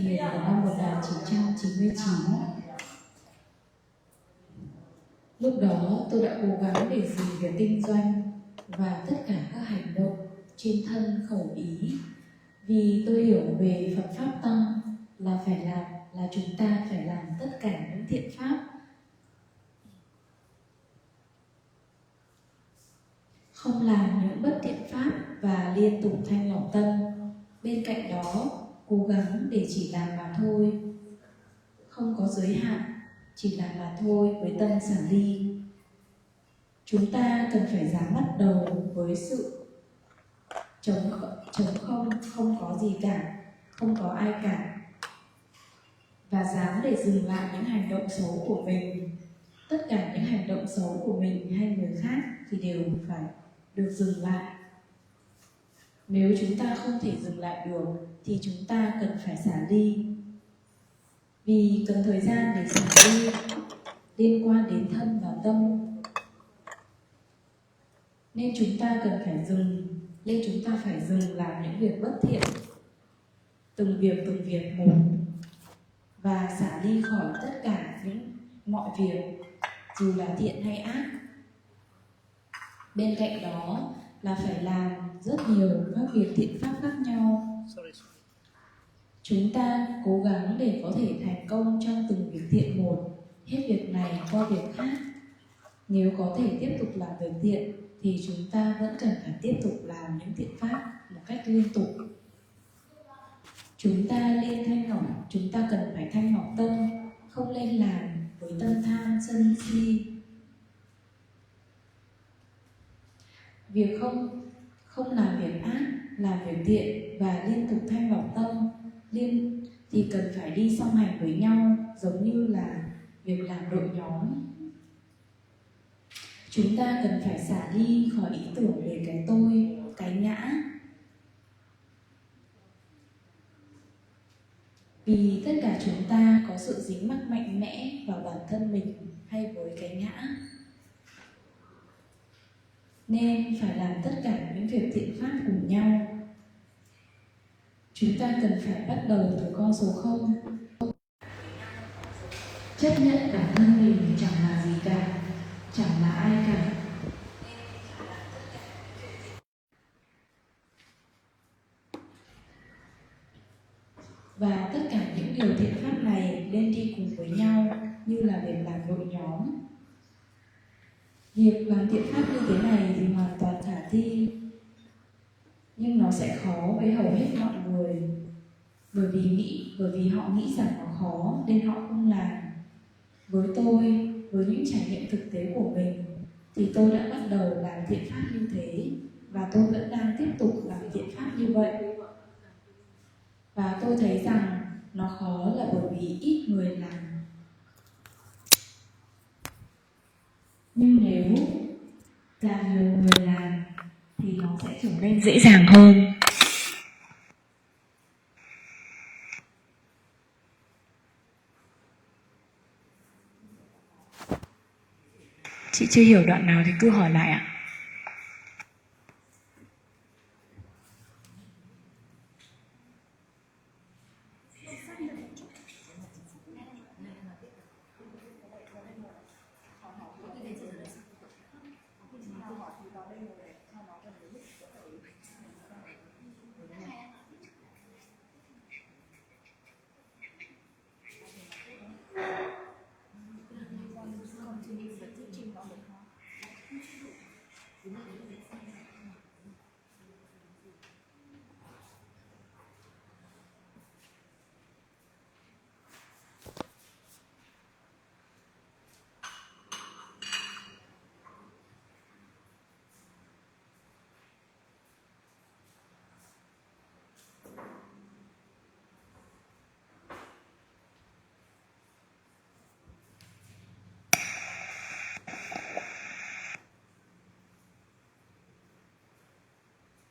nghiệp vào năm 1999. Lúc đó tôi đã cố gắng để dừng việc kinh doanh và tất cả các hành động trên thân khẩu ý, vì tôi hiểu về Phật Pháp Tăng là chúng ta phải làm tất cả những thiện pháp, không làm những bất thiện pháp và liên tục thanh lọc tâm. Bên cạnh đó, cố gắng để chỉ làm mà thôi, không có giới hạn, chỉ làm mà thôi với tâm xả ly. Chúng ta cần phải dám bắt đầu với sự trống không, không có gì cả, không có ai cả, và dám để dừng lại những hành động xấu của mình. Tất cả những hành động xấu của mình hay người khác thì đều phải được dừng lại. Nếu chúng ta không thể dừng lại được thì chúng ta cần phải xả ly, vì cần thời gian để xả ly liên quan đến thân và tâm, nên chúng ta phải dừng làm những việc bất thiện, từng việc một, và xả ly khỏi tất cả mọi việc, dù là thiện hay ác. Bên cạnh đó là phải làm rất nhiều các việc thiện pháp khác nhau. Chúng ta cố gắng để có thể thành công trong từng việc thiện một, hết việc này qua việc khác. Nếu có thể tiếp tục làm việc thiện thì chúng ta vẫn cần phải tiếp tục làm những thiện pháp một cách liên tục. Chúng ta cần phải thanh lọc tâm, không nên làm với tâm tham sân si. Việc không làm việc ác, làm việc thiện và liên tục thanh lọc tâm thì cần phải đi song hành với nhau, giống như là việc làm đội nhóm. Chúng ta cần phải xả ly khỏi ý tưởng về cái tôi, cái ngã, vì tất cả chúng ta có sự dính mắc mạnh mẽ vào bản thân mình hay với cái ngã, nên phải làm tất cả những việc thiện pháp cùng nhau. Chúng ta cần phải bắt đầu từ con số 0. Chấp nhận bản thân mình chẳng là gì cả, chẳng là ai cả. Và tất cả những điều thiện pháp này nên đi cùng với nhau, như là việc làm đội nhóm. Việc làm thiện pháp như thế này thì hoàn toàn khả thi, nhưng nó sẽ khó với hầu hết mọi người, bởi vì họ nghĩ rằng nó khó nên họ không làm. Với tôi, với những trải nghiệm thực tế của mình, thì tôi đã bắt đầu làm thiện pháp như thế, và tôi vẫn đang tiếp tục làm thiện pháp như vậy. Và tôi thấy rằng nó khó là bởi vì ít người làm. Nhưng nếu càng nhiều người làm thì nó sẽ trở nên dễ dàng hơn. Chị chưa hiểu đoạn nào thì cứ hỏi lại ạ.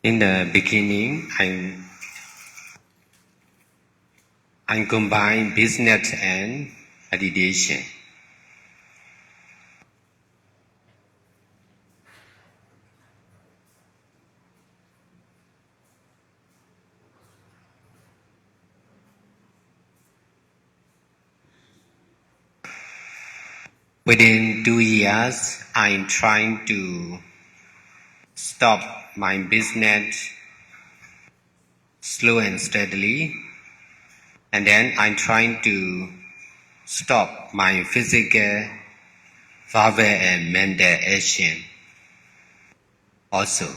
In the beginning, I combine business and meditation. Within 2 years, I'm trying to stop my business slow and steadily, and then I'm trying to stop my physical, verbal, and mental action also.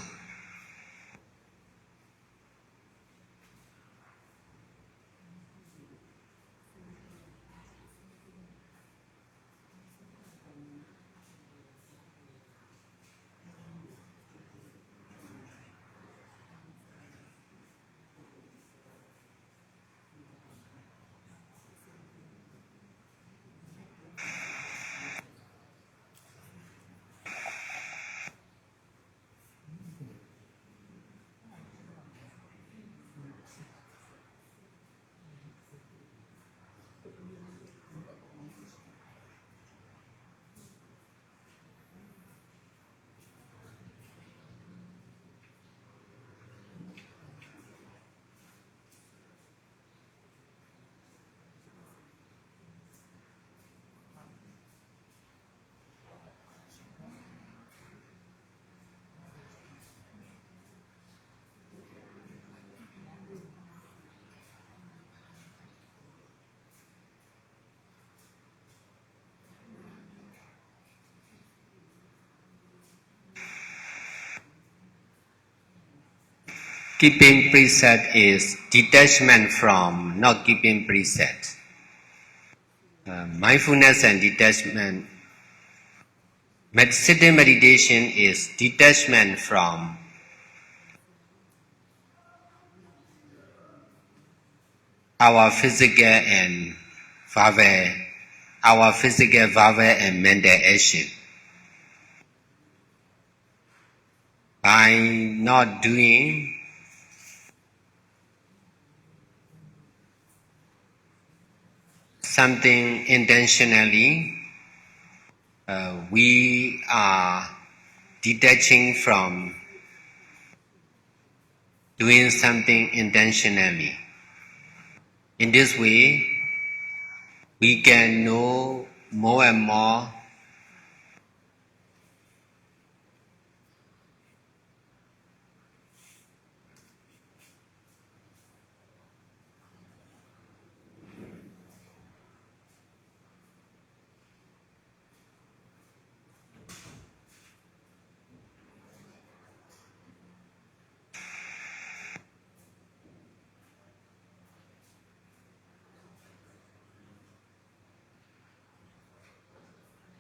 Keeping preset is detachment from not keeping preset. Mindfulness and detachment. Sitting meditation is detachment from our physical and verbal, and mental action. By not doing something intentionally, we are detaching from doing something intentionally. In this way, we can know more and more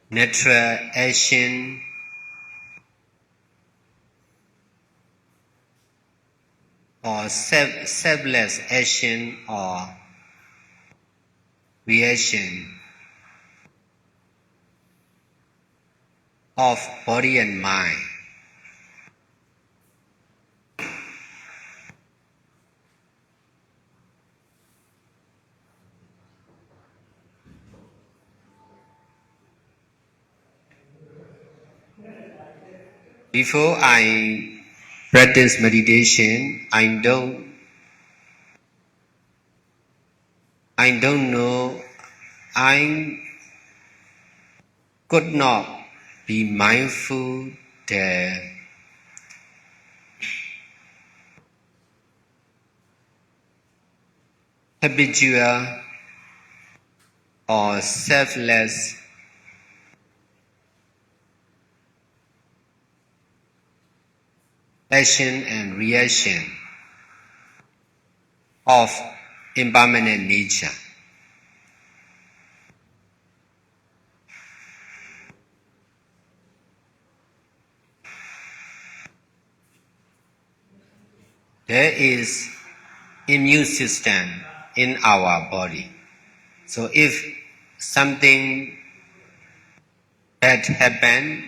natural action or selfless action or reaction of body and mind. Before I practice meditation, I don't know, I could not be mindful that habitual or selfless action and reaction of impermanent nature. There is immune system in our body. So if something bad happen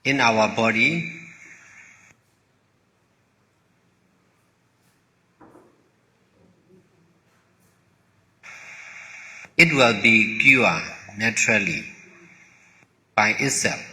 in our body, it will be cured naturally by itself.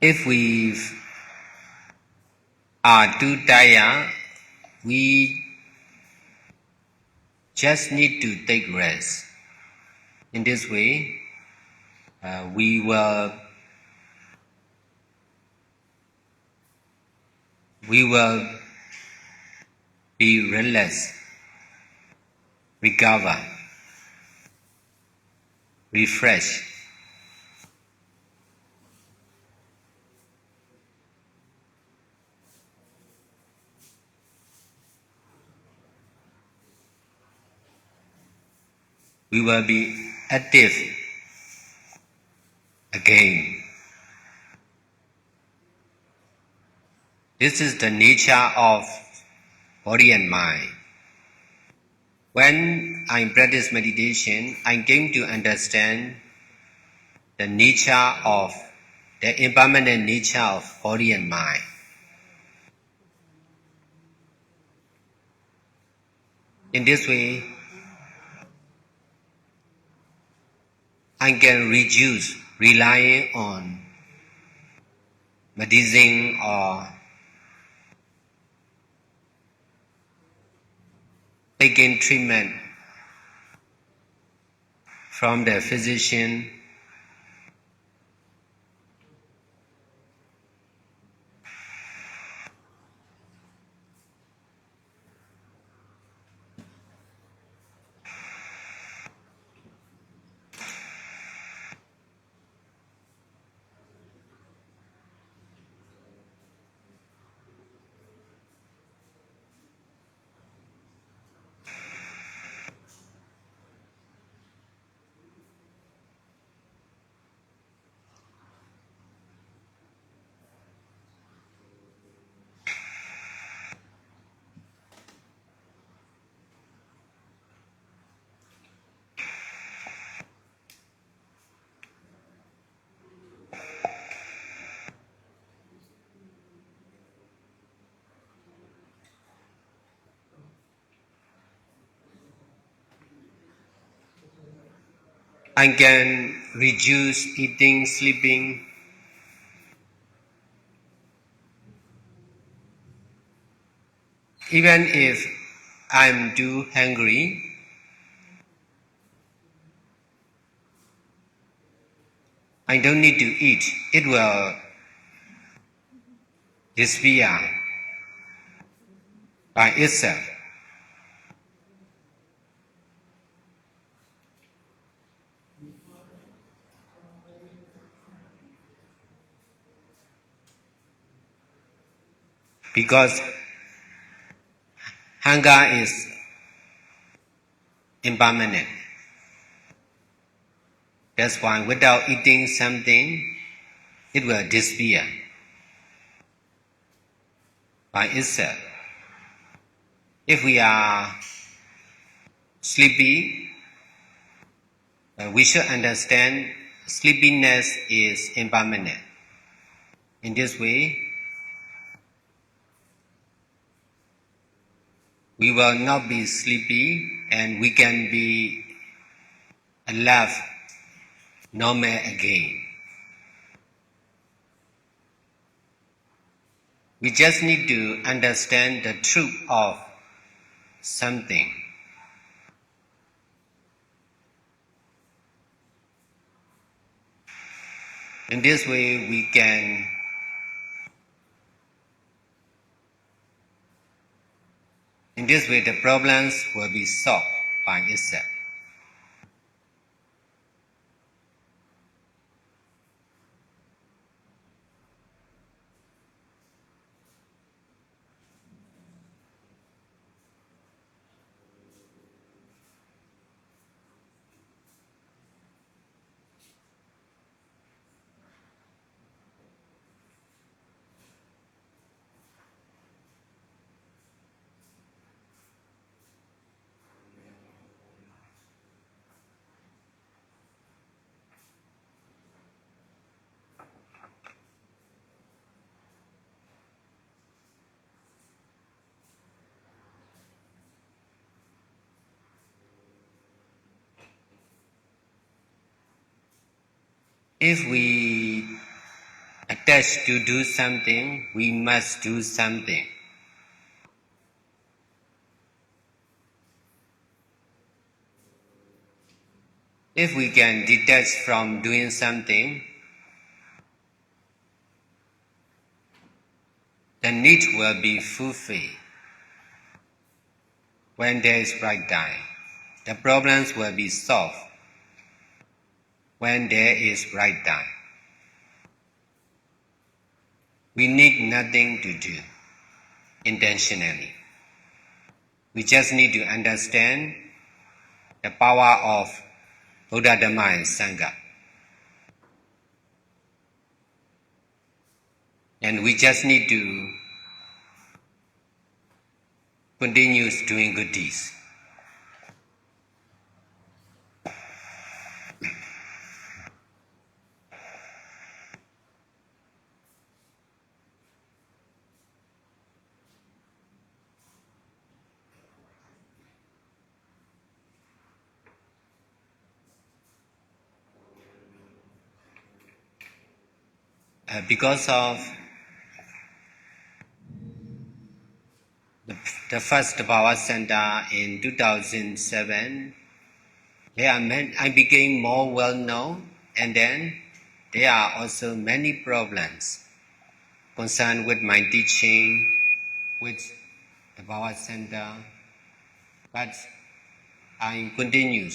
If we are too tired, we just need to take rest. In this way, we will be relaxed, recover, refresh. We will be active again. This is the nature of body and mind. When I practice meditation, I came to understand the nature of the impermanent nature of body and mind. In this way, I can reduce relying on medicine or taking treatment from the physician. I can reduce eating, sleeping. Even if I'm too hungry, I don't need to eat. It will disappear by itself. Because hunger is impermanent. That's why without eating something, it will disappear by itself. If we are sleepy, we should understand sleepiness is impermanent. In this way, we will not be sleepy and we can be alive, normal again. We just need to understand the truth of something. In this way, the problems will be solved by itself. If we attached to do something, we must do something. If we can detach from doing something, the need will be fulfilled. When there is right time, the problems will be solved. When there is right time, we need nothing to do intentionally. We just need to understand the power of Buddha, Dhamma and Sangha. And we just need to continue doing good deeds. Because of the first Power Center in 2007, I became more well known, and then there are also many problems concerned with my teaching, with the Power Center, but I continue.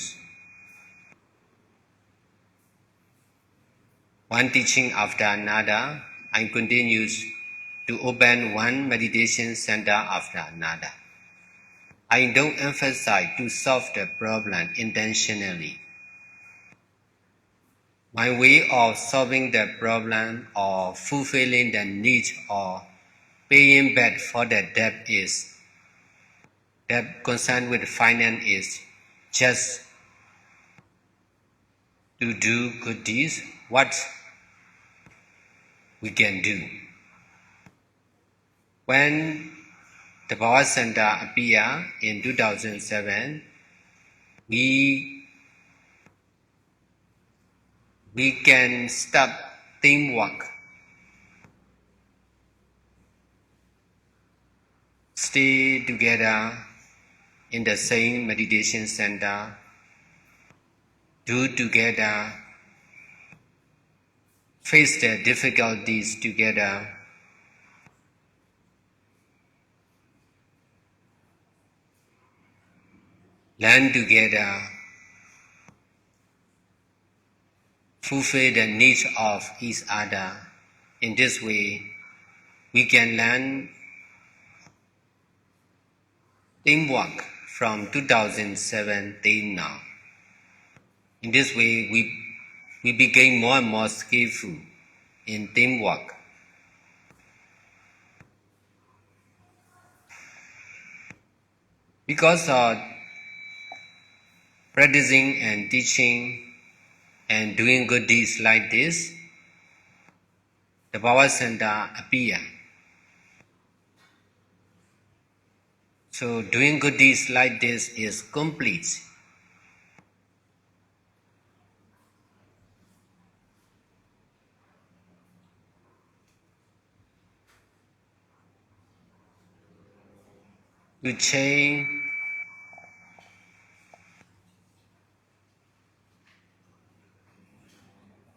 One teaching after another, I continue to open one meditation center after another. I don't emphasize to solve the problem intentionally. My way of solving the problem or fulfilling the need or paying back for the debt is that concerned with finance is just to do good deeds, what we can do. When the Power Center appeared in 2007, we can start teamwork. Stay together in the same meditation center, do together, face the difficulties together, learn together, fulfill the needs of each other. In this way, we can learn teamwork from 2007 till now. In this way, we became more and more skillful in teamwork. Because of practicing and teaching and doing good deeds like this, the Power Center appeared. So doing good deeds like this is complete. To change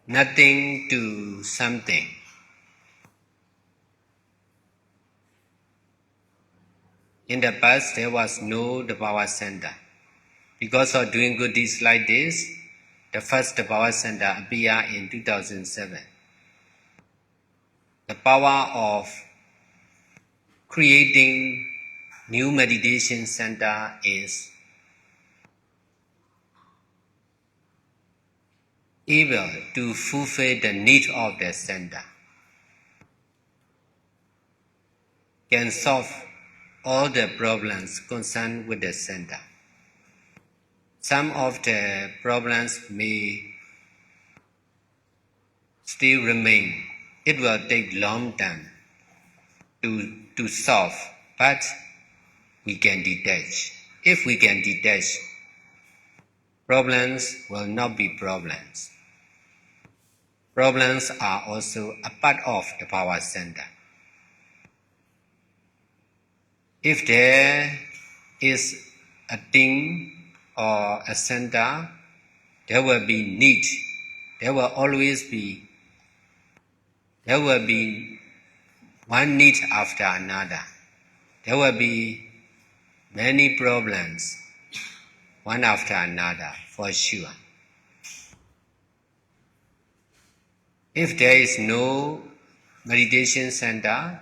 nothing to something. In the past, there was no the Power Center. Because of doing good deeds like this, the first Power Center appeared in 2007. The power of creating new meditation center is able to fulfill the need of the center, can solve all the problems concerned with the center. Some of the problems may still remain. It will take long time to solve, but we can detach. If we can detach, problems will not be problems. Problems are also a part of the power center. If there is a thing or a center, there will be need. There will always be, there will be one need after another. There will be many problems, one after another, for sure. If there is no meditation center,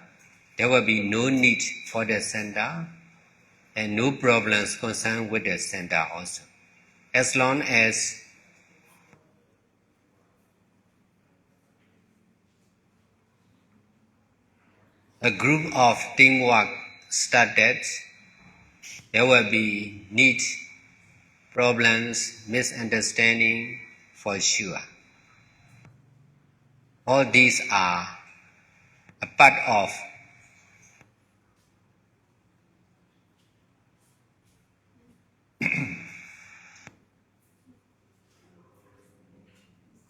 there will be no need for the center and no problems concerned with the center also. As long as a group of teamwork started, there will be need, problems, misunderstanding for sure. All these are a part of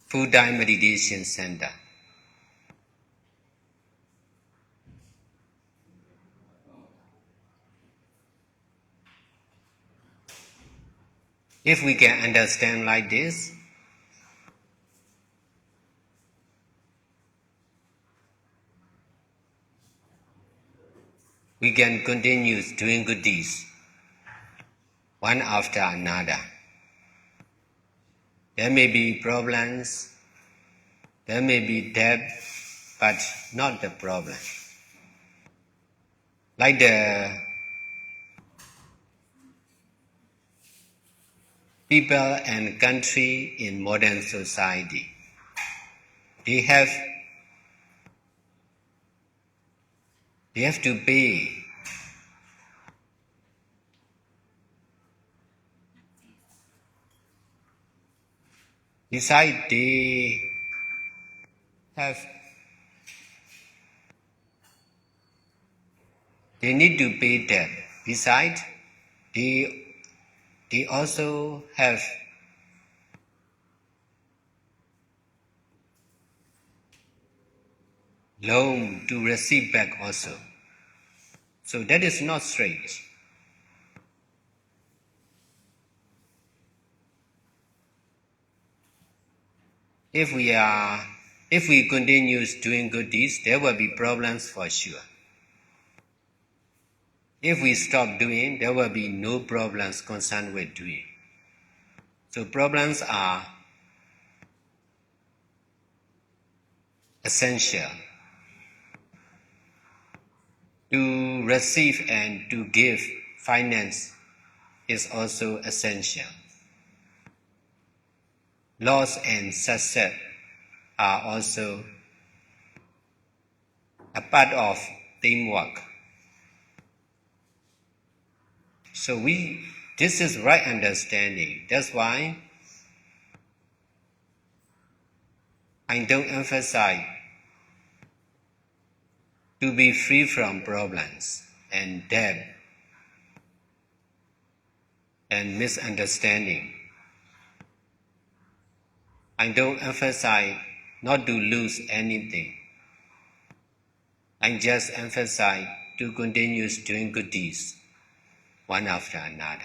full-time meditation center. If we can understand like this, we can continue doing good deeds, one after another. There may be problems, there may be debt, but not the problem. Like the people and country in modern society, they have to pay besides they need to pay debt. Besides, they also have loan to receive back also. So that is not straight. If we continue doing good deeds, there will be problems for sure. If we stop doing, there will be no problems concerned with doing. So problems are essential. To receive and to give finance is also essential. Loss and success are also a part of teamwork. So this is right understanding. That's why I don't emphasize to be free from problems and debt and misunderstanding. I don't emphasize not to lose anything. I just emphasize to continue doing good deeds, one after another.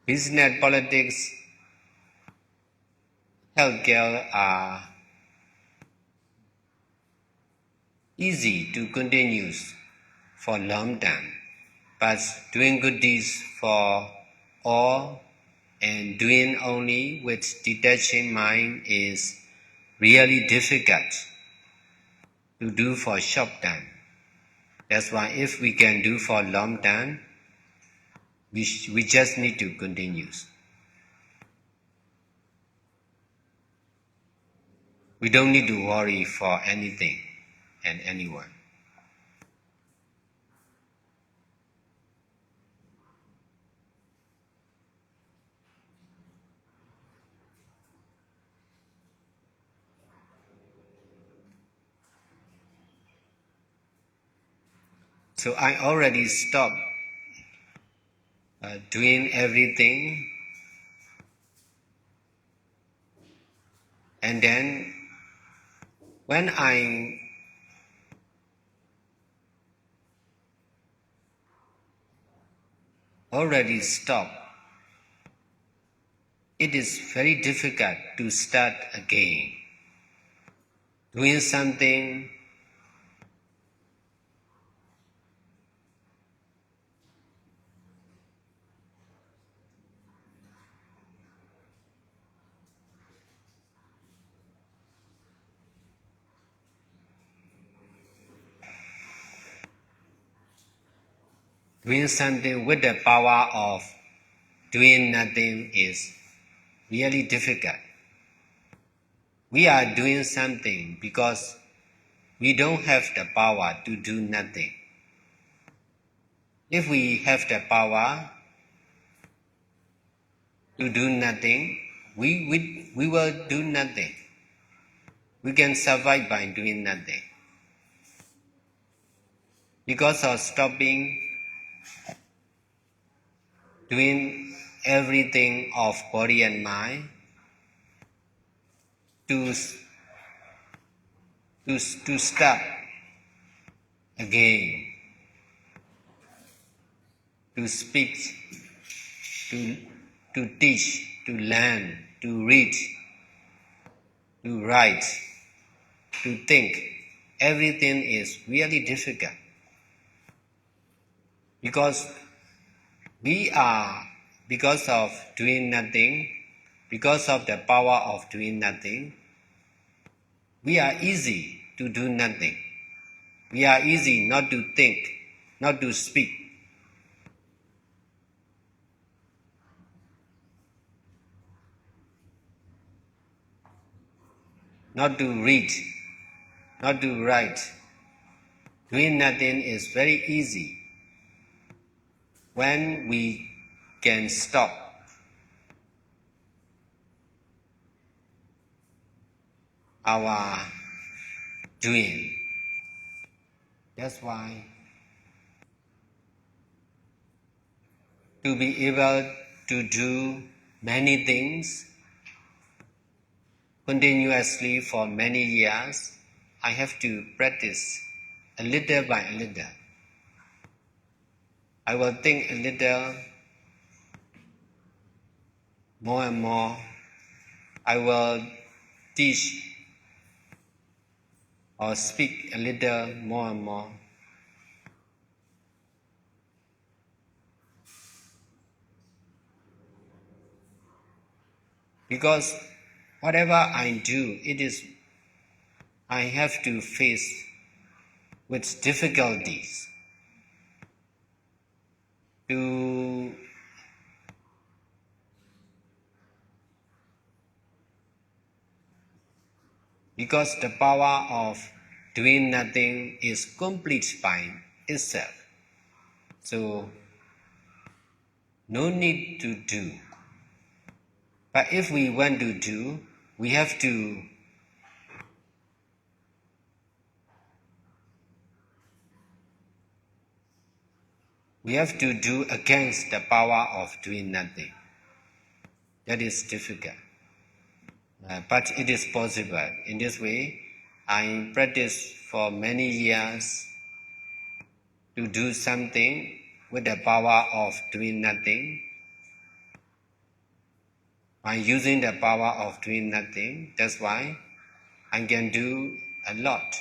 Business, politics, healthcare are easy to continue for long term, but doing good deeds for all and doing only with detaching mind is really difficult to do for short term. That's why if we can do for long term, we just need to continue. We don't need to worry for anything and anyone. So I already stopped doing everything, and then when I already stop, it is very difficult to start again. Doing something with the power of doing nothing is really difficult. We are doing something because we don't have the power to do nothing. If we have the power to do nothing, we will do nothing. We can survive by doing nothing. Because of stopping doing everything of body and mind, to start again, to speak, to teach, to learn, to read, to write, to think, everything is really difficult. Because because of doing nothing, because of the power of doing nothing, we are easy to do nothing. We are easy not to think, not to speak. Not to read, not to write. Doing nothing is very easy when we can stop our doing. That's why to be able to do many things continuously for many years, I have to practice a little by a little. I will think a little more and more. I will teach or speak a little more and more. Because whatever I do, I have to face with difficulties because the power of doing nothing is complete by itself. So, no need to do. But if we want to do, we have to do against the power of doing nothing. That is difficult. But it is possible. In this way, I practiced for many years to do something with the power of doing nothing. By using the power of doing nothing, that's why I can do a lot.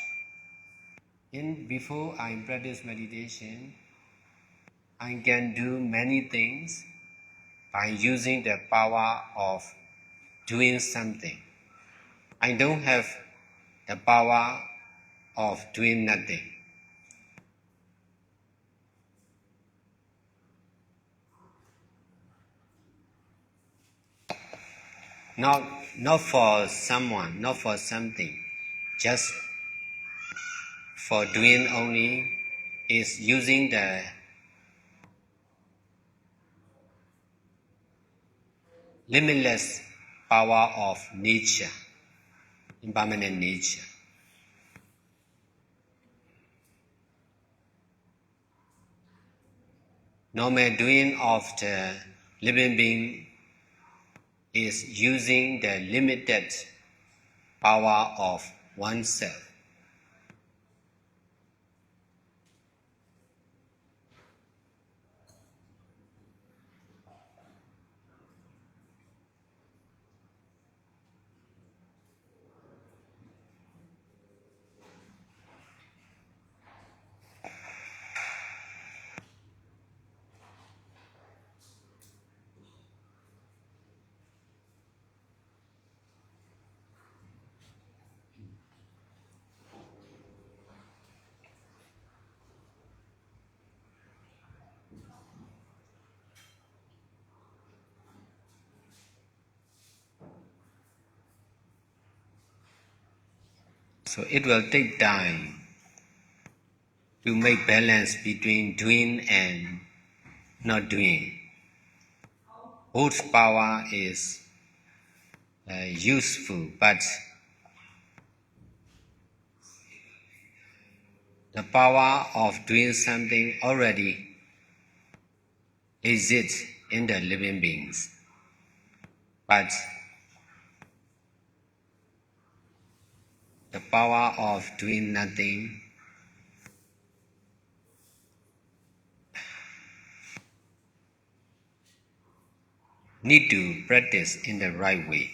Before I practice meditation, I can do many things by using the power of doing something. I don't have the power of doing nothing. Not for someone, not for something, just for doing only, is using the limitless power of nature, impermanent nature. normal doing of the living being is using the limited power of oneself. So it will take time to make balance between doing and not doing. Both power is useful, but the power of doing something already exists in the living beings. But the power of doing nothing need to practice in the right way.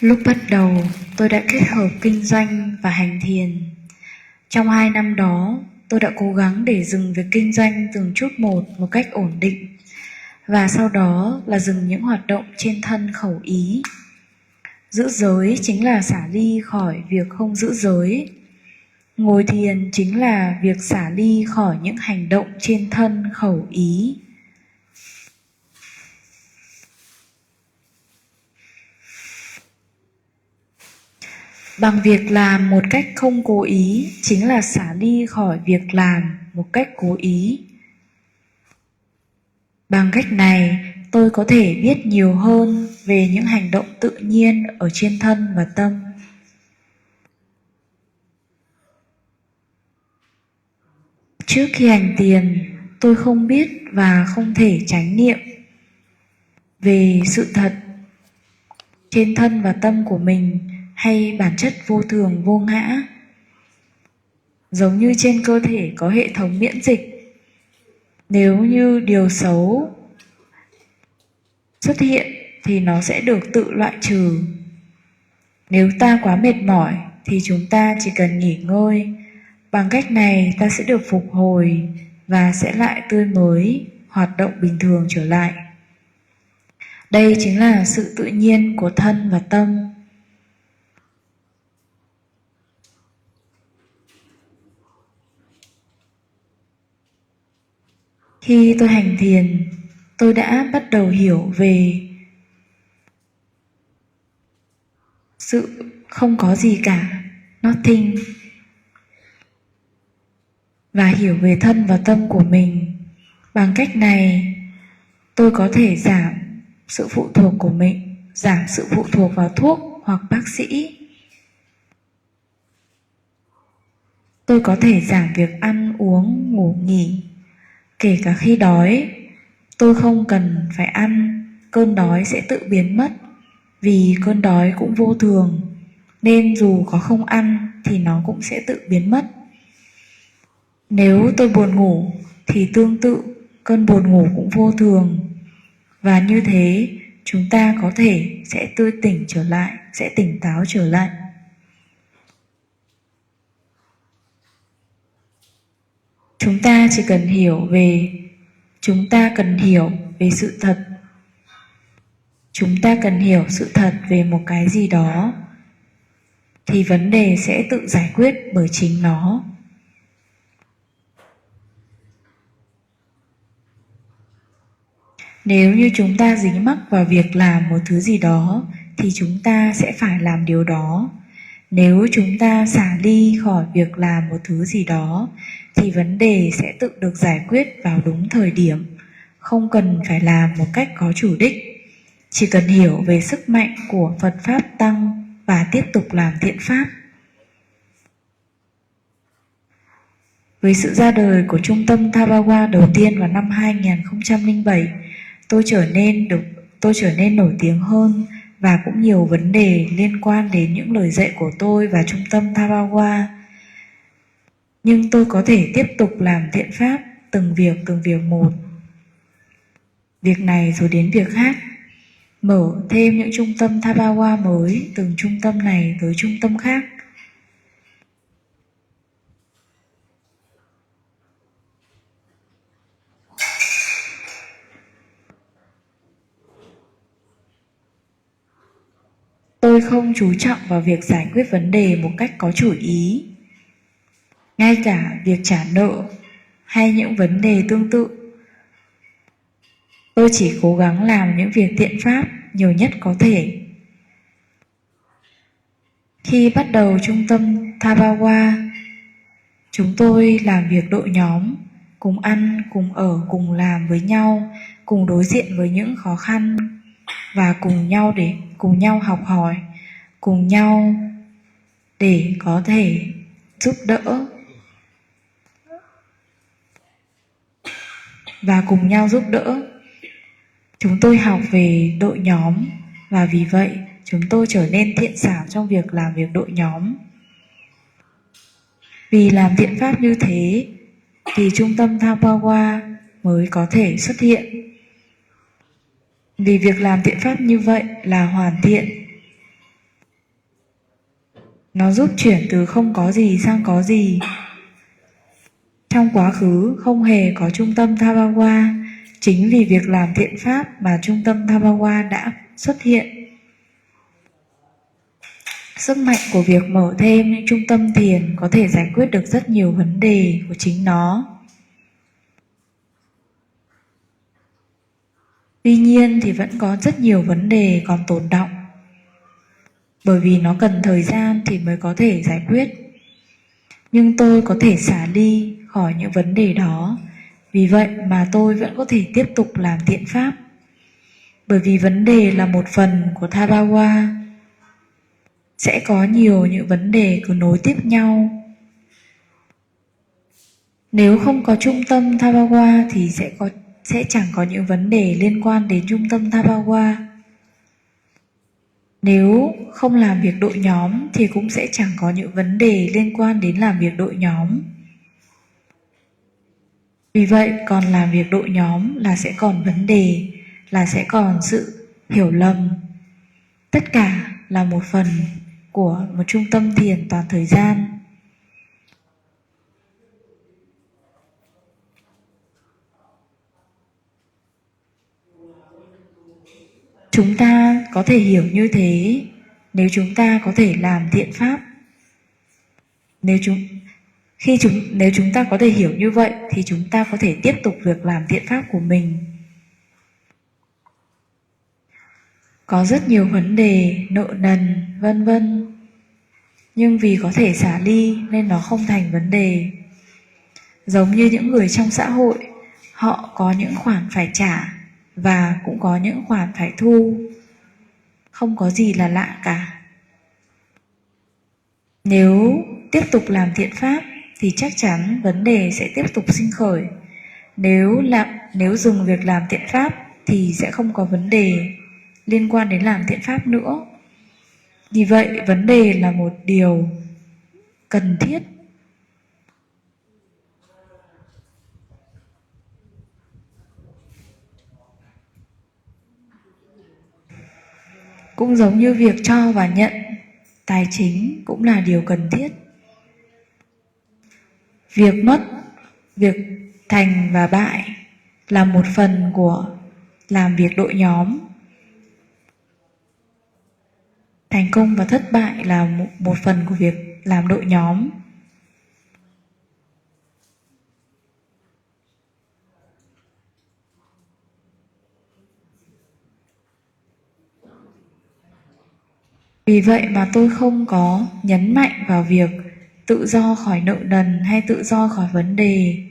Lúc bắt đầu, tôi đã kết hợp kinh doanh và hành thiền. Trong 2 năm đó, tôi đã cố gắng để dừng việc kinh doanh từng chút một cách ổn định, và sau đó là dừng những hoạt động trên thân khẩu ý. Giữ giới chính là xả ly khỏi việc không giữ giới. Ngồi thiền chính là việc xả ly khỏi những hành động trên thân khẩu ý. Bằng việc làm một cách không cố ý chính là xả ly khỏi việc làm một cách cố ý. Bằng cách này, tôi có thể biết nhiều hơn về những hành động tự nhiên ở trên thân và tâm. Trước khi hành thiền, tôi không biết và không thể chánh niệm về sự thật trên thân và tâm của mình hay bản chất vô thường vô ngã. Giống như trên cơ thể có hệ thống miễn dịch, nếu như điều xấu xuất hiện thì nó sẽ được tự loại trừ. Nếu ta quá mệt mỏi thì chúng ta chỉ cần nghỉ ngơi. Bằng cách này ta sẽ được phục hồi và sẽ lại tươi mới, hoạt động bình thường trở lại. Đây chính là sự tự nhiên của thân và tâm. Khi tôi hành thiền, tôi đã bắt đầu hiểu về sự không có gì cả, nothing, và hiểu về thân và tâm của mình. Bằng cách này, tôi có thể giảm sự phụ thuộc của mình, giảm sự phụ thuộc vào thuốc hoặc bác sĩ. Tôi có thể giảm việc ăn, uống, ngủ nghỉ. Kể cả khi đói, tôi không cần phải ăn, cơn đói sẽ tự biến mất, vì cơn đói cũng vô thường, nên dù có không ăn thì nó cũng sẽ tự biến mất. Nếu tôi buồn ngủ thì tương tự, cơn buồn ngủ cũng vô thường, và như thế chúng ta có thể sẽ tươi tỉnh trở lại, sẽ tỉnh táo trở lại. Chúng ta cần hiểu về sự thật. Chúng ta cần hiểu sự thật về một cái gì đó. thì vấn đề sẽ tự giải quyết bởi chính nó. Nếu như chúng ta dính mắc vào việc làm một thứ gì đó thì chúng ta sẽ phải làm điều đó. Nếu chúng ta xả ly khỏi việc làm một thứ gì đó thì vấn đề sẽ tự được giải quyết vào đúng thời điểm, không cần phải làm một cách có chủ đích. Chỉ cần hiểu về sức mạnh của Phật Pháp Tăng và tiếp tục làm thiện pháp. Với sự ra đời của trung tâm Thabawa đầu tiên vào năm 2007, tôi trở nên nổi tiếng hơn và cũng nhiều vấn đề liên quan đến những lời dạy của tôi và trung tâm Thabawa. Nhưng tôi có thể tiếp tục làm thiện pháp từng việc một. Việc này rồi đến việc khác. Mở thêm những trung tâm Thabawa mới, từng trung tâm này tới trung tâm khác. Tôi không chú trọng vào việc giải quyết vấn đề một cách có chủ ý. Ngay cả việc trả nợ hay những vấn đề tương tự, tôi chỉ cố gắng làm những việc thiện pháp nhiều nhất có thể. Khi bắt đầu trung tâm Thabawa, chúng tôi làm việc đội nhóm, cùng ăn, cùng ở, cùng làm với nhau, cùng đối diện với những khó khăn và cùng nhau học hỏi, cùng nhau để có thể giúp đỡ và cùng nhau giúp đỡ. Chúng tôi học về đội nhóm và vì vậy chúng tôi trở nên thiện xảo trong việc làm việc đội nhóm. Vì làm thiện pháp như thế thì trung tâm Thabawa mới có thể xuất hiện. Vì việc làm thiện pháp như vậy là hoàn thiện. Nó giúp chuyển từ không có gì sang có gì. Trong quá khứ không hề có trung tâm Thabawa. Chính vì việc làm thiện pháp mà trung tâm Thabawa đã xuất hiện. Sức mạnh của việc mở thêm những trung tâm thiền có thể giải quyết được rất nhiều vấn đề của chính nó. Tuy nhiên thì vẫn có rất nhiều vấn đề còn tồn đọng, bởi vì nó cần thời gian thì mới có thể giải quyết. Nhưng tôi có thể xả ly khỏi những vấn đề đó. Vì vậy mà tôi vẫn có thể tiếp tục làm thiện pháp. Bởi vì vấn đề là một phần của Thabawa. Sẽ có nhiều những vấn đề cứ nối tiếp nhau. Nếu không có trung tâm Thabawa thì sẽ chẳng có những vấn đề liên quan đến trung tâm Thabawa. Nếu không làm việc đội nhóm thì cũng sẽ chẳng có những vấn đề liên quan đến làm việc đội nhóm. Vì vậy còn làm việc đội nhóm là sẽ còn vấn đề, là sẽ còn sự hiểu lầm. Tất cả là một phần của một trung tâm thiền toàn thời gian. Chúng ta có thể hiểu như thế nếu chúng ta có thể làm thiện pháp. Nếu chúng ta có thể hiểu như vậy thì chúng ta có thể tiếp tục việc làm thiện pháp của mình. Có rất nhiều vấn đề, nợ nần, vân vân. Nhưng vì có thể xả ly nên nó không thành vấn đề. Giống như những người trong xã hội, họ có những khoản phải trả và cũng có những khoản phải thu. Không có gì là lạ cả. Nếu tiếp tục làm thiện pháp thì chắc chắn vấn đề sẽ tiếp tục sinh khởi. Nếu dừng việc làm thiện pháp thì sẽ không có vấn đề liên quan đến làm thiện pháp nữa. Vì vậy vấn đề là một điều cần thiết. Cũng giống như việc cho và nhận, tài chính cũng là điều cần thiết. Việc mất, việc thành và bại là một phần của làm việc đội nhóm. Thành công và thất bại là một phần của việc làm đội nhóm. Vì vậy mà tôi không có nhấn mạnh vào việc tự do khỏi nợ nần hay tự do khỏi vấn đề,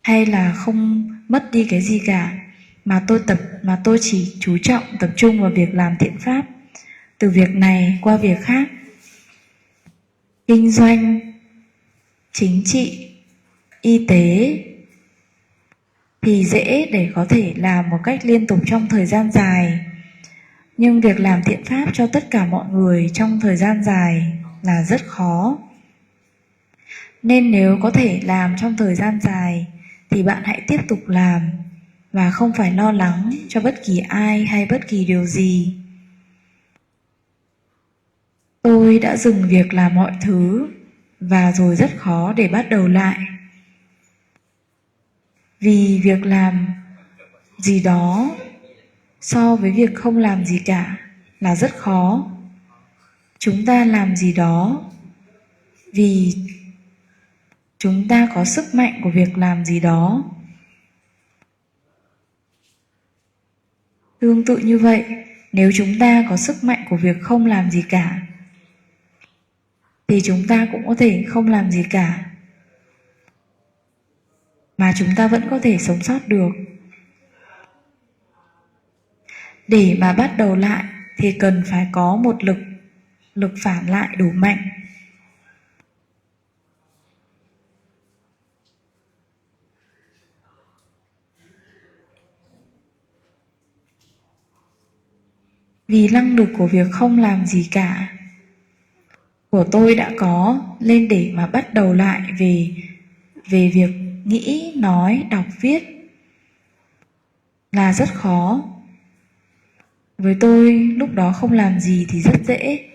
hay là không mất đi cái gì cả, mà tôi chỉ chú trọng tập trung vào việc làm thiện pháp, từ việc này qua việc khác, kinh doanh, chính trị, y tế, thì dễ để có thể làm một cách liên tục trong thời gian dài. Nhưng việc làm thiện pháp cho tất cả mọi người trong thời gian dài là rất khó. Nên nếu có thể làm trong thời gian dài thì bạn hãy tiếp tục làm và không phải lo lắng cho bất kỳ ai hay bất kỳ điều gì. Tôi đã dừng việc làm mọi thứ và rồi rất khó để bắt đầu lại. Vì việc làm gì đó so với việc không làm gì cả là rất khó. Chúng ta làm gì đó vì chúng ta có sức mạnh của việc làm gì đó. Tương tự như vậy, nếu chúng ta có sức mạnh của việc không làm gì cả thì chúng ta cũng có thể không làm gì cả, mà chúng ta vẫn có thể sống sót được. Để mà bắt đầu lại thì cần phải có một lực phản lại đủ mạnh. Vì năng lực của việc không làm gì cả của tôi đã có lên để mà bắt đầu lại về việc nghĩ, nói, đọc, viết là rất khó. Với tôi, lúc đó không làm gì thì rất dễ.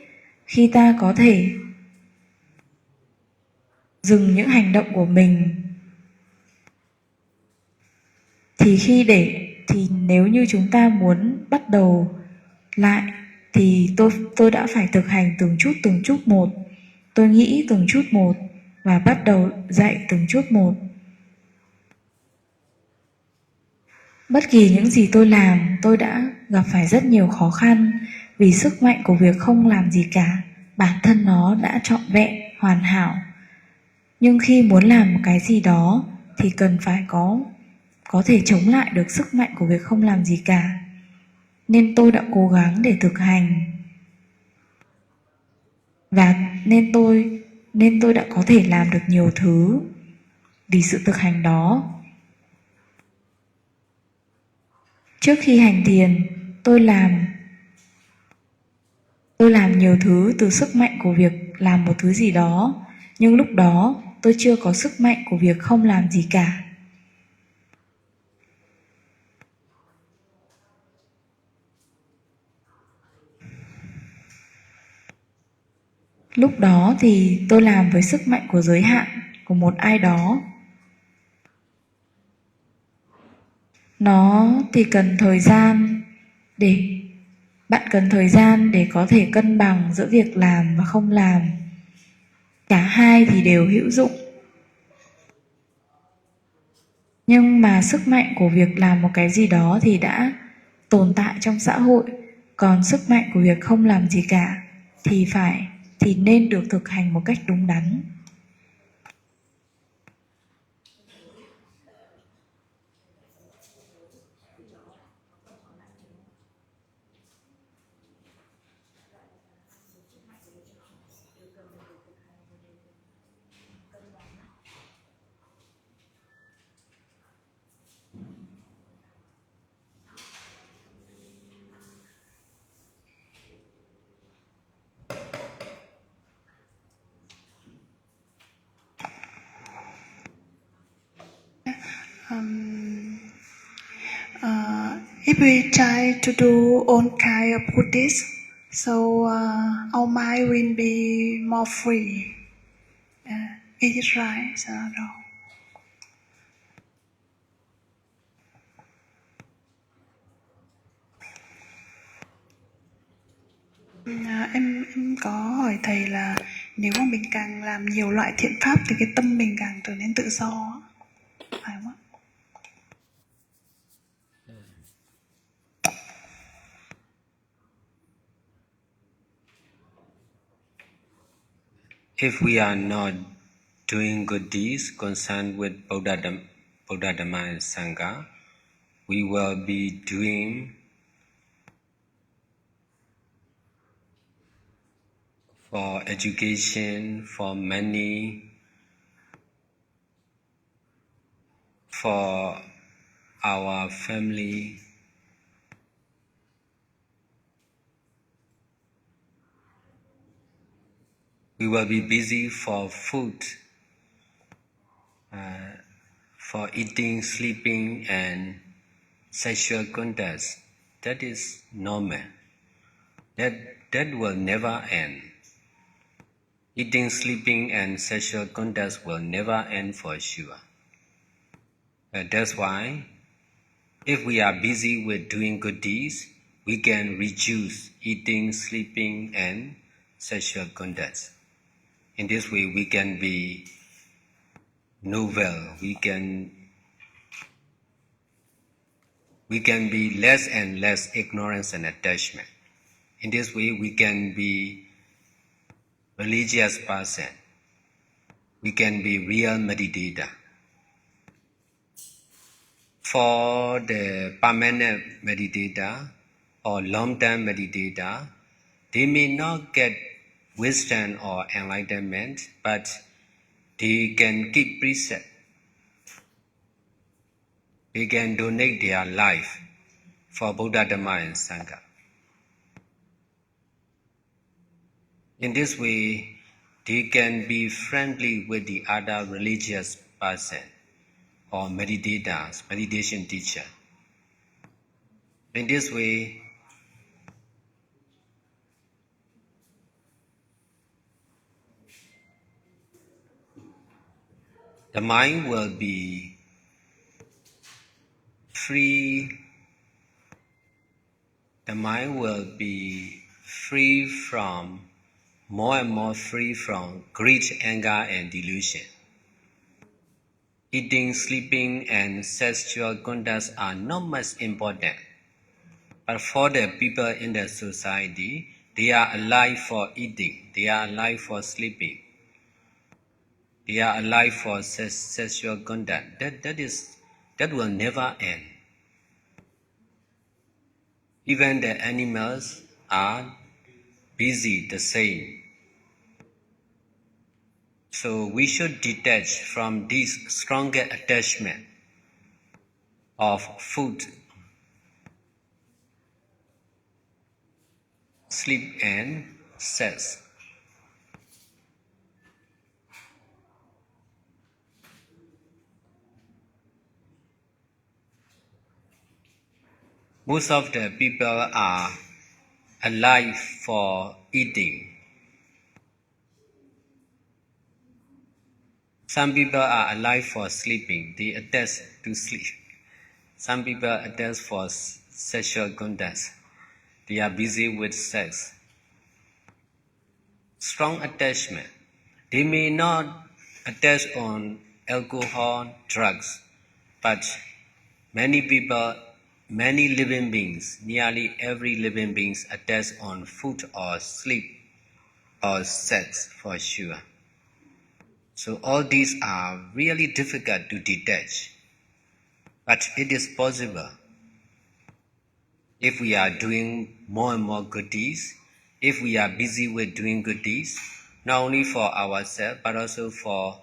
Khi ta có thể dừng những hành động của mình thì nếu như chúng ta muốn bắt đầu lại thì tôi đã phải thực hành từng chút một. Tôi nghĩ từng chút một và bắt đầu dạy từng chút một. Bất kỳ những gì tôi làm, tôi đã gặp phải rất nhiều khó khăn vì sức mạnh của việc không làm gì cả, bản thân nó đã trọn vẹn, hoàn hảo. Nhưng khi muốn làm một cái gì đó thì cần phải có thể chống lại được sức mạnh của việc không làm gì cả. Nên tôi đã cố gắng để thực hành. Và nên tôi đã có thể làm được nhiều thứ vì sự thực hành đó. Trước khi hành thiền, tôi làm nhiều thứ từ sức mạnh của việc làm một thứ gì đó, nhưng lúc đó tôi chưa có sức mạnh của việc không làm gì cả. Lúc đó thì tôi làm với sức mạnh của giới hạn của một ai đó. Nó thì cần thời gian để có thể cân bằng giữa việc làm và không làm. Cả hai thì đều hữu dụng. Nhưng mà sức mạnh của việc làm một cái gì đó thì đã tồn tại trong xã hội, còn sức mạnh của việc không làm gì cả thì nên được thực hành một cách đúng đắn. If we try to do all kind of Buddhist, so our mind will be more free. Is it right, Sayadaw? Em có hỏi thầy là nếu mà mình càng làm nhiều loại thiện pháp thì cái tâm mình càng trở nên tự do, phải không ạ? If we are not doing good deeds concerned with Buddha Dhamma and Sangha, we will be doing for education, for money, for our family. We will be busy for food, for eating, sleeping, and sexual contact. That is normal. That will never end. Eating, sleeping, and sexual contact will never end for sure. That's why, if we are busy with doing good deeds, we can reduce eating, sleeping, and sexual contact. In this way, we can be noble. We can be less and less ignorance and attachment. In this way, we can be religious person. We can be real meditator. For the permanent meditator or long-term meditator, they may not get wisdom or enlightenment, but they can keep precept. They can donate their life for Buddha Dhamma and Sangha. In this way, they can be friendly with the other religious person or meditators, meditation teacher. In this way, the mind will be free. The mind will be free from, more and more free from greed, anger, and delusion. Eating, sleeping, and sexual conduct are not much important. But for the people in the society, they are alive for eating, they are alive for sleeping, they are alive for sexual conduct. That will never end. Even the animals are busy the same. So we should detach from this stronger attachment of food, sleep, and sex. Most of the people are alive for eating. Some people are alive for sleeping. They attach to sleep. Some people attach for sexual contact. They are busy with sex. Strong attachment. They may not attach on alcohol, drugs, but many people, many living beings, nearly every living being attach on food or sleep or sex for sure. So all these are really difficult to detach. But it is possible if we are doing more and more good deeds, if we are busy with doing good deeds, not only for ourselves but also for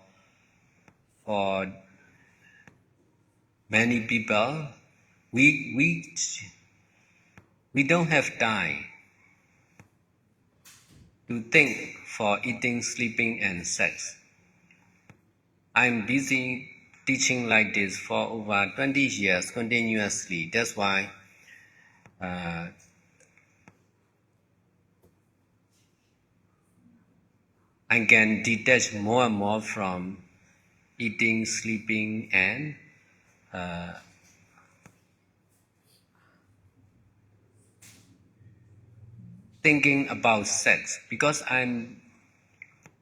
many people, we don't have time to think for eating, sleeping, and sex. I'm busy teaching like this for over 20 years continuously. That's why I can detach more and more from eating, sleeping, and thinking about sex because I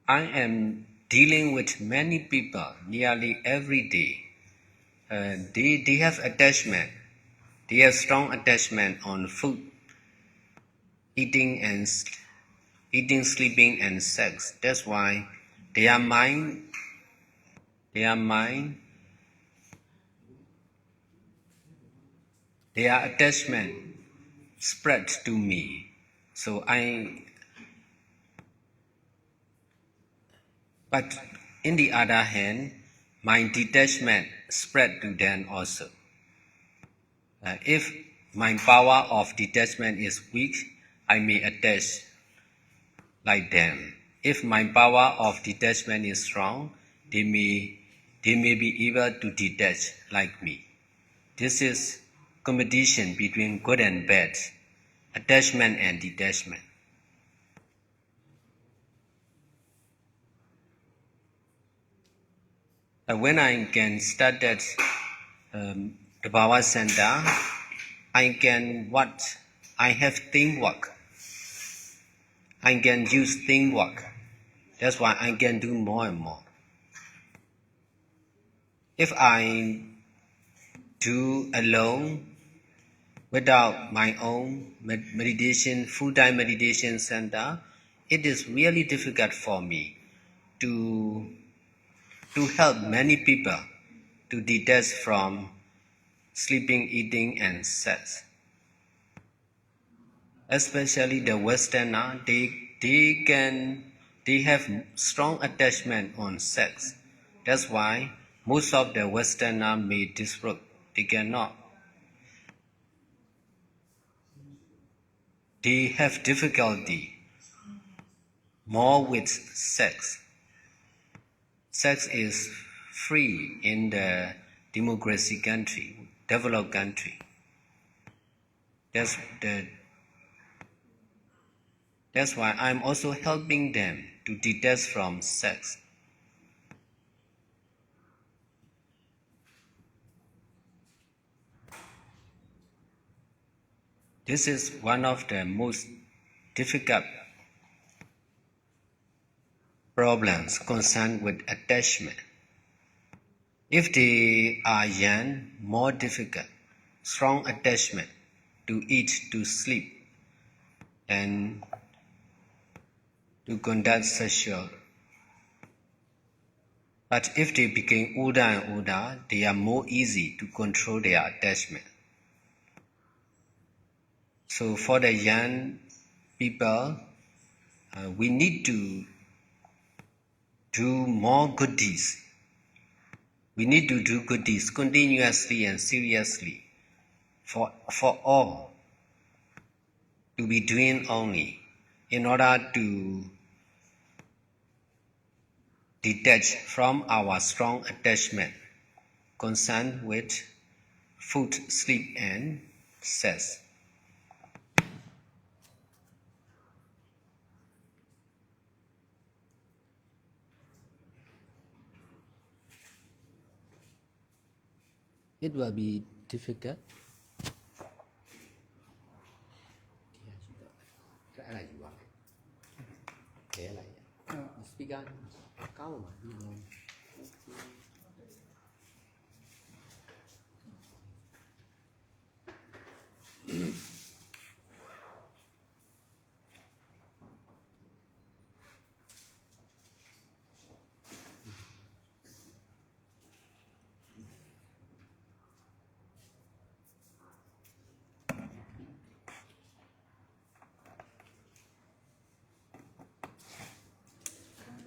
am dealing with many people nearly every day. They have attachment. They have strong attachment on food, eating, sleeping, and sex. That's why their mind, their attachment spread to me. But in the other hand, my detachment spread to them also. If my power of detachment is weak, I may attach like them. If my power of detachment is strong, they may be able to detach like me. This is competition between good and bad, attachment and detachment. When I can start at the power center, I have teamwork. I can use teamwork. That's why I can do more and more. If I do alone without my own meditation, full-time meditation center, it is really difficult for me to help many people to detach from sleeping, eating, and sex. Especially the Westerner, they have strong attachment on sex. That's why most of the Westerner may disrupt. They cannot. They have difficulty more with sex. Sex is free in the democracy country, developed country. That's why I'm also helping them to detach from sex. This is one of the most difficult problems concerned with attachment. If they are young, more difficult, strong attachment to eat, to sleep, and to conduct sexual. But if they become older and older, they are more easy to control their attachment. So for the young people, we need to do more good deeds. We need to do good deeds continuously and seriously for all to be doing only in order to detach from our strong attachment concerned with food, sleep, and sex. It will be difficult. Speaker, cao mà.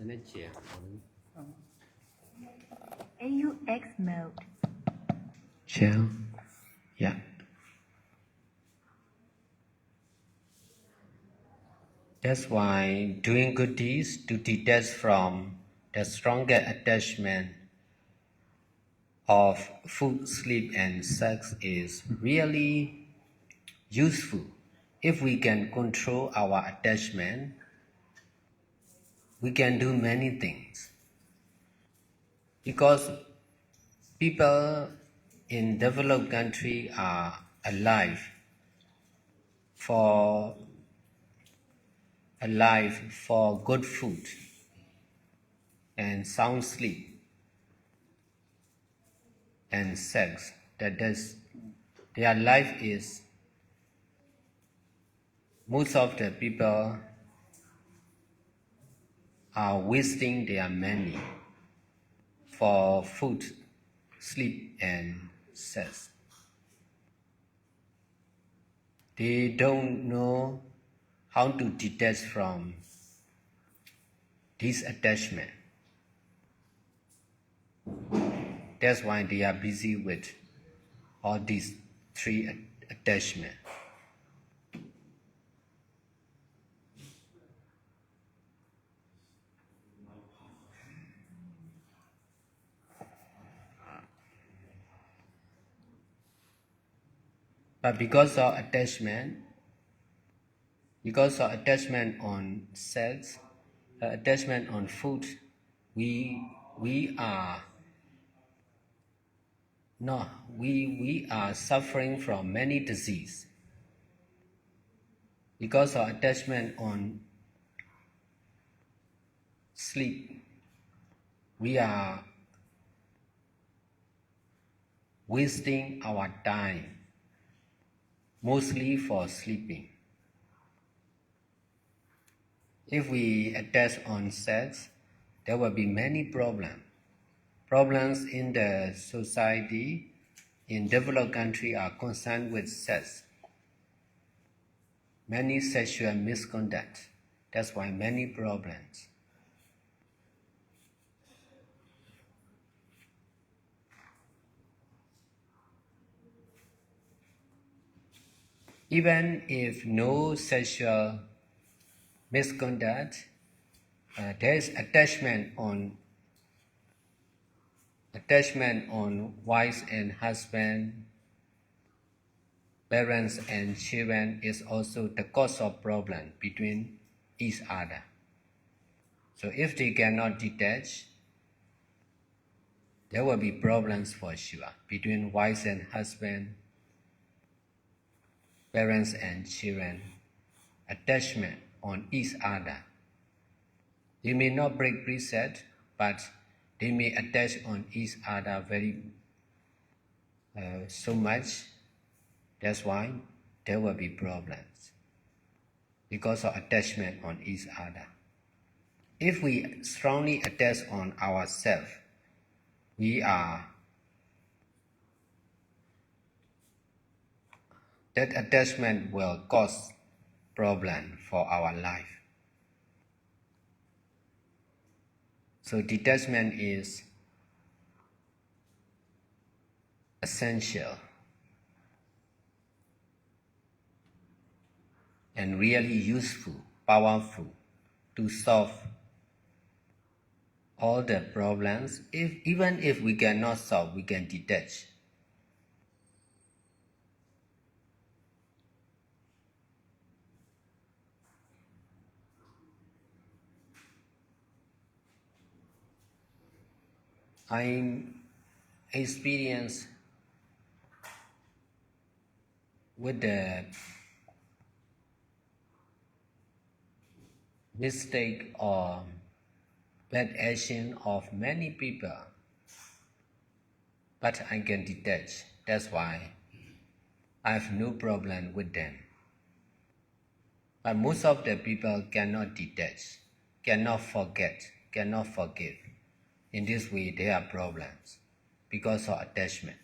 Nên trẻ. AUX mode. Shell. Yeah. That's why doing good deeds to detach from the stronger attachment of food, sleep, and sex is really useful. If we can control our attachment, we can do many things. Because people in developed country are alive for alive for good food and sound sleep and sex. Their life is, most of the people are wasting their money for food, sleep, and sex. They don't know how to detach from this attachment. That's why they are busy with all these three attachments. But because of attachment on sex, attachment on food, we are suffering from many diseases. Because of attachment on sleep, we are wasting our time, mostly for sleeping. If we attach on sex, there will be many problems. Problems in the society, in developed countries, are concerned with sex. Many sexual misconduct. That's why many problems. Even if no sexual misconduct, there is attachment on wives and husband, parents and children is also the cause of problem between each other. So if they cannot detach, there will be problems for sure between wives and husband, parents and children, attachment on each other. They may not break precept, but they may attach on each other very so much. That's why there will be problems because of attachment on each other. If we strongly attach on ourselves, that attachment will cause problem for our life. So detachment is essential and really useful, powerful to solve all the problems. Even if we cannot solve, we can detach. I experienced with the mistake or bad action of many people, but I can detach. That's why I have no problem with them. But most of the people cannot detach, cannot forget, cannot forgive. In this way, there are problems because of attachment.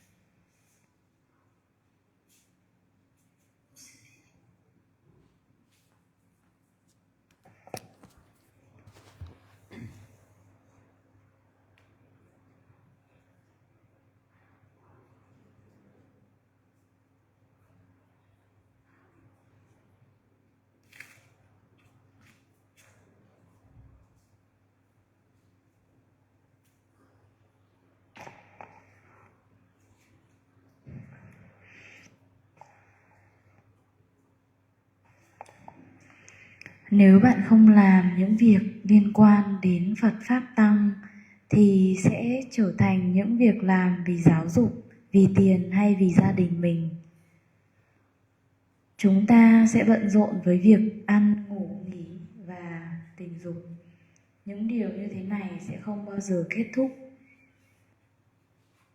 Nếu bạn không làm những việc liên quan đến Phật Pháp Tăng thì sẽ trở thành những việc làm vì giáo dục, vì tiền hay vì gia đình mình. Chúng ta sẽ bận rộn với việc ăn, ngủ, nghỉ và những điều như thế này sẽ không bao giờ kết thúc.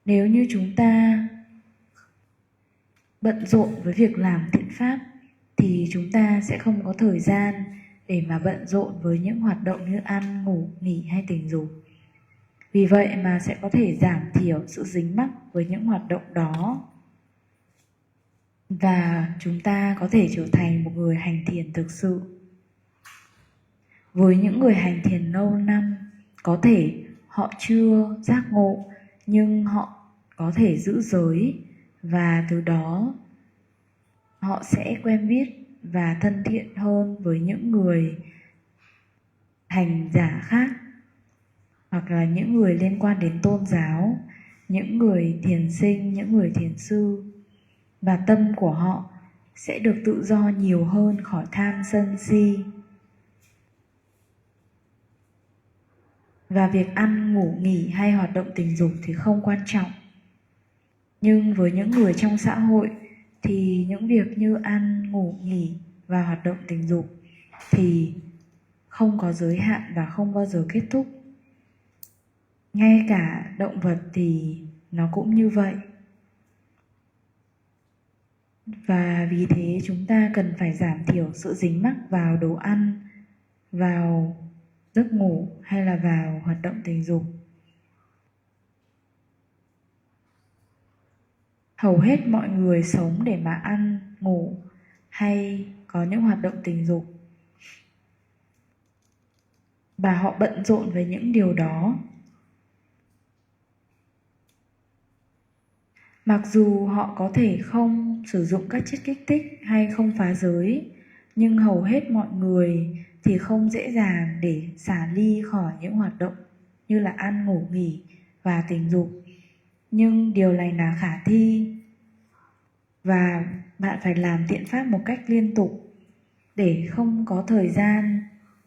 Nếu như chúng ta bận rộn với việc làm thiện pháp thì chúng ta sẽ không có thời gian để mà bận rộn với những hoạt động như ăn, ngủ, nghỉ hay tình dục. Vì vậy mà sẽ có thể giảm thiểu sự dính mắc với những hoạt động đó. Và chúng ta có thể trở thành một người hành thiền thực sự. Với những người hành thiền lâu năm, có thể họ chưa giác ngộ nhưng họ có thể giữ giới và từ đó họ sẽ quen biết và thân thiện hơn với những người hành giả khác, hoặc là những người liên quan đến tôn giáo, những người thiền sinh, những người thiền sư, và tâm của họ sẽ được tự do nhiều hơn khỏi tham sân si. Và việc ăn, ngủ, nghỉ hay hoạt động tình dục thì không quan trọng. Nhưng với những người trong xã hội thì những việc như ăn, ngủ, nghỉ và hoạt động tình dục thì không có giới hạn và không bao giờ kết thúc. Ngay cả động vật thì nó cũng như vậy. Và vì thế chúng ta cần phải giảm thiểu sự dính mắc vào đồ ăn, vào giấc ngủ hay là vào hoạt động tình dục. Hầu hết mọi người sống để mà ăn, ngủ hay có những hoạt động tình dục. Và họ bận rộn với những điều đó. Mặc dù họ có thể không sử dụng các chất kích thích hay không phá giới, nhưng hầu hết mọi người thì không dễ dàng để xả ly khỏi những hoạt động như là ăn, ngủ, nghỉ và tình dục. Nhưng điều này là khả thi và bạn phải làm thiện pháp một cách liên tục để không có thời gian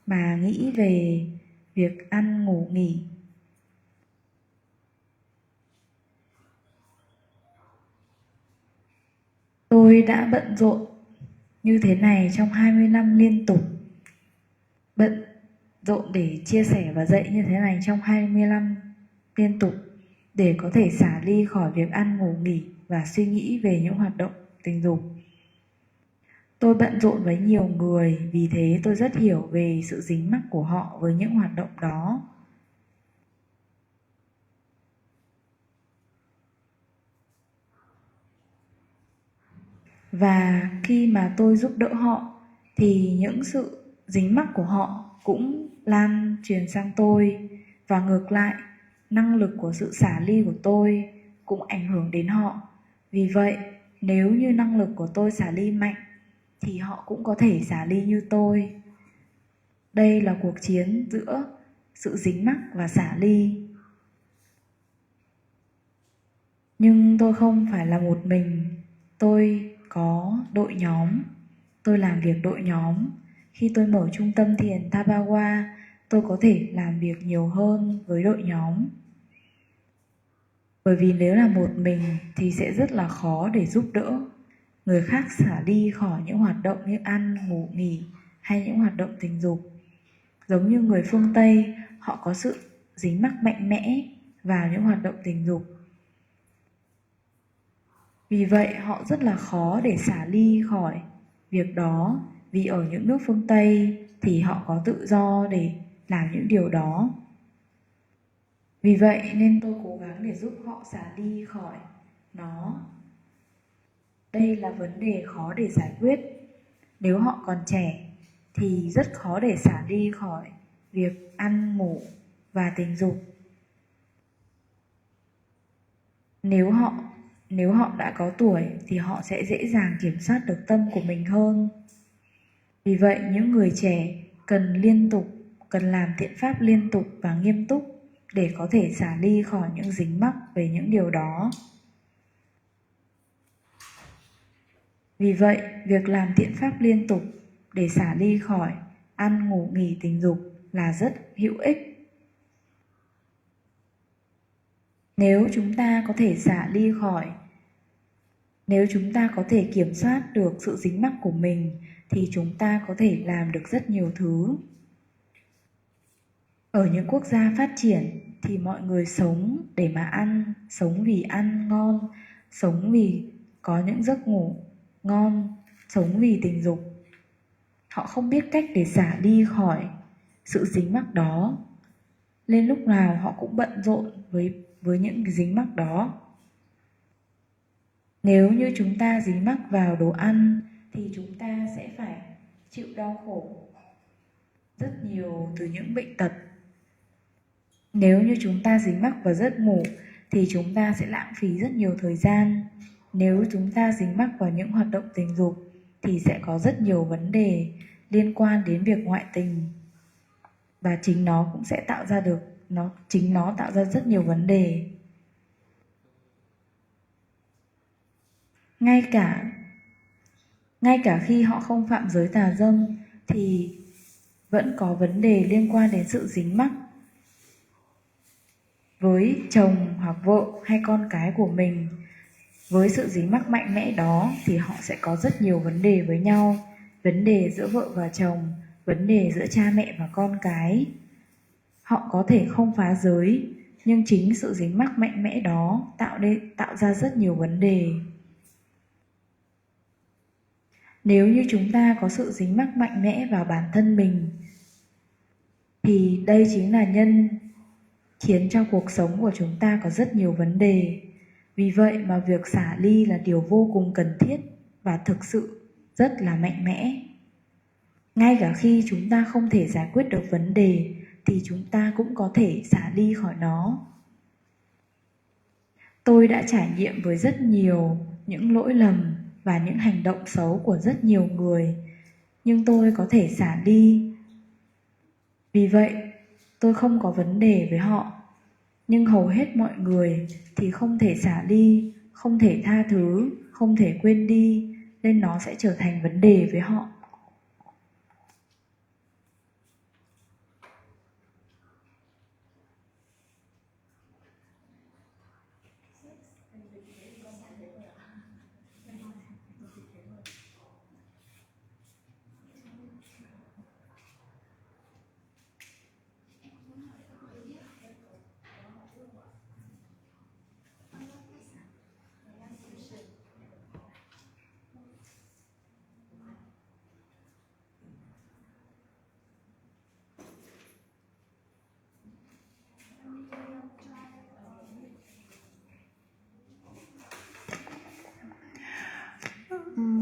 mà nghĩ về việc ăn, ngủ, nghỉ. Tôi đã bận rộn như thế này trong 20 năm liên tục. Bận rộn để chia sẻ và dạy như thế này trong 20 năm liên tục để có thể xả ly khỏi việc ăn, ngủ, nghỉ và suy nghĩ về những hoạt động tình dục. Tôi bận rộn với nhiều người, vì thế tôi rất hiểu về sự dính mắc của họ với những hoạt động đó. Và khi mà tôi giúp đỡ họ thì những sự dính mắc của họ cũng lan truyền sang tôi, và ngược lại, năng lực của sự xả ly của tôi cũng ảnh hưởng đến họ. Vì vậy, nếu như năng lực của tôi xả ly mạnh thì họ cũng có thể xả ly như tôi. Đây là cuộc chiến giữa sự dính mắc và xả ly. Nhưng tôi không phải là một mình, tôi có đội nhóm, tôi làm việc đội nhóm. Khi tôi mở trung tâm thiền Thabawa, tôi có thể làm việc nhiều hơn với đội nhóm. Bởi vì nếu là một mình thì sẽ rất là khó để giúp đỡ người khác xả ly khỏi những hoạt động như ăn, ngủ, nghỉ hay những hoạt động tình dục. Giống như người phương Tây, họ có sự dính mắc mạnh mẽ vào những hoạt động tình dục. Vì vậy họ rất là khó để xả ly khỏi việc đó, vì ở những nước phương Tây thì họ có tự do để làm những điều đó. Vì vậy nên tôi cố gắng để giúp họ xả ly khỏi nó. Đây là vấn đề khó để giải quyết. Nếu họ còn trẻ thì rất khó để xả ly khỏi việc ăn, ngủ và tình dục. Nếu họ đã có tuổi thì họ sẽ dễ dàng kiểm soát được tâm của mình hơn. Vì vậy những người trẻ cần làm thiện pháp liên tục và nghiêm túc để có thể xả ly khỏi những dính mắc về những điều đó. Vì vậy, việc làm thiện pháp liên tục để xả ly khỏi ăn, ngủ, nghỉ, tình dục là rất hữu ích. Nếu chúng ta có thể xả ly khỏi, nếu chúng ta có thể kiểm soát được sự dính mắc của mình thì chúng ta có thể làm được rất nhiều thứ. Ở những quốc gia phát triển thì mọi người sống để mà ăn, sống vì ăn ngon, sống vì có những giấc ngủ ngon, sống vì tình dục. Họ không biết cách để xả đi khỏi sự dính mắc đó. Nên lúc nào họ cũng bận rộn với những cái dính mắc đó. Nếu như chúng ta dính mắc vào đồ ăn thì chúng ta sẽ phải chịu đau khổ rất nhiều từ những bệnh tật. Nếu như chúng ta dính mắc vào giấc ngủ thì chúng ta sẽ lãng phí rất nhiều thời gian. Nếu chúng ta dính mắc vào những hoạt động tình dục thì sẽ có rất nhiều vấn đề liên quan đến việc ngoại tình. Và chính nó cũng sẽ tạo ra rất nhiều vấn đề. Ngay cả khi họ không phạm giới tà dâm thì vẫn có vấn đề liên quan đến sự dính mắc với chồng hoặc vợ hay con cái của mình. Với sự dính mắc mạnh mẽ đó thì họ sẽ có rất nhiều vấn đề với nhau. Vấn đề giữa vợ và chồng, vấn đề giữa cha mẹ và con cái. Họ có thể không phá giới, nhưng chính sự dính mắc mạnh mẽ đó tạo ra rất nhiều vấn đề. Nếu như chúng ta có sự dính mắc mạnh mẽ vào bản thân mình thì đây chính là nhân khiến cho cuộc sống của chúng ta có rất nhiều vấn đề. Vì vậy mà việc xả ly là điều vô cùng cần thiết và thực sự rất là mạnh mẽ. Ngay cả khi chúng ta không thể giải quyết được vấn đề thì chúng ta cũng có thể xả ly khỏi nó. Tôi đã trải nghiệm với rất nhiều những lỗi lầm và những hành động xấu của rất nhiều người, nhưng tôi có thể xả ly. Vì vậy, tôi không có vấn đề với họ. Nhưng hầu hết mọi người thì không thể xả ly, không thể tha thứ, không thể quên đi, nên nó sẽ trở thành vấn đề với họ.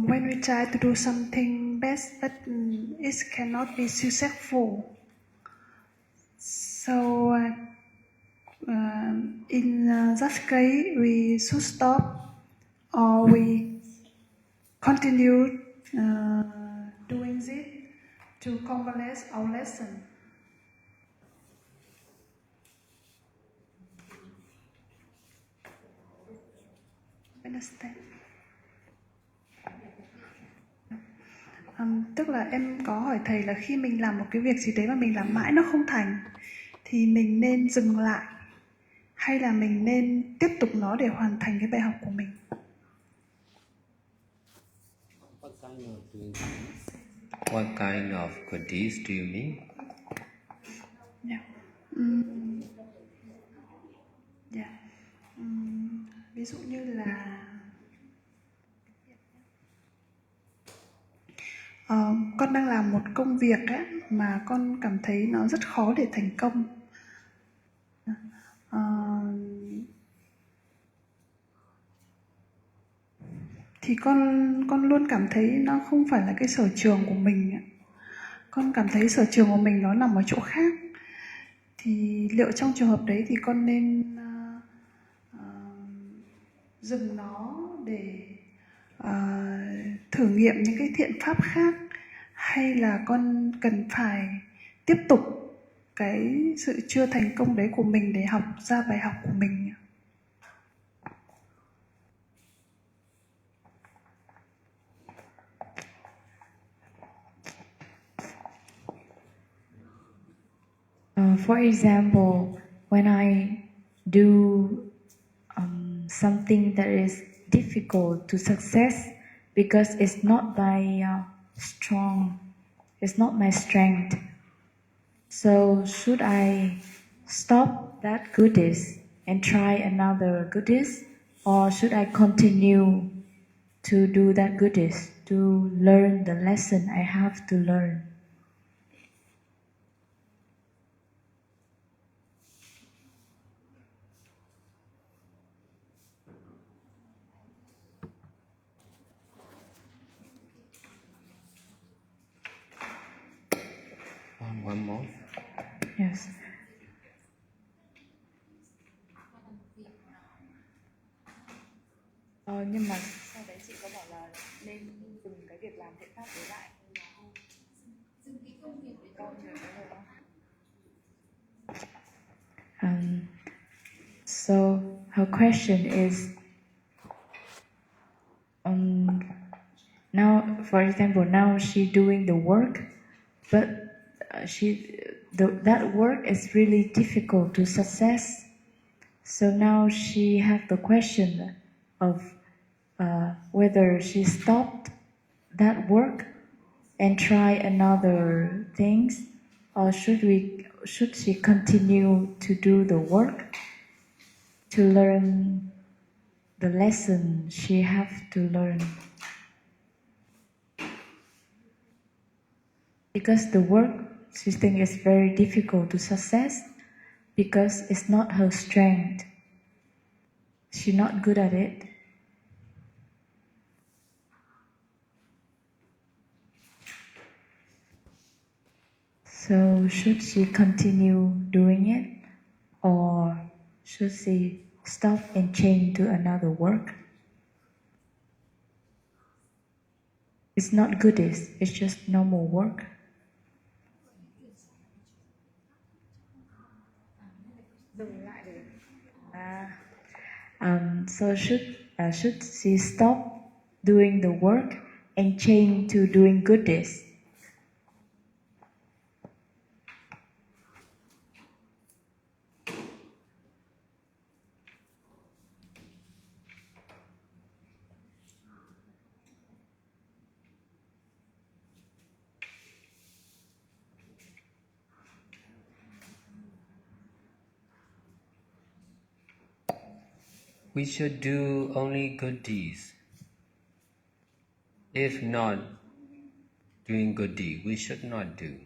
When we try to do something best, but it cannot be successful. So in that case, we should stop, or we continue doing this to complete our lesson. Understand? Tức là em có hỏi thầy là khi mình làm một cái việc gì đấy mà mình làm mãi nó không thành thì mình nên dừng lại hay là mình nên tiếp tục nó để hoàn thành cái bài học của mình? What kind of good deeds do you mean? Yeah. Yeah. Ví dụ như là con đang làm một công việc ấy, mà con cảm thấy nó rất khó để thành công. Thì con luôn cảm thấy nó không phải là cái sở trường của mình ấy. Con cảm thấy sở trường của mình nó nằm ở chỗ khác. Thì liệu trong trường hợp đấy thì con nên dừng nó để thử nghiệm những cái thiện pháp khác, hay là con cần phải tiếp tục cái sự chưa thành công đấy của mình để học ra bài học của mình? For example, when I do something that is difficult to success because it's not my strength, So should I stop that goodies and try another goodies, or should I continue to do that goodies to learn the lesson I have to learn? One more. Yes. Nhưng mà sau đấy chị có bảo là nên dừng cái việc làm thiện pháp đấy lại. So her question is, now, for example, now she doing the work, but that work is really difficult to success. So now she have the question of whether she stopped that work and try another things, or should she continue to do the work to learn the lesson she have to learn? Because the work she think is very difficult to success because it's not her strength. She's not good at it. So should she continue doing it, or should she stop and change to another work? It's not goodies, it's just normal work. So should she stop doing the work and change to doing goodies? We should do only good deeds. If not doing good deed, we should not do.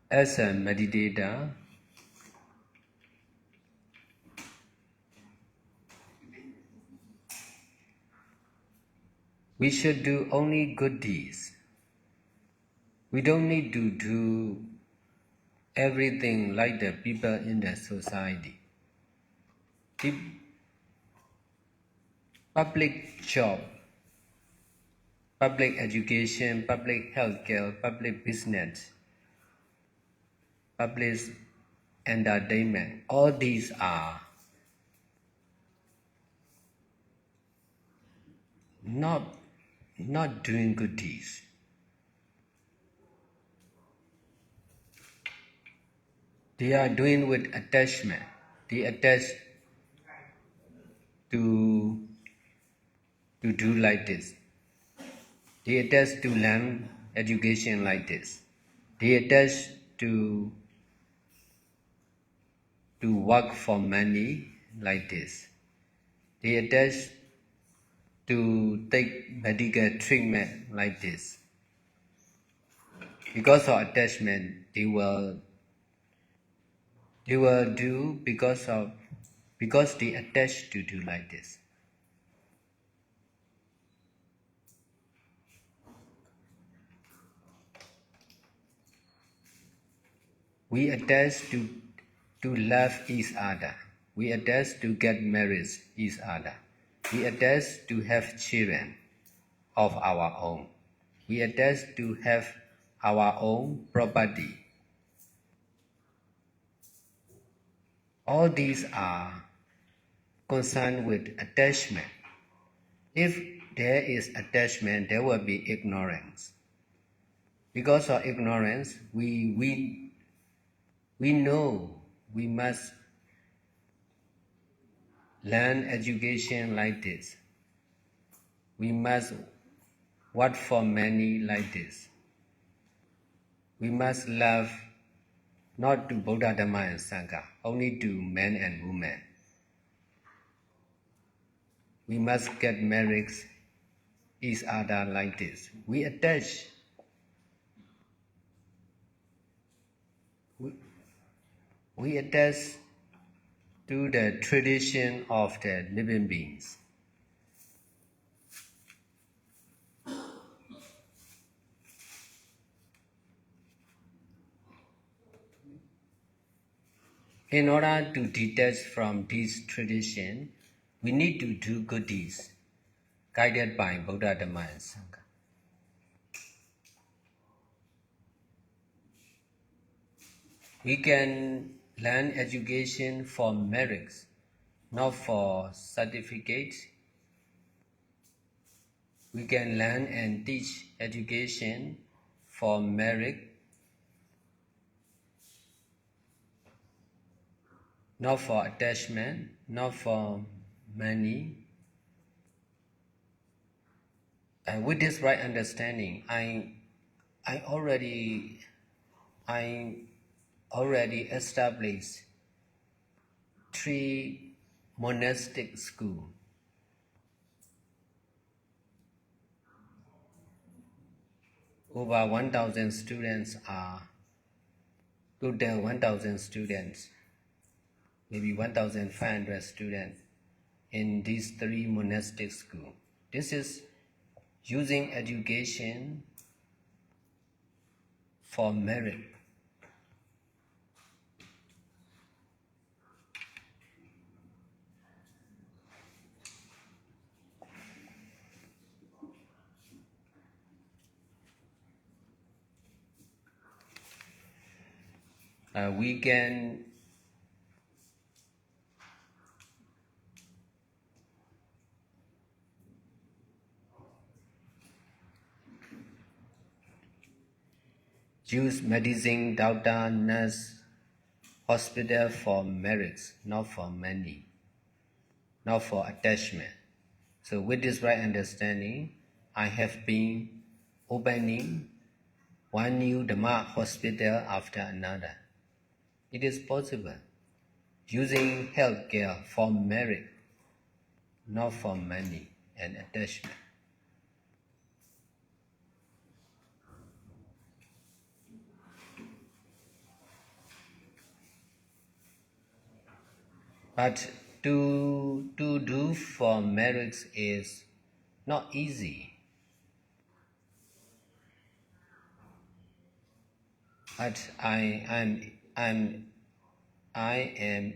As a meditator, we should do only good deeds. We don't need to do everything like the people in the society. The public job, public education, public healthcare, public business, public entertainment, all these are not doing good deeds. They are doing with attachment. They attach to do like this. They attach to learn education like this. They attach to work for money like this. They attach to take medical treatment like this. Because of attachment, they will do because they attach to do like this. We attach to love each other. We attach to get married each other. We attach to have children of our own. We attach to have our own property. All these are concerned with attachment. If there is attachment, there will be ignorance. Because of ignorance, we know we must learn education like this. we must work for many like this. We must love not to Buddha, Dhamma and Sangha, only to men and women. We must get married each other like this. We attach. We attach to the tradition of the living beings. In order to detach from this tradition, we need to do good deeds, guided by Buddha, Dhamma and Sangha. We can learn education for merits, not for certificates. We can learn and teach education for merit, not for attachment, not for money. And with this right understanding, I already established 3 monastic schools. Over 1,000 students are, total 1,000 students, maybe 1,500 students in these 3 monastic schools. This is using education for merit. We can use medicine, doctor, nurse, hospital for merits, not for money, not for attachment. So with this right understanding, I have been opening one new Dhamma hospital after another. It is possible, using healthcare for merit, not for money and attachment. But to do for merits is not easy. But I am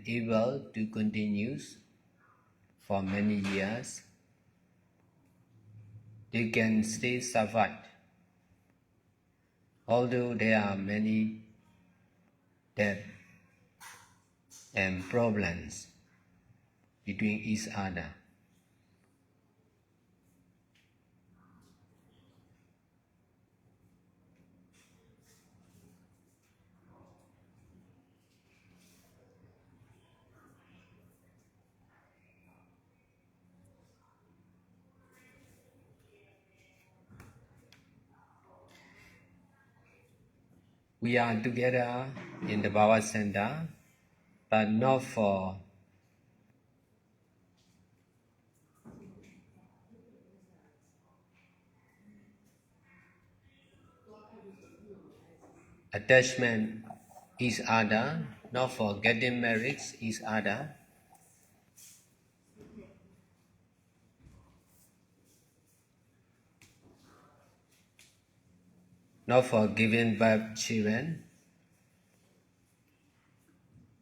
able to continue for many years. They can still survive, although there are many deaths and problems between each other. We are together in the Bhava Center, but not for attachment each other, not for getting married each other. Not for giving birth children.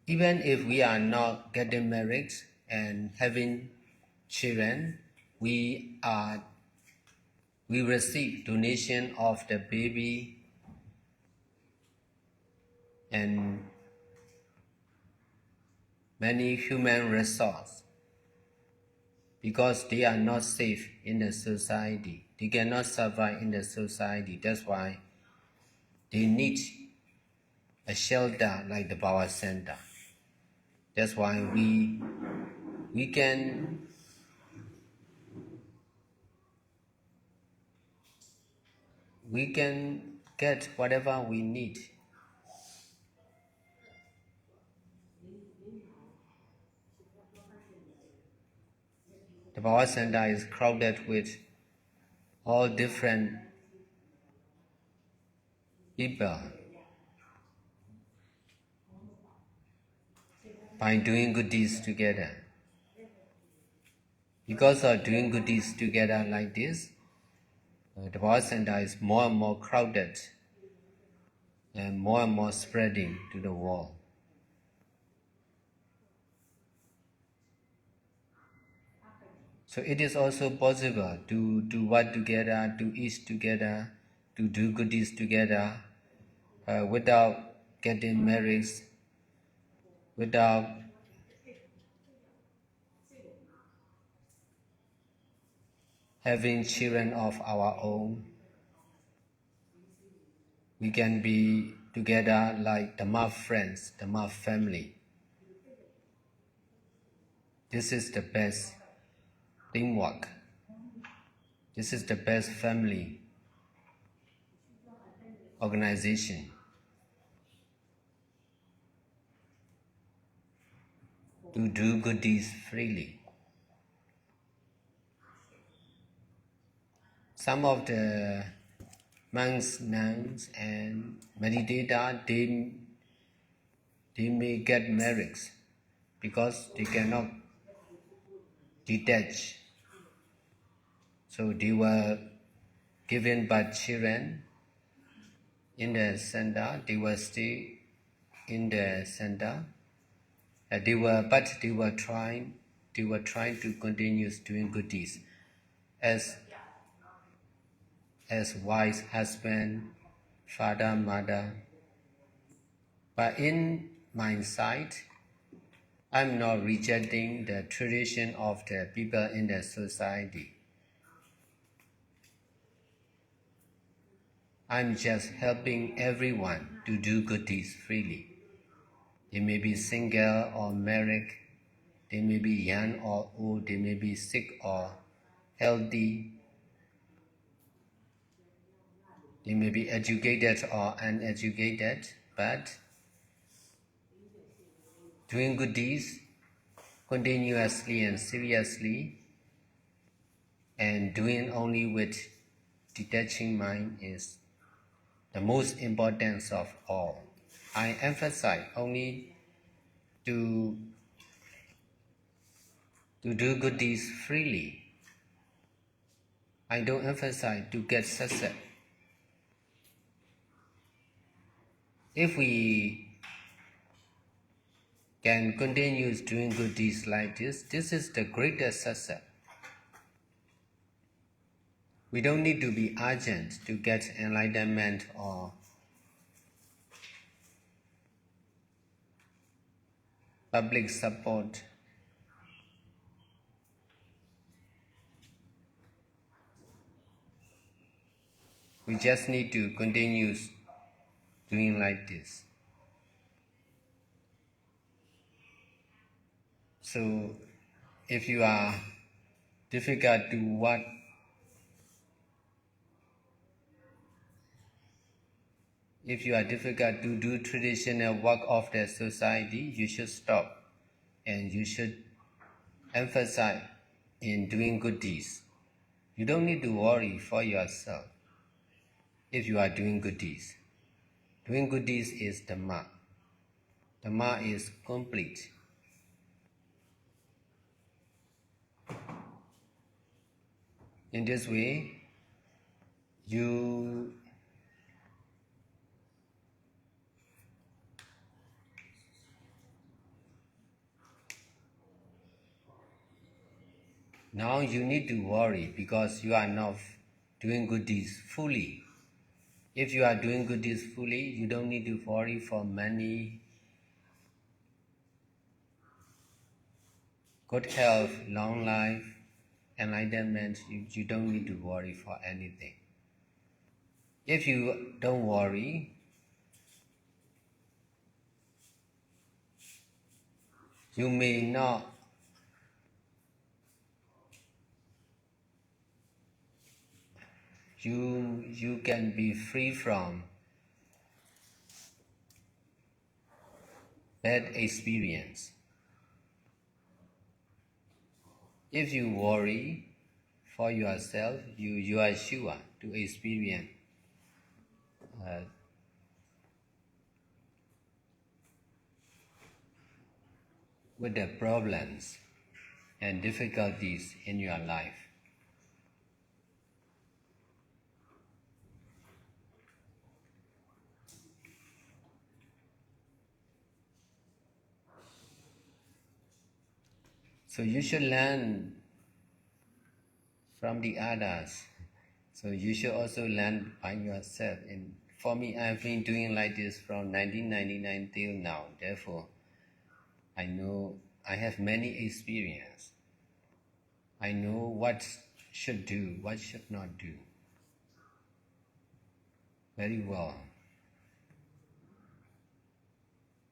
Even if we are not getting married and having children, we receive donation of the baby and many human resources because they are not safe in the society. They cannot survive in the society. That's why they need a shelter like the Bhava Center. That's why we can we can get whatever we need. The Bhava Center is crowded with all different people. By doing good deeds together. Because of doing good deeds together like this, the Bhava Center is more and more crowded and more spreading to the world. So it is also possible to do work together, to eat together, to do good deeds together, without getting married, without having children of our own. We can be together like Dhamma friends, Dhamma family. This is the best teamwork. This is the best family organization. To do good deeds freely. Some of the monks, nuns, and meditators, they may get married because they cannot detach. So they were given by children in the center. They were stay in the center. They were trying to continue doing good deeds as wife, husband, father, mother. But in my side, I'm not rejecting the tradition of the people in the society. I'm just helping everyone to do good deeds freely. They may be single or married, they may be young or old, they may be sick or healthy, they may be educated or uneducated, but doing good deeds continuously and seriously and doing only with detaching mind is the most important of all. I emphasize only to do good deeds freely. I don't emphasize to get success. If we can continue doing good deeds like this is the greatest success. We don't need to be urgent to get enlightenment or public support. We just need to continue doing like this. So if you are difficult to what if you are difficult to do traditional work of the society, you should stop and you should emphasize in doing good deeds. You don't need to worry for yourself if you are doing good deeds. Doing good deeds is Dhamma. Dhamma is complete. In this way, now you need to worry because you are not doing good deeds fully. If you are doing good deeds fully, you don't need to worry for money, good health, long life, enlightenment. You don't need to worry for anything. If you don't worry, you may not you can be free from bad experience. If you worry for yourself, you are sure to experience with the problems and difficulties in your life. So you should learn from the others. So you should also learn by yourself. And for me, I've been doing like this from 1999 till now. Therefore, I know I have many experience. I know what should do, what should not do. Very well.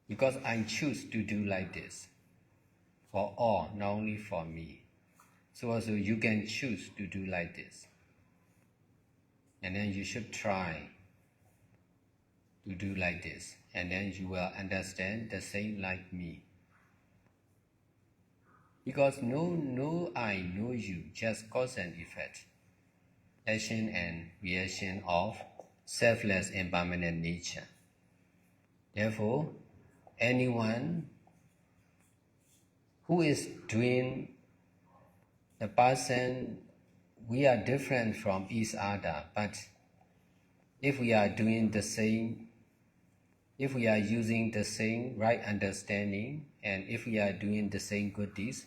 Because I choose to do like this. For all, not only for me. So also you can choose to do like this. And then you should try to do like this. And then you will understand the same like me. Because no I, no you, just cause and effect. Action and reaction of selfless impermanent nature. Therefore, anyone who is doing the person, we are different from each other, but if we are doing the same, if we are using the same right understanding, and if we are doing the same good deeds,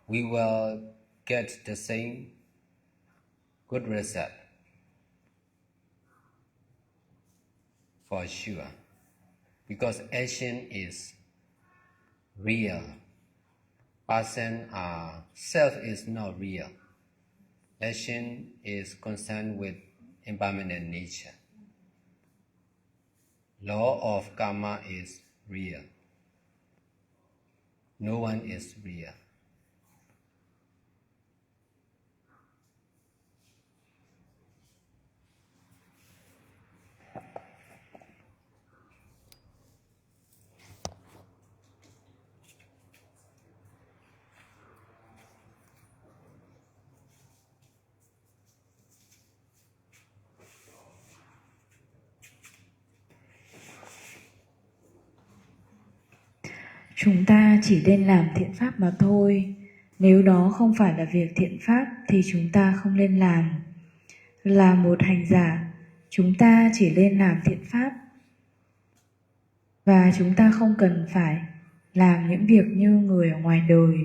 we will get the same good result. For sure. Because action is real. Person, self is not real. Action is concerned with impermanent nature. Law of karma is real. No one is real. Chúng ta chỉ nên làm thiện pháp mà thôi. Nếu đó không phải là việc thiện pháp thì chúng ta không nên làm. Là một hành giả, chúng ta chỉ nên làm thiện pháp. Và chúng ta không cần phải làm những việc như người ở ngoài đời.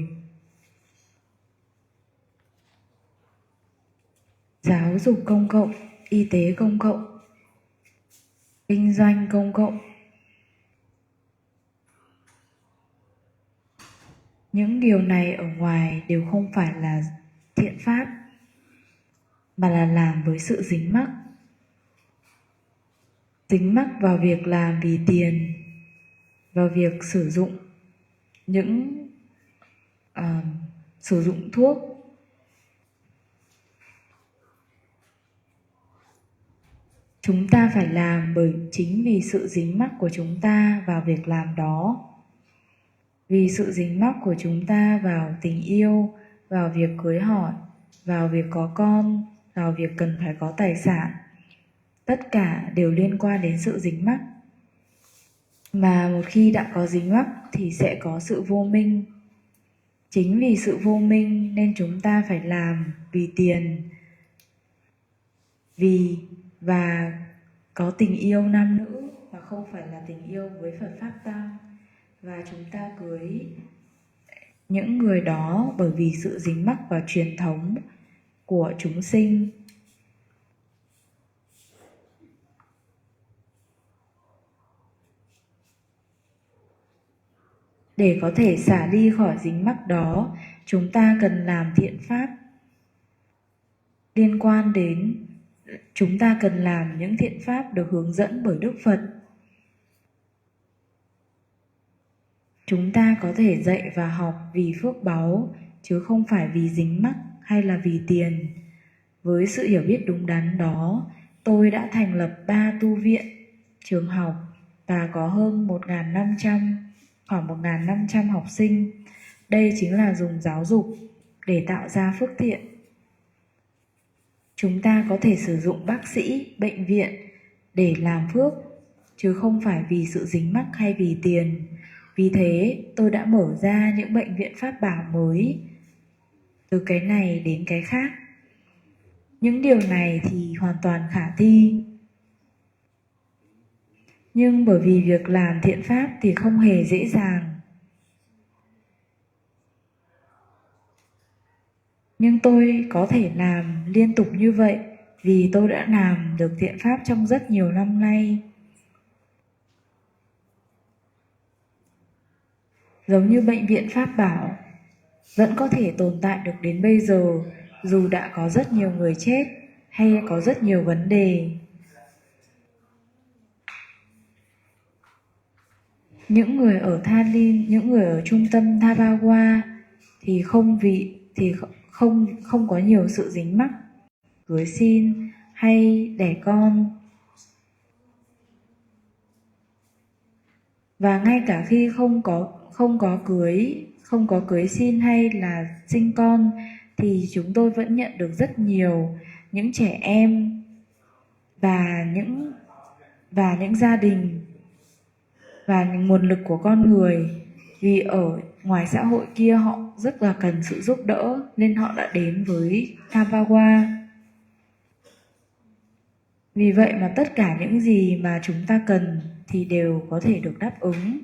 Giáo dục công cộng, y tế công cộng, kinh doanh công cộng. Những điều này ở ngoài đều không phải là thiện pháp, mà là làm với sự dính mắc. Dính mắc vào việc làm vì tiền, vào việc sử dụng sử dụng thuốc. Chúng ta phải làm bởi chính vì sự dính mắc của chúng ta vào việc làm đó. Vì sự dính mắc của chúng ta vào tình yêu, vào việc cưới hỏi, vào việc có con, vào việc cần phải có tài sản. Tất cả đều liên quan đến sự dính mắc. Mà một khi đã có dính mắc thì sẽ có sự vô minh. Chính vì sự vô minh nên chúng ta phải làm vì tiền, vì và có tình yêu nam nữ mà không phải là tình yêu với Phật Pháp Tăng. Và chúng ta cưới những người đó bởi vì sự dính mắc vào truyền thống của chúng sinh. Để có thể xả ly khỏi dính mắc đó, chúng ta cần làm thiện pháp. Liên quan đến chúng ta cần làm những thiện pháp được hướng dẫn bởi Đức Phật. Chúng ta có thể dạy và học vì phước báu, chứ không phải vì dính mắc hay là vì tiền. Với sự hiểu biết đúng đắn đó, tôi đã thành lập 3 tu viện, trường học và có hơn khoảng 1.500 học sinh. Đây chính là dùng giáo dục để tạo ra phước thiện. Chúng ta có thể sử dụng bác sĩ, bệnh viện để làm phước, chứ không phải vì sự dính mắc hay vì tiền. Vì thế, tôi đã mở ra những bệnh viện pháp bảo mới, từ cái này đến cái khác. Những điều này thì hoàn toàn khả thi. Nhưng bởi vì việc làm thiện pháp thì không hề dễ dàng. Nhưng tôi có thể làm liên tục như vậy vì tôi đã làm được thiện pháp trong rất nhiều năm nay. Giống như bệnh viện Pháp Bảo vẫn có thể tồn tại được đến bây giờ dù đã có rất nhiều người chết hay có rất nhiều vấn đề. Những người ở Thalin, những người ở trung tâm Thabawa thì không có nhiều sự dính mắc, cưới xin hay đẻ con. Và ngay cả khi không có cưới xin hay là sinh con thì chúng tôi vẫn nhận được rất nhiều những trẻ em và những gia đình và nguồn lực của con người, vì ở ngoài xã hội kia họ rất là cần sự giúp đỡ nên họ đã đến với Thabawa. Vì vậy mà tất cả những gì mà chúng ta cần thì đều có thể được đáp ứng.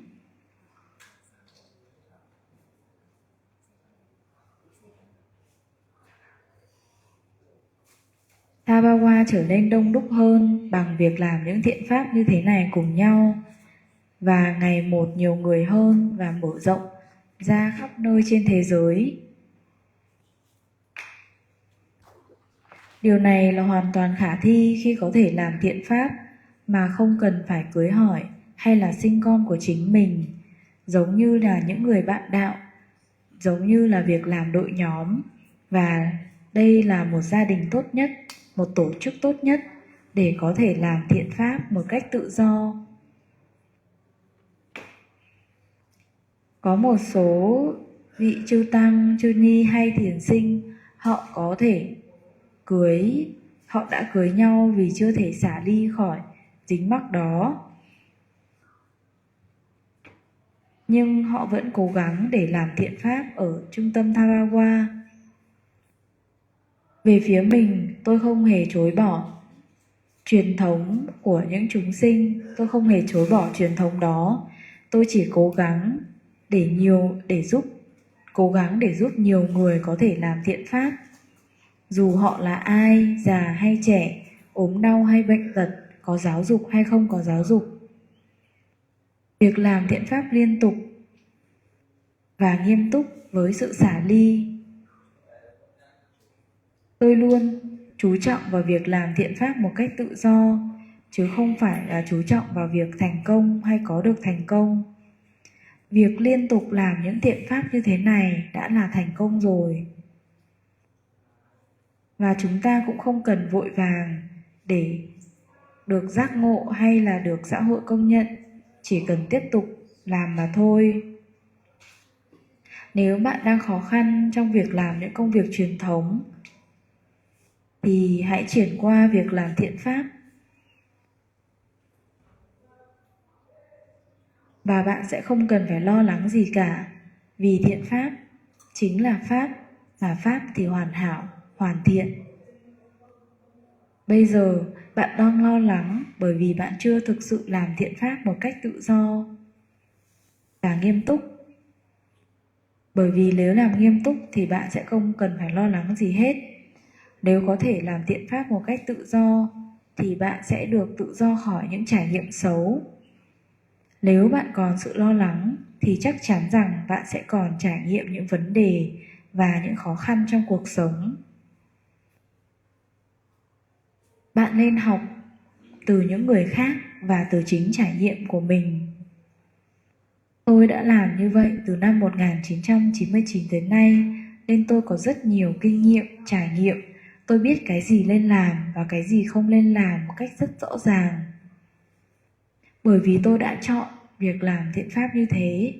Thabawa trở nên đông đúc hơn bằng việc làm những thiện pháp như thế này cùng nhau, và ngày một nhiều người hơn và mở rộng ra khắp nơi trên thế giới. Điều này là hoàn toàn khả thi khi có thể làm thiện pháp mà không cần phải cưới hỏi hay là sinh con của chính mình, giống như là những người bạn đạo, giống như là việc làm đội nhóm, và đây là một gia đình tốt nhất, một tổ chức tốt nhất để có thể làm thiện pháp một cách tự do. Có một số vị chư tăng, chư ni hay thiền sinh, họ đã cưới nhau vì chưa thể xả ly khỏi dính mắc đó. Nhưng họ vẫn cố gắng để làm thiện pháp ở trung tâm Thabawa. Về phía mình, tôi không hề chối bỏ truyền thống của những chúng sinh, tôi không hề chối bỏ truyền thống đó. Tôi chỉ cố gắng để giúp nhiều người có thể làm thiện pháp, dù họ là ai, già hay trẻ, ốm đau hay bệnh tật, có giáo dục hay không có giáo dục. Việc làm thiện pháp liên tục và nghiêm túc với sự xả ly. Tôi luôn chú trọng vào việc làm thiện pháp một cách tự do, chứ không phải là chú trọng vào việc thành công hay có được thành công. Việc liên tục làm những thiện pháp như thế này đã là thành công rồi. Và chúng ta cũng không cần vội vàng để được giác ngộ hay là được xã hội công nhận, chỉ cần tiếp tục làm mà thôi. Nếu bạn đang khó khăn trong việc làm những công việc truyền thống thì hãy chuyển qua việc làm thiện pháp. Và bạn sẽ không cần phải lo lắng gì cả, vì thiện pháp chính là pháp, và pháp thì hoàn hảo, hoàn thiện. Bây giờ bạn đang lo lắng bởi vì bạn chưa thực sự làm thiện pháp một cách tự do và nghiêm túc. Bởi vì nếu làm nghiêm túc thì bạn sẽ không cần phải lo lắng gì hết. Nếu có thể làm thiện pháp một cách tự do thì bạn sẽ được tự do khỏi những trải nghiệm xấu. Nếu bạn còn sự lo lắng thì chắc chắn rằng bạn sẽ còn trải nghiệm những vấn đề và những khó khăn trong cuộc sống. Bạn nên học từ những người khác và từ chính trải nghiệm của mình. Tôi đã làm như vậy từ năm 1999 đến nay, nên tôi có rất nhiều kinh nghiệm, trải nghiệm Tôi biết cái gì nên làm và cái gì không nên làm một cách rất rõ ràng. Bởi vì tôi đã chọn việc làm thiện pháp như thế.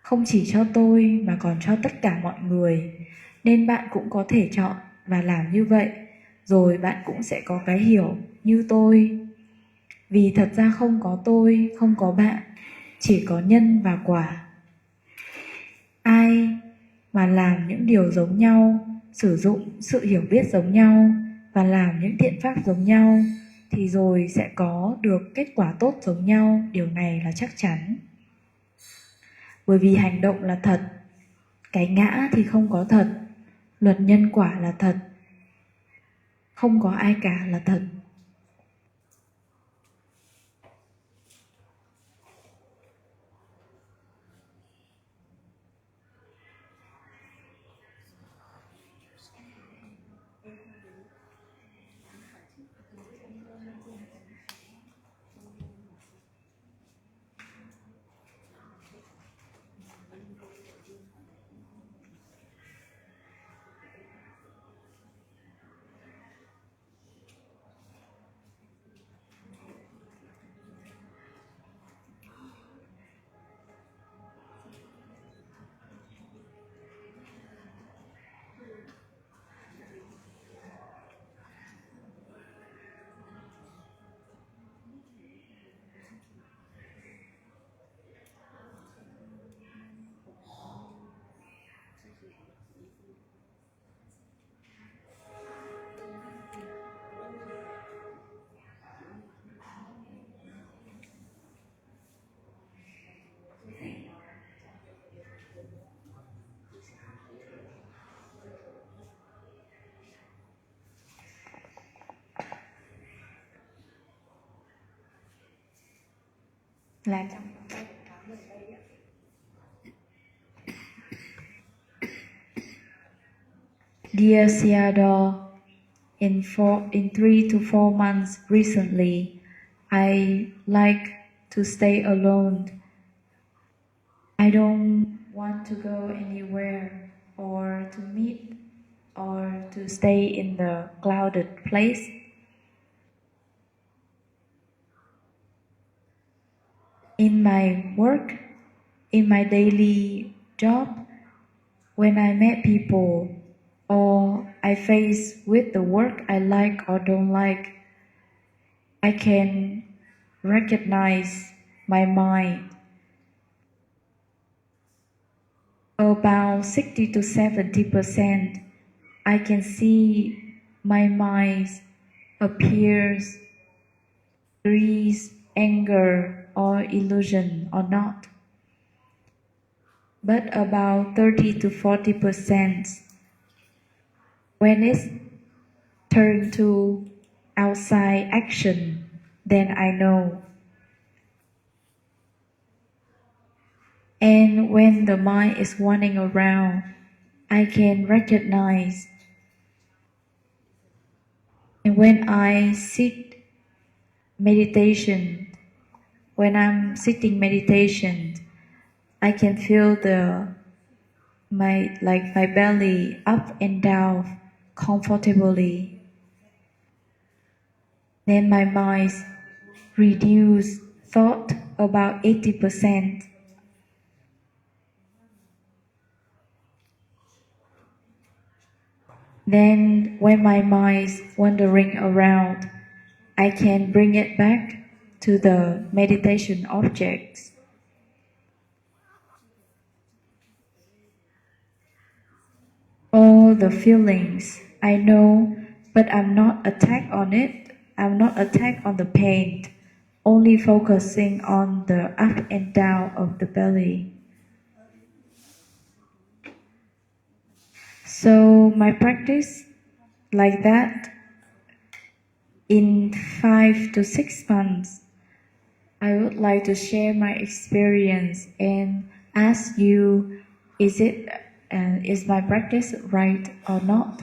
Không chỉ cho tôi mà còn cho tất cả mọi người. Nên bạn cũng có thể chọn và làm như vậy. Rồi bạn cũng sẽ có cái hiểu như tôi. Vì thật ra không có tôi, không có bạn, chỉ có nhân và quả. Ai mà làm những điều giống nhau, sử dụng sự hiểu biết giống nhau và làm những thiện pháp giống nhau thì rồi sẽ có được kết quả tốt giống nhau, điều này là chắc chắn. Bởi vì hành động là thật, cái ngã thì không có thật, luật nhân quả là thật, không có ai cả là thật. Là trong Dear Theodore, in 3 to 4 months recently, I like to stay alone. I don't want to go anywhere or to meet or to stay in the crowded place. In my work, in my daily job, when I met people or I face with the work I like or don't like, I can recognize my mind. About 60 to 70%, I can see my mind appears, grease, anger, or illusion or not. But about 30 to 40%, when it's turned to outside action, then I know. And when the mind is wandering around, I can recognize. And when I sit meditation, when I'm sitting meditation, I can feel my belly up and down comfortably. Then my mind reduce thought about 80%. Then when my mind is wandering around, I can bring it back to the meditation objects. All the feelings I know, but I'm not attacked on it. I'm not attacked on the pain, only focusing on the up and down of the belly. So my practice like that in 5 to 6 months, I would like to share my experience and ask you, is my practice right or not?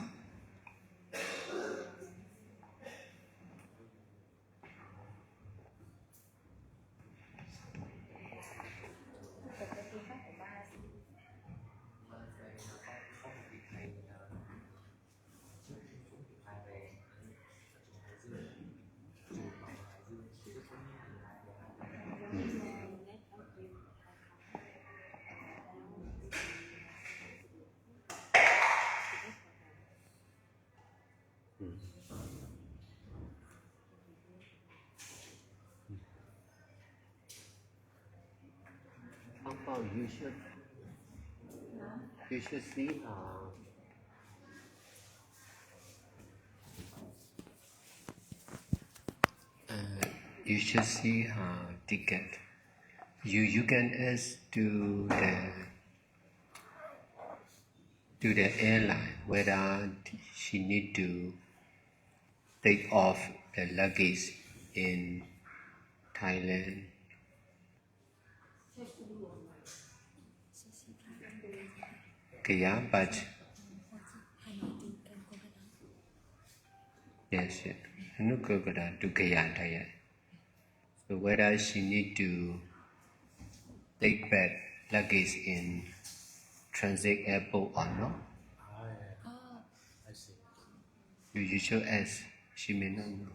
Oh, you should see her. You should see her ticket. You can ask to the airline whether she need to take off the luggage in Thailand. Kaya, but yes, no go to Kaya Thailand. So whether she need to take back luggage in transit airport or not, you should ask. She may not know.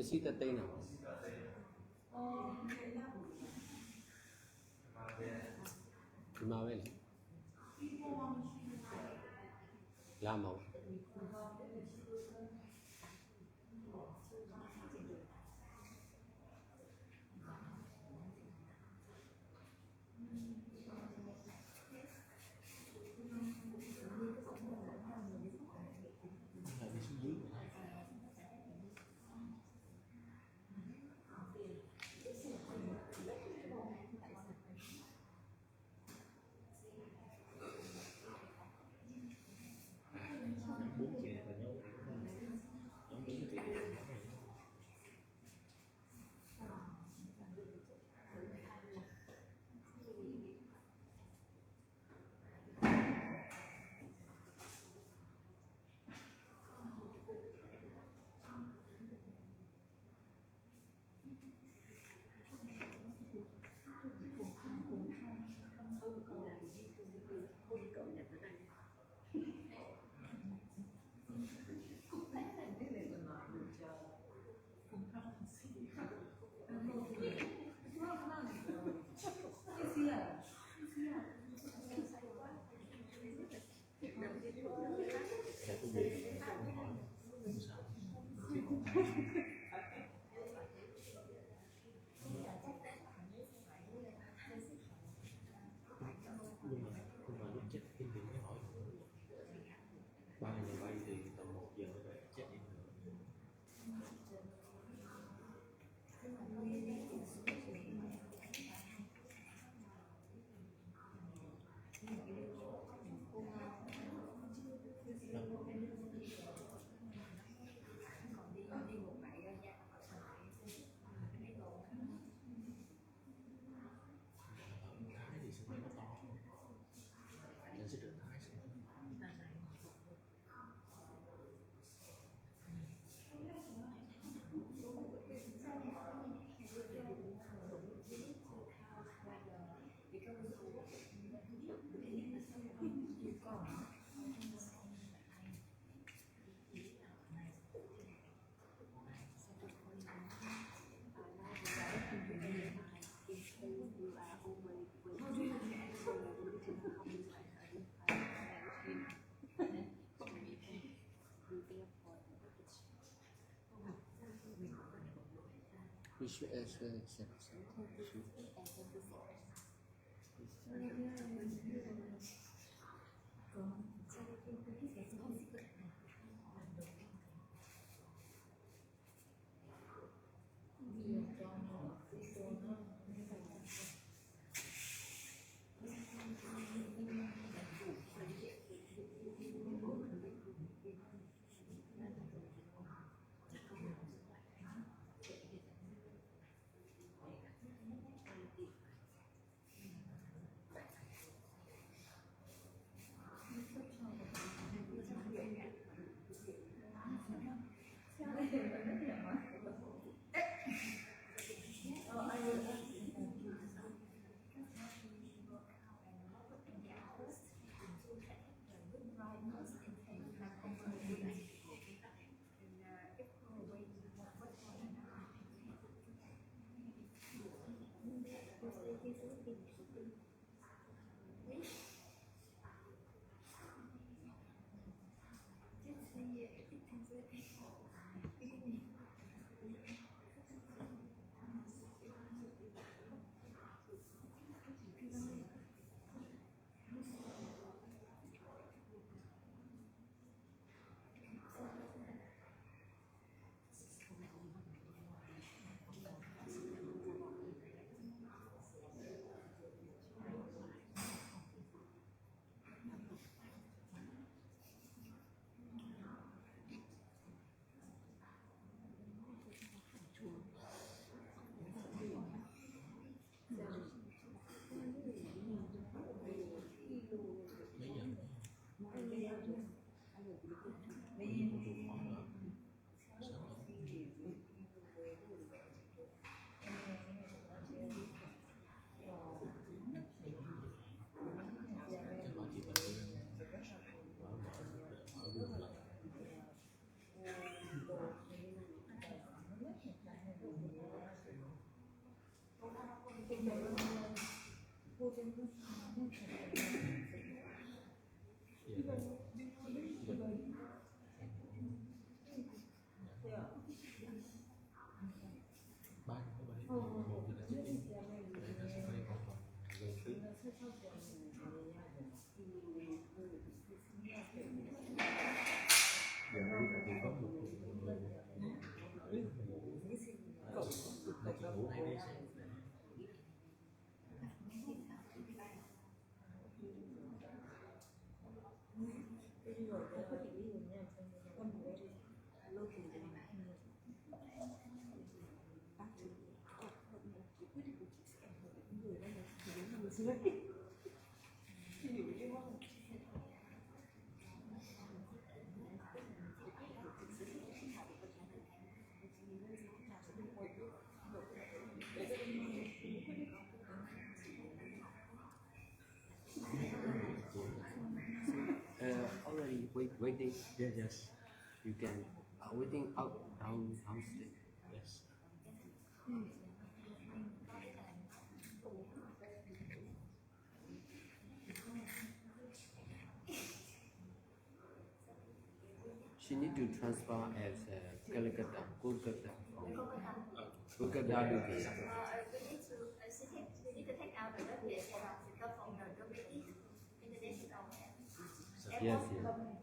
Necesitate nào. Primavera. Lá màu. Nhưng mà lúc chết kinh nghiệm mới hỏi ba ngày bay thì tầm 1 giờ về chết đi nữa. Thái thì sân bay nó to nên sẽ được Thái sẽ Which is ba cái bài một thì là check in để nó sẽ quay hoàn toàn gần thứ giờ thì có một người là chị ngủ 2 đêm sáng already waiting. yes yes You can waiting out downstairs. yes She need to transfer as Calcutta, Kolkata. Kolkata được thì yes, yes.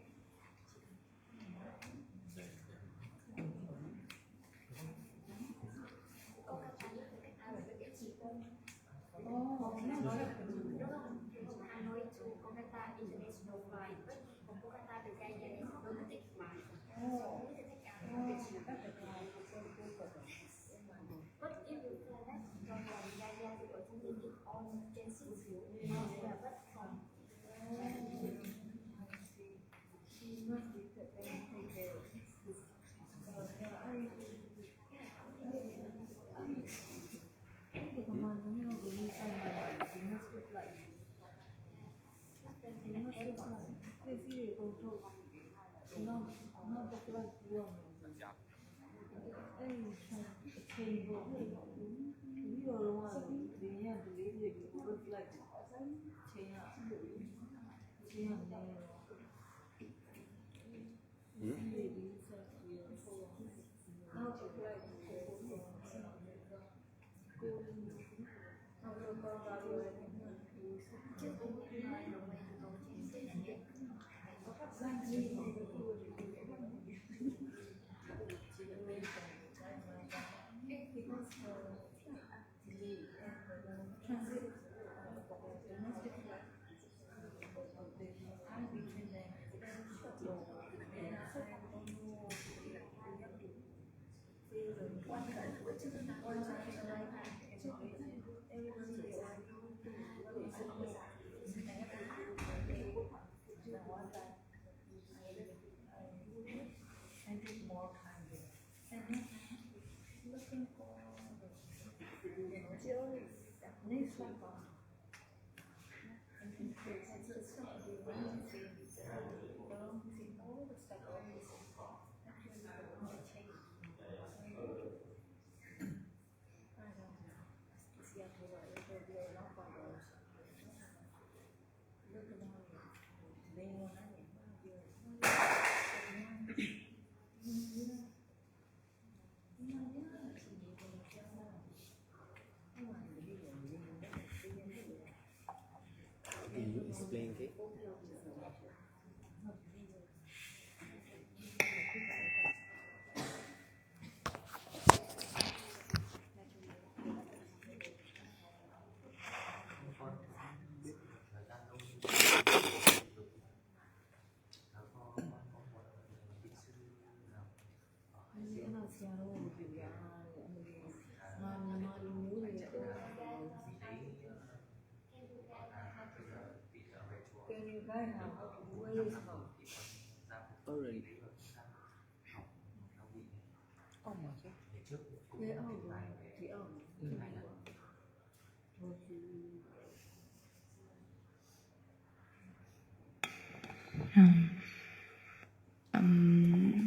Can you explain it? Already.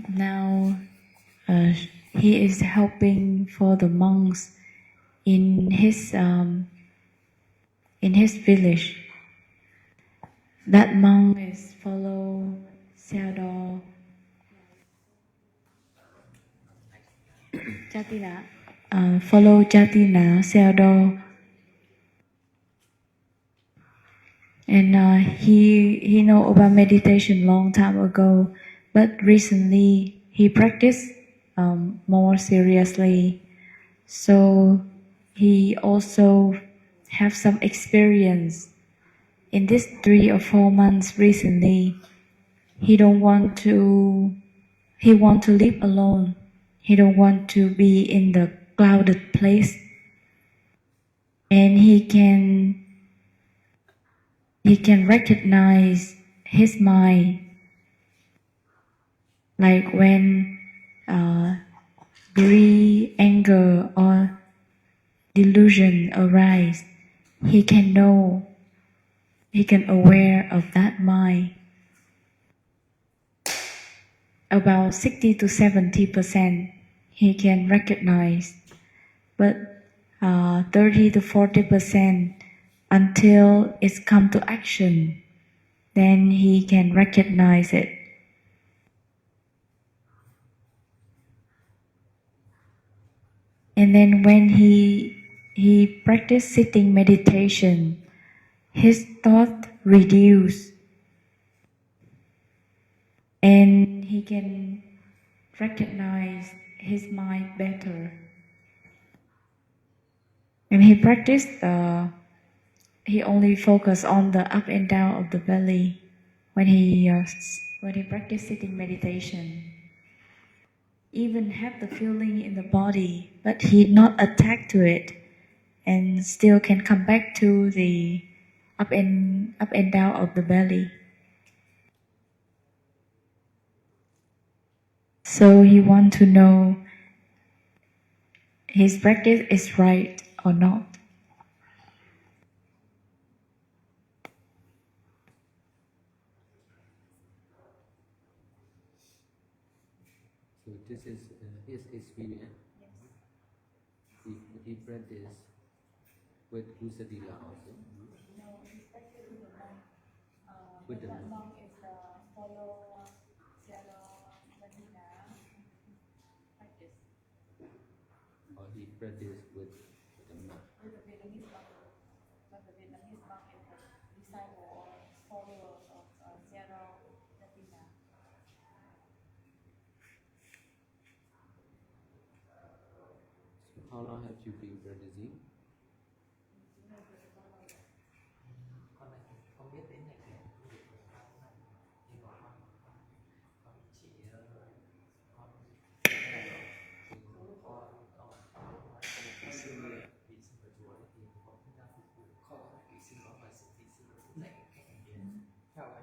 Now he is helping for the monks in his in his village. That monk is follow Sayadaw Jatina, follow Jatina Sayadaw, and he know about meditation long time ago, but recently he practiced more seriously. So he also have some experience in this 3 or 4 months recently. He want to live alone. He don't want to be in the crowded place. And he can recognize his mind, like when greed, anger, or delusion arise. He can know. He can aware of that mind. About 60 to 70% he can recognize, but 30 to 40% until it's come to action, then he can recognize it. And then when he practice sitting meditation, his thought reduce, and he can recognize his mind better. And he practiced, he only focus on the up and down of the belly when he practice sitting meditation. Even have the feeling in the body, but he not attack to it, and still can come back to the up and down of the belly. So he want to know his practice is right or not. So this is his experience. He practiced with Usadila also. With the monk. Or he practiced with the monk. So how long have you been practicing? Con này không biết đến ngày kể nhưng mà con chỉ con kỹ sư của chùa ấy thì có cũng đang phục vụ kho kỹ sư có và sự kỹ sư cũng dạy cách hành tiền theo ấy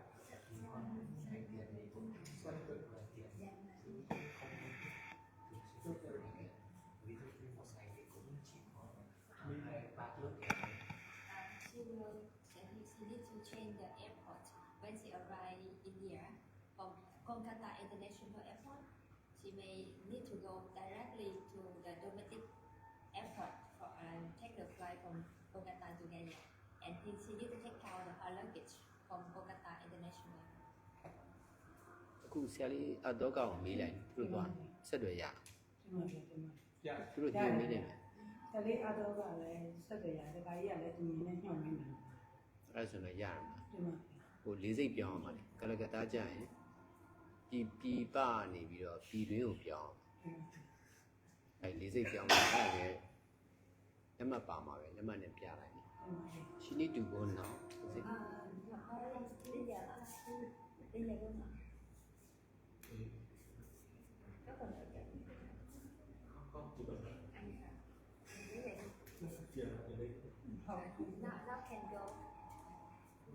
thì con hành tiền thì cũng xoay quanh là tiền chứ không thường xuyên hành tiền. Ví dụ như một ngày thì cũng chỉ có 2-3 cước tiền. She need to change the airport when she arrive in India from Kolkata International Airport. She may need to go directly to the domestic airport and take the flight from Kolkata to Gaya. And she need to take out her luggage from Kolkata International Airport. အခုဆရာလေးအတော့ကောင်မေးလိုက်သူတို့ကဆက်တွေရသူတို့ညွှန်နေတယ် တလေးအတော့ကလည်းဆက်တယ်ရတယ်ဒါကြီးကလည်းဒီနေ့ညှောင်းနေတယ် အဲ့ဆိုတော့ရမှာ ဒီမှာ ဟိုလေးစိတ်ပြောင်းအောင်ပါလေကလကတ္တာကျရင်ပြည်ပနေပြီးတော့ပြည်တွင်းကိုပြောင်းအဲ့လေးစိတ်ပြောင်းတာအဲ့ဒါလက်မှတ်ပါမှာပဲလက်မှတ်နဲ့ပြလိုက်တယ် She need to go now is it? Now can go.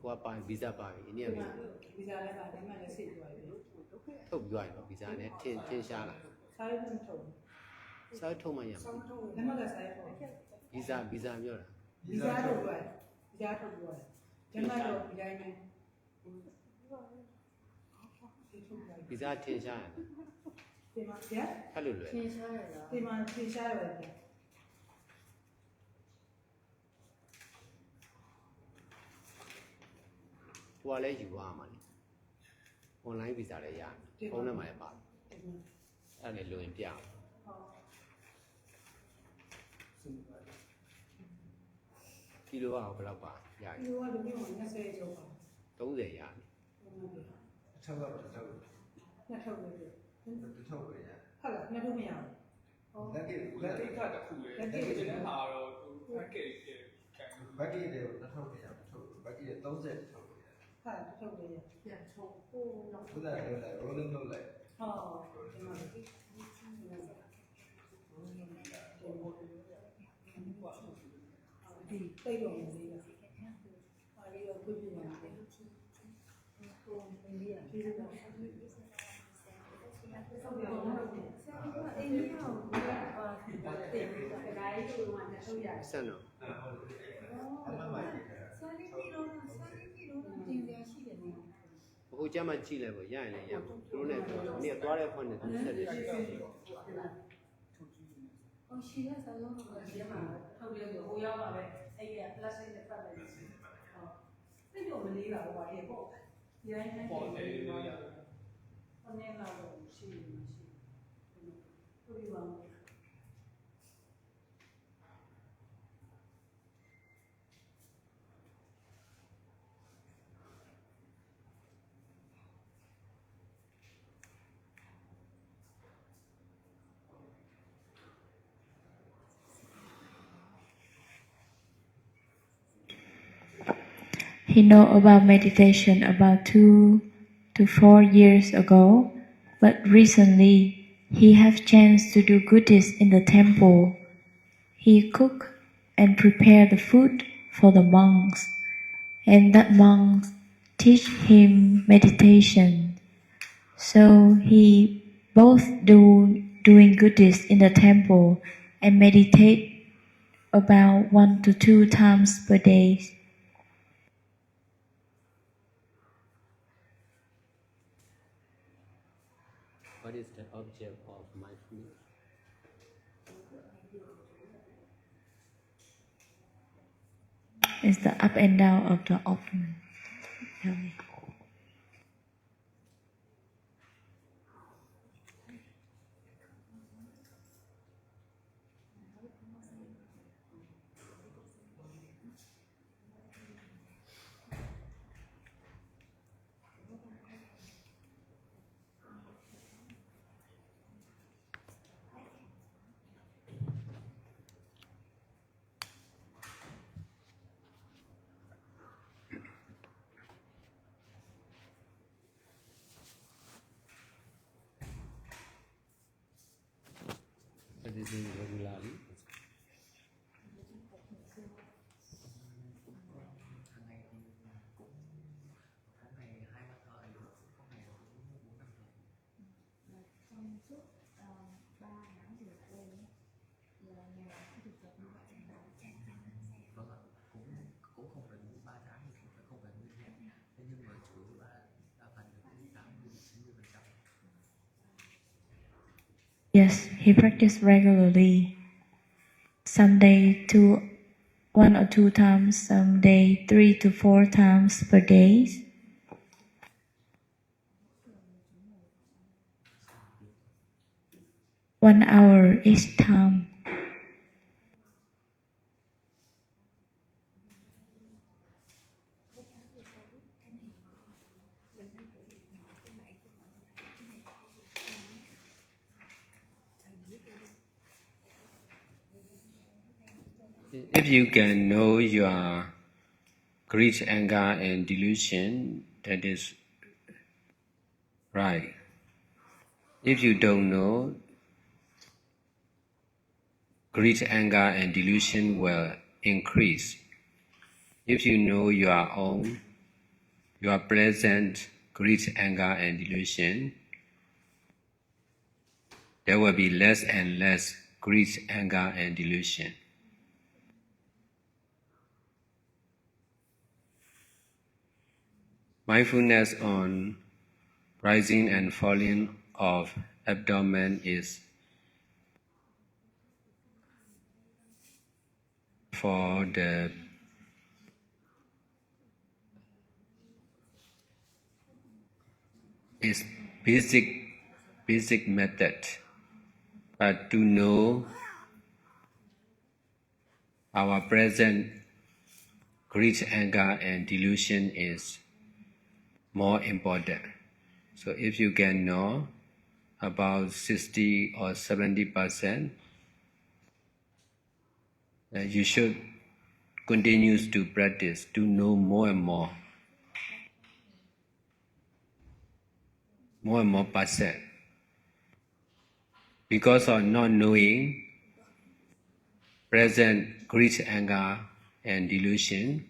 ဟိုကပါဗီဇာပါပြီအိန္ဒိယဗီဇာ ဗီဇာလည်းပါတယ်မှလည်းစိတ်သွားပြီ ထုတ်ပြီးသွားရင်တော့ဗီဇာနဲ့ထင်ရှားလာ စားရုံနဲ့ထုံ စားထုတ်မှရမှာ လက်မှတ်ကစားရုံ ဗီဇာပြောတာ ဗီဇာထုတ်သွားဗီဇာထုတ်သွားလက်မှတ်တော့ဒီတိုင်းပဲ ဗီဇာထင်ရှားရတယ် ဒီမှာဗျာ အဲ့လိုလွယ် ဒီမှာဖြေရှားရတယ်ဗျာ ဟိုကလည်းယူရမှာလေ online visa လည်းရတယ်ဖုန်းထဲမှာလည်းပါတယ်အဲ့ဒါလည်းလိုရင်ပြအောင်ကီလိုကဘယ်လောက်ပါရရ ဒီလိုကလူမျိုး20ကျော်ပါ 30ရတယ် အထောက်ကတော့တစ်ထောက် နှစ်ထုတ်ပဲ တစ်ထောက်ပဲရ ဟုတ်လားနှစ်ထုတ်မရဘူး လက်ကိ လက်ကိကတစ်ခုလေလက်ကိကျတဲ့ဟာတော့ဘက်ကိကဲ ဘက်ကိတွေတစ်ထောက်ပဲရတစ်ထောက်ဘက်ကိတွေ30တစ်ထောက်ပဲရ ဟာတစ်ထုတ်ပဲပြန်ထုတ်ကိုတော့ ဘုရားလည်း rolling လုပ်လိုက် ဟောဒီမှာဒီတိတ်တော်မလေးလားဟာလေးတော့ပြုပြင်ရတယ်ကိုလေးရပြည်လို့တော့ဆောက်ရအောင်အိမ်ကြီးအောင်ကတင်တယ်ဒါလေးတို့ကလည်းထုတ်ရတယ် ဆက်တော့ အမှန်ပါကြီး ဆာလီတီလို့တင်ရရှိတယ်နော် အခုကြမ်းမှကြည့်လိုက်ပေါ့ရရင်လည်းရသူတို့နဲ့ပြောနေသွားတဲ့ဖွင့်နေသူဆက်တယ်ရှိတယ် 哦，现在咱们这个嘛，特别有我要嘛呗，哎呀，plastic 的饭来吃，哦，那就我们离了，我也不，原来那ပေါ်တယ်လို့ရ 后面那个是，不离完。He know about meditation about 2 to 4 years ago, but recently he have chance to do goodies in the temple. He cook and prepare the food for the monks, and that monks teach him meditation. So he both doing goodies in the temple and meditate about 1 to 2 times per day. What is the object of mindfulness? It's the up and down of the open belly. Practicing regularly. Yes, he practiced regularly. Some day 1 or 2 times, some day 3 to 4 times per day. One hour each time. If you can know your greed, anger, and delusion, that is right. If you don't know, greed, anger, and delusion will increase. If you know your present greed, anger, and delusion, there will be less and less greed, anger, and delusion. Mindfulness on rising and falling of abdomen is for the is basic method, but to know our present greed, anger, and delusion is more important. So if you can know about 60 or 70%, you should continue to practice to know more and more percent. Because of not knowing present greed, anger, and delusion,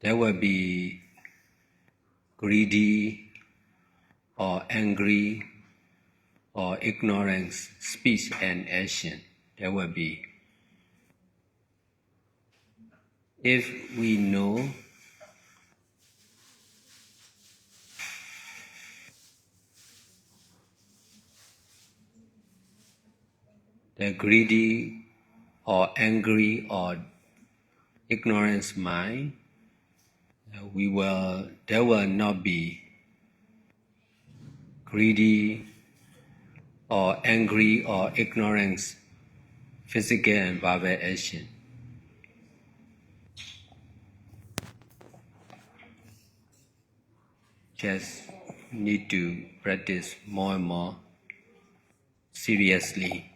there will be greedy or angry or ignorance, speech and action. There will be. If we know the greedy or angry or ignorance mind, there will not be greedy or angry or ignorance, physical and verbal action. Just need to practice more and more seriously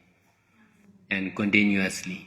and continuously.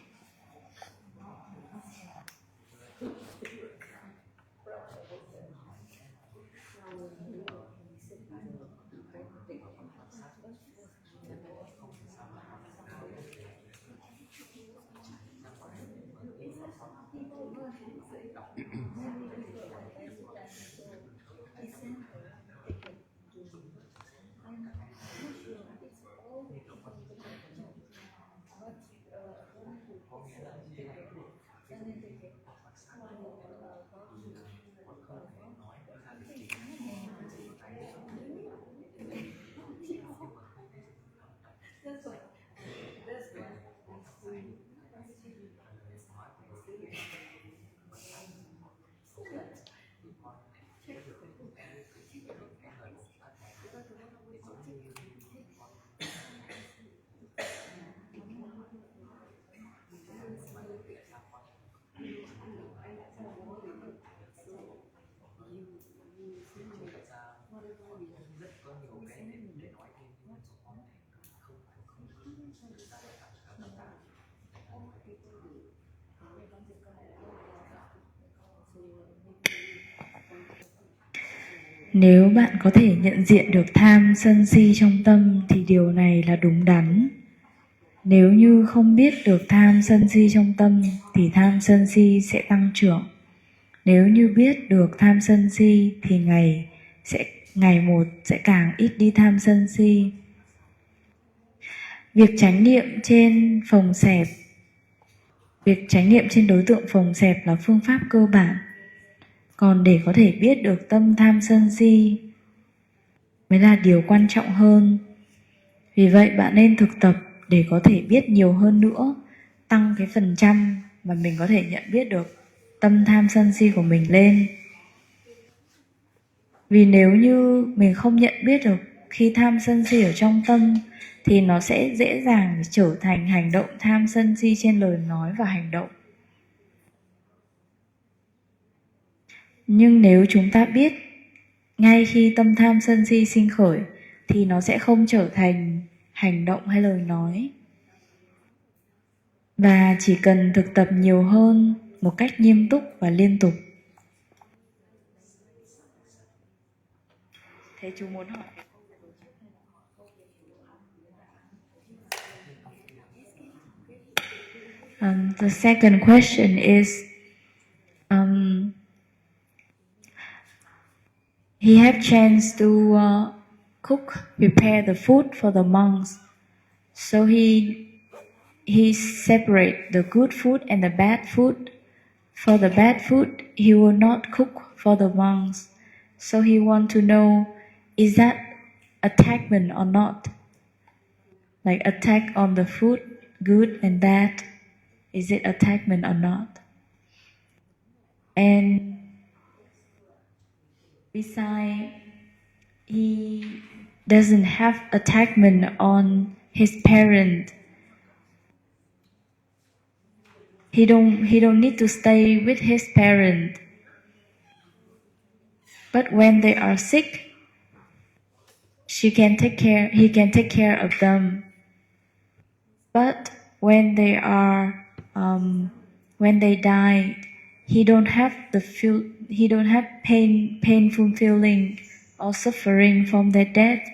Nếu bạn có thể nhận diện được tham sân si trong tâm thì điều này là đúng đắn. Nếu như không biết được tham sân si trong tâm thì tham sân si sẽ tăng trưởng. Nếu như biết được tham sân si thì ngày một sẽ càng ít đi tham sân si. Việc chánh niệm trên đối tượng phồng xẹp là phương pháp cơ bản. Còn để có thể biết được tâm tham sân si mới là điều quan trọng hơn. Vì vậy bạn nên thực tập để có thể biết nhiều hơn nữa, tăng cái phần trăm mà mình có thể nhận biết được tâm tham sân si của mình lên. Vì nếu như mình không nhận biết được khi tham sân si ở trong tâm thì nó sẽ dễ dàng trở thành hành động tham sân si trên lời nói và hành động. Nhưng nếu chúng ta biết ngay khi tâm tham sân si sinh khởi thì nó sẽ không trở thành hành động hay lời nói. Và chỉ cần thực tập nhiều hơn một cách nghiêm túc và liên tục. Thế chú muốn hỏi? The second question is, he have chance to prepare the food for the monks. So he separate the good food and the bad food. For the bad food, he will not cook for the monks. So he want to know, is that attackment or not? Like attack on the food, good and bad. is it attachment or not? And besides, he doesn't have attachment on his parent. He don't need to stay with his parent. But when they are sick, he can take care of them. But when they are when they die, he don't have painful feeling or suffering from their death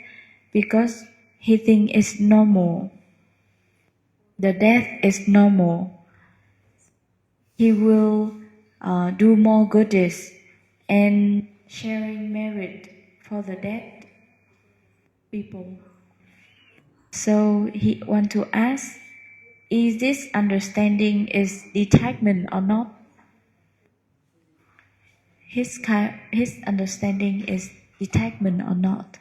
because he think it's normal. The death is normal. He will do more goodies and sharing merit for the dead people. So he want to ask, is this understanding is detachment or not? His understanding is detachment or not?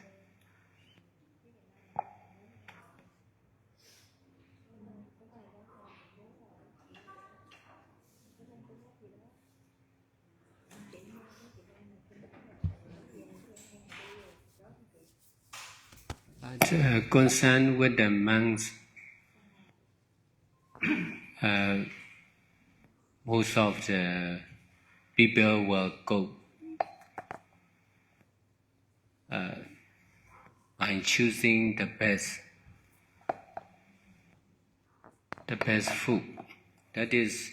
Concerned with the monks, most of the people will go by choosing the best food. That is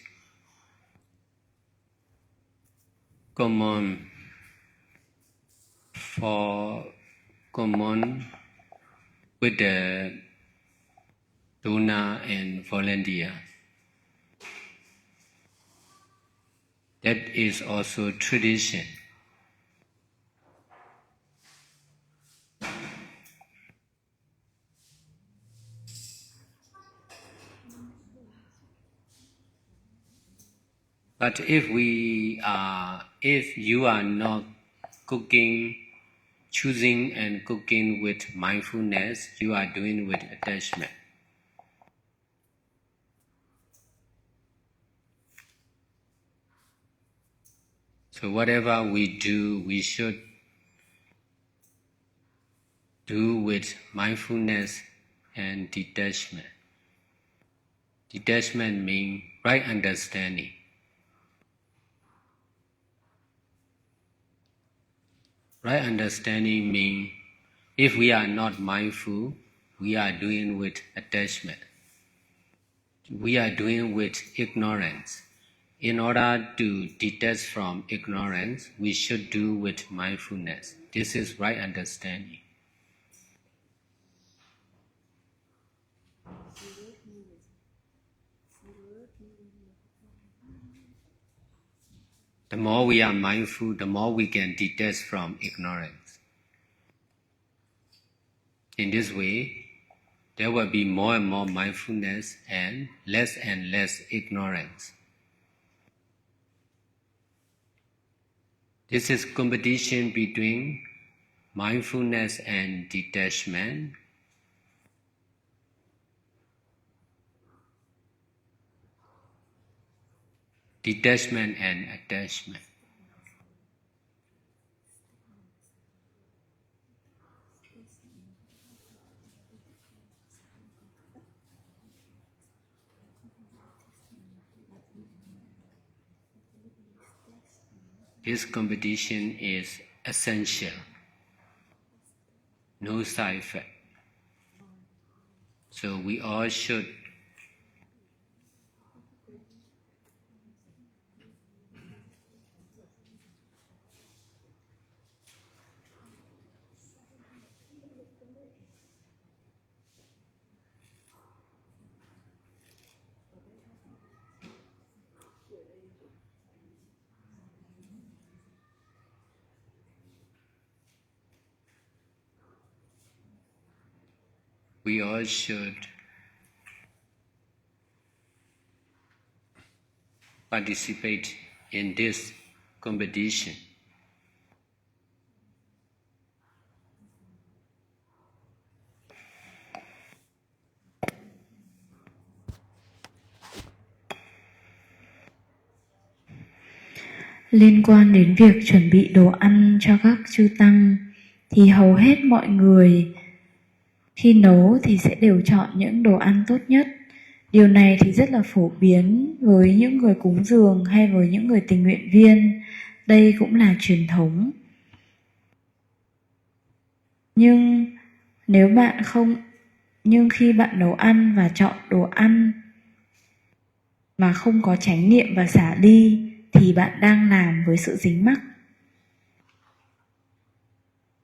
common with the donor and volunteer. That is also tradition. But if you are not choosing and cooking with mindfulness, you are doing with attachment. So whatever we do, we should do with mindfulness and detachment. Detachment means right understanding. Right understanding means if we are not mindful, we are doing with attachment. We are doing with ignorance. In order to detach from ignorance, we should do with mindfulness. This is right understanding. The more we are mindful, the more we can detach from ignorance. In this way, there will be more and more mindfulness and less ignorance. This is competition between mindfulness and detachment. Detachment and attachment. This competition is essential, no side effect. So we all should participate in this competition. Liên quan đến việc chuẩn bị đồ ăn cho các chư tăng thì hầu hết mọi người khi nấu thì sẽ đều chọn những đồ ăn tốt nhất. Điều này thì rất là phổ biến với những người cúng dường hay với những người tình nguyện viên. Đây cũng là truyền thống. Nhưng khi bạn nấu ăn và chọn đồ ăn mà không có chánh niệm và xả ly thì bạn đang làm với sự dính mắc.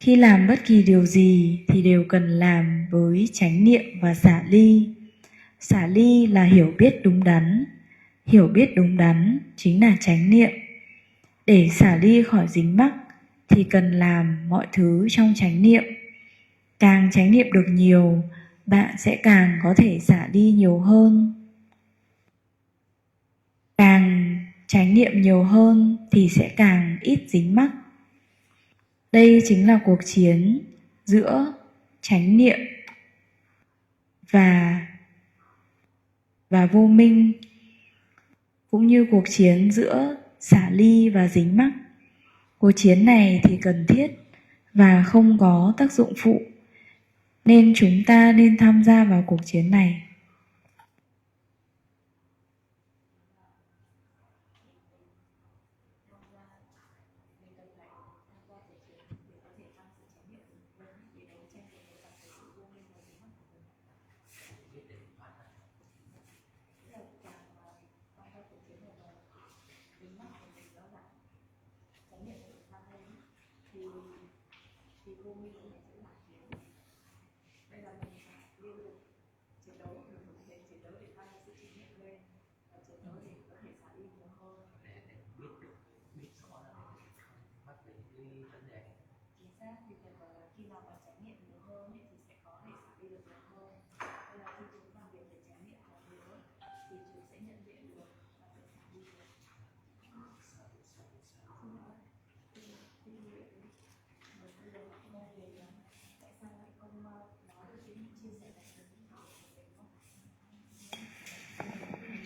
Khi làm bất kỳ điều gì thì đều cần làm với chánh niệm và xả ly. Xả ly là hiểu biết đúng đắn. Hiểu biết đúng đắn chính là chánh niệm. Để xả ly khỏi dính mắc thì cần làm mọi thứ trong chánh niệm. Càng chánh niệm được nhiều, bạn sẽ càng có thể xả ly nhiều hơn. Càng chánh niệm nhiều hơn thì sẽ càng ít dính mắc. Đây chính là cuộc chiến giữa chánh niệm và vô minh, cũng như cuộc chiến giữa xả ly và dính mắc. Cuộc chiến này thì cần thiết và không có tác dụng phụ, nên chúng ta nên tham gia vào cuộc chiến này.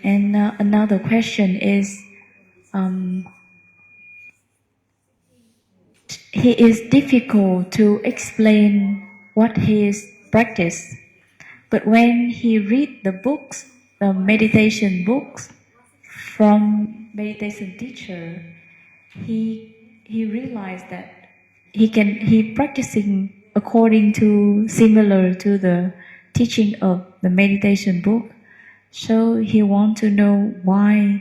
And another question is, it is difficult to explain what his practice, but when he read the books, the meditation books from meditation teacher, he realized that he practicing according to similar to the teaching of the meditation book. So he want to know why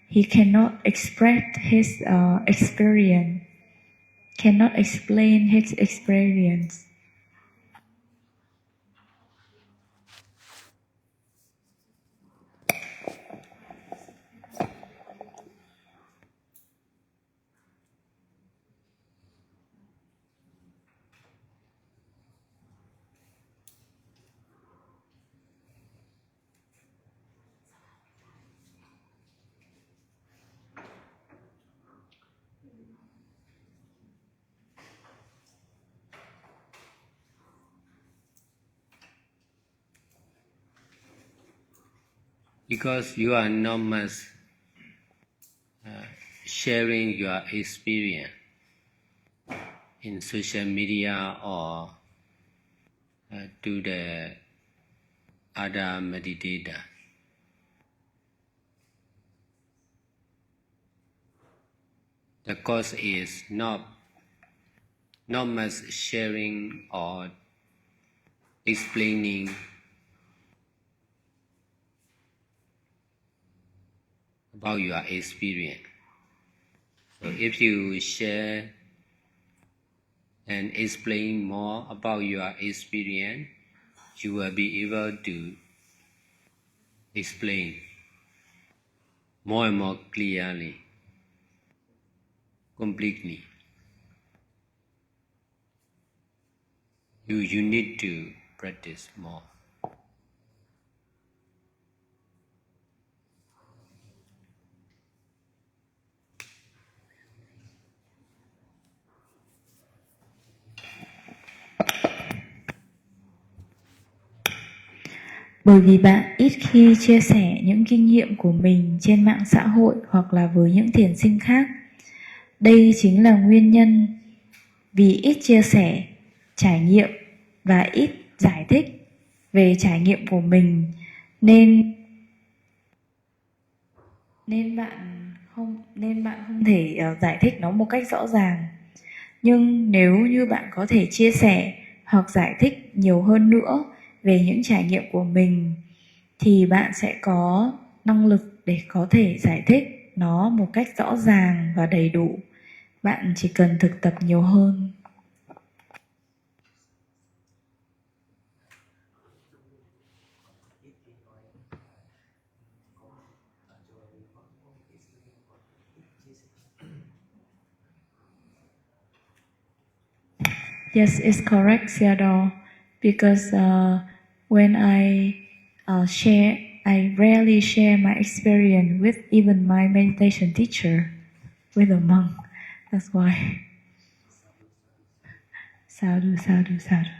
he cannot express his experience, cannot explain his experience. Because you are not much sharing your experience in social media or to the other meditator. The cause is not much sharing or explaining about your experience. So if you share and explain more about your experience, you will be able to explain more and more clearly, completely. You need to practice more. Bởi vì bạn ít khi chia sẻ những kinh nghiệm của mình trên mạng xã hội hoặc là với những thiền sinh khác, Đây chính là nguyên nhân vì ít chia sẻ trải nghiệm và ít giải thích về trải nghiệm của mình nên bạn không thể giải thích nó một cách rõ ràng. Nhưng nếu như bạn có thể chia sẻ hoặc giải thích nhiều hơn nữa về những trải nghiệm của mình thì bạn sẽ có năng lực để có thể giải thích nó một cách rõ ràng và đầy đủ. Bạn chỉ cần thực tập nhiều hơn. Yes, it's correct, Theodore. Because when I share, I rarely share my experience with even my meditation teacher, with a monk. That's why. Sadhu, sadhu, sadhu.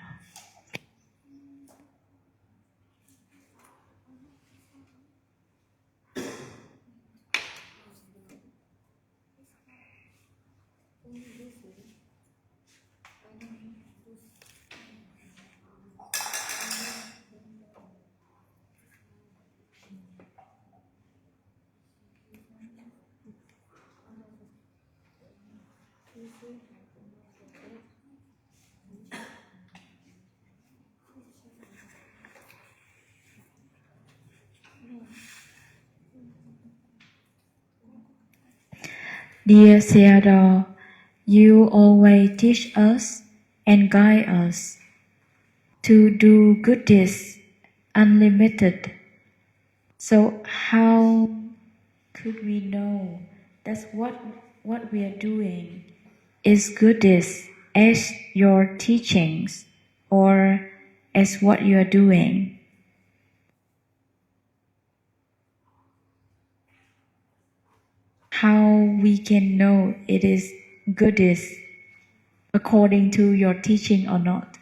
Dear Theodore, you always teach us and guide us to do good deeds unlimited. So how could we know that's what we are doing is good deeds as your teachings or as what you are doing? How we can know it is good deeds according to your teaching or not?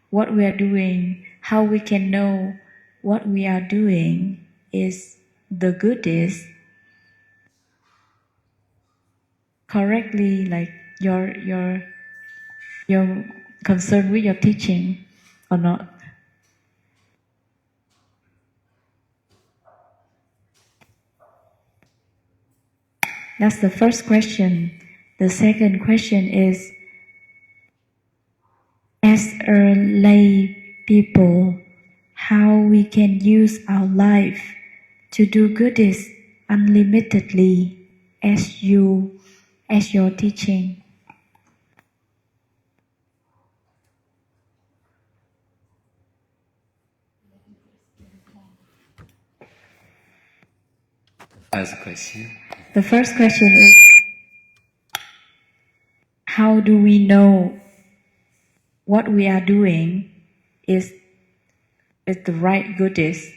What we are doing, how we can know what we are doing is the good deeds correctly, like your concern with your teaching or not? That's the first question. The second question is, as a lay people, how we can use our life to do good deeds unlimitedly as your teaching? First question. The first question is, how do we know what we are doing is the right good deeds?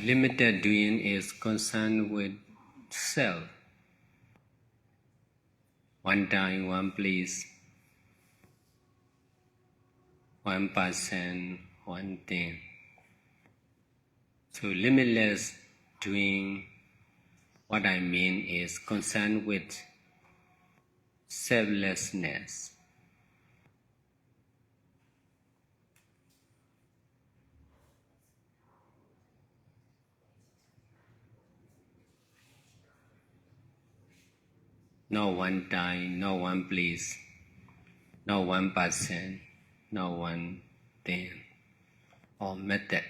Limited doing is concerned with self. One time, one place, one person, one thing. So limitless doing, what I mean is concerned with selflessness. No one time, no one place, no one person, no one thing or method.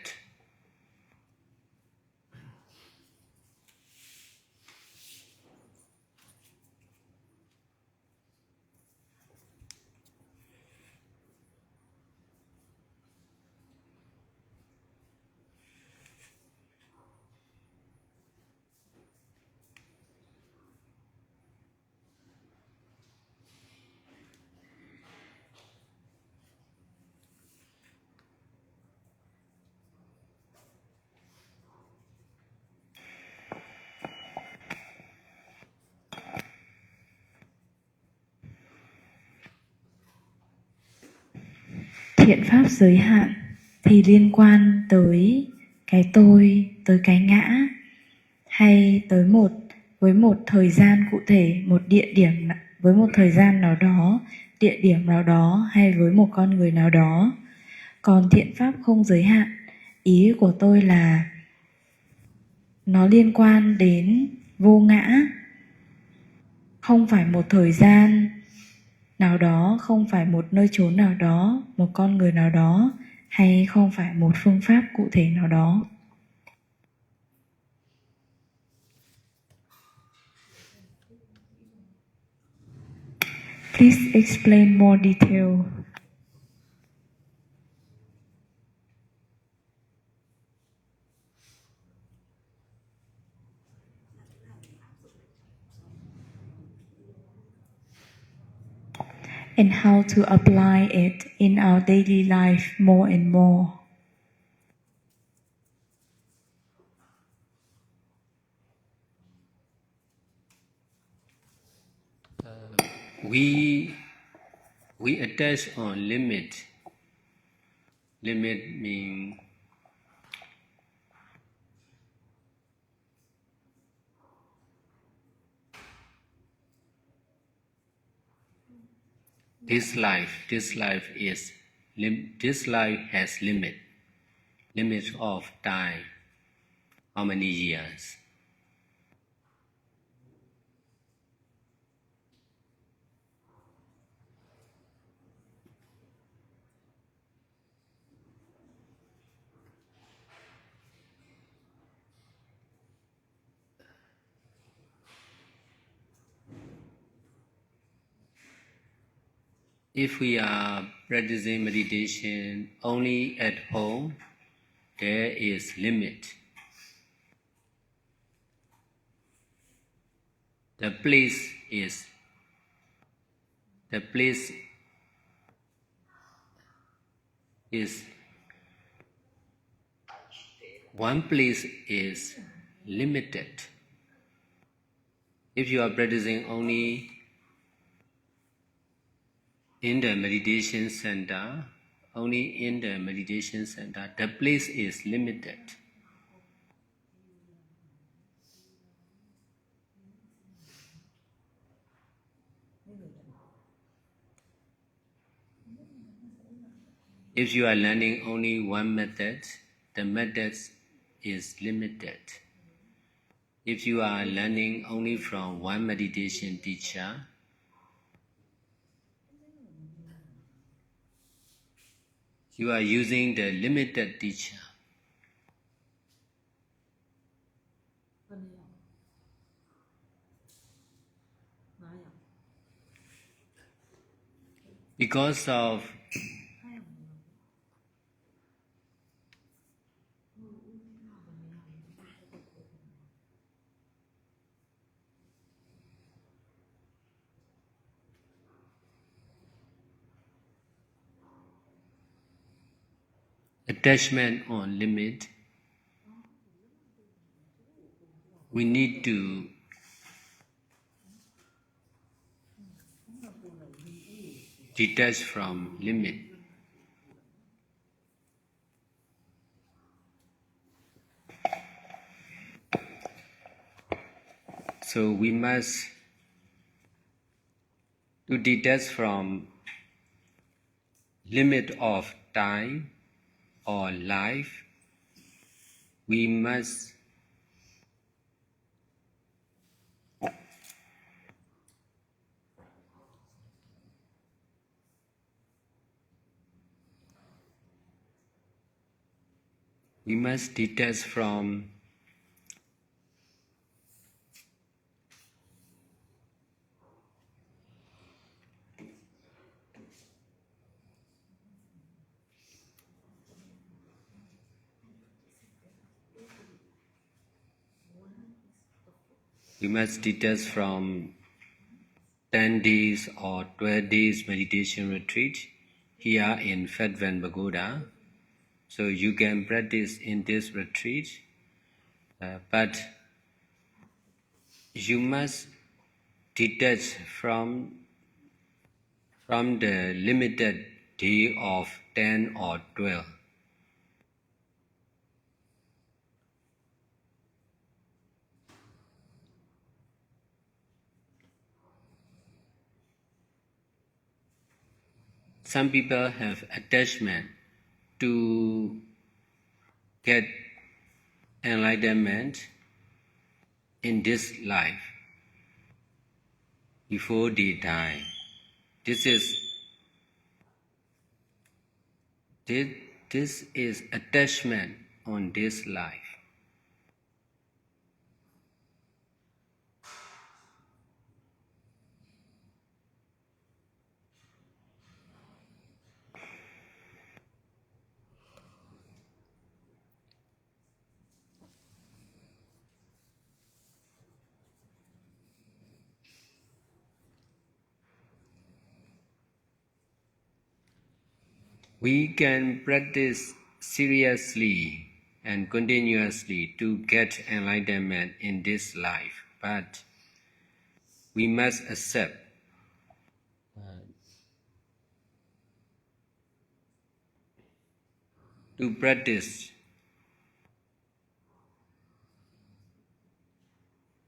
thiện pháp giới hạn thì liên quan tới cái tôi, tới cái ngã, hay với một thời gian cụ thể, một địa điểm, với một thời gian nào đó, địa điểm nào đó, hay với một con người nào đó. Còn thiện pháp không giới hạn, ý của tôi là nó liên quan đến vô ngã, không phải một thời gian nào đó, không phải một nơi chốn nào đó, một con người nào đó, hay không phải một phương pháp cụ thể nào đó. Please explain more detail. And how to apply it in our daily life more and more. We attach on limit. Limit means this life has limit of time, how many years. If we are practicing meditation only at home, there is limit. The place is one place is limited. If you are practicing only in the meditation center, the place is limited. If you are learning only one method, the method is limited. If you are learning only from one meditation teacher, you are using the limited teacher. Because of attachment on limit, we need to detach from limit. So we must to detach from limit of time or life. We must detach from We must detach from 10 days or 12 days meditation retreat here in Fedvan Pagoda. So you can practice in this retreat, but you must detach from the limited day of 10 or 12. Some people have attachment to get enlightenment in this life before they die. This is attachment on this life. We can practice seriously and continuously to get enlightenment in this life, but we must accept to practice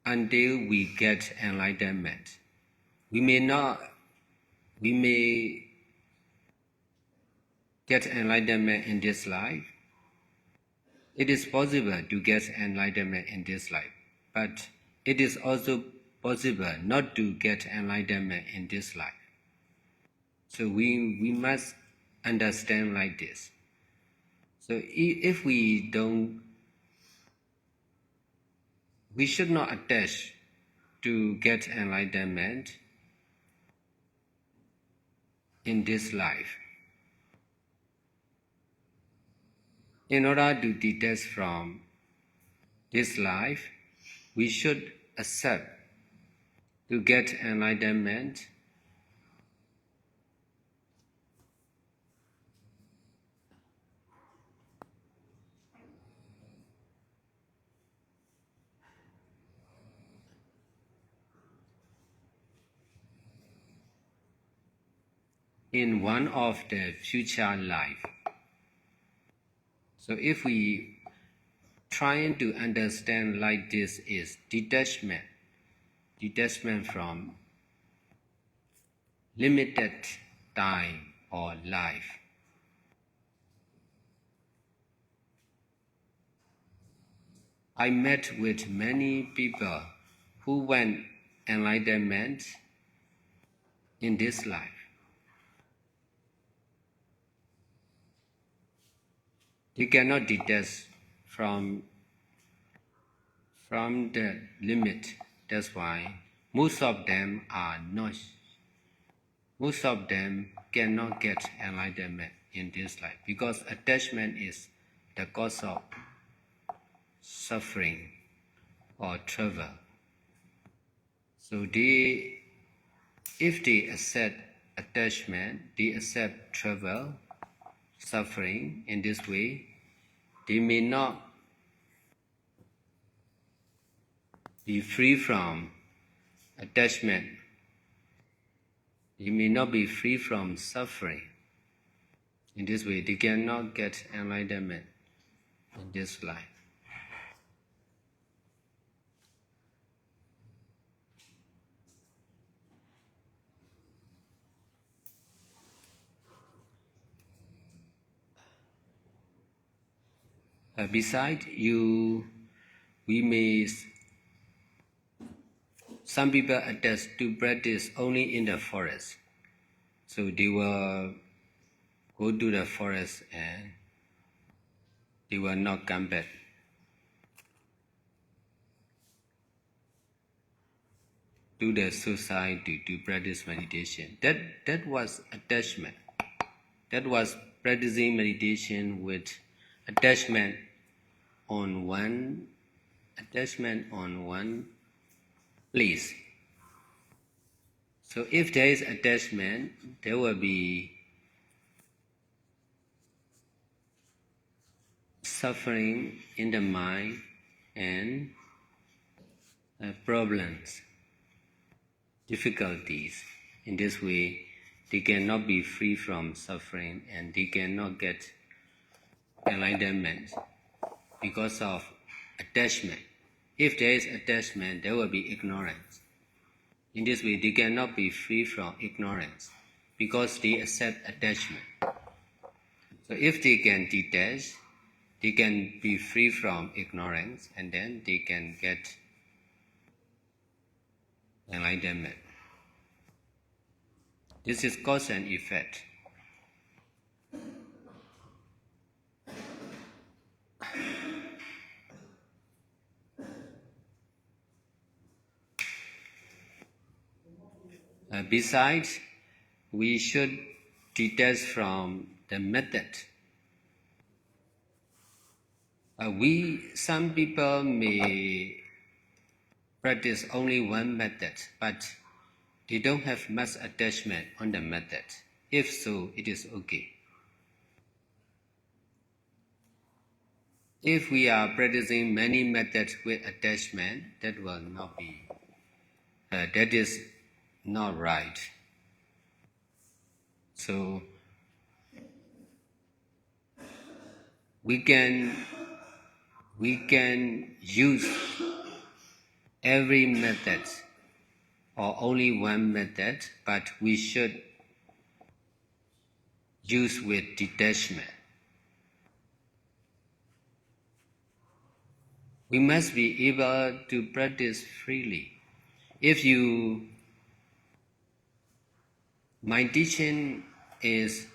until we get enlightenment. We may get enlightenment in this life. It is possible to get enlightenment in this life, but it is also possible not to get enlightenment in this life. So we must understand like this. So if we should not attach to get enlightenment in this life. In order to detach from this life, we should accept to get enlightenment in one of the future life. So if we trying to understand like this is detachment from limited time or life. I met with many people who want enlightenment in this life. They cannot detach from the limit. That's why most of them cannot get enlightenment in this life, because attachment is the cause of suffering or trouble. So if they accept attachment, they accept trouble, suffering in this way, they may not be free from attachment. They may not be free from suffering. In this way, they cannot get enlightenment in this life. Besides, some people attest to practice only in the forest. So they will go to the forest and they will not come back. To the society to practice meditation. That was attachment. That was practicing meditation with attachment on one place. So if there is attachment, there will be suffering in the mind and problems, difficulties. In this way, they cannot be free from suffering and they cannot get enlightenment because of attachment. If there is attachment, there will be ignorance. In this way, they cannot be free from ignorance because they accept attachment. So if they can detach, they can be free from ignorance and then they can get enlightenment. This is cause and effect. Besides, we should detach from the method. Some people may practice only one method, but they don't have much attachment on the method. If so, it is okay. If we are practicing many methods with attachment, that will not be, that is not right. So, we can use every method or only one method, but we should use with detachment. We must be able to practice freely. My teaching is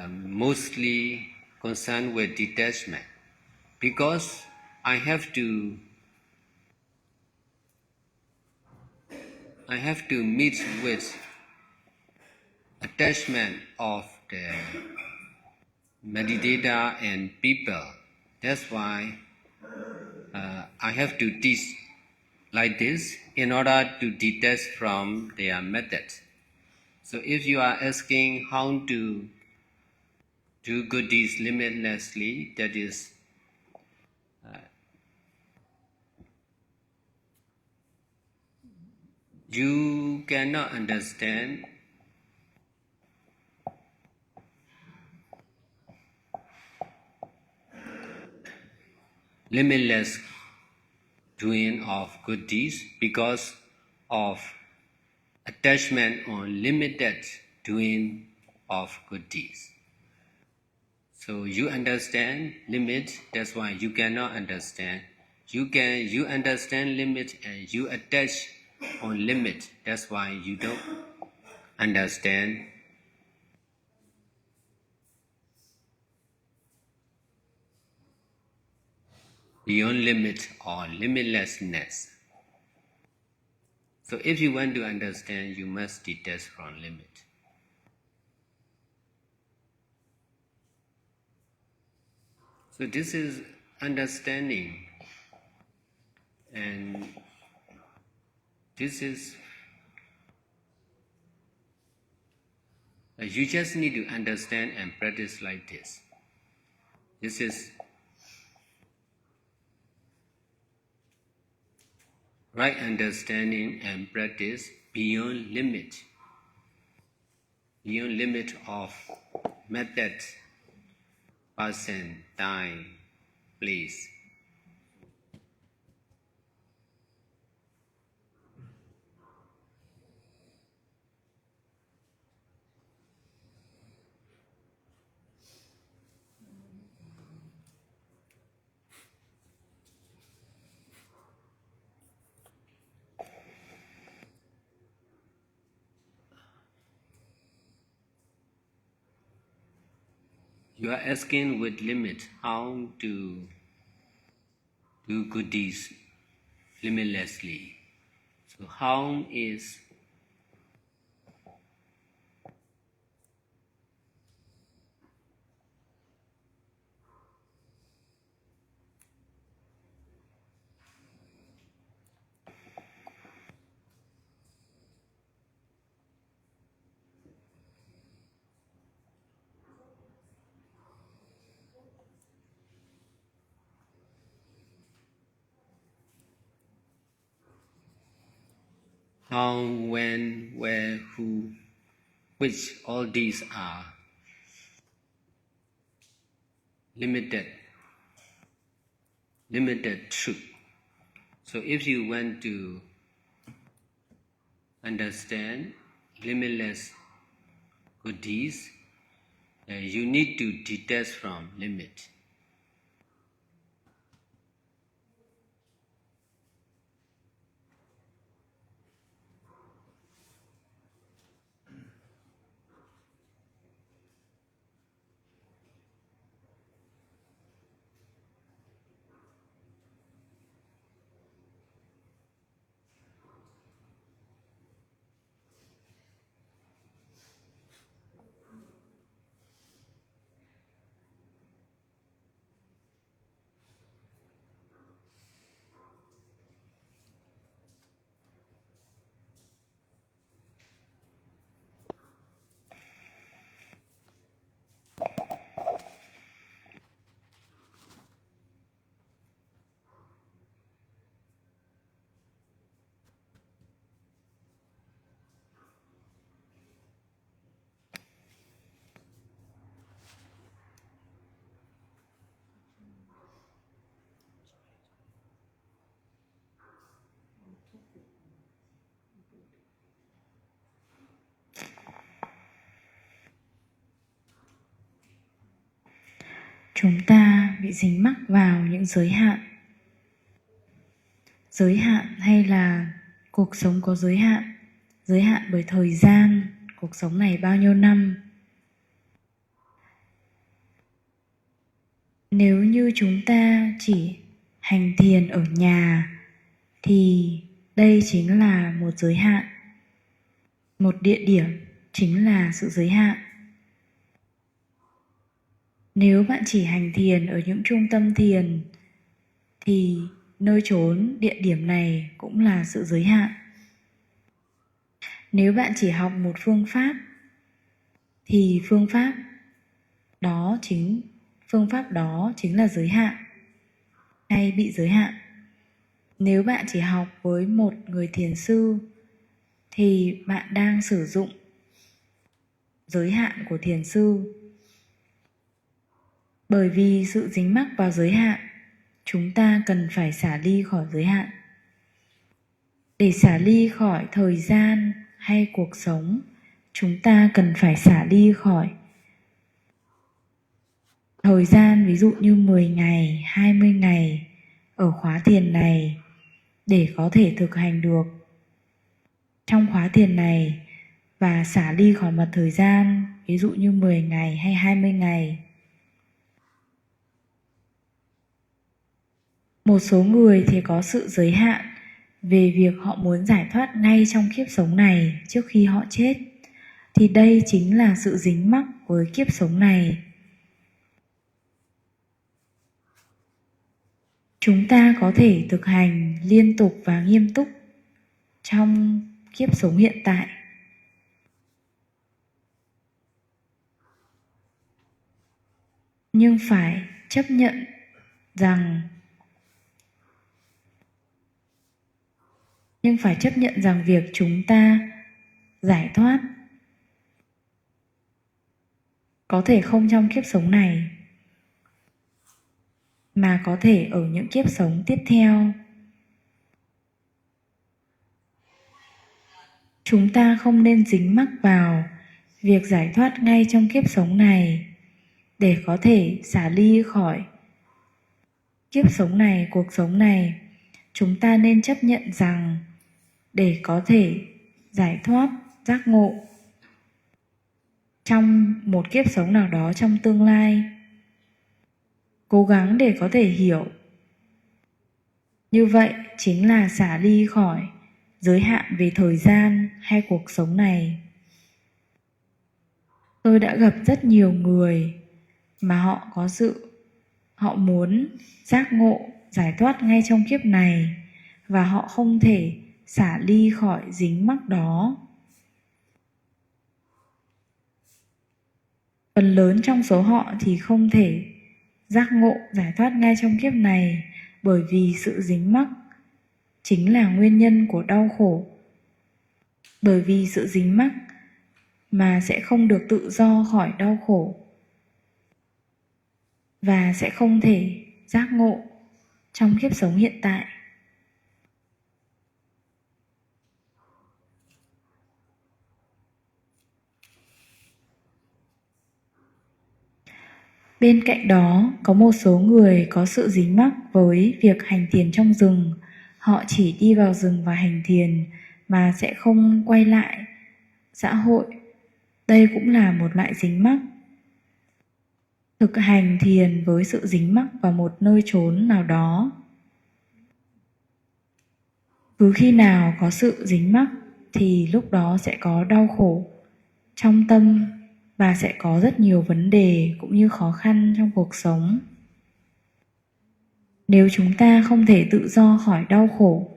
mostly concerned with detachment because I have to meet with attachment of the meditator and people. That's why I have to teach like this in order to detach from their method. So if you are asking how to do good deeds limitlessly, that is you cannot understand limitless doing of good deeds because of attachment on limited doing of good deeds. So you understand limit, that's why you cannot understand. You understand limit and you attach on limit, that's why you don't understand. Beyond limit or limitlessness. So if you want to understand, you must detach from limit. So this is understanding, and this is, you just need to understand and practice like this. This is right understanding and practice beyond limit of method, person, time, place. You are asking with limit how to do good deeds limitlessly. So how is how, when, where, who, which all these are limited truth. So if you want to understand limitless goodies, you need to detach from limit. Chúng ta bị dính mắc vào những giới hạn. Giới hạn hay là cuộc sống có giới hạn bởi thời gian, cuộc sống này bao nhiêu năm. Nếu như chúng ta chỉ hành thiền ở nhà thì đây chính là một giới hạn. Một địa điểm chính là sự giới hạn. Nếu bạn chỉ hành thiền ở những trung tâm thiền thì nơi chốn địa điểm này cũng là sự giới hạn. Nếu bạn chỉ học một phương pháp thì phương pháp đó chính là giới hạn hay bị giới hạn. Nếu bạn chỉ học với một người thiền sư thì bạn đang sử dụng giới hạn của thiền sư. Bởi vì sự dính mắc vào giới hạn, chúng ta cần phải xả ly khỏi giới hạn. Để xả ly khỏi thời gian hay cuộc sống, chúng ta cần phải xả ly khỏi thời gian, ví dụ như 10 ngày, 20 ngày ở khóa thiền này để có thể thực hành được trong khóa thiền này và xả ly khỏi mặt thời gian, ví dụ như 10 ngày hay 20 ngày. Một số người thì có sự giới hạn về việc họ muốn giải thoát ngay trong kiếp sống này trước khi họ chết. Thì đây chính là sự dính mắc với kiếp sống này. Chúng ta có thể thực hành liên tục và nghiêm túc trong kiếp sống hiện tại. Nhưng phải chấp nhận rằng việc chúng ta giải thoát có thể không trong kiếp sống này, mà có thể ở những kiếp sống tiếp theo. Chúng ta không nên dính mắc vào việc giải thoát ngay trong kiếp sống này để có thể xả ly khỏi kiếp sống này, cuộc sống này. Chúng ta nên chấp nhận rằng để có thể giải thoát, giác ngộ trong một kiếp sống nào đó trong tương lai, cố gắng để có thể hiểu. Như vậy chính là xả ly khỏi giới hạn về thời gian hay cuộc sống này. Tôi đã gặp rất nhiều người mà họ muốn giác ngộ, giải thoát ngay trong kiếp này và họ không thể xả ly khỏi dính mắc đó. Phần lớn trong số họ thì không thể giác ngộ, giải thoát ngay trong kiếp này bởi vì sự dính mắc chính là nguyên nhân của đau khổ. Bởi vì sự dính mắc mà sẽ không được tự do khỏi đau khổ và sẽ không thể giác ngộ trong kiếp sống hiện tại. Bên cạnh đó, có một số người có sự dính mắc với việc hành thiền trong rừng. Họ chỉ đi vào rừng và hành thiền mà sẽ không quay lại xã hội. Đây cũng là một loại dính mắc. Thực hành thiền với sự dính mắc vào một nơi chốn nào đó. Cứ khi nào có sự dính mắc thì lúc đó sẽ có đau khổ trong tâm và sẽ có rất nhiều vấn đề cũng như khó khăn trong cuộc sống. Nếu chúng ta không thể tự do khỏi đau khổ,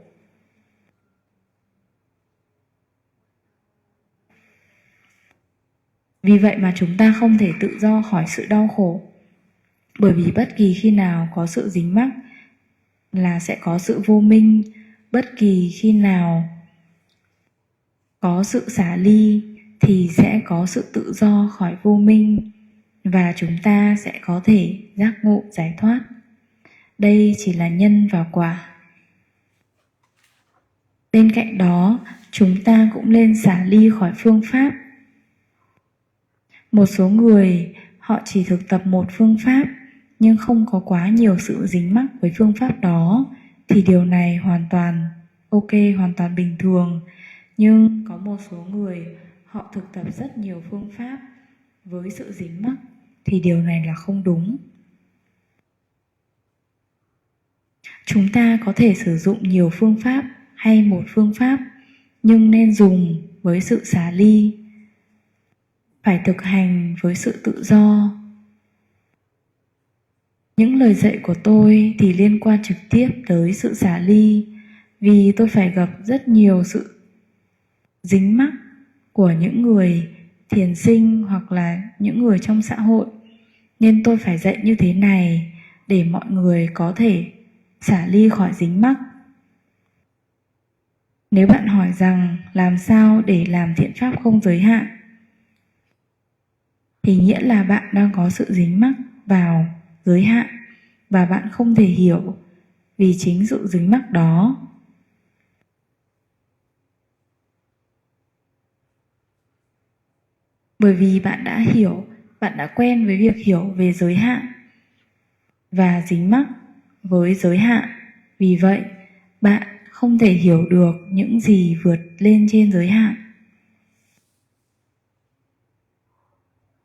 vì vậy mà chúng ta không thể tự do khỏi sự đau khổ. Bởi vì bất kỳ khi nào có sự dính mắc là sẽ có sự vô minh, bất kỳ khi nào có sự xả ly thì sẽ có sự tự do khỏi vô minh và chúng ta sẽ có thể giác ngộ giải thoát. Đây chỉ là nhân và quả. Bên cạnh đó, chúng ta cũng nên xả ly khỏi phương pháp. Một số người họ chỉ thực tập một phương pháp nhưng không có quá nhiều sự dính mắc với phương pháp đó thì điều này hoàn toàn ok, hoàn toàn bình thường. Nhưng có một số người họ thực tập rất nhiều phương pháp với sự dính mắc thì điều này là không đúng. Chúng ta có thể sử dụng nhiều phương pháp hay một phương pháp nhưng nên dùng với sự xả ly. Phải thực hành với sự tự do. Những lời dạy của tôi thì liên quan trực tiếp tới sự xả ly vì tôi phải gặp rất nhiều sự dính mắc của những người thiền sinh hoặc là những người trong xã hội. Nên tôi phải dạy như thế này để mọi người có thể xả ly khỏi dính mắc. Nếu bạn hỏi rằng làm sao để làm thiện pháp không giới hạn thì nghĩa là bạn đang có sự dính mắc vào giới hạn và bạn không thể hiểu vì chính sự dính mắc đó. Bởi vì bạn đã hiểu, bạn đã quen với việc hiểu về giới hạn và dính mắc với giới hạn. Vì vậy, bạn không thể hiểu được những gì vượt lên trên giới hạn.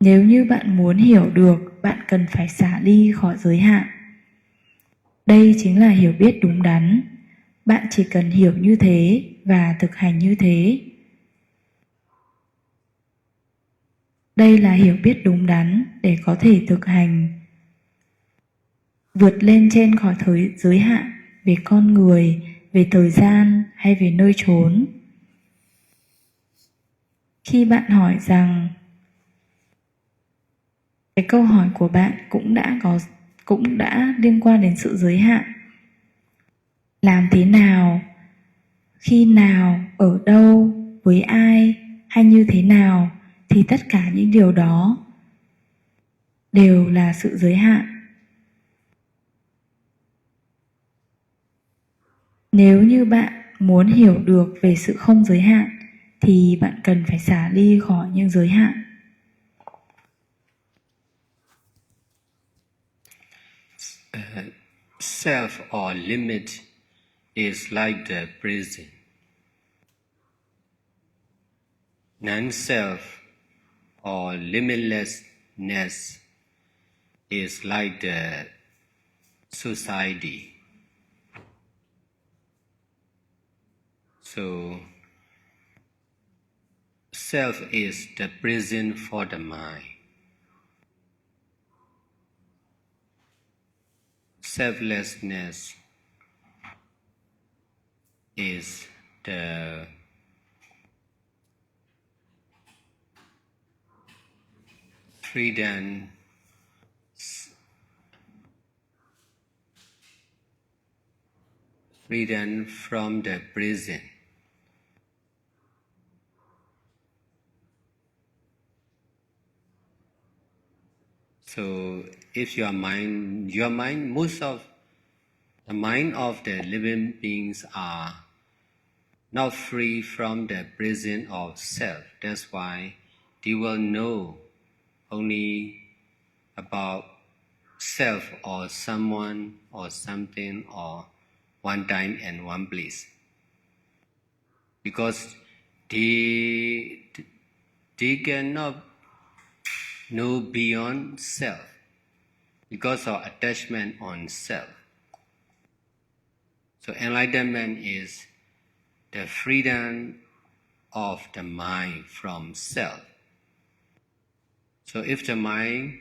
Nếu như bạn muốn hiểu được, bạn cần phải xả ly khỏi giới hạn. Đây chính là hiểu biết đúng đắn. Bạn chỉ cần hiểu như thế và thực hành như thế. Đây là hiểu biết đúng đắn để có thể thực hành vượt lên trên khỏi giới hạn về con người, về thời gian hay về nơi chốn. Khi bạn hỏi rằng cái câu hỏi của bạn cũng đã liên quan đến sự giới hạn. Làm thế nào, khi nào, ở đâu, với ai hay như thế nào thì tất cả những điều đó đều là sự giới hạn. Nếu như bạn muốn hiểu được về sự không giới hạn thì bạn cần phải xả ly khỏi những giới hạn. Self or limit is like the prison. Non-self or limitlessness is like the society. So, self is the prison for the mind. Selflessness is the freedom from the prison. So if your mind, most of the mind of the living beings are not free from the prison of self. That's why they will know only about self or someone or something or one time and one place. Because they cannot know beyond self because of attachment on self. So enlightenment is the freedom of the mind from self. So if the mind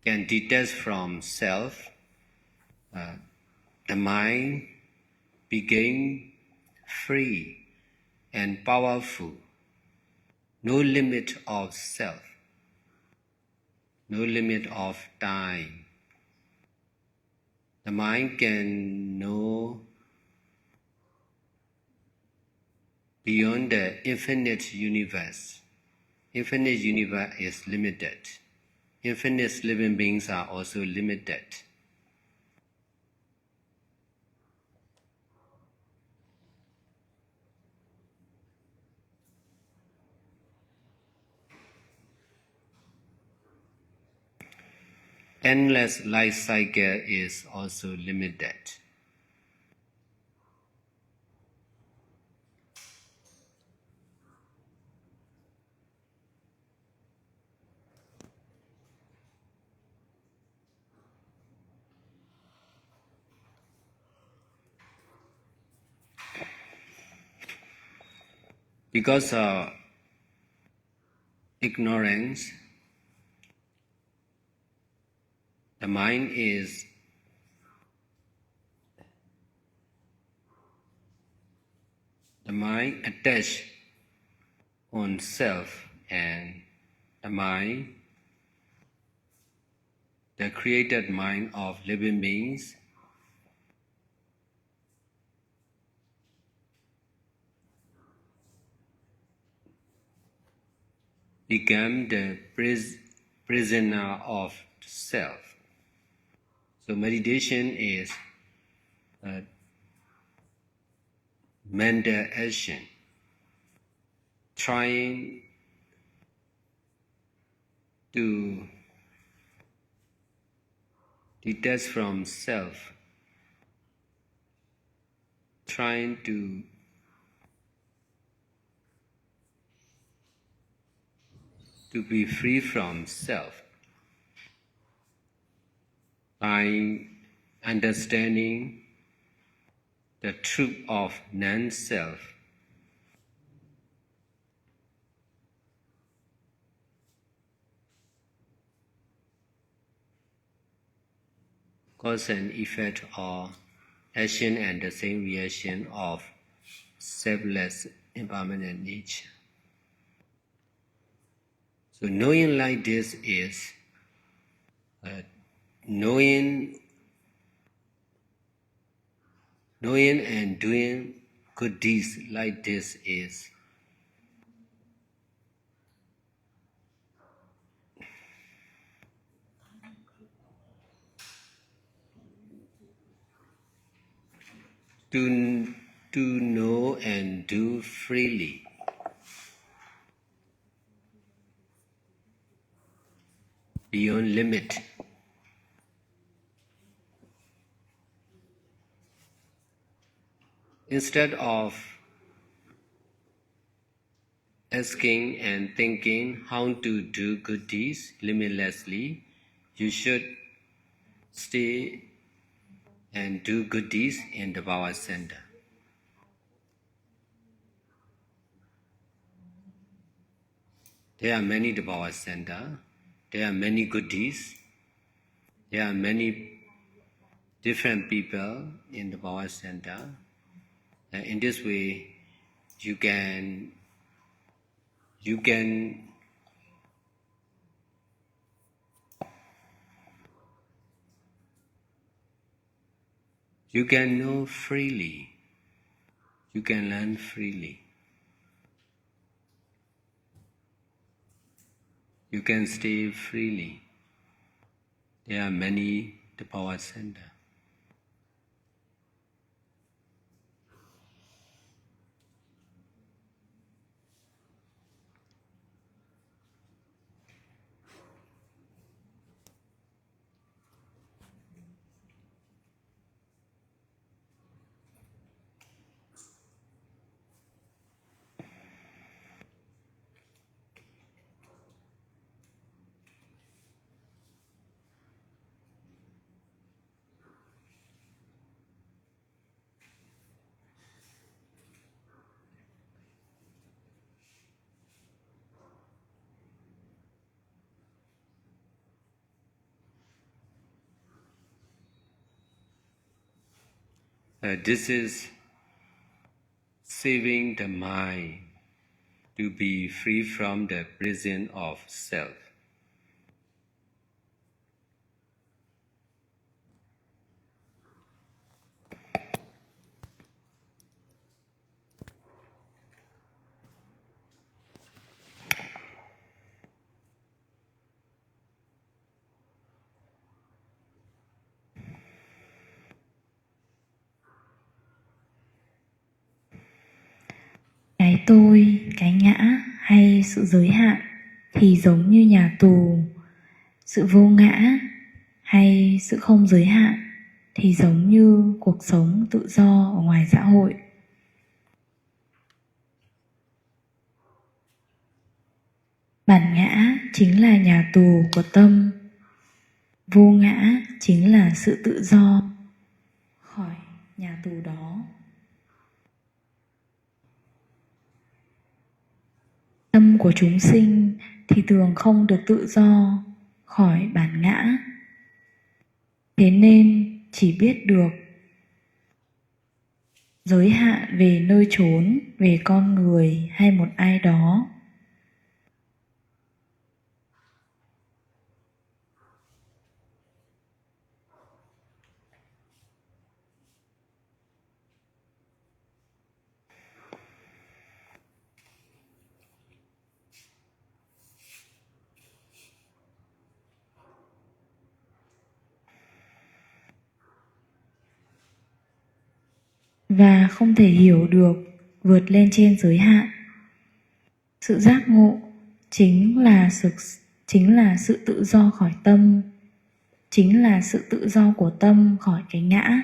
can detach from self, the mind became free and powerful. No limit of self, no limit of time. The mind can know beyond the infinite universe. Infinite universe is limited. Infinite living beings are also limited. Endless life cycle is also limited. Because of ignorance, the mind is attached on self, and the mind, the created mind of living beings, become the prisoner of self. So meditation is mental action, trying to detach from self, trying to be free from self by understanding the truth of non-self. Cause and effect are action and the same reaction of selfless impermanent nature. So knowing like this is knowing and doing good deeds like this is to know and do freely. Beyond limit. Instead of asking and thinking how to do good deeds limitlessly, you should stay and do good deeds in the power center. There are many Power Center. There are many good deeds. There are many different people in the Power Center. And in this way, you can know freely. You can learn freely. You can stay freely. There are many the power center. This is saving the mind to be free from the prison of self. Cái tôi, cái ngã hay sự giới hạn thì giống như nhà tù. Sự vô ngã hay sự không giới hạn thì giống như cuộc sống tự do ở ngoài xã hội. Bản ngã chính là nhà tù của tâm. Vô ngã chính là sự tự do khỏi nhà tù đó. Tâm của chúng sinh thì thường không được tự do khỏi bản ngã. Thế nên chỉ biết được giới hạn về nơi chốn, về con người hay một ai đó. Và không thể hiểu được vượt lên trên giới hạn. Sự giác ngộ chính là sự tự do khỏi tâm, chính là sự tự do của tâm khỏi cái ngã.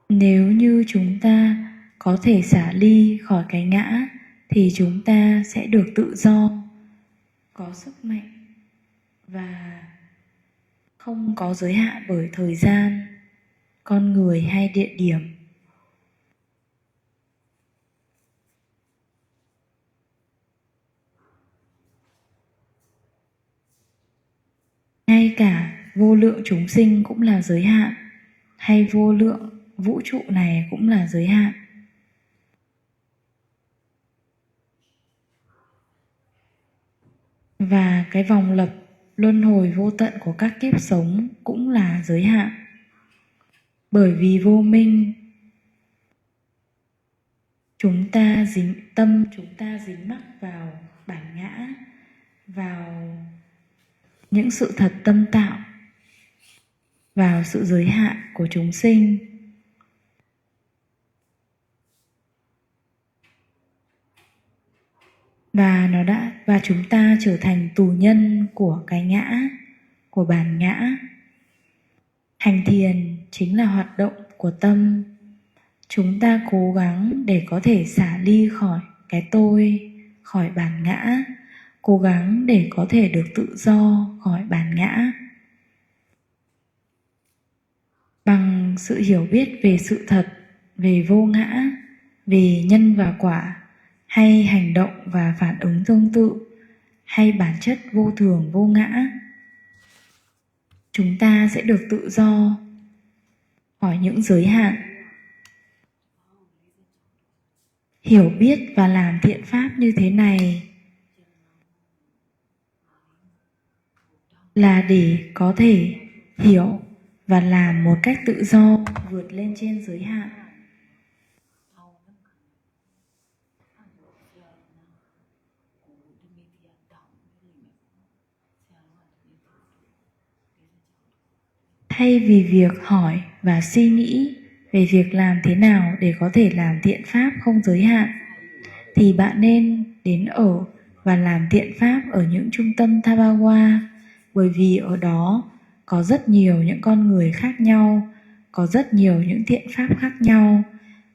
Nếu như chúng ta có thể xả ly khỏi cái ngã thì chúng ta sẽ được tự do, có sức mạnh và không có giới hạn bởi thời gian, con người hay địa điểm. Ngay cả vô lượng chúng sinh cũng là giới hạn, hay vô lượng vũ trụ này cũng là giới hạn. Và cái vòng lặp luân hồi vô tận của các kiếp sống cũng là giới hạn. Bởi vì vô minh, chúng ta dính mắc vào bản ngã, vào những sự thật tâm tạo, vào sự giới hạn của chúng sinh. Và chúng ta trở thành tù nhân của cái ngã, của bản ngã. Hành thiền chính là hoạt động của tâm. Chúng ta cố gắng để có thể xả ly khỏi cái tôi, khỏi bản ngã, cố gắng để có thể được tự do khỏi bản ngã. Bằng sự hiểu biết về sự thật, về vô ngã, về nhân và quả, hay hành động và phản ứng tương tự, hay bản chất vô thường vô ngã, chúng ta sẽ được tự do khỏi những giới hạn. Hiểu biết và làm thiện pháp như thế này là để có thể hiểu và làm một cách tự do vượt lên trên giới hạn. Thay vì việc hỏi và suy nghĩ về việc làm thế nào để có thể làm thiện pháp không giới hạn, thì bạn nên đến ở và làm thiện pháp ở những trung tâm Thabawa, bởi vì ở đó có rất nhiều những con người khác nhau, có rất nhiều những thiện pháp khác nhau.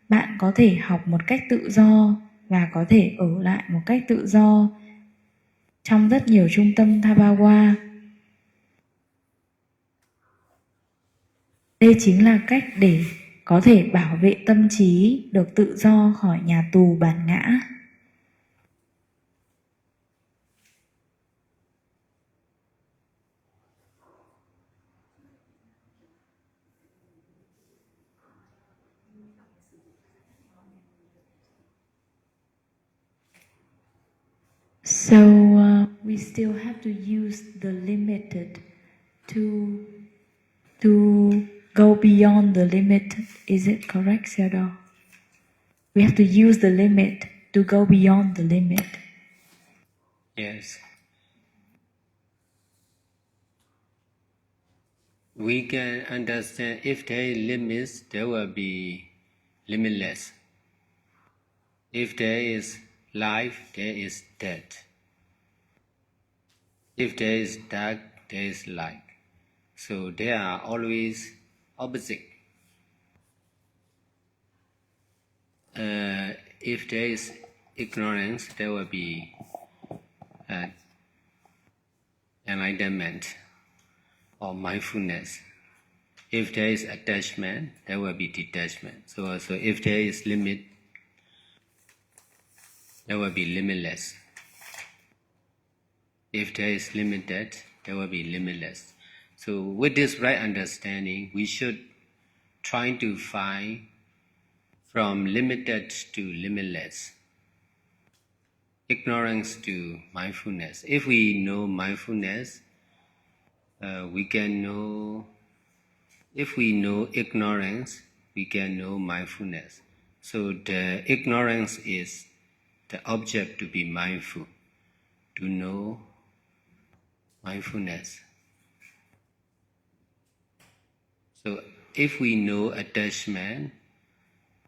Bạn có thể học một cách tự do và có thể ở lại một cách tự do trong rất nhiều trung tâm Thabawa. Đây chính là cách để có thể bảo vệ tâm trí được tự do khỏi nhà tù bản ngã. So we still have to use the limited to go beyond the limit. Is it correct, Sayadaw? We have to use the limit to go beyond the limit. Yes. We can understand if there is limits, there will be limitless. If there is life, there is death. If there is dark, there is light. So they are always opposite. If there is ignorance, there will be enlightenment or mindfulness. If there is attachment, there will be detachment. So if there is limit, there will be limitless. If there is limited, there will be limitless. So with this right understanding, we should try to find from limited to limitless, ignorance to mindfulness. If we know mindfulness, we can know, if we know ignorance, we can know mindfulness. So the ignorance is the object to be mindful, to know mindfulness. So if we know attachment,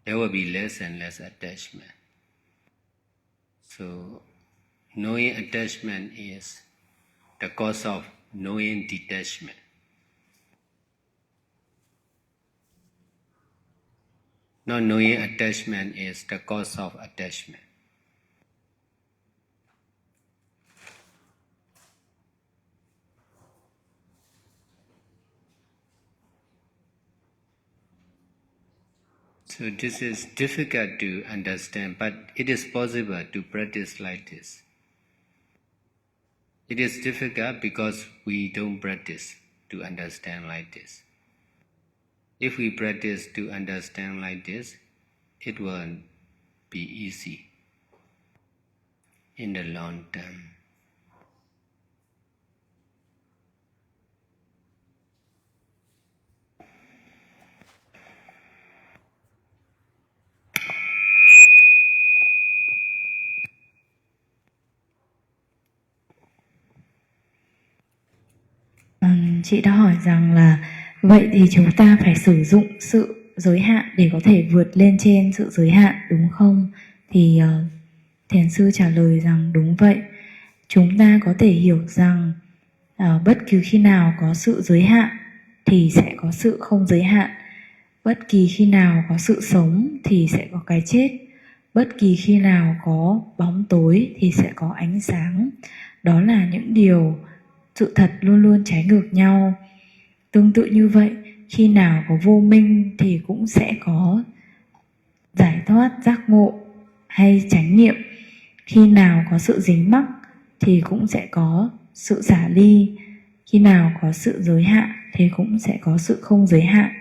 there will be less and less attachment. So knowing attachment is the cause of knowing detachment. Not knowing attachment is the cause of attachment. So this is difficult to understand, but it is possible to practice like this. It is difficult because we don't practice to understand like this. If we practice to understand like this, it will be easy in the long term. Chị đã hỏi rằng là vậy thì chúng ta phải sử dụng sự giới hạn để có thể vượt lên trên sự giới hạn, đúng không? Thì Thiền sư trả lời rằng đúng vậy. Chúng ta có thể hiểu rằng bất cứ khi nào có sự giới hạn thì sẽ có sự không giới hạn. Bất kỳ khi nào có sự sống thì sẽ có cái chết. Bất kỳ khi nào có bóng tối thì sẽ có ánh sáng. Đó là những điều sự thật luôn luôn trái ngược nhau. Tương tự như vậy, khi nào có vô minh thì cũng sẽ có giải thoát, giác ngộ hay chánh niệm. Khi nào có sự dính mắc thì cũng sẽ có sự xả ly. Khi nào có sự giới hạn thì cũng sẽ có sự không giới hạn.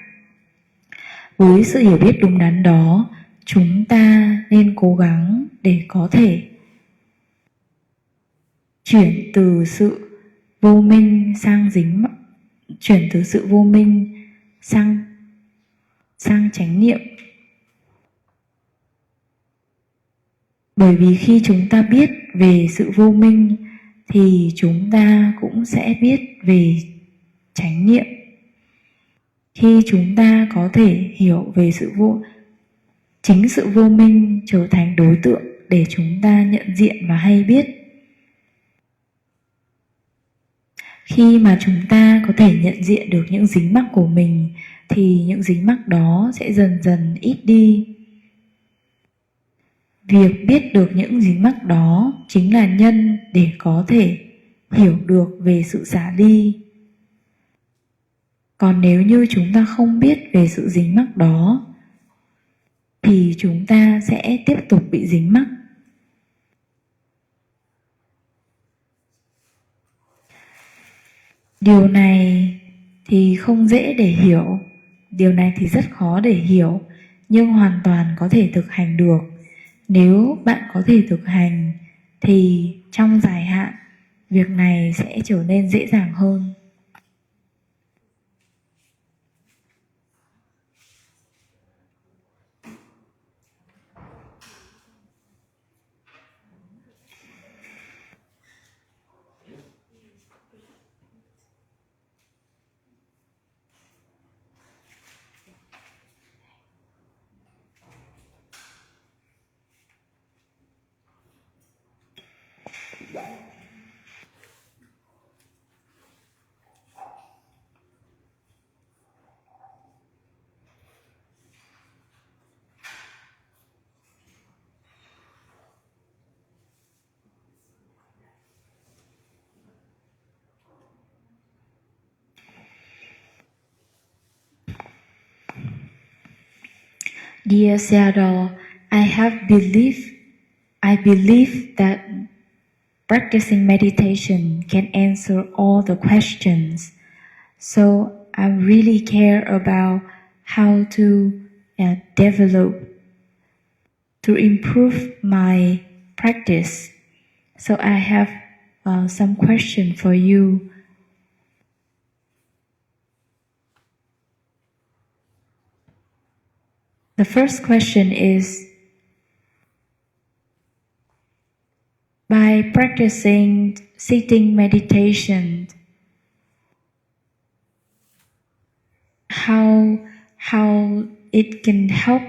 Với sự hiểu biết đúng đắn đó, chúng ta nên cố gắng để có thể chuyển từ sự vô minh sang dính mắc, chuyển từ sự vô minh sang chánh niệm. Bởi vì khi chúng ta biết về sự vô minh thì chúng ta cũng sẽ biết về chánh niệm. Khi chúng ta có thể hiểu về chính sự vô minh trở thành đối tượng để chúng ta nhận diện và hay biết. Khi mà chúng ta có thể nhận diện được những dính mắc của mình thì những dính mắc đó sẽ dần dần ít đi. Việc biết được những dính mắc đó chính là nhân để có thể hiểu được về sự xả ly. Còn nếu như chúng ta không biết về sự dính mắc đó thì chúng ta sẽ tiếp tục bị dính mắc. Điều này thì không dễ để hiểu, điều này thì rất khó để hiểu, nhưng hoàn toàn có thể thực hành được. Nếu bạn có thể thực hành thì trong dài hạn, việc này sẽ trở nên dễ dàng hơn. Dear Sayadaw, I believe that practicing meditation can answer all the questions. So I really care about how to improve my practice. So I have some question for you. The first question is, by practicing sitting meditation, how it can help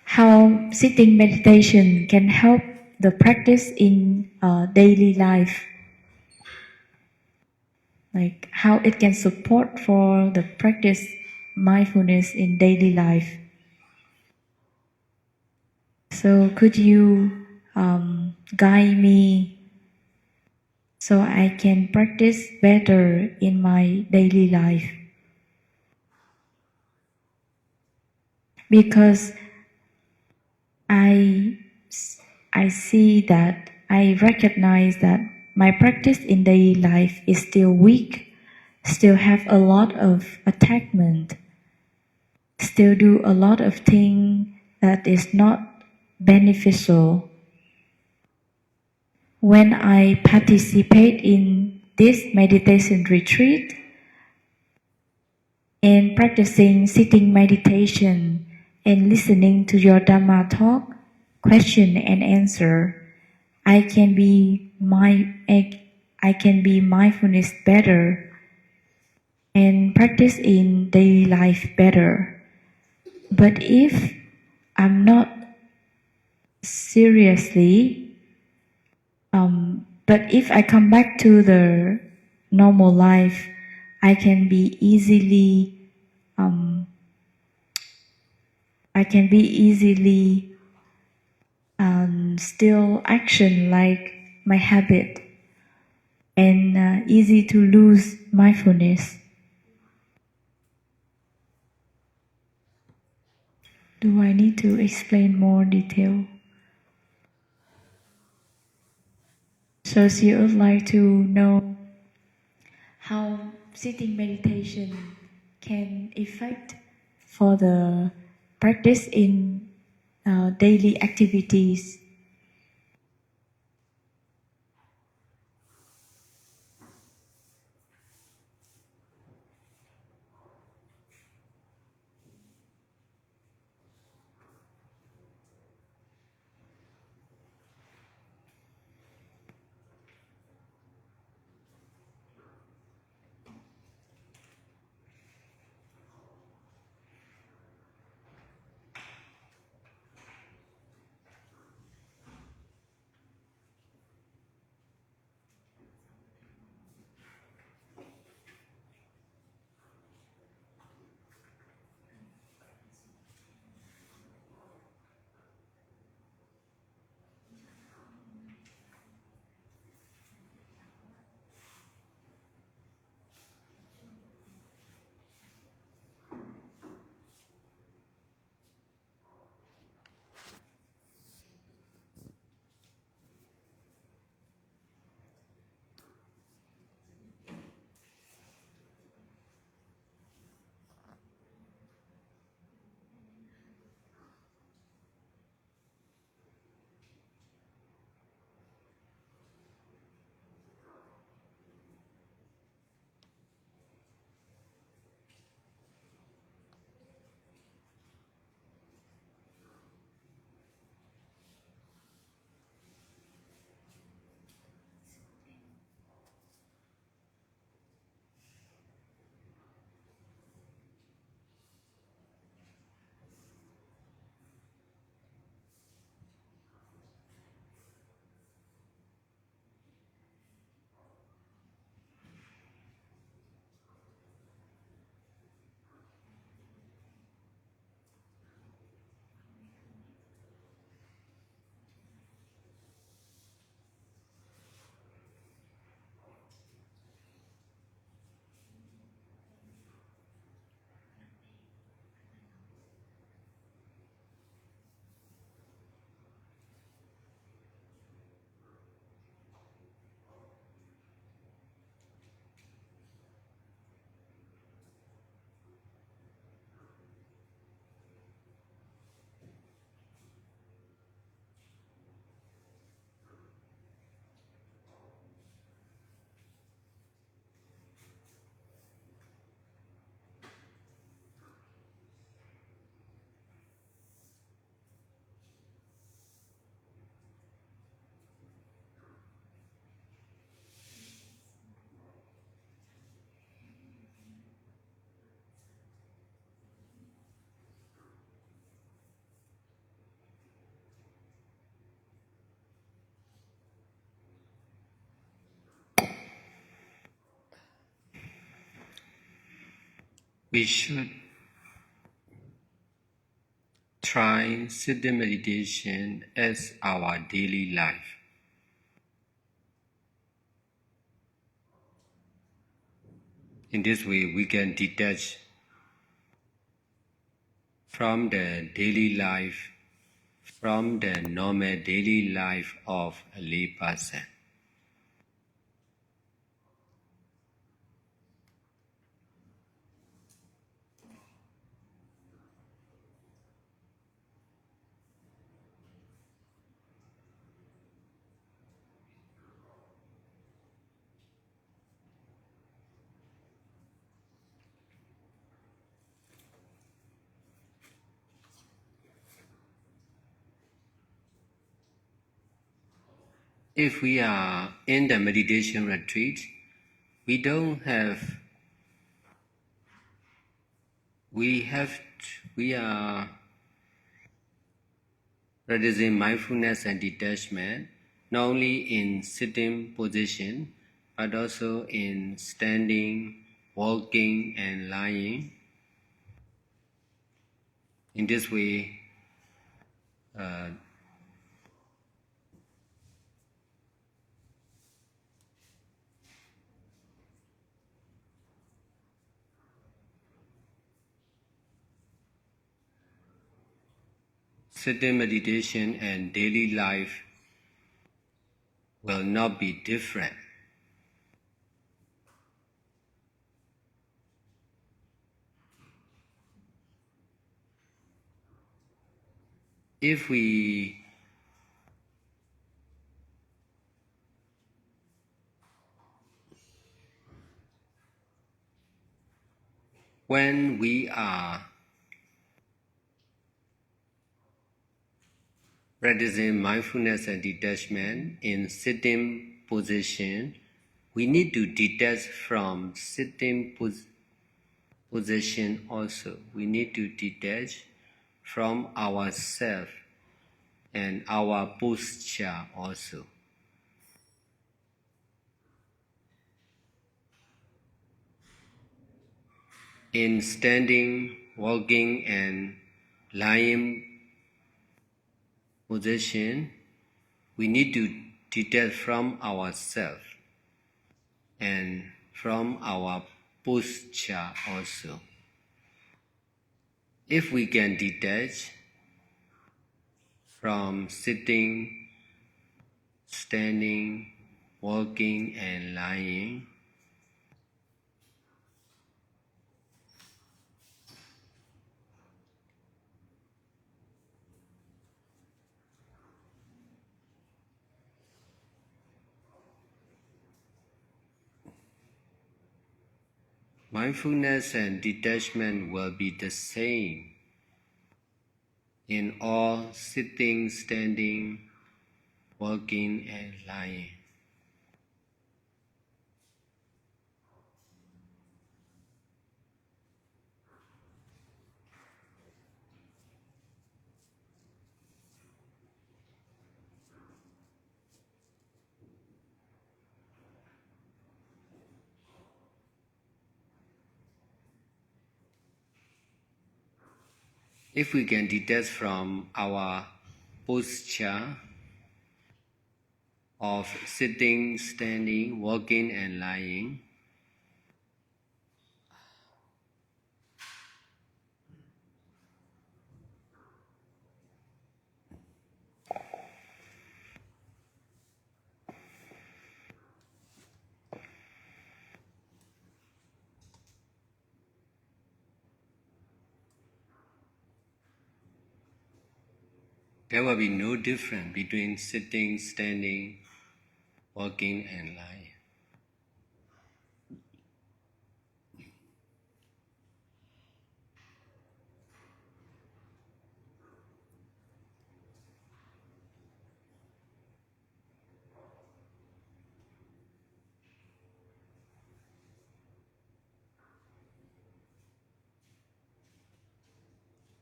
how sitting meditation can help the practice in daily life, like how it can support for the practice mindfulness in daily life. So could you guide me so I can practice better in my daily life? Because I recognize that my practice in daily life is still weak, still have a lot of attachment, still do a lot of things that is not beneficial. When I participate in this meditation retreat and practicing sitting meditation and listening to your Dhamma talk, question and answer, I can be mindfulness better and practice in daily life better. But if I'm not seriously, but if I come back to the normal life, I can be easily still action like my habit and easy to lose mindfulness. Do I need to explain more detail? So she would like to know how sitting meditation can affect for the practice in daily activities. we should try sitting meditation as our daily life. In this way, we can detach from the daily life, from the normal daily life of a lay person. If we are in the meditation retreat, we are practicing mindfulness and detachment, not only in sitting position, but also in standing, walking, and lying. In this way, sitting meditation and daily life will not be different. If we when we are practicing mindfulness and detachment in sitting position, we need to detach from sitting position also. We need to detach from ourself and our posture also. In standing, walking, and lying position, we need to detach from ourselves and from our posture also. If we can detach from sitting, standing, walking, and lying, mindfulness and detachment will be the same in all sitting, standing, walking, and lying. If we can detach from our posture of sitting, standing, walking, and lying, there will be no difference between sitting, standing, walking, and lying.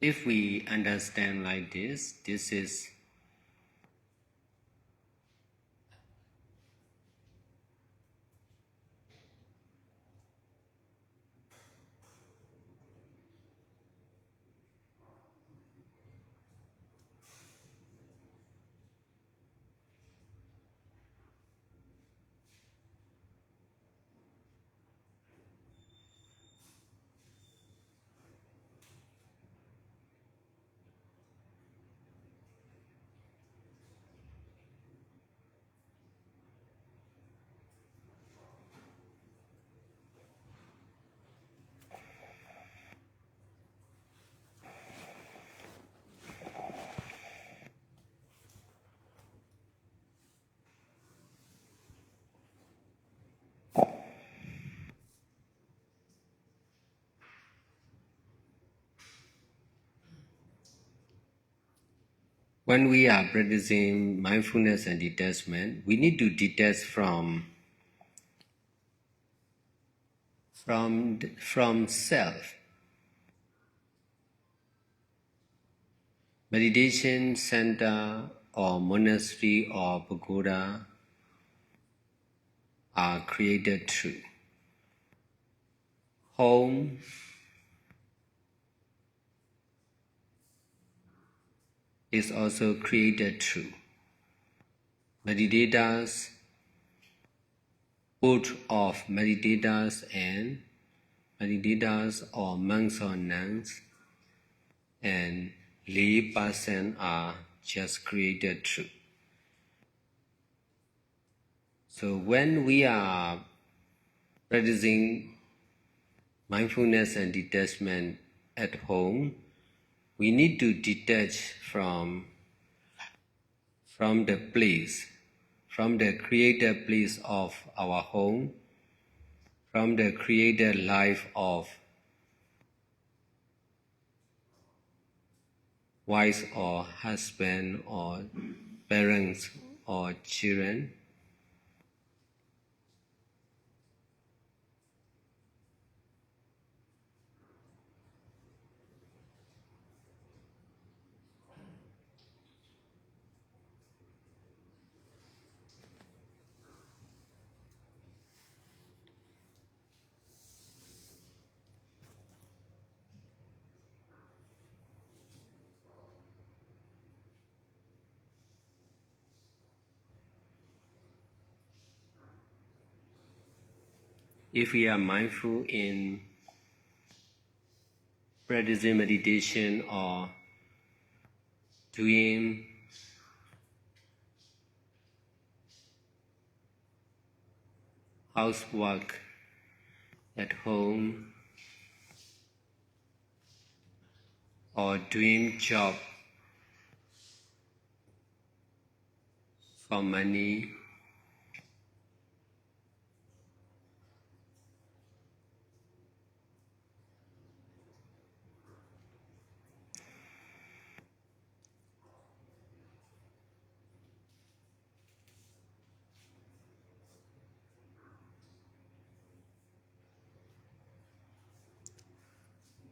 If we understand like this is when we are practicing mindfulness and detachment, we need to detach from self. Meditation center or monastery or pagoda are created true. Home is also created true. Meditators, both of meditators or monks or nuns and lay person are just created true. So when we are practicing mindfulness and detachment at home, we need to detach from the place, from the created place of our home, from the created life of wife or husband or parents or children. If we are mindful in practicing meditation or doing housework at home or doing job for money,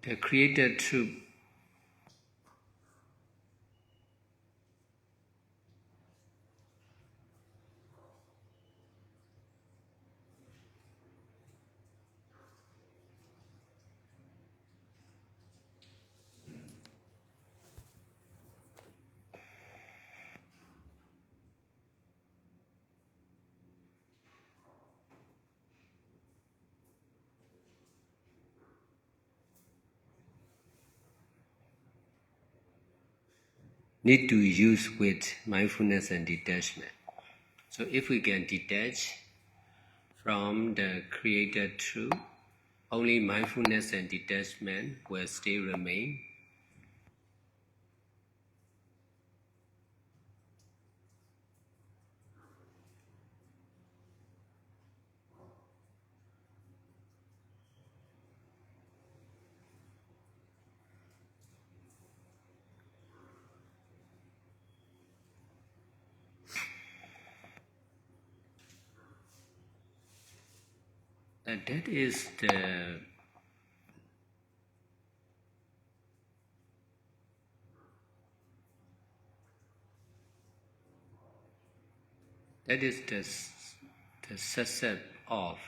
the created truth need to use with mindfulness and detachment. So if we can detach from the created truth, only mindfulness and detachment will still remain. And that is the success of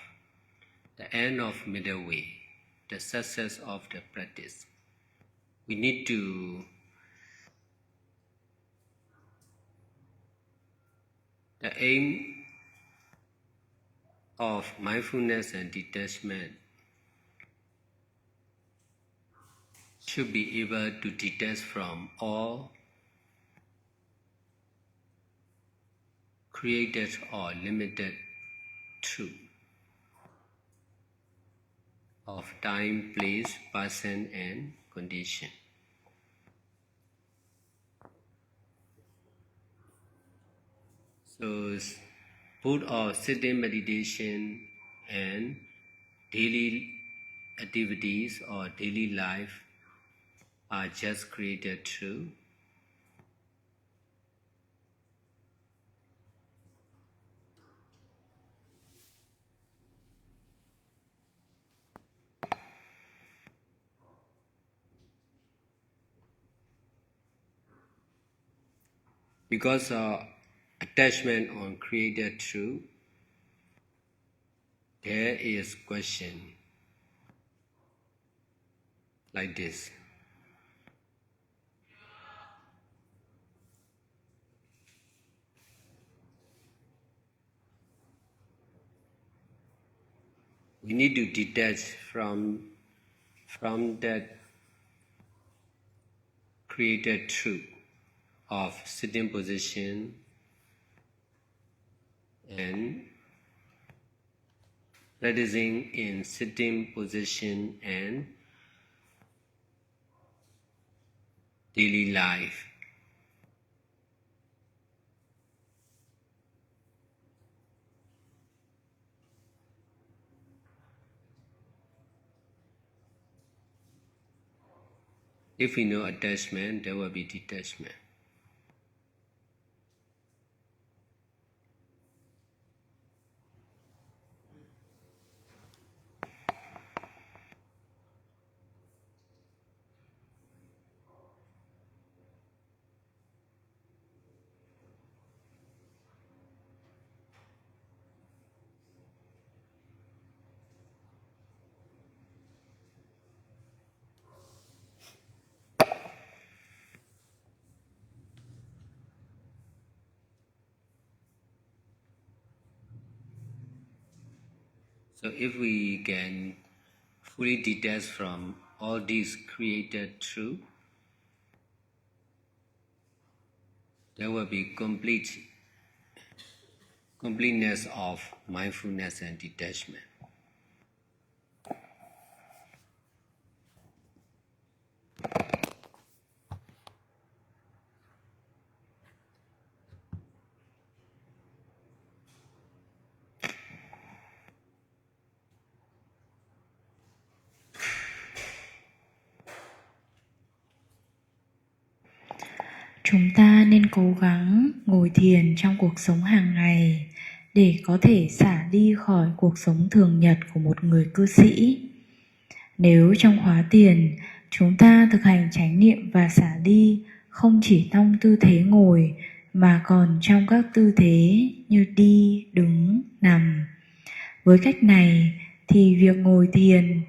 the end of middle way, the success of the practice. We need to the aim of mindfulness and detachment should be able to detach from all created or limited truth of time, place, person, and condition. So both our sitting meditation and daily activities or daily life are just created true. Because of attachment on created truth, there is question like this. We need to detach from that created truth of sitting position and practicing in sitting position and daily life. If we know attachment, there will be detachment. So if we can fully detach from all these created truth, there will be completeness of mindfulness and detachment. Chúng ta nên cố gắng ngồi thiền trong cuộc sống hàng ngày để có thể xả ly khỏi cuộc sống thường nhật của một người cư sĩ. Nếu trong khóa thiền chúng ta thực hành chánh niệm và xả ly không chỉ trong tư thế ngồi mà còn trong các tư thế như đi, đứng, nằm. Với cách này thì việc ngồi thiền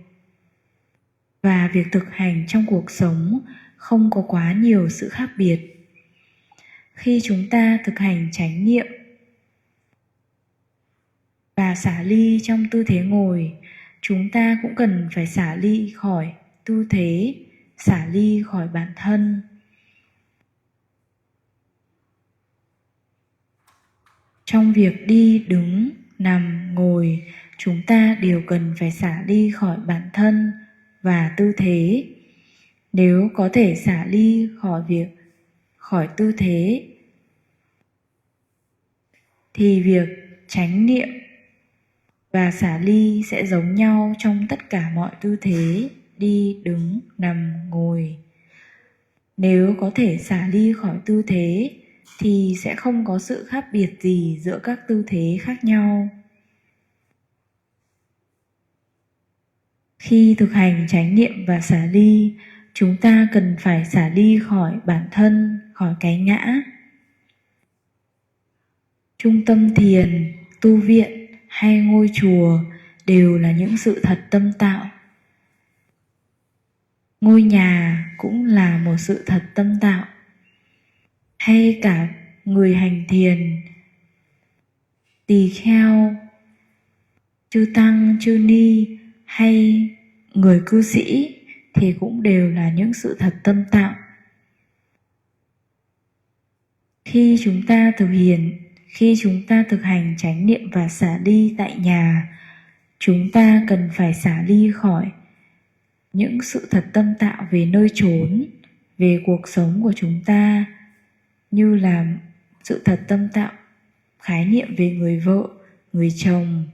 và việc thực hành trong cuộc sống không có quá nhiều sự khác biệt. Khi chúng ta thực hành chánh niệm và xả ly trong tư thế ngồi, chúng ta cũng cần phải xả ly khỏi tư thế, xả ly khỏi bản thân. Trong việc đi, đứng, nằm, ngồi, chúng ta đều cần phải xả ly khỏi bản thân và tư thế. Nếu có thể xả ly khỏi tư thế thì việc chánh niệm và xả ly sẽ giống nhau trong tất cả mọi tư thế đi, đứng, nằm, ngồi. Nếu có thể xả ly khỏi tư thế thì sẽ không có sự khác biệt gì giữa các tư thế khác nhau. Khi thực hành chánh niệm và xả ly, chúng ta cần phải xả ly khỏi bản thân, khỏi cái ngã. Trung tâm thiền, tu viện hay ngôi chùa đều là những sự thật tâm tạo. Ngôi nhà cũng là một sự thật tâm tạo. Hay cả người hành thiền, tỳ kheo, chư tăng, chư ni hay người cư sĩ thì cũng đều là những sự thật tâm tạo. Khi chúng ta thực hành chánh niệm và xả ly tại nhà, chúng ta cần phải xả ly khỏi những sự thật tâm tạo về nơi chốn, về cuộc sống của chúng ta, như là sự thật tâm tạo khái niệm về người vợ, người chồng,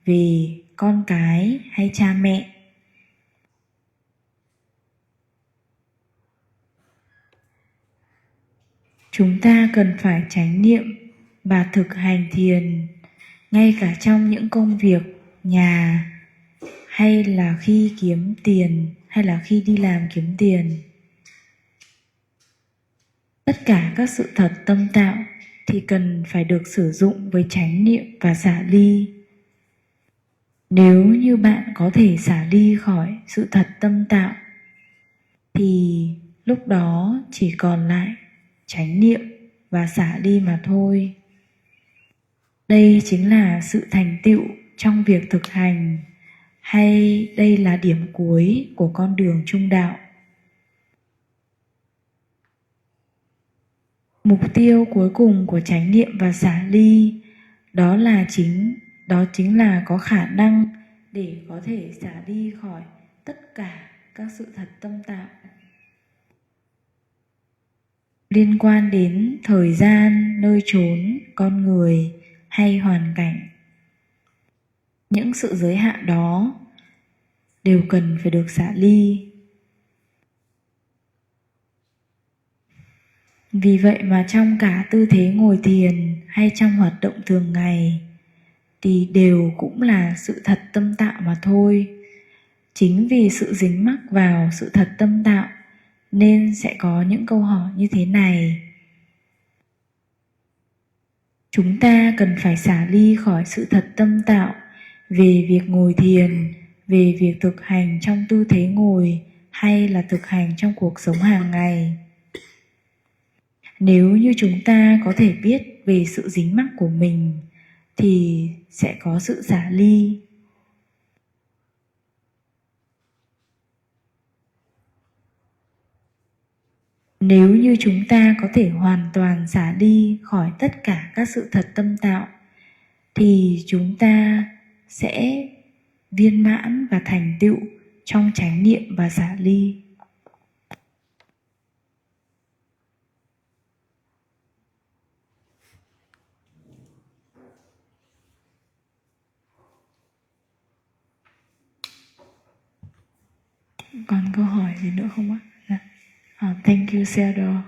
về con cái hay cha mẹ. Chúng ta cần phải chánh niệm và thực hành thiền ngay cả trong những công việc nhà, hay là khi kiếm tiền, hay là khi đi làm kiếm tiền. Tất cả các sự thật tâm tạo thì cần phải được sử dụng với chánh niệm và xả ly. Nếu như bạn có thể xả ly khỏi sự thật tâm tạo thì lúc đó chỉ còn lại chánh niệm và xả ly mà thôi. Đây chính là sự thành tựu trong việc thực hành, hay đây là điểm cuối của con đường trung đạo. Mục tiêu cuối cùng của chánh niệm và xả ly đó chính là có khả năng để có thể xả ly khỏi tất cả các sự thật tâm tạo liên quan đến thời gian, nơi chốn, con người hay hoàn cảnh. Những sự giới hạn đó đều cần phải được xả ly. Vì vậy mà trong cả tư thế ngồi thiền hay trong hoạt động thường ngày thì đều cũng là sự thật tâm tạo mà thôi. Chính vì sự dính mắc vào sự thật tâm tạo nên sẽ có những câu hỏi như thế này. Chúng ta cần phải xả ly khỏi sự thật tâm tạo về việc ngồi thiền, về việc thực hành trong tư thế ngồi hay là thực hành trong cuộc sống hàng ngày. Nếu như chúng ta có thể biết về sự dính mắc của mình thì sẽ có sự xả ly. Nếu như chúng ta có thể hoàn toàn xả ly khỏi tất cả các sự thật tâm tạo thì chúng ta sẽ viên mãn và thành tựu trong chánh niệm và xả ly. Còn câu hỏi gì nữa không ạ? Thank you, Theodore.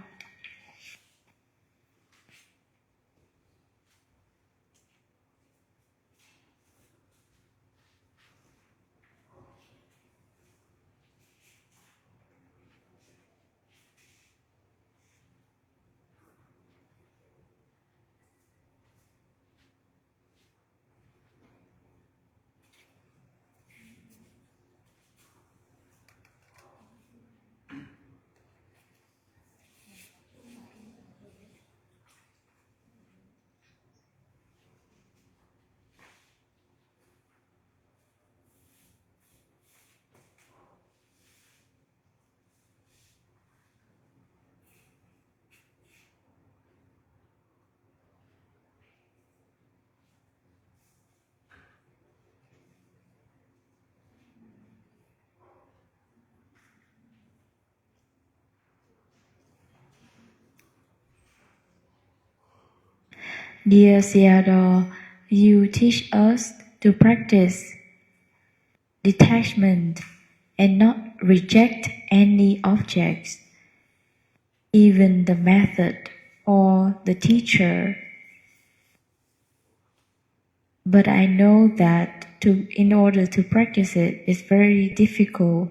Dear Theodore, you teach us to practice detachment and not reject any objects, even the method or the teacher. But I know that in order to practice it is very difficult.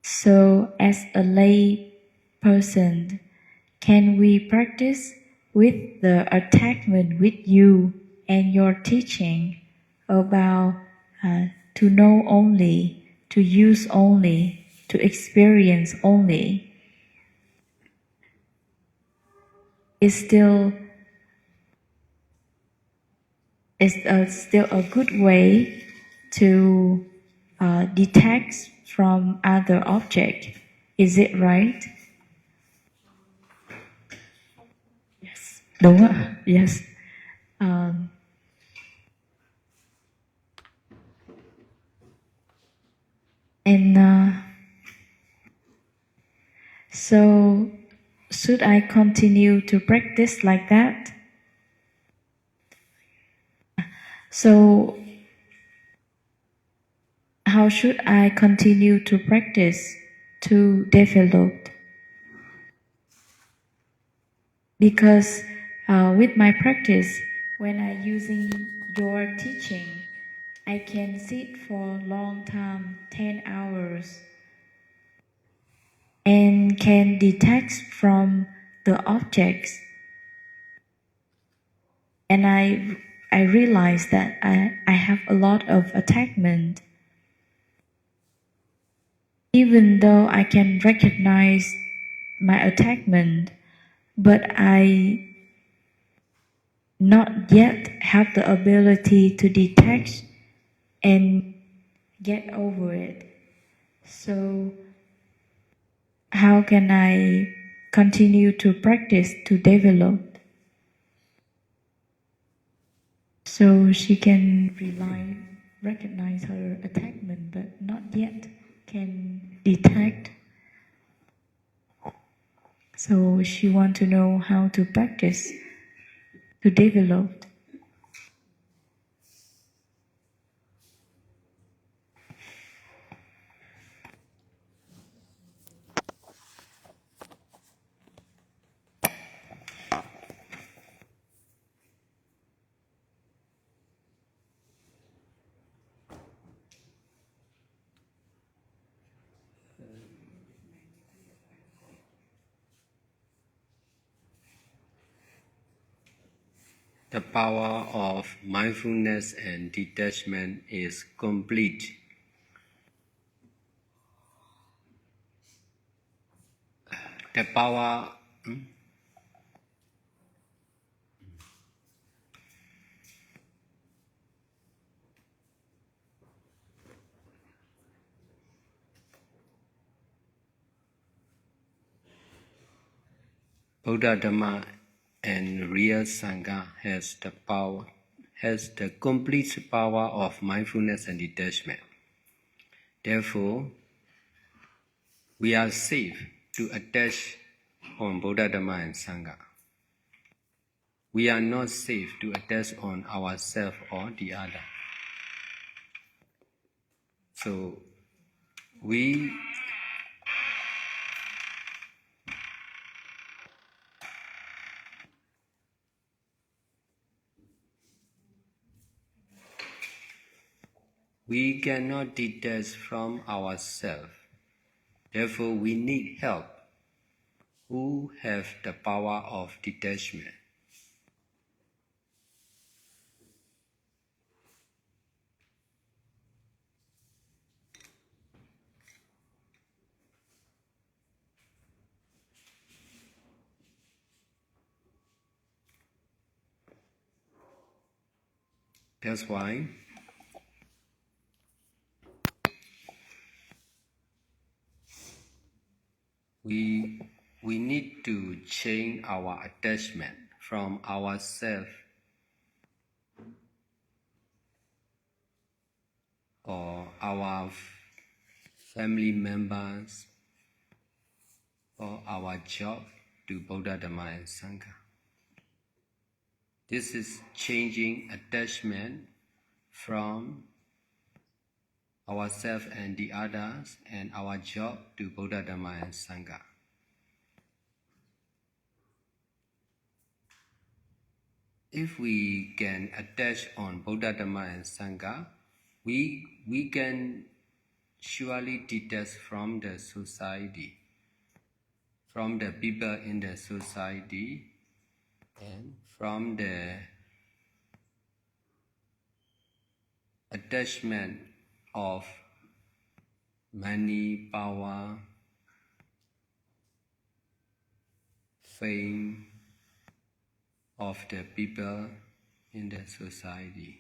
So as a lay person, can we practice with the attachment with you and your teaching about to know only, to use only, to experience only? It's still a good way to detach from other object. Is it right? Yes. Đúng ạ. Yes. So should I continue to practice like that? So how should I continue to practice to develop? Because with my practice, when I using your teaching, I can sit for a long time, 10 hours, and can detach from the the objects, and I realized that I have a lot of attachment. Even though I can recognize my attachment, but I not yet have the ability to detach and get over it. So how can I continue to practice to develop so she can recognize her attachment, but not yet can detect? So she want to know how to practice to develop. The power of mindfulness and detachment is complete. The power Buddha Dhamma and real Sangha has the complete power of mindfulness and detachment. Therefore, we are safe to attach on Buddha Dhamma and Sangha. We are not safe to attach on ourselves or the other. So, we cannot detach from ourselves. Therefore, we need help who have the power of detachment. That's why we need to change our attachment from ourselves or our family members or our job to Buddha Dhamma and Sangha. This is changing attachment from ourselves and the others and our job to Buddha Dhamma and Sangha. If we can attach on Buddha Dhamma and Sangha, we can surely detach from the society, from the people in the society, and from the attachment of money, power, fame of the people in the society.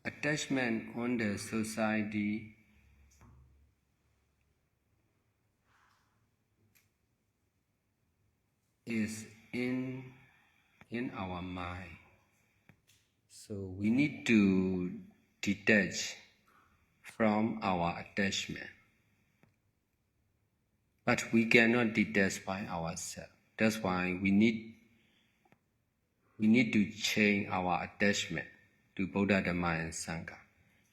Attachment on the society is in our mind. So we need to detach from our attachment. But we cannot detach by ourselves. That's why we need to change our attachment to Buddha Dhamma and Sangha.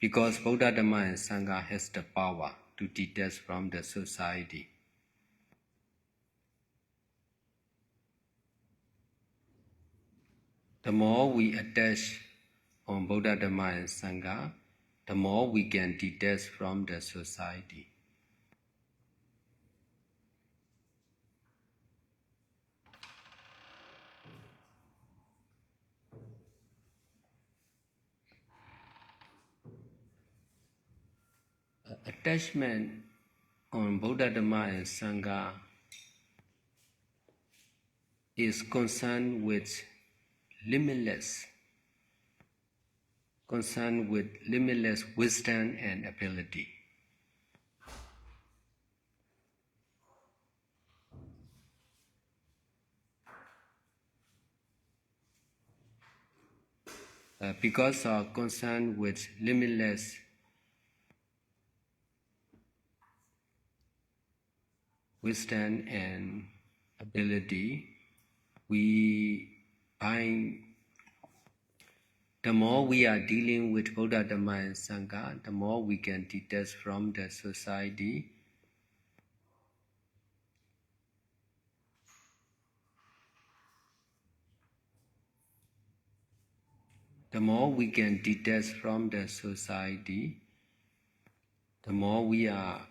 Because Buddha Dhamma and Sangha has the power to detach from the society. The more we attach on Buddha Dhamma and Sangha, the more we can detach from the society. Attachment on Buddha, Dhamma and Sangha is concerned with limitless wisdom and ability. Because of concern with limitless wisdom and ability, we find the more we are dealing with Buddha, Dhamma and Sangha, the more we can detach from the society. The more we can detach from the society, the more we are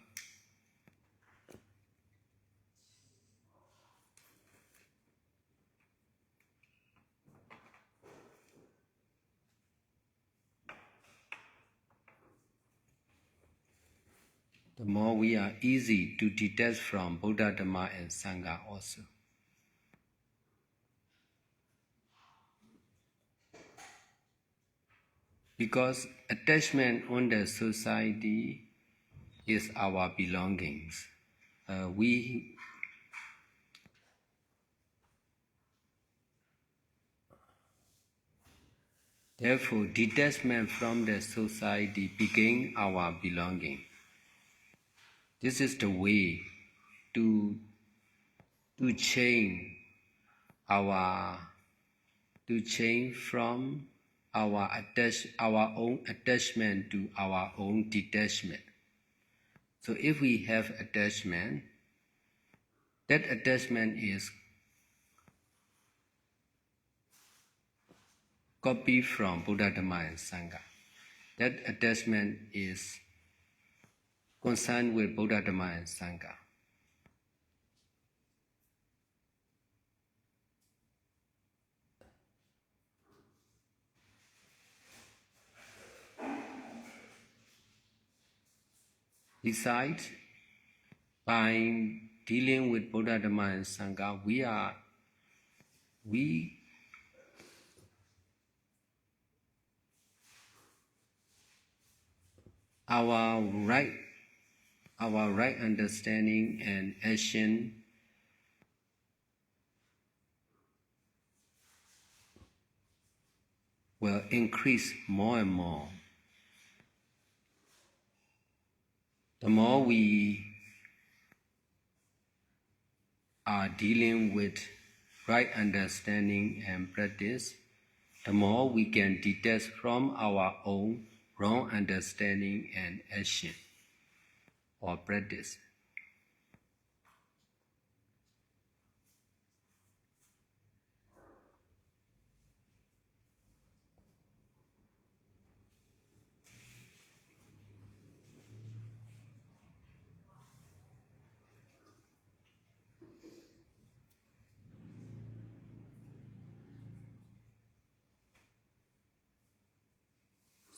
easy to detach from Buddha, Dhamma and Sangha also. Because attachment on the society is our belongings. Therefore, detachment from the society became our belonging. This is the way to change from our own attachment to our own detachment. So if we have attachment, that attachment is copy from Buddha, Dhamma and Sangha. That attachment is concerned with Buddha, Dhamma and Sangha. Besides, by dealing with Buddha, Dhamma and Sangha, our right understanding and action will increase more and more. The more we are dealing with right understanding and practice, the more we can detach from our own wrong understanding and action or practice.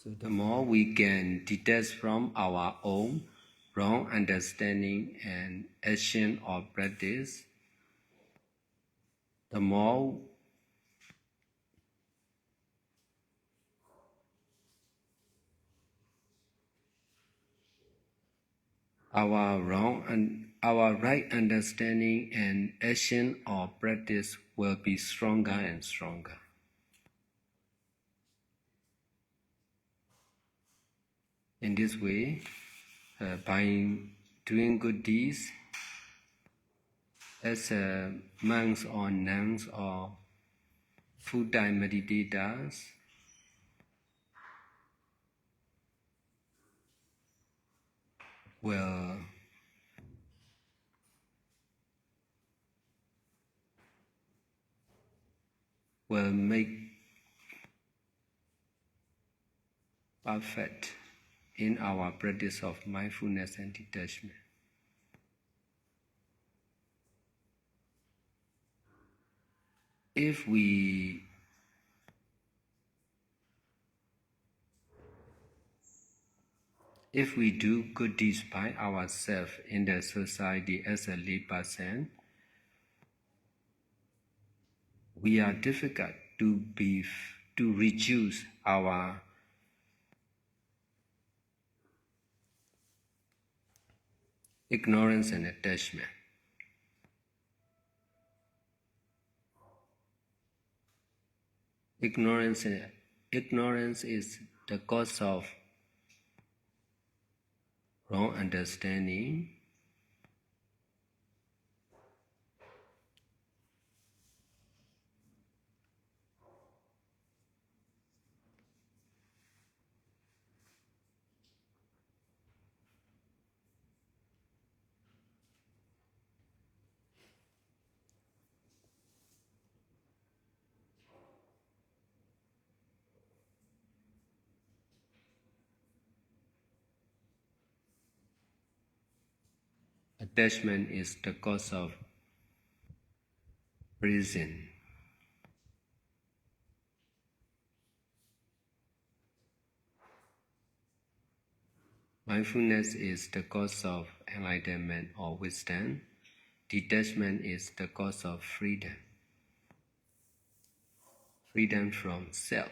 So the more we can detach from our own wrong understanding and action or practice, the more our right understanding and action or practice will be stronger and stronger. In this way, by doing good deeds as monks or nuns or full-time meditators, will make perfect in our practice of mindfulness and detachment. If we do good deeds by ourselves in the society as a lay person, we are difficult to reduce our ignorance and attachment. Ignorance is the cause of wrong understanding. Attachment is the cause of prison. Mindfulness is the cause of enlightenment or wisdom. Detachment is the cause of freedom. Freedom from self.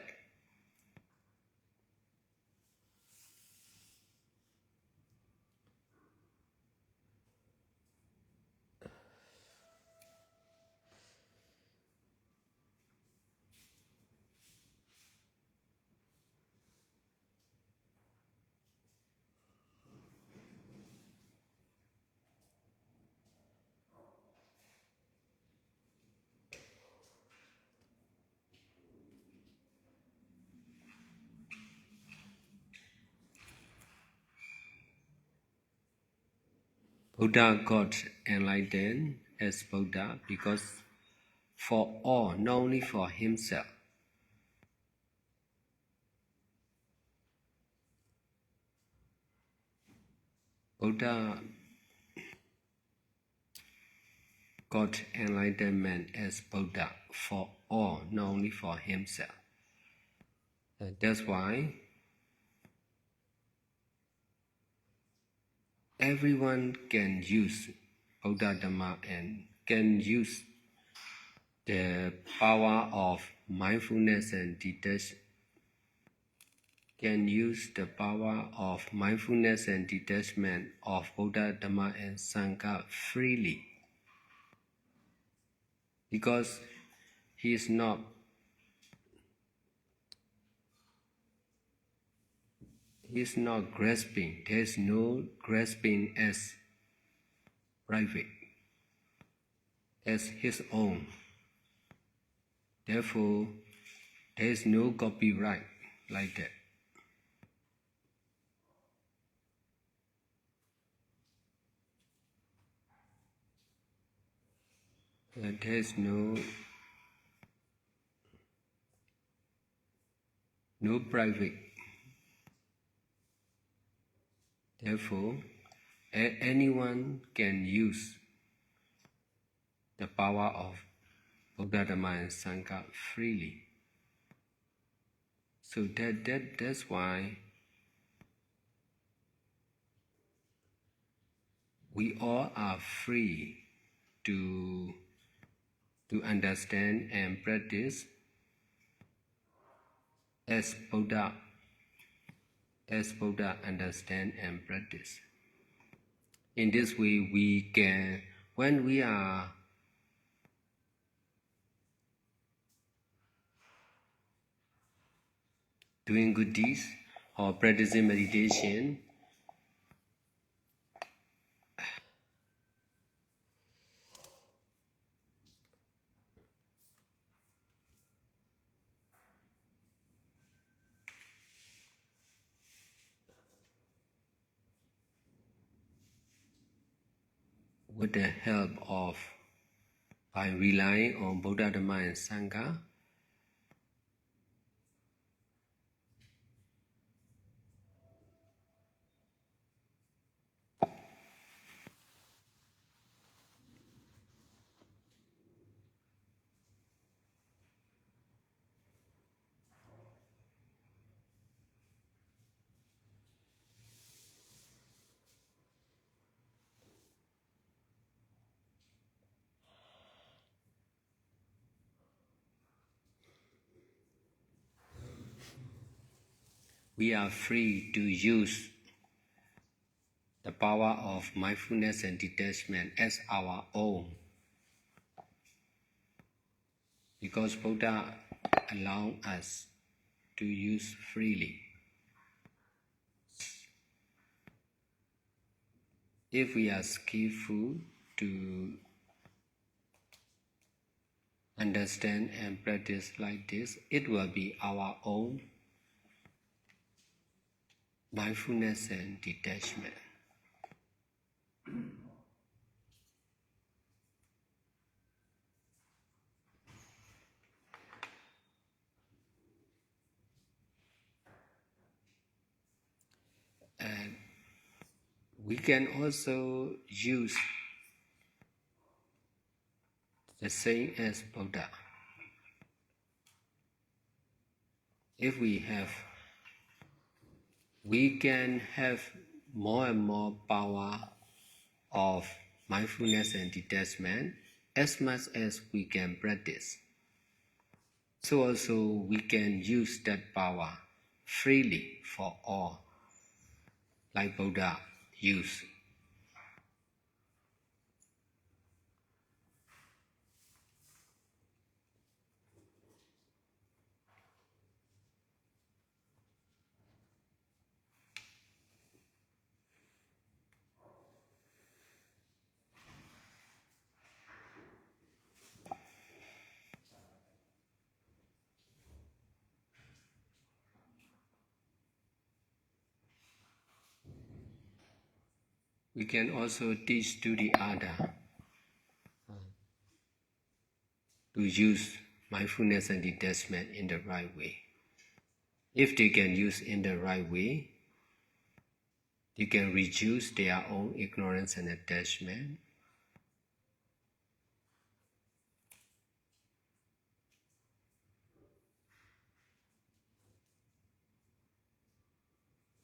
Buddha got enlightened as Buddha because for all, not only for himself. Buddha got enlightenment as Buddha for all, not only for himself. And that's why everyone can use Buddha Dhamma and can use the power of mindfulness and detachment. Can use the power of mindfulness and detachment of Buddha Dhamma and Sangha freely, because he is not grasping. There is no grasping as private, as his own. Therefore, there is no copyright like that. There is no private. Therefore, anyone can use the power of Buddha Dhamma and Sangha freely. So that's why we all are free to understand and practice as Buddha understand and practice. In this way, we can, when we are doing good deeds or practicing meditation, with the help of, by relying on Buddha Dhamma and Sangha, we are free to use the power of mindfulness and detachment as our own. Because Buddha allows us to use freely. If we are skillful to understand and practice like this, it will be our own mindfulness and detachment. And we can also use the same as Buddha. If we can have more and more power of mindfulness and detachment as much as we can practice. So also we can use that power freely for all, like Buddha used. We can also teach to the other to use mindfulness and detachment in the right way. If they can use in the right way, they can reduce their own ignorance and attachment.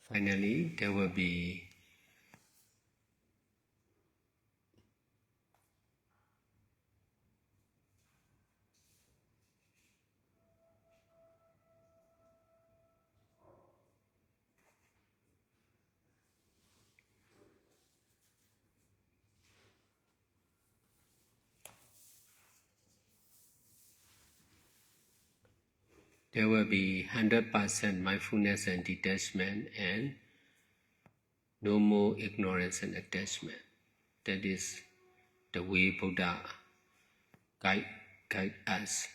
Finally, there will be there will be 100% mindfulness and detachment and no more ignorance and attachment. That is the way Buddha guide us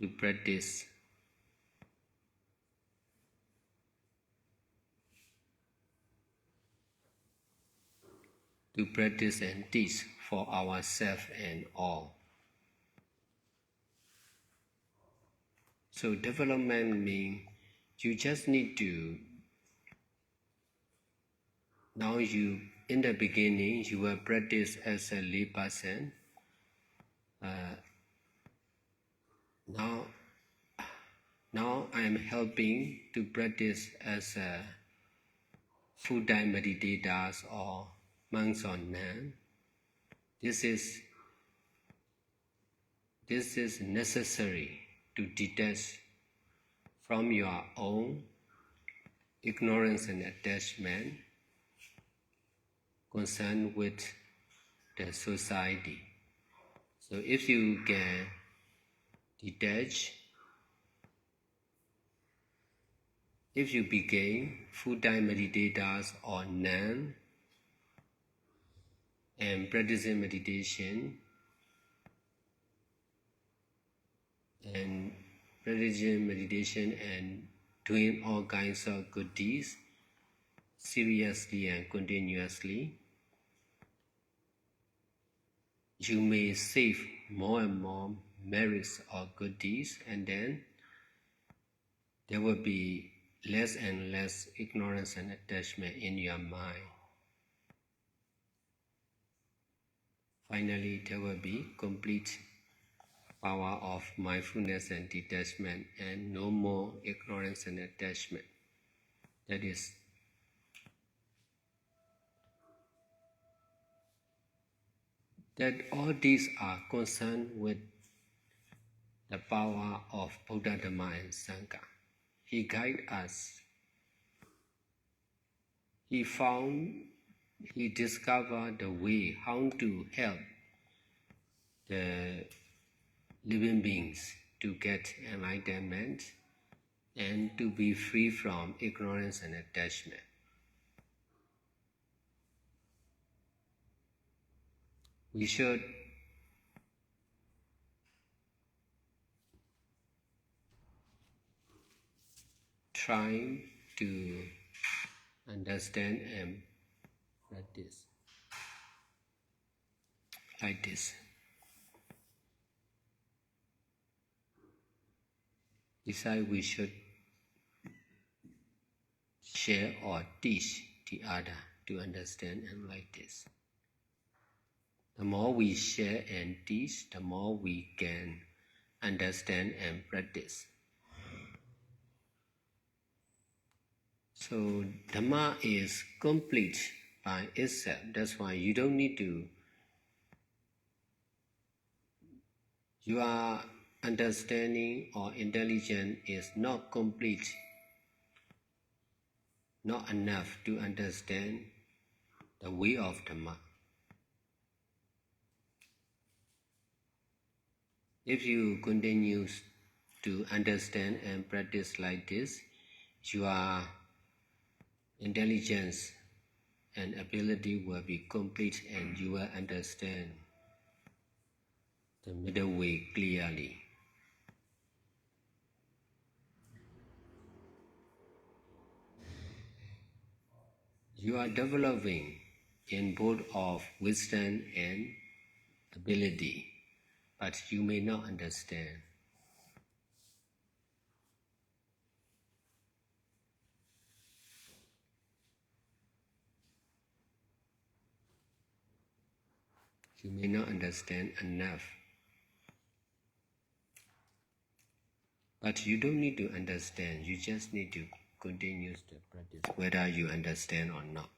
to practice. To practice and teach for ourselves and all. So development means you just need to, now you, in the beginning, you will practice as a lay person. Now I am helping to practice as a full-time meditators or monks or nuns. This is necessary to detach from your own ignorance and attachment concerned with the society. So if you can detach, if you became full-time meditators or nuns and practicing meditation and doing all kinds of good deeds seriously and continuously, you may save more and more merits or good deeds, and then there will be less and less ignorance and attachment in your mind. Finally, there will be complete power of mindfulness and detachment and no more ignorance and attachment. That is that all these are concerned with the power of Buddha, Dhamma and Sangha. He guides us. He discovered the way how to help the living beings to get enlightenment and to be free from ignorance and attachment. We should try to understand and practice like this. Besides, we should share or teach the other to understand and like this. The more we share and teach, the more we can understand and practice. So Dhamma is complete by itself. That's why you don't need to. Your understanding or intelligence is not complete, not enough to understand the way of Dhamma. If you continue to understand and practice like this, your intelligence and ability will be complete and you will understand the middle way clearly. You are developing in both of wisdom and ability, but you may not understand. You may not understand enough. But you don't need to understand, you just need to continue to practice, whether you understand or not.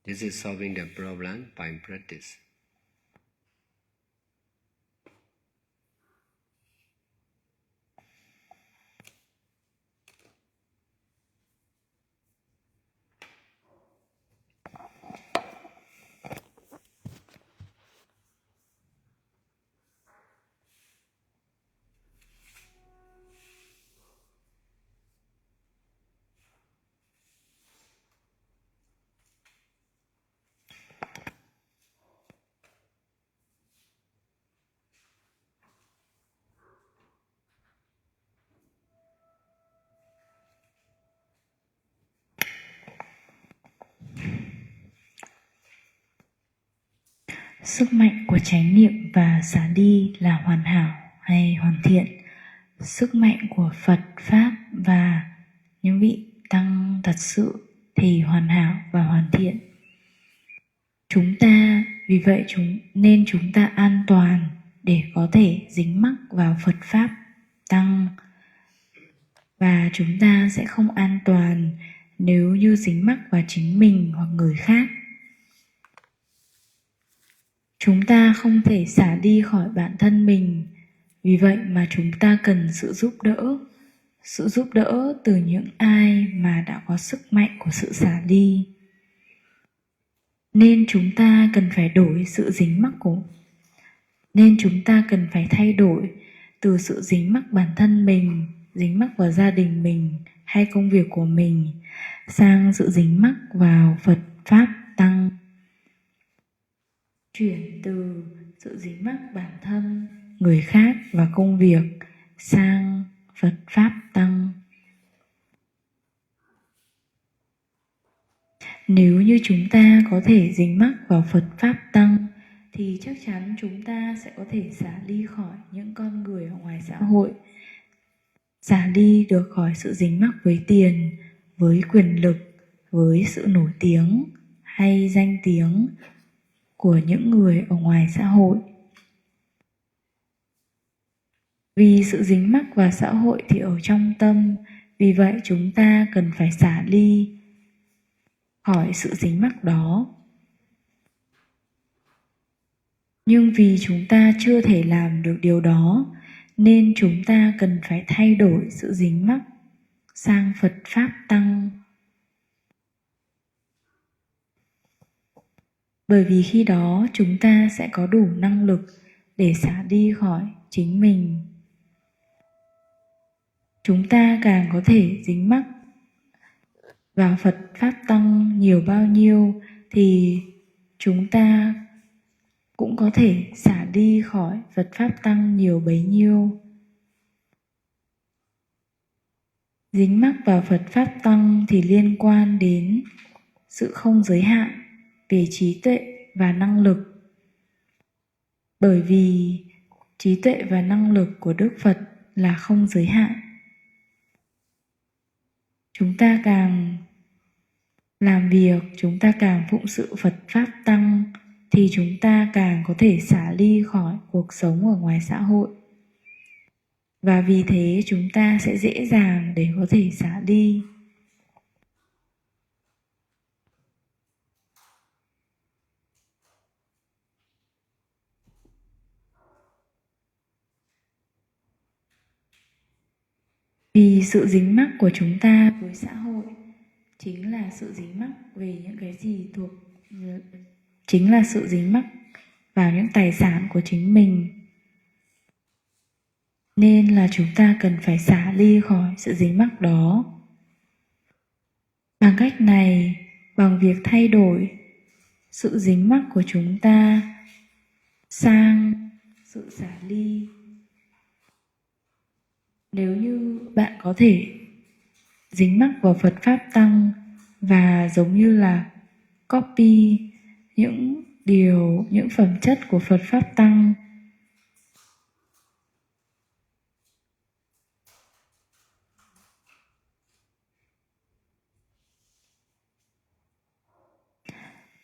This is solving the problem by practice. Sức mạnh của chánh niệm và xả ly là hoàn hảo hay hoàn thiện. Sức mạnh của Phật, Pháp và những vị tăng thật sự thì hoàn hảo và hoàn thiện. Vì vậy chúng ta an toàn để có thể dính mắc vào Phật, Pháp, Tăng. Và chúng ta sẽ không an toàn nếu như dính mắc vào chính mình hoặc người khác. Chúng ta không thể xả đi khỏi bản thân mình, vì vậy mà chúng ta cần sự giúp đỡ từ những ai mà đã có sức mạnh của sự xả ly. Nên chúng ta cần phải thay đổi từ sự dính mắc bản thân mình, dính mắc vào gia đình mình hay công việc của mình, sang sự dính mắc vào Phật, Pháp, Tăng. Chuyển từ sự dính mắc bản thân, người khác và công việc sang Phật, Pháp, Tăng. Nếu như chúng ta có thể dính mắc vào Phật, Pháp, Tăng thì chắc chắn chúng ta sẽ có thể xả ly khỏi những con người ở ngoài xã hội. Xả ly được khỏi sự dính mắc với tiền, với quyền lực, với sự nổi tiếng hay danh tiếng của những người ở ngoài xã hội. Vì sự dính mắc vào xã hội thì ở trong tâm, vì vậy chúng ta cần phải xả ly khỏi sự dính mắc đó. Nhưng vì chúng ta chưa thể làm được điều đó, nên chúng ta cần phải thay đổi sự dính mắc sang Phật Pháp Tăng. Bởi vì khi đó chúng ta sẽ có đủ năng lực để xả đi khỏi chính mình. Chúng ta càng có thể dính mắc vào Phật Pháp Tăng nhiều bao nhiêu thì chúng ta cũng có thể xả đi khỏi Phật Pháp Tăng nhiều bấy nhiêu. Dính mắc vào Phật Pháp Tăng thì liên quan đến sự không giới hạn về trí tuệ và năng lực. Bởi vì trí tuệ và năng lực của Đức Phật là không giới hạn. Chúng ta càng làm việc, chúng ta càng phụng sự Phật Pháp Tăng thì chúng ta càng có thể xả ly khỏi cuộc sống ở ngoài xã hội. Và vì thế chúng ta sẽ dễ dàng để có thể xả ly. Vì sự dính mắc của chúng ta với xã hội chính là sự dính mắc về những cái gì chính là sự dính mắc vào những tài sản của chính mình. Nên là chúng ta cần phải xả ly khỏi sự dính mắc đó. Bằng cách này, bằng việc thay đổi sự dính mắc của chúng ta sang sự xả ly. Nếu như bạn có thể dính mắc vào Phật Pháp Tăng và giống như là copy những phẩm chất của Phật Pháp Tăng,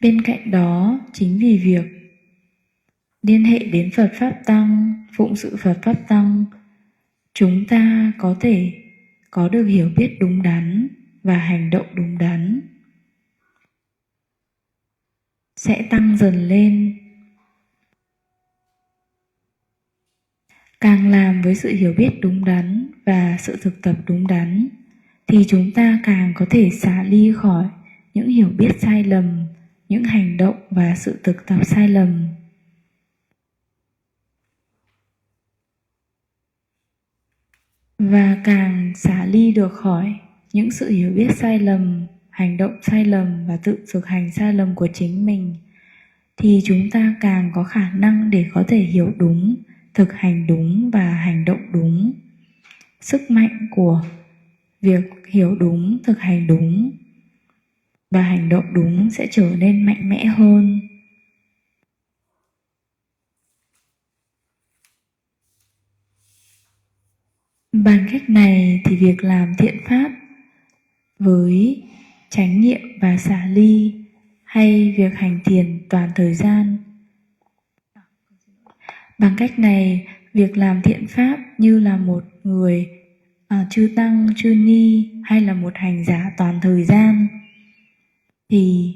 bên cạnh đó, chính vì việc liên hệ đến Phật Pháp Tăng, phụng sự Phật Pháp Tăng, chúng ta có thể có được hiểu biết đúng đắn và hành động đúng đắn sẽ tăng dần lên. Càng làm với sự hiểu biết đúng đắn và sự thực tập đúng đắn thì chúng ta càng có thể xả ly khỏi những hiểu biết sai lầm, những hành động và sự thực tập sai lầm. Và càng xả ly được khỏi những sự hiểu biết sai lầm, hành động sai lầm và tự thực hành sai lầm của chính mình thì chúng ta càng có khả năng để có thể hiểu đúng, thực hành đúng và hành động đúng. Sức mạnh của việc hiểu đúng, thực hành đúng và hành động đúng sẽ trở nên mạnh mẽ hơn. Bằng cách này thì việc làm thiện pháp với chánh niệm và xả ly hay việc hành thiền toàn thời gian. Bằng cách này, việc làm thiện pháp như là một người chư tăng, chư ni hay là một hành giả toàn thời gian thì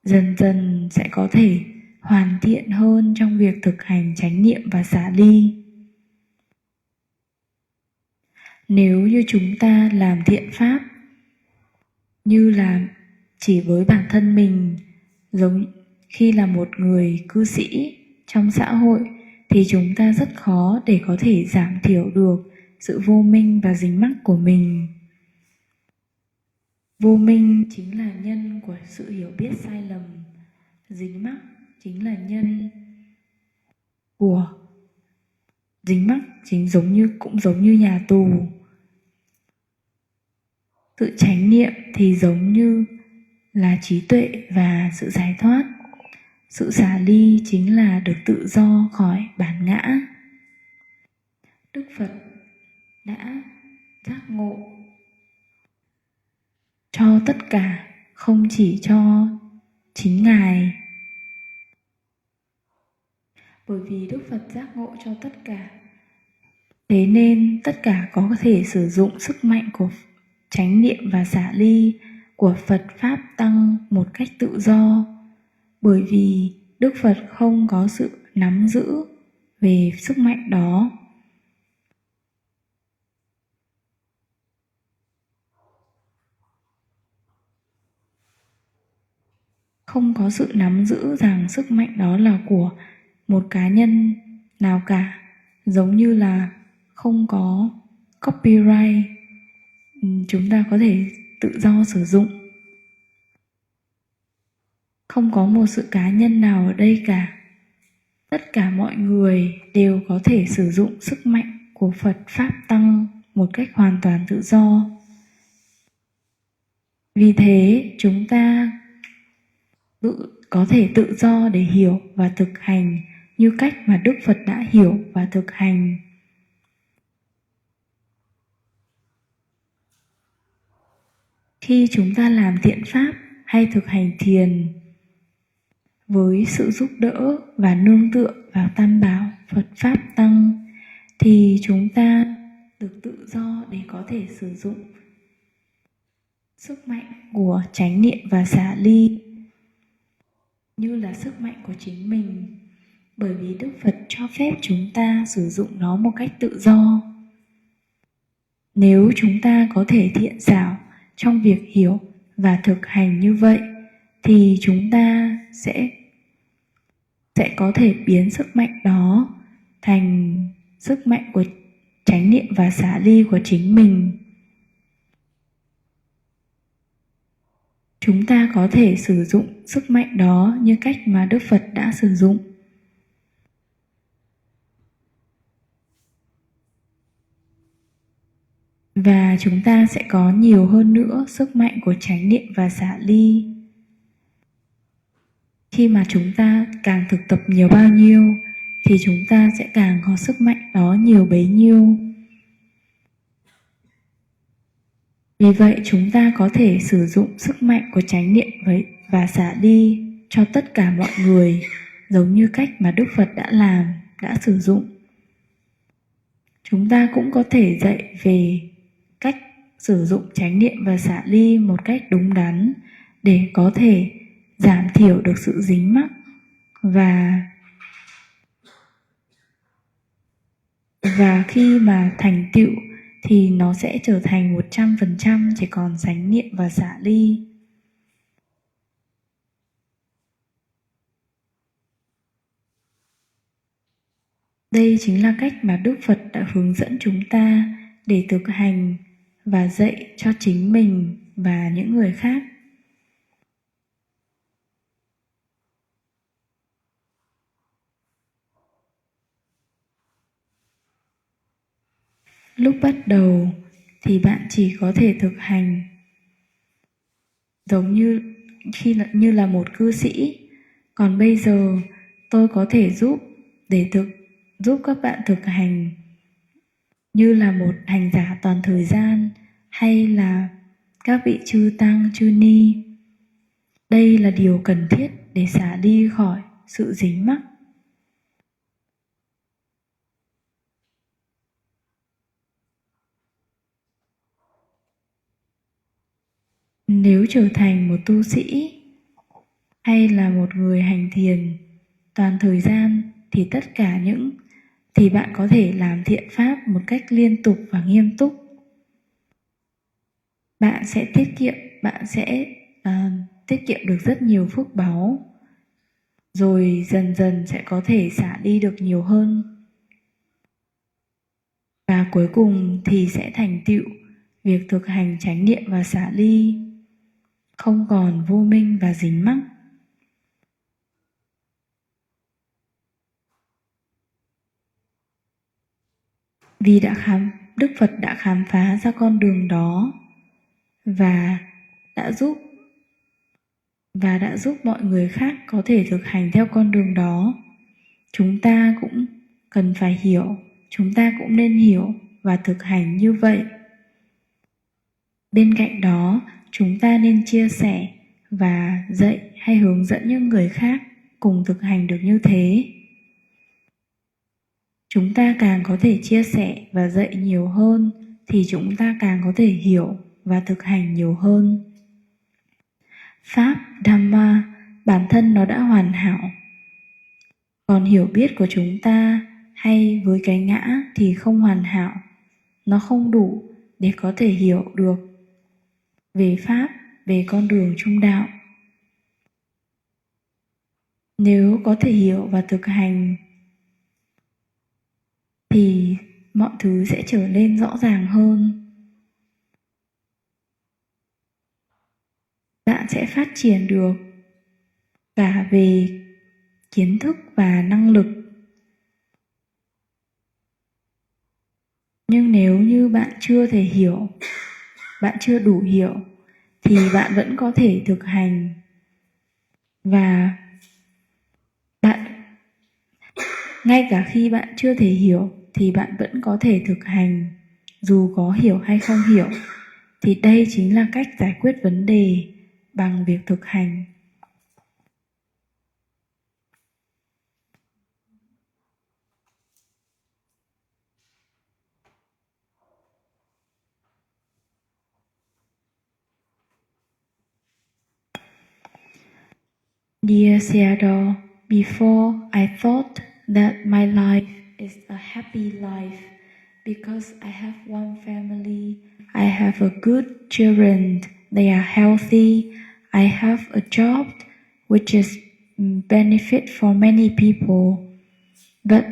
dần dần sẽ có thể hoàn thiện hơn trong việc thực hành chánh niệm và xả ly. Nếu như chúng ta làm thiện pháp như là chỉ với bản thân mình, giống khi là một người cư sĩ trong xã hội thì chúng ta rất khó để có thể giảm thiểu được sự vô minh và dính mắc của mình. Vô minh chính là nhân của sự hiểu biết sai lầm, dính mắc chính là nhân của dính mắc, cũng giống như nhà tù. Sự chánh niệm thì giống như là trí tuệ và sự giải thoát. Sự xả ly chính là được tự do khỏi bản ngã. Đức Phật đã giác ngộ cho tất cả, không chỉ cho chính Ngài. Bởi vì Đức Phật giác ngộ cho tất cả, thế nên tất cả có thể sử dụng sức mạnh của chánh niệm và xả ly của Phật Pháp Tăng một cách tự do. Bởi vì Đức Phật không có sự nắm giữ về sức mạnh đó, Không có sự nắm giữ rằng sức mạnh đó là của một cá nhân nào cả, giống như là không có copyright, chúng ta có thể tự do sử dụng. Không có một sự cá nhân nào ở đây cả. Tất cả mọi người đều có thể sử dụng sức mạnh của Phật Pháp Tăng một cách hoàn toàn tự do. Vì thế chúng ta có thể tự do để hiểu và thực hành như cách mà Đức Phật đã hiểu và thực hành. Khi chúng ta làm thiện pháp hay thực hành thiền với sự giúp đỡ và nương tựa vào Tam Bảo Phật Pháp Tăng thì chúng ta được tự do để có thể sử dụng sức mạnh của chánh niệm và xả ly như là sức mạnh của chính mình, bởi vì Đức Phật cho phép chúng ta sử dụng nó một cách tự do. Nếu chúng ta có thể thiện xảo trong việc hiểu và thực hành như vậy thì chúng ta sẽ có thể biến sức mạnh đó thành sức mạnh của chánh niệm và xả ly của chính mình. Chúng ta có thể sử dụng sức mạnh đó như cách mà Đức Phật đã sử dụng. Và chúng ta sẽ có nhiều hơn nữa sức mạnh của chánh niệm và xả ly. Khi mà chúng ta càng thực tập nhiều bao nhiêu thì chúng ta sẽ càng có sức mạnh đó nhiều bấy nhiêu. Vì vậy chúng ta có thể sử dụng sức mạnh của chánh niệm và xả ly cho tất cả mọi người, giống như cách mà Đức Phật đã sử dụng. Chúng ta cũng có thể dạy về cách sử dụng chánh niệm và xả ly một cách đúng đắn để có thể giảm thiểu được sự dính mắc và khi mà thành tựu thì nó sẽ trở thành 100% chỉ còn chánh niệm và xả ly. Đây chính là cách mà Đức Phật đã hướng dẫn chúng ta để thực hành và dạy cho chính mình và những người khác. Lúc bắt đầu thì bạn chỉ có thể thực hành giống như là một cư sĩ. Còn bây giờ tôi có thể giúp các bạn thực hành như là một hành giả toàn thời gian hay là các vị chư tăng, chư ni. Đây là điều cần thiết để xả đi khỏi sự dính mắc. Nếu trở thành một tu sĩ hay là một người hành thiền toàn thời gian thì bạn có thể làm thiện pháp một cách liên tục và nghiêm túc. Bạn sẽ tiết kiệm được rất nhiều phước báu, rồi dần dần sẽ có thể xả đi được nhiều hơn. Và cuối cùng thì sẽ thành tựu việc thực hành chánh niệm và xả ly, không còn vô minh và dính mắc. Vì Đức Phật đã khám phá ra con đường đó và đã giúp mọi người khác có thể thực hành theo con đường đó. Chúng ta cũng cần phải hiểu, chúng ta cũng nên hiểu và thực hành như vậy. Bên cạnh đó, chúng ta nên chia sẻ và dạy hay hướng dẫn những người khác cùng thực hành được như thế. Chúng ta càng có thể chia sẻ và dạy nhiều hơn thì chúng ta càng có thể hiểu và thực hành nhiều hơn. Pháp Dhamma bản thân nó đã hoàn hảo. Còn hiểu biết của chúng ta hay với cái ngã thì không hoàn hảo. Nó không đủ để có thể hiểu được về Pháp, về con đường trung đạo. Nếu có thể hiểu và thực hành thì mọi thứ sẽ trở nên rõ ràng hơn. Bạn sẽ phát triển được cả về kiến thức và năng lực. Nhưng nếu như bạn chưa thể hiểu, bạn chưa đủ hiểu, thì bạn vẫn có thể thực hành. Và ngay cả khi bạn chưa thể hiểu thì bạn vẫn có thể thực hành. Dù có hiểu hay không hiểu, thì đây chính là cách giải quyết vấn đề bằng việc thực hành. Dear Theodore, before I thought that my life is a happy life because I have one family, I have a good children, they are healthy, I have a job which is benefit for many people. But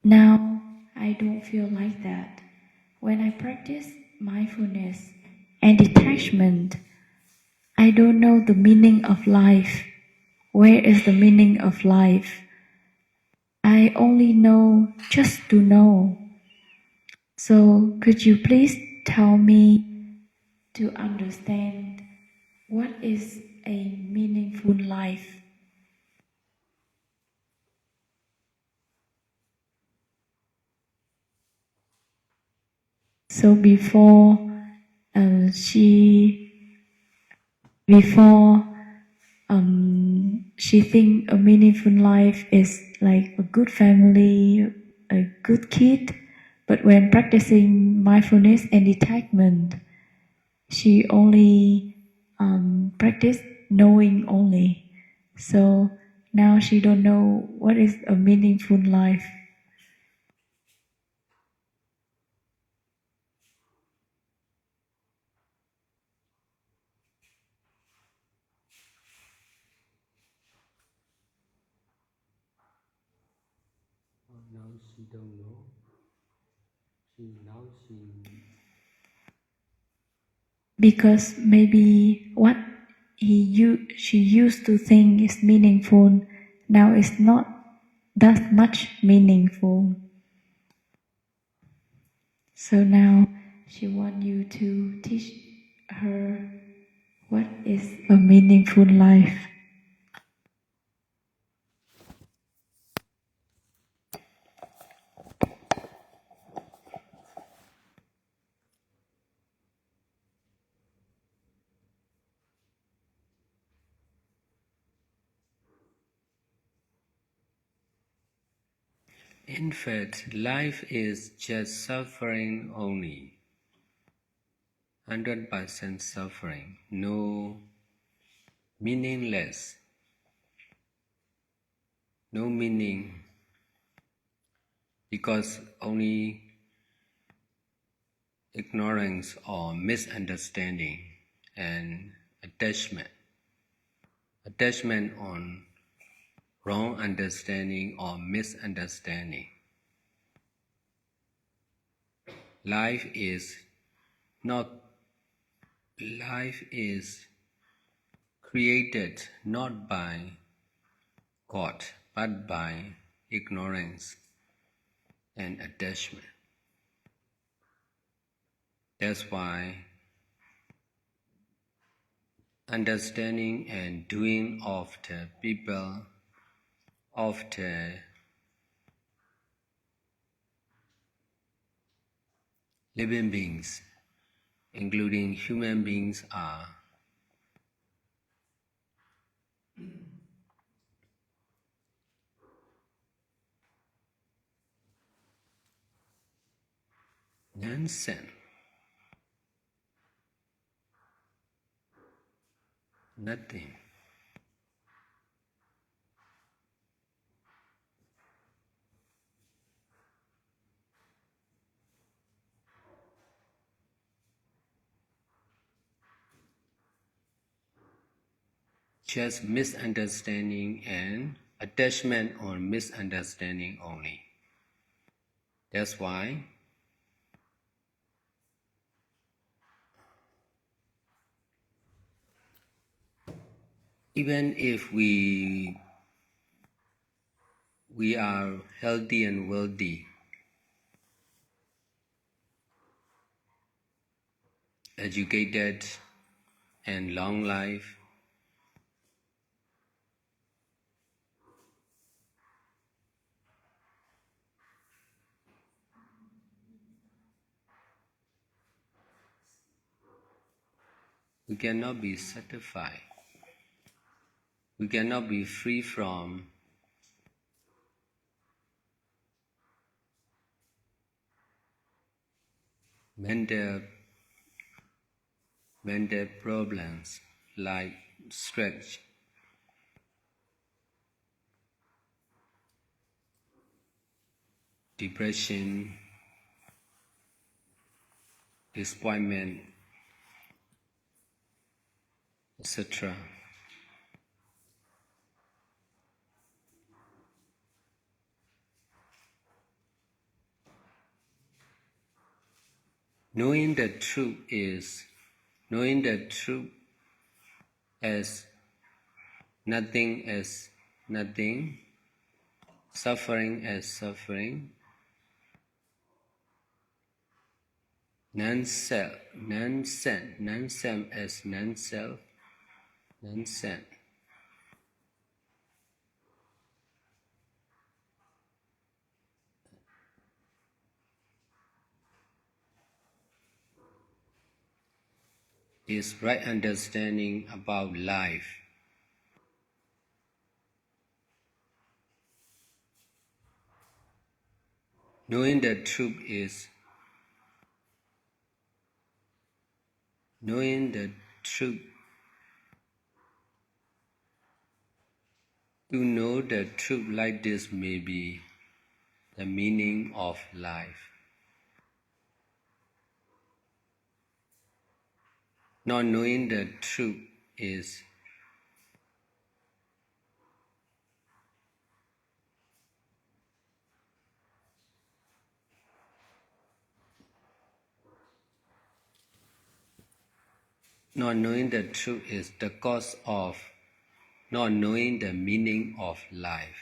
now I don't feel like that. When I practice mindfulness and detachment, I don't know the meaning of life. Where is the meaning of life? I only know just to know. So could you please tell me to understand what is a meaningful life? So before she think a meaningful life is like a good family, a good kid, but when practicing mindfulness and detachment, she only practice knowing only. So now she don't know what is a meaningful life. Now she don't know. Because maybe what she used to think is meaningful now is not that much meaningful. So now she wants you to teach her what is a meaningful life. In fact, life is just suffering only. 100% suffering, no meaningless, no meaning, because only ignorance or misunderstanding and attachment on wrong understanding or misunderstanding. Life is created not by God, but by ignorance and attachment. That's why understanding and doing of the people, of the living beings, including human beings, are nonsense, nothing. just misunderstanding and attachment on misunderstanding only. That's why even if we are healthy and wealthy, educated and long life, we cannot be satisfied. We cannot be free from mental problems like stress, depression, disappointment, etc. Knowing the truth as nothing as nothing, suffering as suffering, non-self as non-self, non-self. Is right understanding about life. Knowing the truth is knowing the truth. To know the truth like this may be the meaning of life. Not knowing the truth is the cause of not knowing the meaning of life.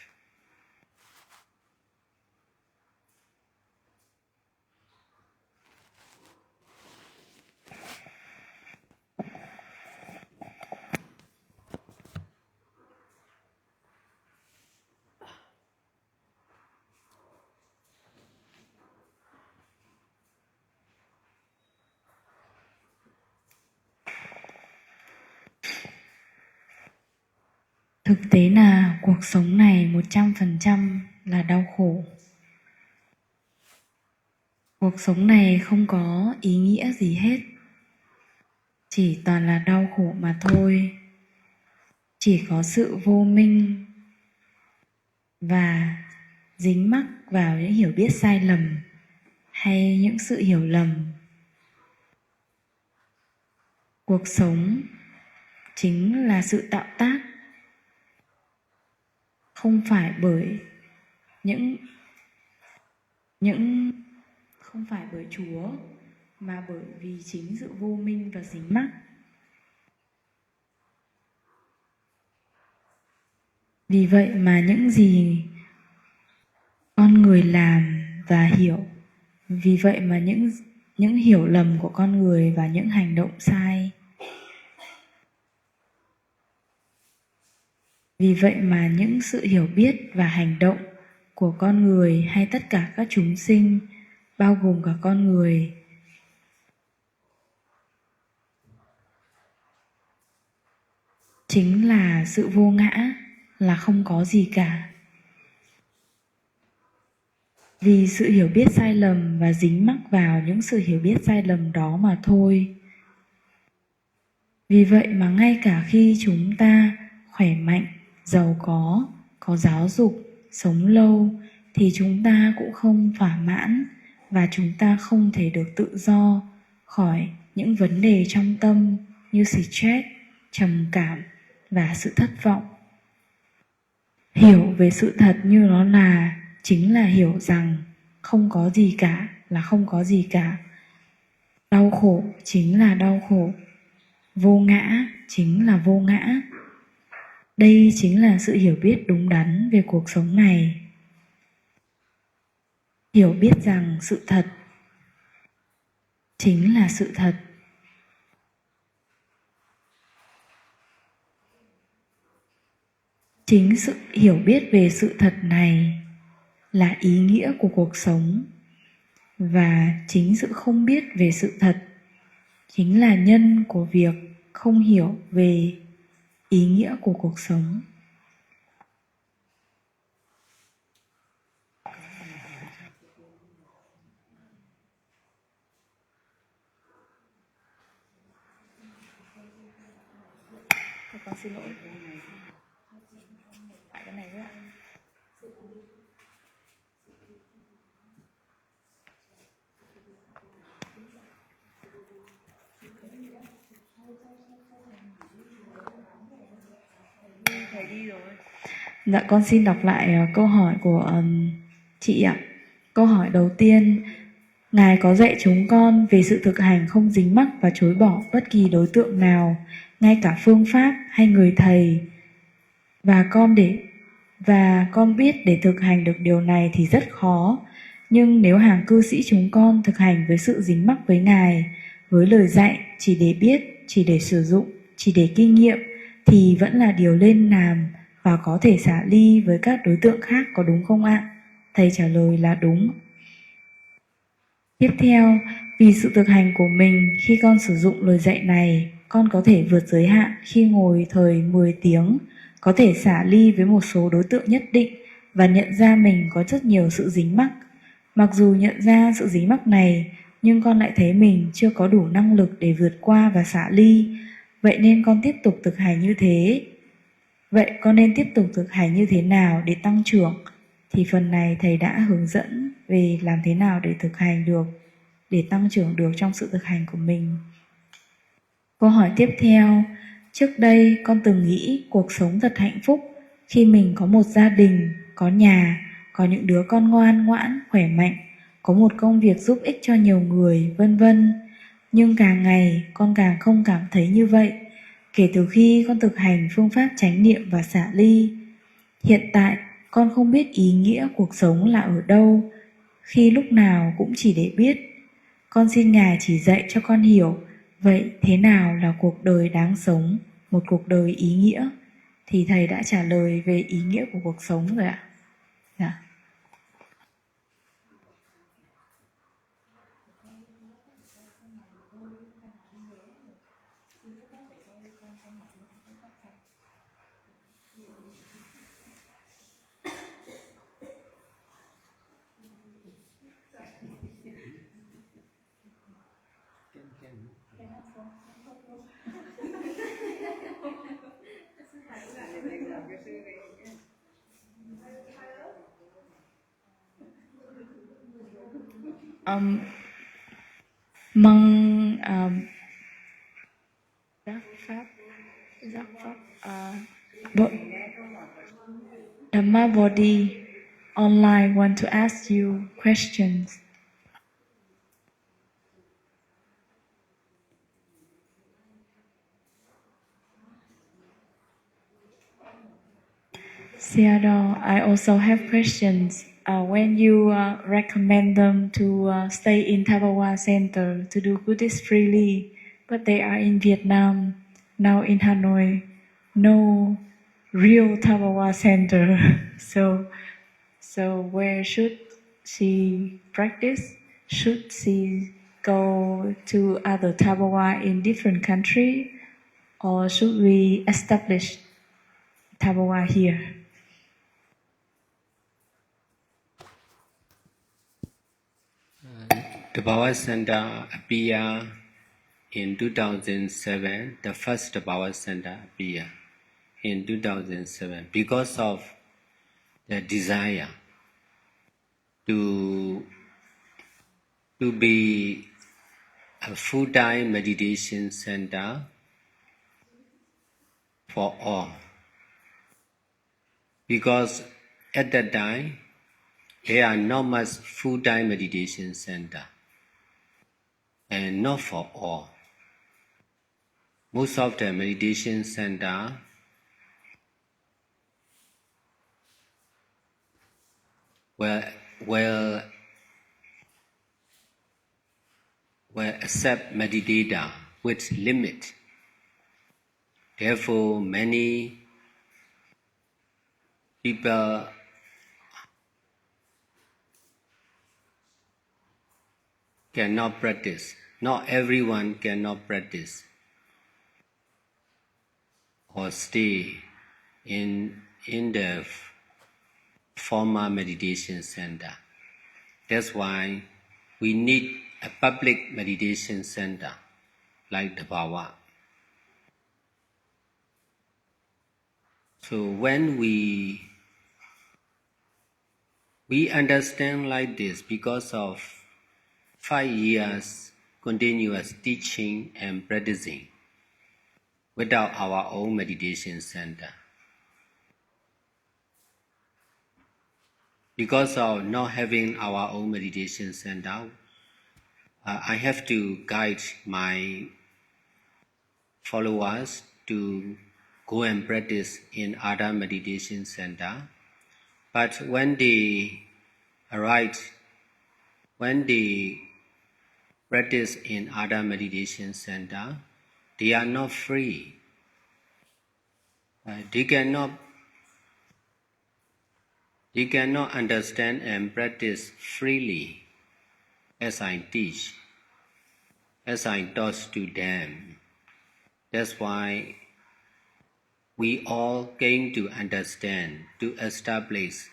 Thực tế là cuộc sống này 100% là đau khổ. Cuộc sống này không có ý nghĩa gì hết. Chỉ toàn là đau khổ mà thôi. Chỉ có sự vô minh và dính mắc vào những hiểu biết sai lầm hay những sự hiểu lầm. Cuộc sống chính là sự tạo tác, không phải bởi không phải bởi Chúa, mà bởi vì chính sự vô minh và dính mắc. Vì vậy mà những gì con người làm và hiểu, vì vậy mà những hiểu lầm của con người và những hành động sai, vì vậy mà những sự hiểu biết và hành động của con người hay tất cả các chúng sinh, bao gồm cả con người, chính là sự vô ngã, là không có gì cả. Vì sự hiểu biết sai lầm và dính mắc vào những sự hiểu biết sai lầm đó mà thôi. Vì vậy mà ngay cả khi chúng ta khỏe mạnh, giàu có giáo dục, sống lâu, thì chúng ta cũng không thỏa mãn và chúng ta không thể được tự do khỏi những vấn đề trong tâm như stress, trầm cảm, và sự thất vọng. Hiểu về sự thật như nó là chính là hiểu rằng không có gì cả là không có gì cả. Đau khổ chính là đau khổ. Vô ngã chính là vô ngã. Đây chính là sự hiểu biết đúng đắn về cuộc sống này. Hiểu biết rằng sự thật chính là sự thật. Chính sự hiểu biết về sự thật này là ý nghĩa của cuộc sống, và chính sự không biết về sự thật chính là nhân của việc không hiểu về ý nghĩa của cuộc sống. Con xin lỗi. Cái này nữa. Dạ, con xin đọc lại câu hỏi của chị ạ. Câu hỏi đầu tiên: Ngài có dạy chúng con về sự thực hành không dính mắc và chối bỏ bất kỳ đối tượng nào, ngay cả phương pháp hay người thầy. Và con biết để thực hành được điều này thì rất khó. Nhưng nếu hàng cư sĩ chúng con thực hành với sự dính mắc với Ngài, với lời dạy chỉ để biết, chỉ để sử dụng, chỉ để kinh nghiệm, thì vẫn là điều nên làm và có thể xả ly với các đối tượng khác, có đúng không ạ? Thầy trả lời là đúng. Tiếp theo, vì sự thực hành của mình, khi con sử dụng lời dạy này, con có thể vượt giới hạn khi ngồi thời 10 tiếng, có thể xả ly với một số đối tượng nhất định và nhận ra mình có rất nhiều sự dính mắc. Mặc dù nhận ra sự dính mắc này, nhưng con lại thấy mình chưa có đủ năng lực để vượt qua và xả ly. Vậy nên con tiếp tục thực hành như thế. Vậy con nên tiếp tục thực hành như thế nào để tăng trưởng? Thì phần này thầy đã hướng dẫn về làm thế nào để thực hành được, để tăng trưởng được trong sự thực hành của mình. Câu hỏi tiếp theo: Trước đây con từng nghĩ cuộc sống thật hạnh phúc khi mình có một gia đình, có nhà, có những đứa con ngoan ngoãn, khỏe mạnh, có một công việc giúp ích cho nhiều người, vân vân. Nhưng càng ngày con càng không cảm thấy như vậy kể từ khi con thực hành phương pháp chánh niệm và xả ly. Hiện tại con không biết ý nghĩa cuộc sống là ở đâu, khi lúc nào cũng chỉ để biết. Con xin Ngài chỉ dạy cho con hiểu vậy thế nào là cuộc đời đáng sống, một cuộc đời ý nghĩa. Thì thầy đã trả lời về ý nghĩa của cuộc sống rồi ạ. Dạ. Mong giác pháp Dhamma Bodhi online want to ask you questions. Theodore, I also have questions. When you recommend them to stay in Thabawa Center to do Buddhist freely, but they are in Vietnam, now in Hanoi, no real Thabawa Center. So where should she practice? Should she go to other Thabawa in different country, or should we establish Thabawa here? Thabawa Center appeared in 2007. The first Thabawa Center appeared in 2007 because of the desire to be a full-time meditation center for all. Because at that time, there are not much full-time meditation center, and not for all. Most of the meditation center will accept meditator with limit. Therefore, many people cannot practice. Not everyone cannot practice or stay in the formal meditation center. That's why we need a public meditation center like the Bhawa. So when we understand like this because of 5 years continuous teaching and practicing without our own meditation center. Because of not having our own meditation center, I have to guide my followers to go and practice in other meditation center. But when they arrive, when they practice in other meditation center, they are not free. They cannot understand and practice freely as I teach, as I taught to them. That's why we all came to understand, to establish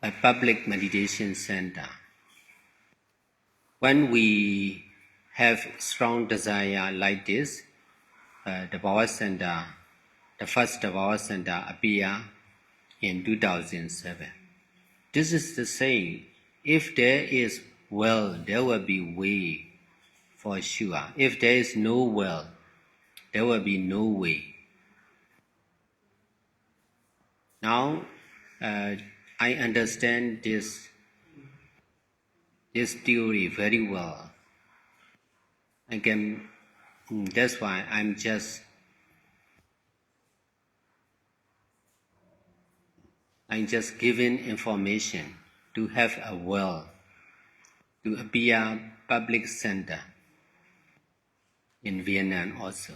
a public meditation center. When we have strong desire like this, the Bhawa Center, the first Bhawa Center appeared in 2007. This is the saying, if there is will, there will be way for sure. If there is no will, there will be no way. Now, I understand this theory very well. That's why I'm just giving information to have a will to appear public center in Vietnam also.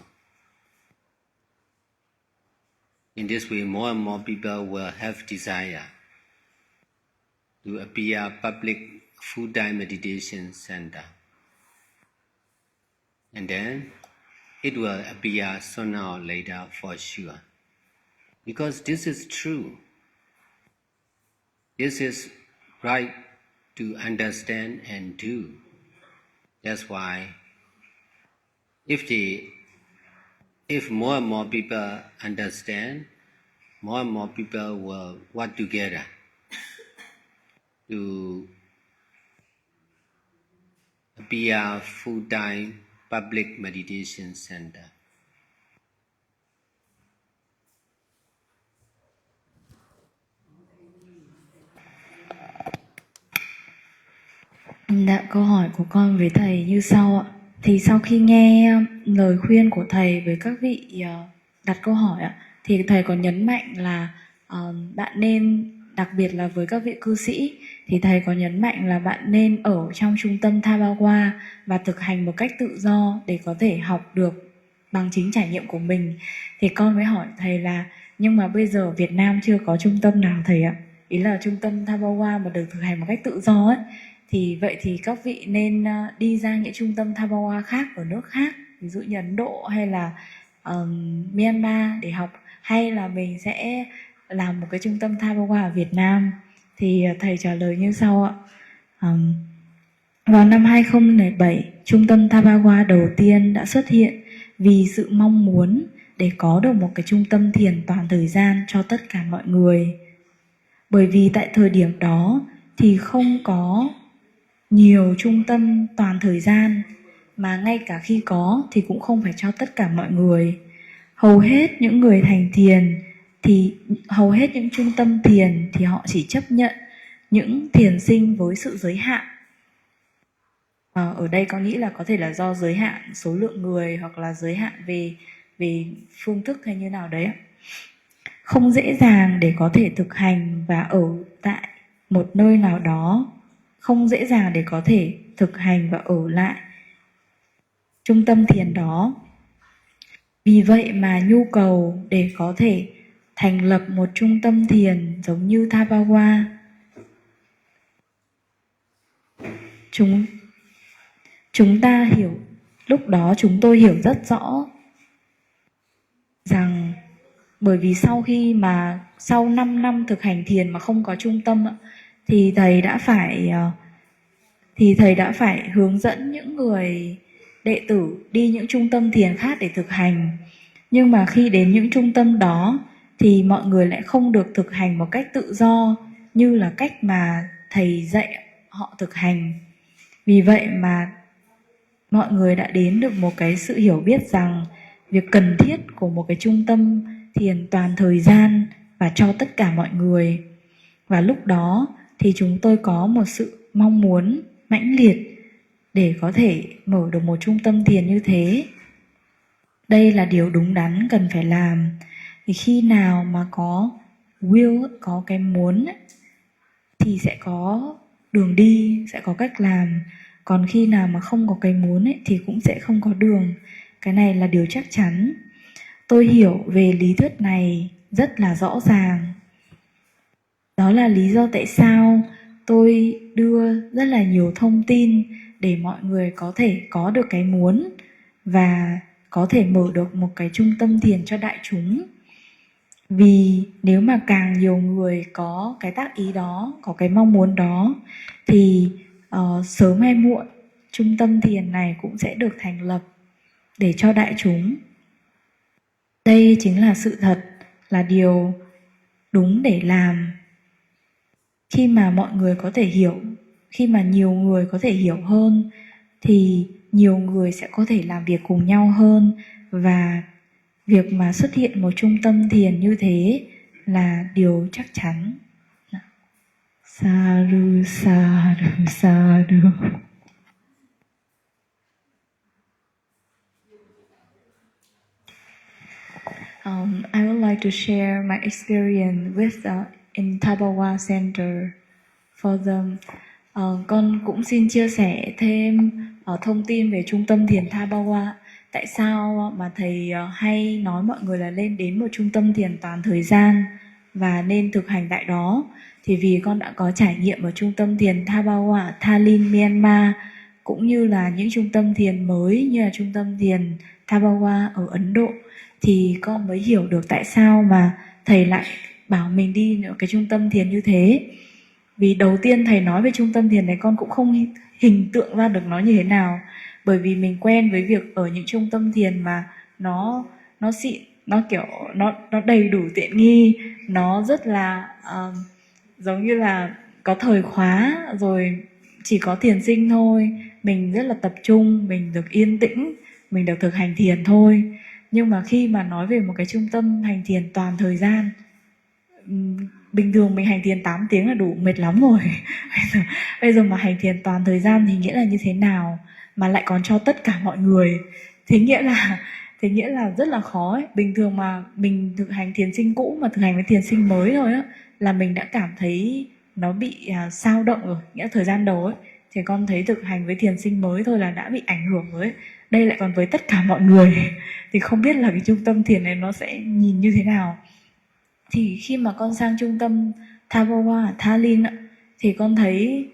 In this way, more and more people will have desire to appear public full-time meditation center. And then it will appear sooner or later for sure. Because this is true. This is right to understand and do. That's why if more and more people understand, more and more people will work together to appear full-time public meditation center. Dạ, câu hỏi của con với thầy như sau ạ. Thì sau khi nghe lời khuyên của thầy với các vị đặt câu hỏi ạ, thì thầy có nhấn mạnh là bạn nên, đặc biệt là với các vị cư sĩ, thì thầy có nhấn mạnh là bạn nên ở trong trung tâm Thabawa và thực hành một cách tự do để có thể học được bằng chính trải nghiệm của mình. Thì con mới hỏi thầy là nhưng mà bây giờ Việt Nam chưa có trung tâm nào thầy ạ. Ý là trung tâm Thabawa mà được thực hành một cách tự do ấy. Thì vậy thì các vị nên đi ra những trung tâm Thabawa khác ở nước khác, ví dụ như Ấn Độ hay là Myanmar để học, hay là mình sẽ làm một cái trung tâm Thabawa ở Việt Nam. Thì thầy trả lời như sau ạ. Vào năm 2007, trung tâm Thabawa đầu tiên đã xuất hiện vì sự mong muốn để có được một cái trung tâm thiền toàn thời gian cho tất cả mọi người. Bởi vì tại thời điểm đó thì không có nhiều trung tâm toàn thời gian mà ngay cả khi có thì cũng không phải cho tất cả mọi người. Hầu hết những người thành thiền thì hầu hết những trung tâm thiền thì họ chỉ chấp nhận những thiền sinh với sự giới hạn. Ở đây có nghĩ là có thể là do giới hạn số lượng người hoặc là giới hạn về phương thức hay như nào đấy. Không dễ dàng để có thể thực hành và ở tại một nơi nào đó, không dễ dàng để có thể thực hành và ở lại trung tâm thiền đó. Vì vậy mà nhu cầu để có thể thành lập một trung tâm thiền giống như Thabawa, chúng ta hiểu, lúc đó chúng tôi hiểu rất rõ rằng bởi vì sau 5 năm thực hành thiền mà không có trung tâm thì thầy đã phải hướng dẫn những người đệ tử đi những trung tâm thiền khác để thực hành. Nhưng mà khi đến những trung tâm đó thì mọi người lại không được thực hành một cách tự do như là cách mà thầy dạy họ thực hành. Vì vậy mà mọi người đã đến được một cái sự hiểu biết rằng việc cần thiết của một cái trung tâm thiền toàn thời gian và cho tất cả mọi người. Và lúc đó thì chúng tôi có một sự mong muốn mãnh liệt để có thể mở được một trung tâm thiền như thế. Đây là điều đúng đắn cần phải làm. Thì khi nào mà có will, có cái muốn thì sẽ có đường đi, sẽ có cách làm. Còn khi nào mà không có cái muốn thì cũng sẽ không có đường. Cái này là điều chắc chắn. Tôi hiểu về lý thuyết này rất là rõ ràng. Đó là lý do tại sao tôi đưa rất là nhiều thông tin để mọi người có thể có được cái muốn và có thể mở được một cái trung tâm thiền cho đại chúng. Vì nếu mà càng nhiều người có cái tác ý đó, có cái mong muốn đó thì sớm hay muộn trung tâm thiền này cũng sẽ được thành lập để cho đại chúng. Đây chính là sự thật, là điều đúng để làm. Khi mà mọi người có thể hiểu, khi mà nhiều người có thể hiểu hơn thì nhiều người sẽ có thể làm việc cùng nhau hơn. Và việc mà xuất hiện một trung tâm thiền như thế là điều chắc chắn. Sadhu, sadhu, sadhu. I would like to share my experience with in Thabawa Center for them. Con cũng xin chia sẻ thêm thông tin về trung tâm thiền Thabawa. Tại sao mà thầy hay nói mọi người là lên đến một trung tâm thiền toàn thời gian và nên thực hành tại đó? Thì vì con đã có trải nghiệm ở trung tâm thiền Thabawa ở Tallinn, Myanmar, cũng như là những trung tâm thiền mới như là trung tâm thiền Thabawa ở Ấn Độ, thì con mới hiểu được tại sao mà thầy lại bảo mình đi những cái trung tâm thiền như thế. Vì đầu tiên thầy nói về trung tâm thiền này con cũng không hình tượng ra được nó như thế nào. Bởi vì mình quen với việc ở những trung tâm thiền mà nó xịn, nó kiểu nó đầy đủ tiện nghi, nó rất là giống như là có thời khóa, rồi chỉ có thiền sinh thôi, mình rất là tập trung, mình được yên tĩnh, mình được thực hành thiền thôi. Nhưng mà khi mà nói về một cái trung tâm hành thiền toàn thời gian, bình thường mình hành thiền 8 tiếng là đủ mệt lắm rồi. Bây giờ mà hành thiền toàn thời gian thì nghĩa là như thế nào, mà lại còn cho tất cả mọi người, thế nghĩa là rất là khó ấy. Bình thường mà mình thực hành thiền sinh cũ mà thực hành với thiền sinh mới thôi á, là mình đã cảm thấy nó bị sao động rồi. Nghĩa thời gian đầu ấy thì con thấy thực hành với thiền sinh mới thôi là đã bị ảnh hưởng rồi ấy. Đây lại còn với tất cả mọi người thì không biết là cái trung tâm thiền này nó sẽ nhìn như thế nào. Thì khi mà con sang trung tâm Thabawa ở Tallinn thì con thấy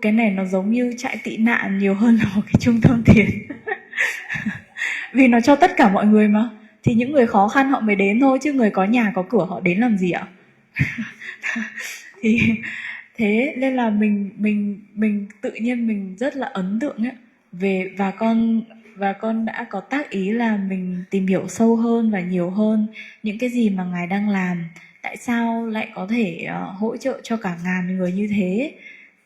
cái này nó giống như trại tị nạn nhiều hơn là một cái trung tâm thiền. Vì nó cho tất cả mọi người mà, thì những người khó khăn họ mới đến thôi, chứ người có nhà có cửa họ đến làm gì ạ? Thì thế nên là mình tự nhiên mình rất là ấn tượng ấy về, và con đã có tác ý là mình tìm hiểu sâu hơn và nhiều hơn những cái gì mà Ngài đang làm. Tại sao lại có thể hỗ trợ cho cả ngàn người như thế,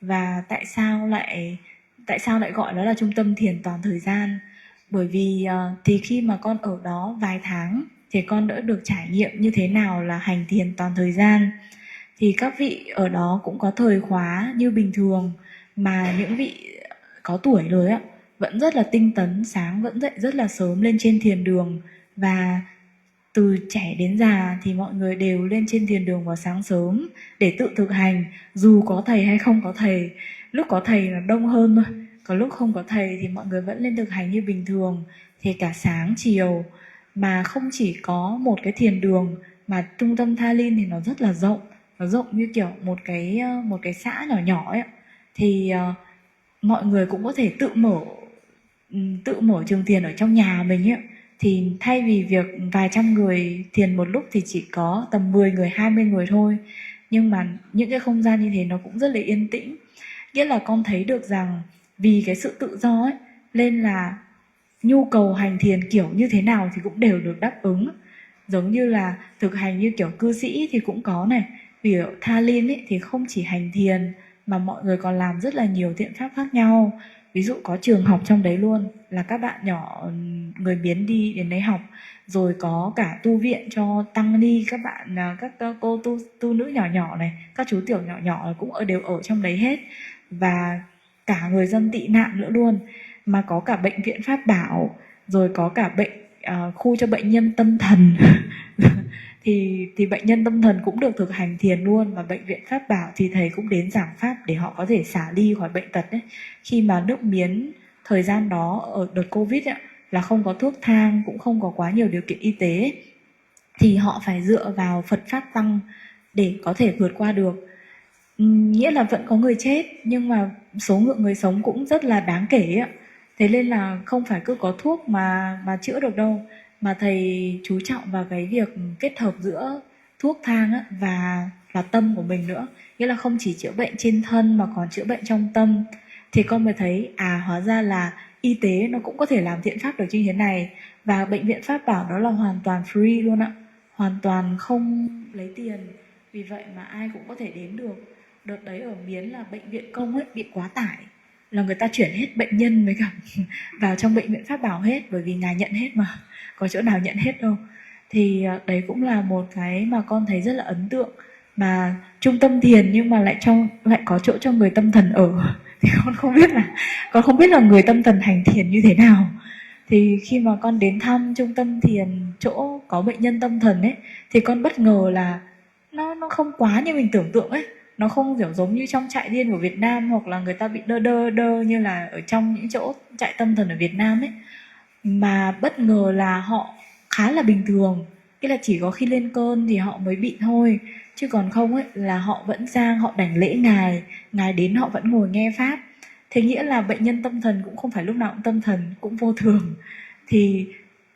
và tại sao lại tại sao lại gọi nó là trung tâm thiền toàn thời gian? Bởi vì thì khi mà con ở đó vài tháng thì con đã được trải nghiệm như thế nào là hành thiền toàn thời gian. Thì các vị ở đó cũng có thời khóa như bình thường, mà những vị có tuổi rồi á vẫn rất là tinh tấn, sáng vẫn dậy rất là sớm lên trên thiền đường. Và từ trẻ đến già thì mọi người đều lên trên thiền đường vào sáng sớm để tự thực hành, dù có thầy hay không có thầy. Lúc có thầy là đông hơn thôi, còn lúc không có thầy thì mọi người vẫn lên thực hành như bình thường. Thì cả sáng chiều, mà không chỉ có một cái thiền đường, mà trung tâm Tha Linh thì nó rất là rộng. Nó rộng như kiểu một cái xã nhỏ nhỏ ấy. Thì mọi người cũng có thể tự mở trường thiền ở trong nhà mình ấy. Thì thay vì việc vài trăm người thiền một lúc thì chỉ có tầm 10 người, 20 người thôi. Nhưng mà những cái không gian như thế nó cũng rất là yên tĩnh. Nghĩa là con thấy được rằng vì cái sự tự do ấy, nên là nhu cầu hành thiền kiểu như thế nào thì cũng đều được đáp ứng. Giống như là thực hành như kiểu cư sĩ thì cũng có này. Vì ở Tha Linh ấy thì không chỉ hành thiền mà mọi người còn làm rất là nhiều thiện pháp khác nhau. Ví dụ có trường học trong đấy luôn, là các bạn nhỏ người Miến đi đến đấy học. Rồi có cả tu viện cho tăng ni, các bạn, các cô tu nữ nhỏ nhỏ này, các chú tiểu nhỏ nhỏ cũng đều ở trong đấy hết. Và cả người dân tị nạn nữa luôn. Mà có cả bệnh viện Pháp Bảo, rồi có cả khu cho bệnh nhân tâm thần. thì bệnh nhân tâm thần cũng được thực hành thiền luôn. Và bệnh viện Pháp Bảo thì thầy cũng đến giảng pháp để họ có thể xả ly khỏi bệnh tật ấy. Khi mà nước Miến thời gian đó ở đợt Covid ấy, là không có thuốc thang, cũng không có quá nhiều điều kiện y tế ấy, thì họ phải dựa vào Phật Pháp Tăng để có thể vượt qua được. Nghĩa là vẫn có người chết, nhưng mà số lượng người sống cũng rất là đáng kể ấy. Thế nên là không phải cứ có thuốc mà chữa được đâu, mà thầy chú trọng vào cái việc kết hợp giữa thuốc thang á, và tâm của mình nữa. Nghĩa là không chỉ chữa bệnh trên thân mà còn chữa bệnh trong tâm. Thì con mới thấy hóa ra là y tế nó cũng có thể làm thiện pháp được như thế này. Và bệnh viện Pháp Bảo đó là hoàn toàn free luôn ạ, hoàn toàn không lấy tiền. Vì vậy mà ai cũng có thể đến được. Đợt đấy ở Miến là bệnh viện công ấy bị quá tải, là người ta chuyển hết bệnh nhân với cả vào trong bệnh viện Pháp Bảo hết, bởi vì ngài nhận hết mà, có chỗ nào nhận hết đâu. Thì đấy cũng là một cái mà con thấy rất là ấn tượng. Mà trung tâm thiền nhưng mà lại có chỗ cho người tâm thần ở. Thì con không biết là người tâm thần hành thiền như thế nào. Thì khi mà con đến thăm trung tâm thiền chỗ có bệnh nhân tâm thần ấy, thì con bất ngờ là nó không quá như mình tưởng tượng ấy. Nó không kiểu giống như trong trại điên của Việt Nam, hoặc là người ta bị đơ như là ở trong những chỗ trại tâm thần ở Việt Nam ấy. Mà bất ngờ là họ khá là bình thường. Nghĩa là chỉ có khi lên cơn thì họ mới bị thôi. Chứ còn không ấy là họ vẫn sang, họ đảnh lễ ngài. Ngài đến họ vẫn ngồi nghe pháp. Thế nghĩa là bệnh nhân tâm thần cũng không phải lúc nào cũng tâm thần, cũng vô thường. Thì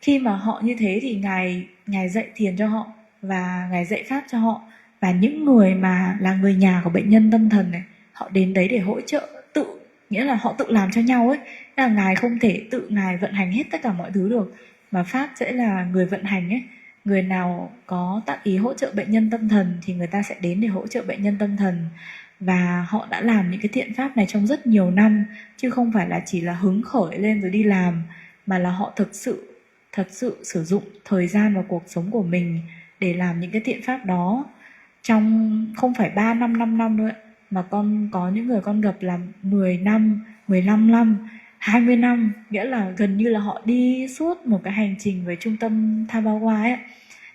khi mà họ như thế thì ngài dạy thiền cho họ, và ngài dạy pháp cho họ. Và những người mà là người nhà của bệnh nhân tâm thần này, họ đến đấy để hỗ trợ nghĩa là họ tự làm cho nhau ấy. Là ngài không thể tự ngài vận hành hết tất cả mọi thứ được, mà pháp sẽ là người vận hành ấy. Người nào có tác ý hỗ trợ bệnh nhân tâm thần thì người ta sẽ đến để hỗ trợ bệnh nhân tâm thần. Và họ đã làm những cái thiện pháp này trong rất nhiều năm, chứ không phải là chỉ là hứng khởi lên rồi đi làm, mà là họ thật sự sử dụng thời gian và cuộc sống của mình để làm những cái thiện pháp đó. Trong không phải 3 năm, 5 năm nữa, mà con có những người con gặp là 10 năm, 15 năm, 20 năm. Nghĩa là gần như là họ đi suốt một cái hành trình với trung tâm Tha Ba Hoa ấy.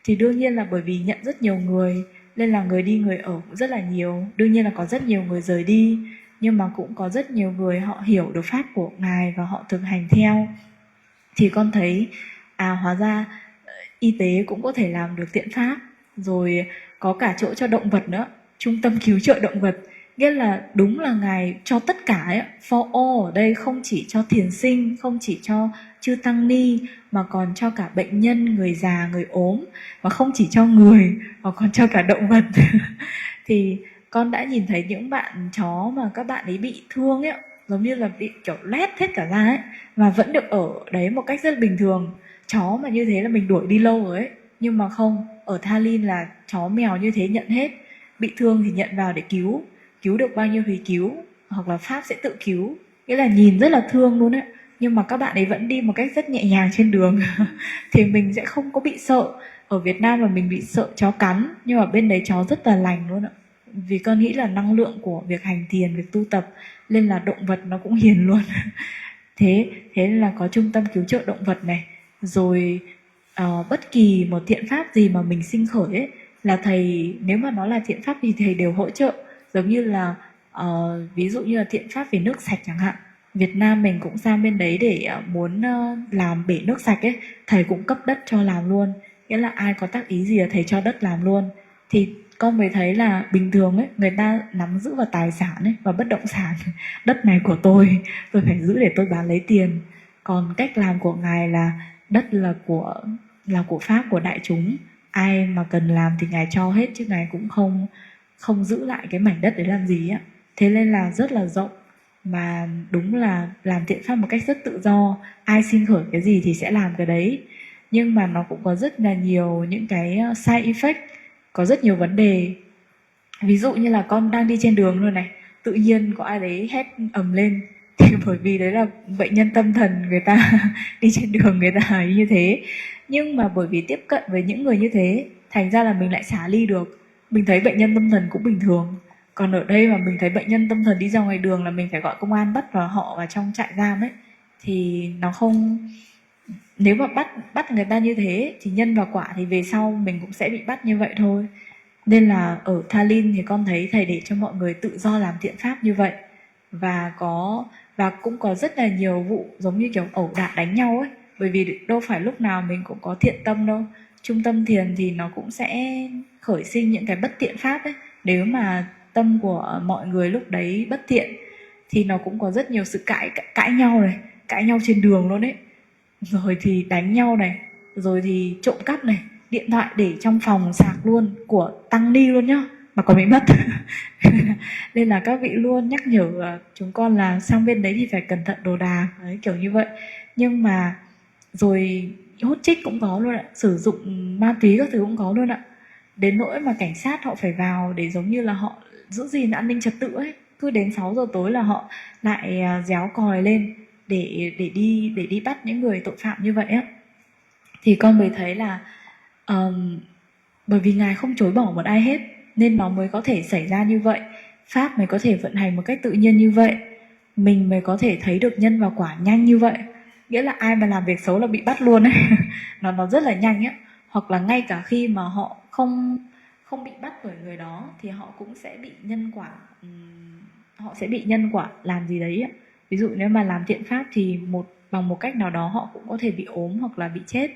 Thì đương nhiên là bởi vì nhận rất nhiều người, nên là người đi người ở cũng rất là nhiều. Đương nhiên là có rất nhiều người rời đi, nhưng mà cũng có rất nhiều người họ hiểu được pháp của ngài và họ thực hành theo. Thì con thấy hóa ra y tế cũng có thể làm được thiện pháp. Rồi có cả chỗ cho động vật nữa, trung tâm cứu trợ động vật. Nghĩa là đúng là ngài cho tất cả ấy, for all ở đây, không chỉ cho thiền sinh, không chỉ cho chư tăng ni, mà còn cho cả bệnh nhân, người già, người ốm. Và không chỉ cho người, mà còn cho cả động vật. Thì con đã nhìn thấy những bạn chó mà các bạn ấy bị thương ấy, giống như là bị kiểu lét hết cả ra ấy, mà vẫn được ở đấy một cách rất bình thường. Chó mà như thế là mình đuổi đi lâu rồi ấy. Nhưng mà không, ở Tha Linh là chó mèo như thế nhận hết. Bị thương thì nhận vào để cứu được bao nhiêu thì cứu, hoặc là pháp sẽ tự cứu. nghĩa là nhìn rất là thương luôn ấy, nhưng mà các bạn ấy vẫn đi một cách rất nhẹ nhàng trên đường. Thì mình sẽ không có bị sợ. Ở Việt Nam mà mình bị sợ chó cắn, nhưng mà bên đấy chó rất là lành luôn ạ. Vì con nghĩ là năng lượng của việc hành thiền, việc tu tập, nên là động vật nó cũng hiền luôn. Thế nên là có trung tâm cứu trợ động vật này, rồi bất kỳ một thiện pháp gì mà mình sinh khởi ấy, là thầy, nếu mà nó là thiện pháp thì thầy đều hỗ trợ. Giống như là ví dụ như là thiện pháp về nước sạch chẳng hạn, Việt Nam mình cũng sang bên đấy để muốn làm bể nước sạch ấy, thầy cũng cấp đất cho làm luôn. Nghĩa là ai có tác ý gì là thầy cho đất làm luôn. Thì con mới thấy là bình thường ấy, người ta nắm giữ vào tài sản ấy, và bất động sản. Đất này của tôi phải giữ để tôi bán lấy tiền. Còn cách làm của ngài là đất là của pháp, của đại chúng. Ai mà cần làm thì ngài cho hết, chứ ngài cũng không giữ lại cái mảnh đất đấy làm gì á. Thế nên là rất là rộng, mà đúng là làm thiện pháp một cách rất tự do, ai sinh khởi cái gì thì sẽ làm cái đấy. Nhưng mà nó cũng có rất là nhiều những cái side effect, có rất nhiều vấn đề. Ví dụ như là con đang đi trên đường luôn này, tự nhiên có ai đấy hét ầm lên, thì bởi vì đấy là bệnh nhân tâm thần, người ta đi trên đường người ta ấy như thế. Nhưng mà bởi vì tiếp cận với những người như thế, thành ra là mình lại xả ly được. Mình thấy bệnh nhân tâm thần cũng bình thường. Còn ở đây mà mình thấy bệnh nhân tâm thần đi ra ngoài đường là mình phải gọi công an bắt họ vào trong trại giam ấy. Thì nó không... Nếu mà bắt người ta như thế thì nhân và quả thì về sau mình cũng sẽ bị bắt như vậy thôi. Nên là ở Tallinn thì con thấy thầy để cho mọi người tự do làm thiện pháp như vậy. Và cũng có rất là nhiều vụ giống như kiểu ẩu đả đánh nhau ấy. Bởi vì đâu phải lúc nào mình cũng có thiện tâm đâu. Trung tâm thiền thì nó cũng sẽ khởi sinh những cái bất thiện pháp ấy. Nếu mà tâm của mọi người lúc đấy bất thiện thì nó cũng có rất nhiều sự cãi nhau này, cãi nhau trên đường luôn ấy. Rồi thì đánh nhau này, rồi thì trộm cắp này, điện thoại để trong phòng sạc luôn, của tăng ni luôn nhá, mà còn bị mất. Nên là các vị luôn nhắc nhở chúng con là sang bên đấy thì phải cẩn thận đồ đạc đấy, kiểu như vậy. Nhưng mà rồi hút chích cũng có luôn ạ, sử dụng ma túy các thứ cũng có luôn ạ. Đến nỗi mà cảnh sát họ phải vào để giống như là họ giữ gìn an ninh trật tự ấy. Cứ đến 6 giờ tối là họ lại réo còi lên để đi bắt những người tội phạm như vậy á. Thì con mới thấy là bởi vì ngài không chối bỏ một ai hết, nên nó mới có thể xảy ra như vậy, pháp mới có thể vận hành một cách tự nhiên như vậy, mình mới có thể thấy được nhân và quả nhanh như vậy. Nghĩa là ai mà làm việc xấu là bị bắt luôn ấy. Nó rất là nhanh ấy. Hoặc là ngay cả khi mà họ không bị bắt bởi người đó thì họ cũng sẽ bị nhân quả, họ sẽ bị nhân quả làm gì đấy ấy. Ví dụ nếu mà làm thiện pháp thì bằng một cách nào đó họ cũng có thể bị ốm hoặc là bị chết.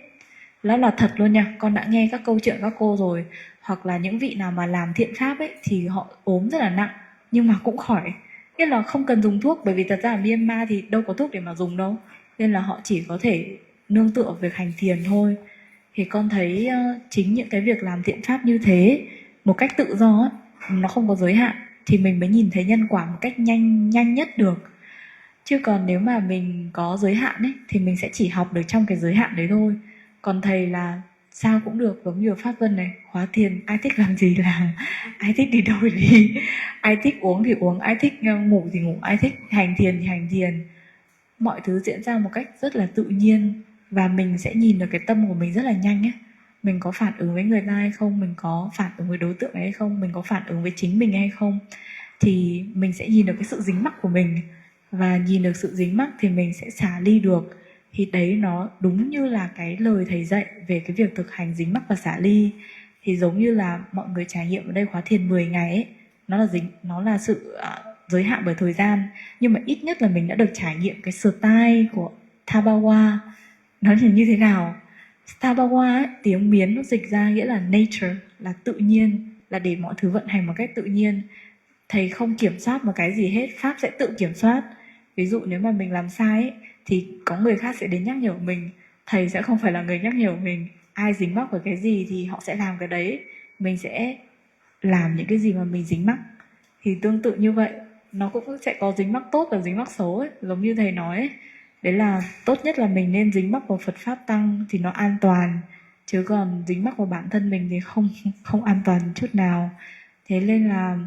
Đó là thật luôn nha, con đã nghe các câu chuyện các cô rồi. Hoặc là những vị nào mà làm thiện pháp ấy thì họ ốm rất là nặng nhưng mà cũng khỏi. Nghĩa là không cần dùng thuốc, bởi vì thật ra ở Myanmar thì đâu có thuốc để mà dùng đâu. Nên là họ chỉ có thể nương tựa việc hành thiền thôi. Thì con thấy chính những cái việc làm thiện pháp như thế một cách tự do ấy, nó không có giới hạn, thì mình mới nhìn thấy nhân quả một cách nhanh nhất được. Chứ còn nếu mà mình có giới hạn ấy thì mình sẽ chỉ học được trong cái giới hạn đấy thôi. Còn thầy là sao cũng được, giống như Pháp Vân này, khóa thiền, ai thích làm gì làm, ai thích đi đâu thì đi, ai thích uống thì uống, ai thích ngủ thì ngủ, ai thích hành thiền thì hành thiền. Mọi thứ diễn ra một cách rất là tự nhiên, và mình sẽ nhìn được cái tâm của mình rất là nhanh ấy. Mình có phản ứng với người ta hay không, mình có phản ứng với đối tượng ấy hay không, mình có phản ứng với chính mình hay không, thì mình sẽ nhìn được cái sự dính mắc của mình. Và nhìn được sự dính mắc thì mình sẽ xả ly được. Thì đấy nó đúng như là cái lời thầy dạy về cái việc thực hành dính mắc và xả ly. Thì giống như là mọi người trải nghiệm ở đây khóa thiền 10 ngày ấy, nó là sự giới hạn bởi thời gian, nhưng mà ít nhất là mình đã được trải nghiệm cái style của Tabawa. Nó là như thế nào? Tabawa ấy, tiếng Miến nó dịch ra nghĩa là nature, là tự nhiên, là để mọi thứ vận hành một cách tự nhiên. Thầy không kiểm soát một cái gì hết, pháp sẽ tự kiểm soát. Ví dụ nếu mà mình làm sai ấy, thì có người khác sẽ đến nhắc nhở mình, thầy sẽ không phải là người nhắc nhở mình. Ai dính mắc vào cái gì thì họ sẽ làm cái đấy, mình sẽ làm những cái gì mà mình dính mắc. Thì tương tự như vậy, nó cũng sẽ có dính mắc tốt và dính mắc xấu ấy. Giống như thầy nói ấy, đấy là tốt nhất là mình nên dính mắc vào Phật Pháp Tăng thì nó an toàn, chứ còn dính mắc vào bản thân mình thì không an toàn chút nào. Thế nên là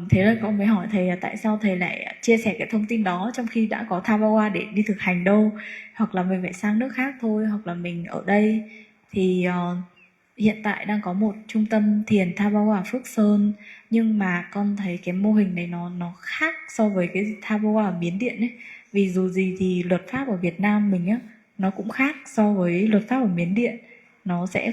Thế là con mới hỏi thầy là tại sao thầy lại chia sẻ cái thông tin đó trong khi đã có Thabawa để đi thực hành đâu, hoặc là mình phải sang nước khác thôi, hoặc là mình ở đây. Thì hiện tại đang có một trung tâm thiền Thabawa ở Phước Sơn, nhưng mà con thấy cái mô hình này nó khác so với cái Thabawa ở Miến Điện ấy. Vì dù gì thì luật pháp ở Việt Nam mình á, nó cũng khác so với luật pháp ở Miến Điện. Nó sẽ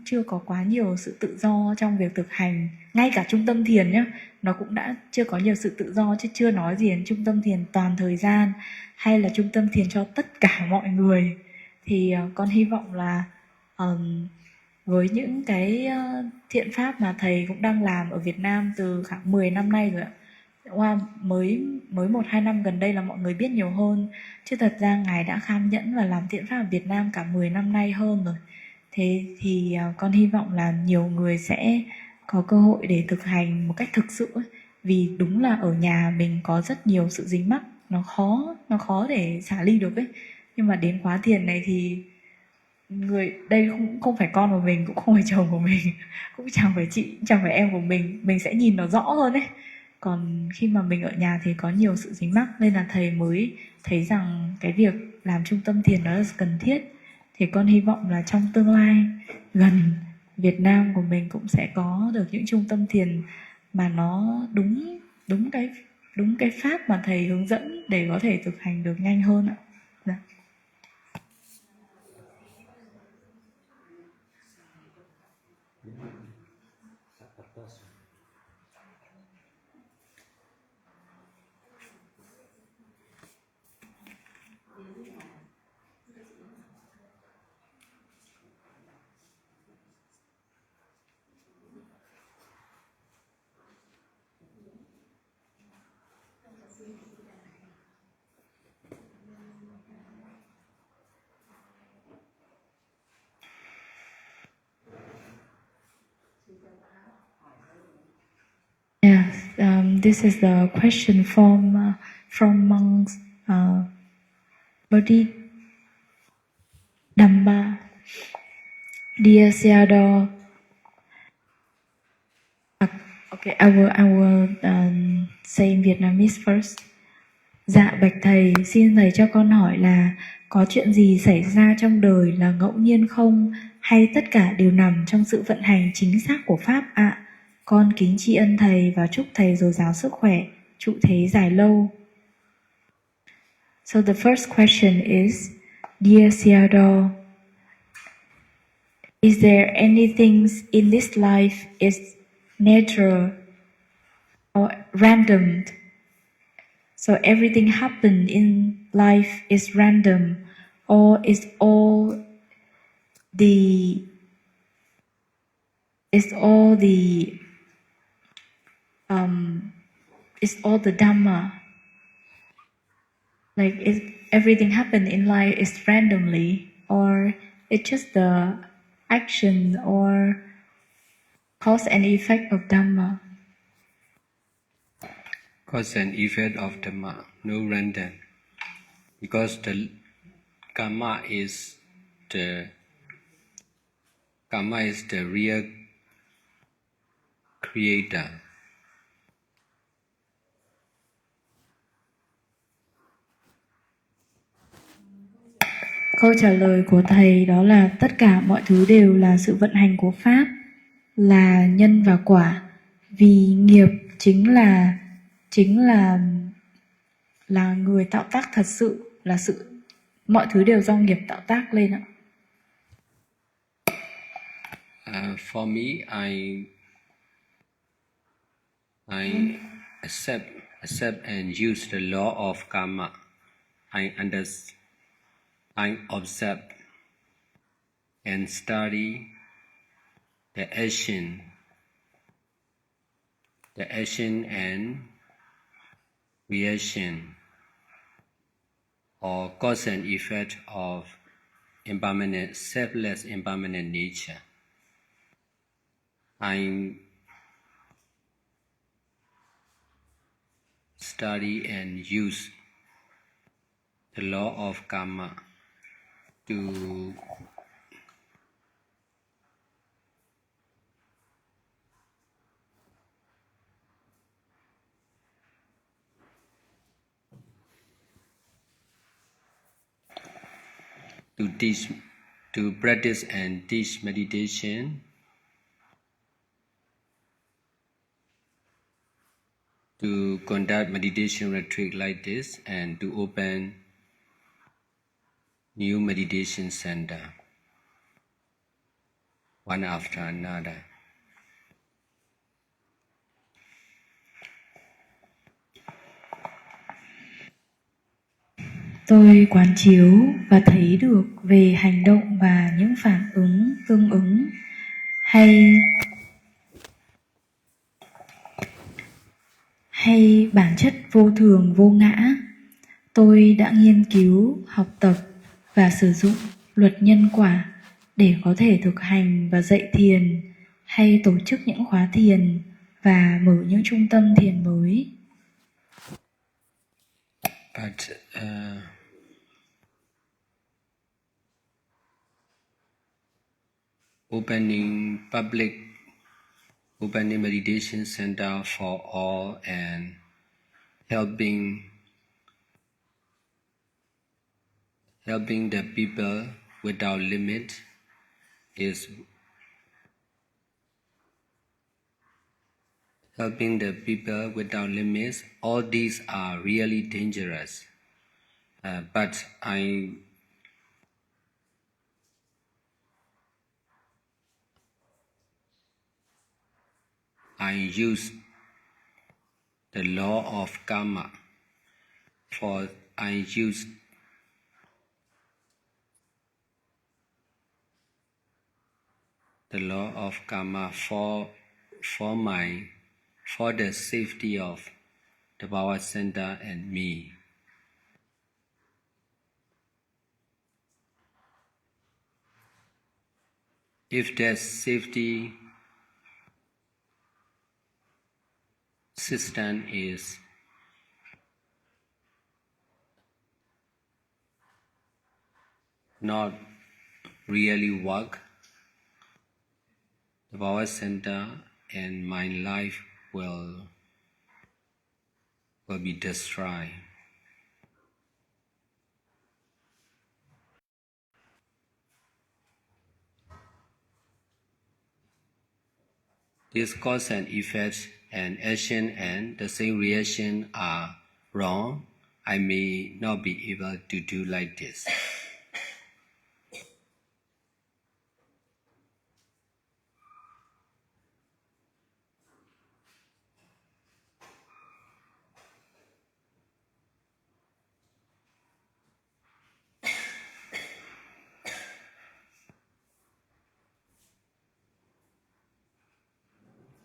chưa có quá nhiều sự tự do trong việc thực hành. Ngay cả trung tâm thiền nhá, nó cũng đã chưa có nhiều sự tự do, chứ chưa nói gì đến trung tâm thiền toàn thời gian hay là trung tâm thiền cho tất cả mọi người. Thì con hy vọng là với những cái thiện pháp mà thầy cũng đang làm ở Việt Nam từ khoảng 10 năm nay rồi ạ. Mới 1-2 năm gần đây là mọi người biết nhiều hơn, chứ thật ra Ngài đã kham nhẫn và làm thiện pháp ở Việt Nam cả 10 năm nay hơn rồi. Thế thì con hy vọng là nhiều người sẽ có cơ hội để thực hành một cách thực sự ấy. Vì đúng là ở nhà mình có rất nhiều sự dính mắc, nó khó để xả ly được ấy. Nhưng mà đến khóa thiền này thì người đây cũng không phải con của mình, cũng không phải chồng của mình, cũng chẳng phải chị, chẳng phải em của mình sẽ nhìn nó rõ hơn ấy. Còn khi mà mình ở nhà thì có nhiều sự dính mắc, nên là thầy mới thấy rằng cái việc làm trung tâm thiền đó là cần thiết. Thì con hy vọng là trong tương lai gần, Việt Nam của mình cũng sẽ có được những trung tâm thiền mà nó đúng cái pháp mà thầy hướng dẫn để có thể thực hành được nhanh hơn ạ. Dạ. Yes, this is the question from monks Bodhi Dhamma. Dear Sayadaw, okay, I will say in Vietnamese first. Dạ bạch thầy, xin thầy cho con hỏi là có chuyện gì xảy ra trong đời là ngẫu nhiên không, hay tất cả đều nằm trong sự vận hành chính xác của pháp ạ? Con kính tri ân thầy và chúc thầy dồi dào sức khỏe, trụ thế dài lâu. So the first question is, Dear Sayadaw, is there anything in this life is natural or random? So everything happened in life is random, or is all the Dhamma? Like, is everything happen in life is randomly, or it's just the action or cause and effect of Dhamma? Cause and effect of Dhamma, no random. Because the karma is the real creator. Câu trả lời của thầy đó là tất cả mọi thứ đều là sự vận hành của pháp, là nhân và quả. Vì nghiệp chính là người tạo tác thật sự, là mọi thứ đều do nghiệp tạo tác lên ạ. For me, I accept and use the law of karma. I observe and study the action and reaction, or cause and effect of impermanent, selfless, impermanent nature. I study and use the law of karma to to practice and teach meditation, to conduct meditation retreat like this, and to open new meditation center one after another. Tôi quán chiếu và thấy được về hành động và những phản ứng tương ứng hay bản chất vô thường vô ngã. Tôi đã nghiên cứu, học tập và sử dụng luật nhân quả để có thể thực hành và dạy thiền hay tổ chức những khóa thiền và mở những trung tâm thiền mới. But opening meditation center for all and helping the people without limit is helping the people without limits. All these are really dangerous, but I use the law of karma for the safety of the power center and me. If that safety system is not really work, the power center and my life will be destroyed. This cause and effect and action and the same reaction are wrong. I may not be able to do like this.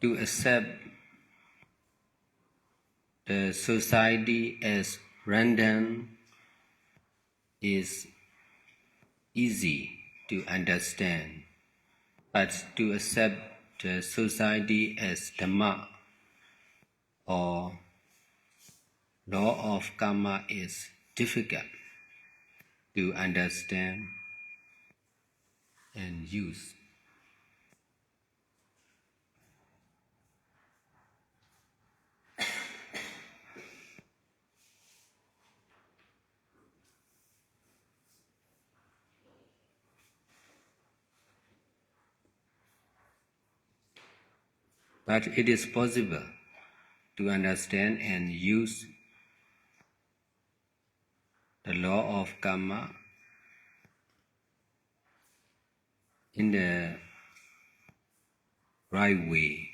To accept the society as random is easy to understand, but to accept the society as Dhamma or law of karma is difficult to understand and use. But it is possible to understand and use the law of karma in the right way.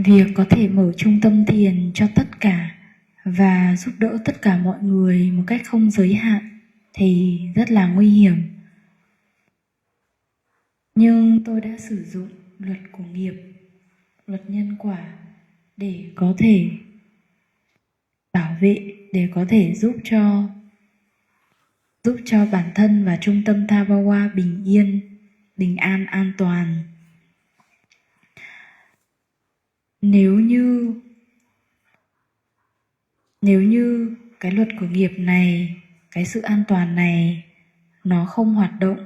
Việc có thể mở trung tâm thiền cho tất cả và giúp đỡ tất cả mọi người một cách không giới hạn thì rất là nguy hiểm. Nhưng tôi đã sử dụng luật của nghiệp, luật nhân quả để có thể bảo vệ, để có thể giúp cho bản thân và trung tâm Thabawa bình yên, bình an, an toàn. nếu như cái luật của nghiệp này, cái sự an toàn này nó không hoạt động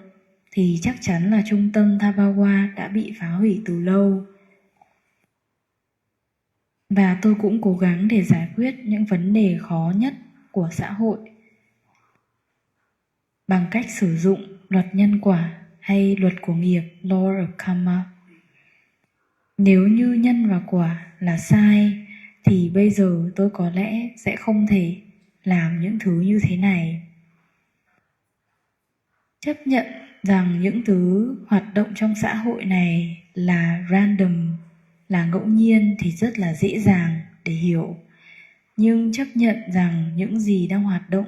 thì chắc chắn là trung tâm Thabawa đã bị phá hủy từ lâu. Và tôi cũng cố gắng để giải quyết những vấn đề khó nhất của xã hội bằng cách sử dụng luật nhân quả hay luật của nghiệp, Law of Karma. Nếu như nhân và quả là sai thì bây giờ tôi có lẽ sẽ không thể làm những thứ như thế này. Chấp nhận rằng những thứ hoạt động trong xã hội này là random, là ngẫu nhiên thì rất là dễ dàng để hiểu. Nhưng chấp nhận rằng những gì đang hoạt động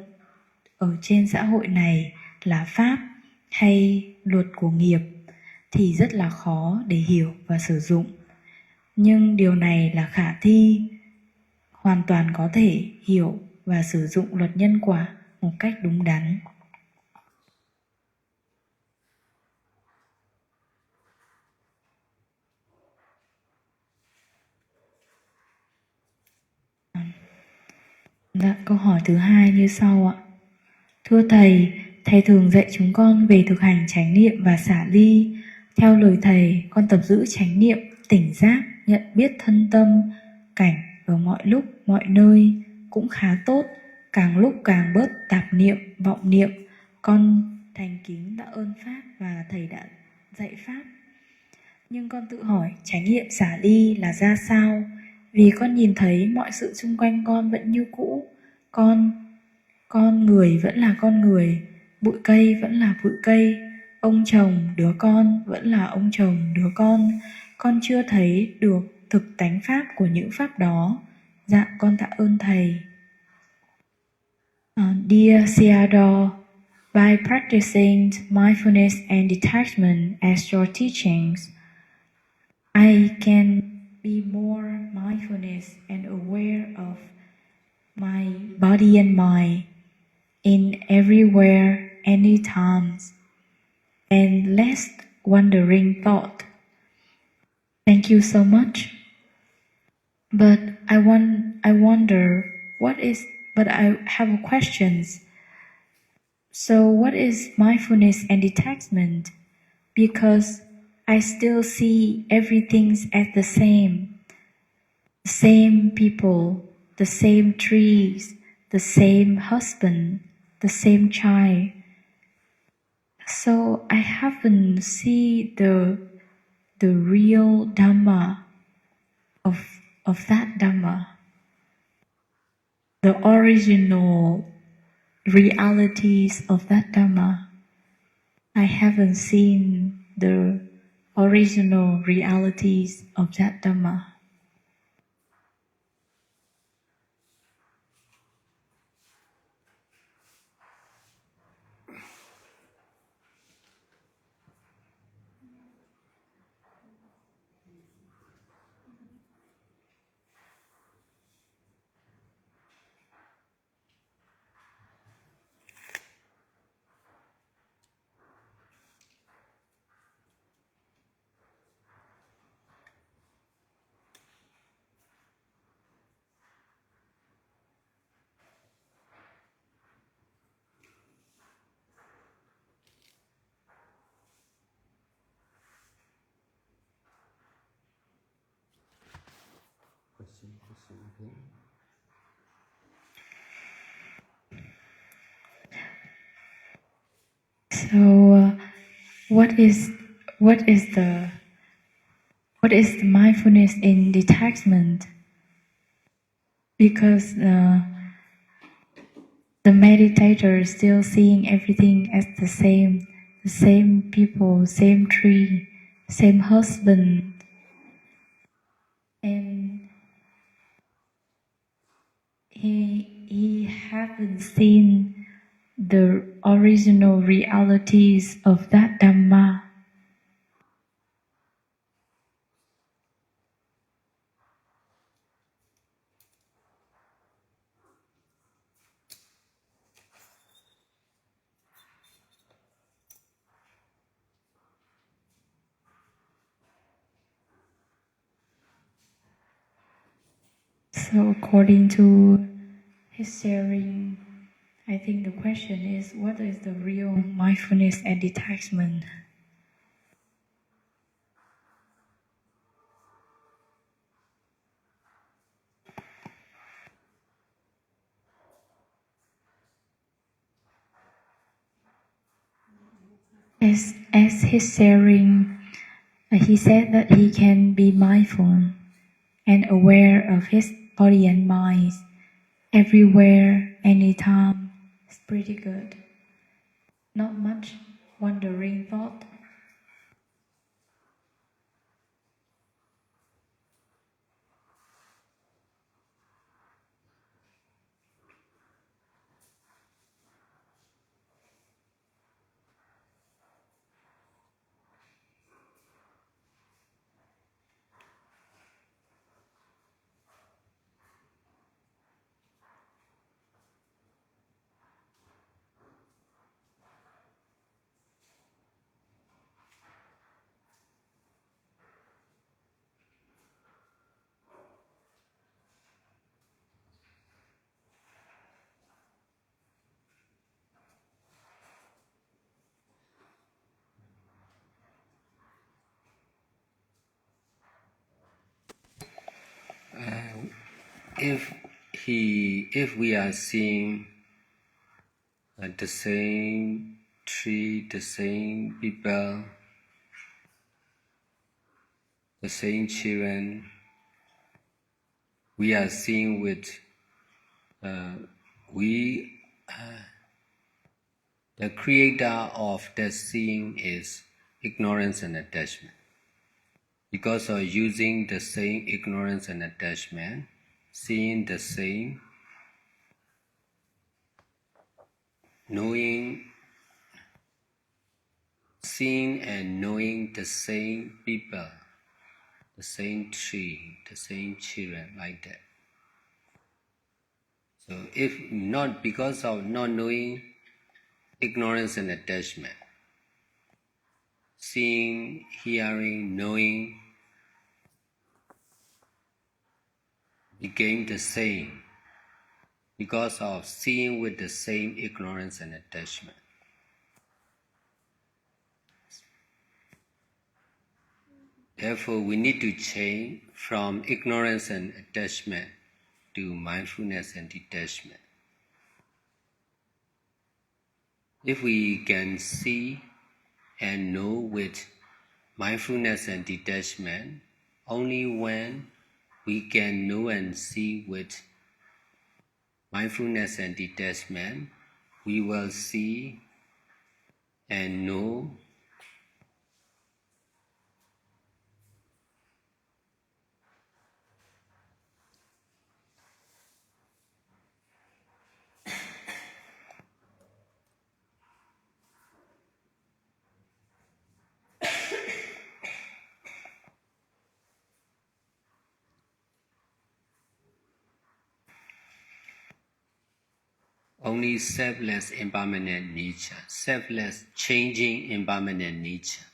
ở trên xã hội này là pháp hay luật của nghiệp thì rất là khó để hiểu và sử dụng. Nhưng điều này là khả thi, hoàn toàn có thể hiểu và sử dụng luật nhân quả một cách đúng đắn. Dạ, câu hỏi thứ hai như sau ạ. Thưa Thầy, Thầy thường dạy chúng con về thực hành chánh niệm và xả ly. Theo lời Thầy, con tập giữ chánh niệm, tỉnh giác, nhận biết thân tâm, cảnh ở mọi lúc, mọi nơi cũng khá tốt. Càng lúc càng bớt tạp niệm, vọng niệm. Con thành kính tạ ơn Pháp và Thầy đã dạy Pháp. Nhưng con tự hỏi chánh niệm xả ly là ra sao? Vì con nhìn thấy mọi sự xung quanh con vẫn như cũ. Con người vẫn là con người, bụi cây vẫn là bụi cây, ông chồng đứa con vẫn là ông chồng đứa con chưa thấy được thực tánh pháp của những pháp đó. Dạ, con tạ ơn Thầy. Dear Sayadaw, by practicing mindfulness and detachment as your teachings, I can be more mindfulness and aware of my body and mind in everywhere, any times, and less wandering thought. Thank you so much. But I wonder but I have questions. So what is mindfulness and detachment? Because I still see everything as the same people, the same trees, the same husband, the same child. So I haven't seen the real Dhamma of that Dhamma, the original realities of that Dhamma. I haven't seen the original realities of that Dhamma. So, what is the mindfulness in detachment? Because the meditator is still seeing everything as the same people, same tree, same husband, and he haven't seen the original realities of that Dhamma. So according to his sharing, I think the question is, what is the real mindfulness and detachment? As his sharing, he said that he can be mindful and aware of his body and mind everywhere, anytime. It's pretty good. Not much wandering thought. If we are seeing the same tree, the same people, the same children, we are seeing with the creator of that seeing is ignorance and attachment. Because of using the same ignorance and attachment, seeing the same, seeing and knowing the same people, the same tree, the same children, like that. So if not because of not knowing, ignorance and attachment, seeing, hearing, knowing became the same because of seeing with the same ignorance and attachment. Therefore, we need to change from ignorance and attachment to mindfulness and detachment. If we can see and know with mindfulness and detachment, only when we can know and see with mindfulness and detachment, we will see and know only selfless impermanent nature, selfless changing impermanent nature.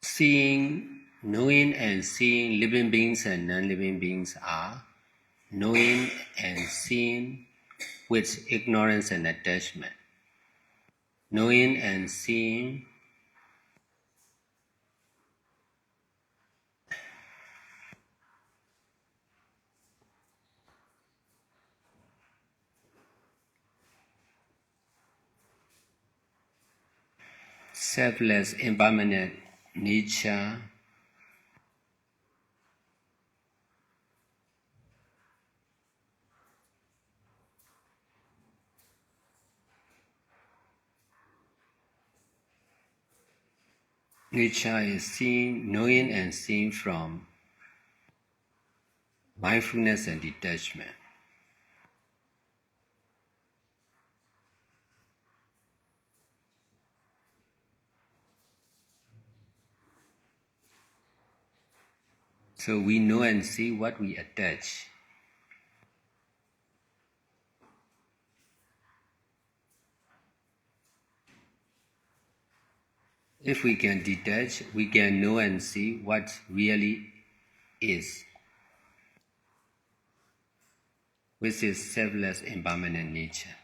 Seeing, knowing and seeing living beings and non-living beings are knowing and seeing with ignorance and attachment. Knowing and seeing selfless impermanent nature is seen, knowing and seeing from mindfulness and detachment. So we know and see what we attach. If we can detach, we can know and see what really is, which is selfless impermanent nature.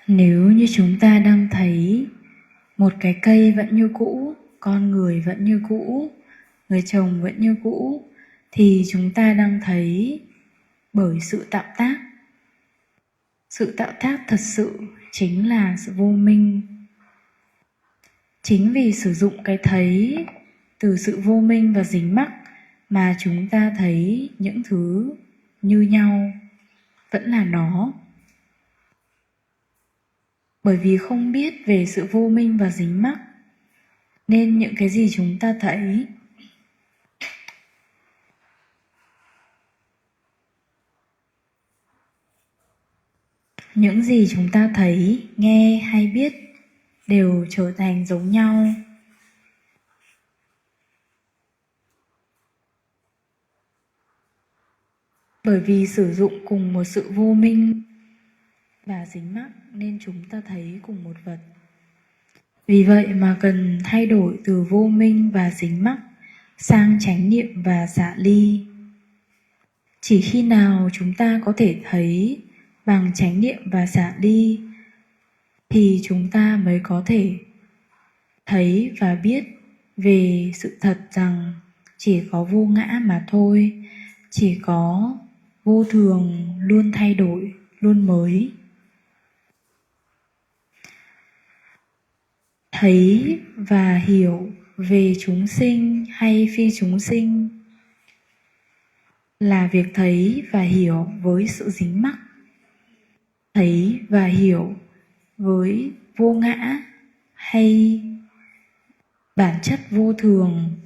Nếu như chúng ta đang thấy một cái cây vẫn như cũ, con người vẫn như cũ, người chồng vẫn như cũ, thì chúng ta đang thấy bởi sự tạo tác. Sự tạo tác thật sự chính là sự vô minh. Chính vì sử dụng cái thấy từ sự vô minh và dính mắc mà chúng ta thấy những thứ như nhau vẫn là nó. Bởi vì không biết về sự vô minh và dính mắc nên những cái gì chúng ta thấy những gì chúng ta thấy, nghe hay biết đều trở thành giống nhau. Bởi vì sử dụng cùng một sự vô minh và dính mắc nên chúng ta thấy cùng một vật. Vì vậy mà cần thay đổi từ vô minh và dính mắc sang chánh niệm và xả ly. Chỉ khi nào chúng ta có thể thấy bằng chánh niệm và xả ly thì chúng ta mới có thể thấy và biết về sự thật rằng chỉ có vô ngã mà thôi, chỉ có vô thường luôn thay đổi, luôn mới. Thấy và hiểu về chúng sinh hay phi chúng sinh là việc thấy và hiểu với sự dính mắc. Thấy và hiểu với vô ngã hay bản chất vô thường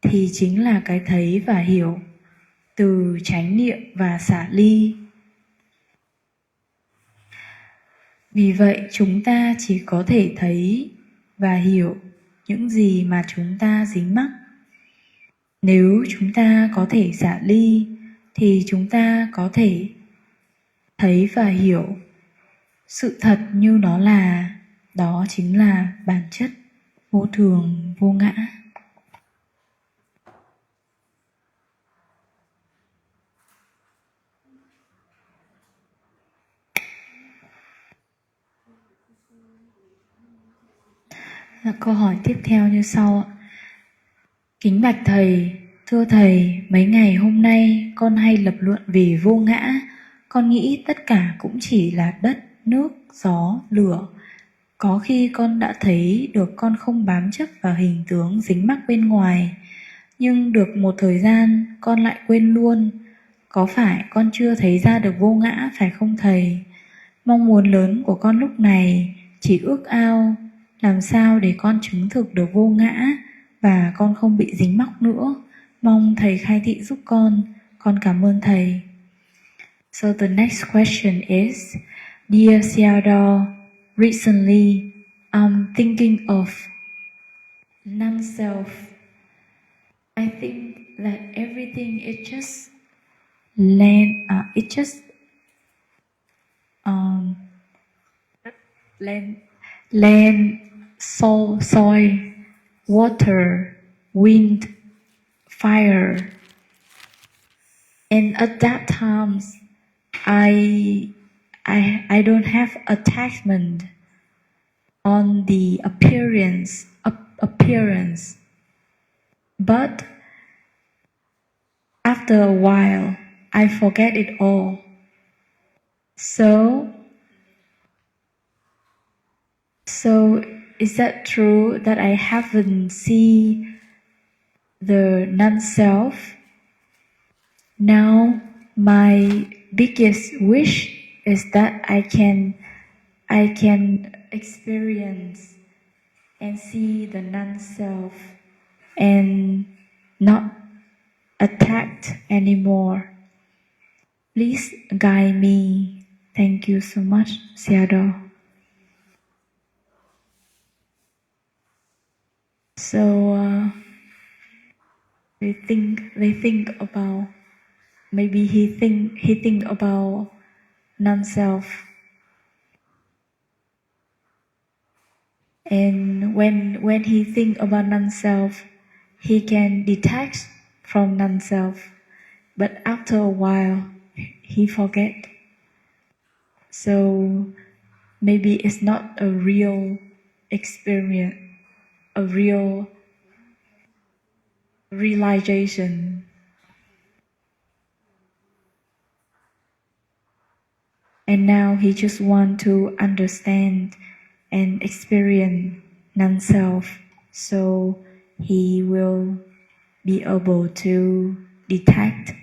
thì chính là cái thấy và hiểu từ chánh niệm và xả ly. Vì vậy chúng ta chỉ có thể thấy và hiểu những gì mà chúng ta dính mắc. Nếu chúng ta có thể xả ly thì chúng ta có thể thấy và hiểu sự thật như nó là, đó chính là bản chất vô thường, vô ngã. Câu hỏi tiếp theo như sau. Kính bạch thầy, thưa thầy, mấy ngày hôm nay con hay lập luận về vô ngã. Con nghĩ tất cả cũng chỉ là đất, nước, gió, lửa. Có khi con đã thấy được con không bám chấp vào hình tướng dính mắc bên ngoài, nhưng được một thời gian con lại quên luôn. Có phải con chưa thấy ra được vô ngã phải không thầy? Mong muốn lớn của con lúc này chỉ ước ao làm sao để con chứng thực được vô ngã và con không bị dính mắc nữa. Mong thầy khai thị giúp con cảm ơn thầy. So the next question is, Dear Sayadaw, recently I'm thinking of non-self. I think that everything is just land, soil, water, wind, fire. And at that time, I don't have attachment on the appearance. But after a while, I forget it all. So is that true that I haven't seen the non-self? Now my biggest wish is that I can experience and see the non-self and not attacked anymore. Please guide me. Thank you so much, Seattle. So they think about, maybe he think about non-self, and when he think about non-self, he can detach from non-self, but after a while he forget. So maybe it's not a real experience, a real realization. And now he just want to understand and experience non-self, so he will be able to detect.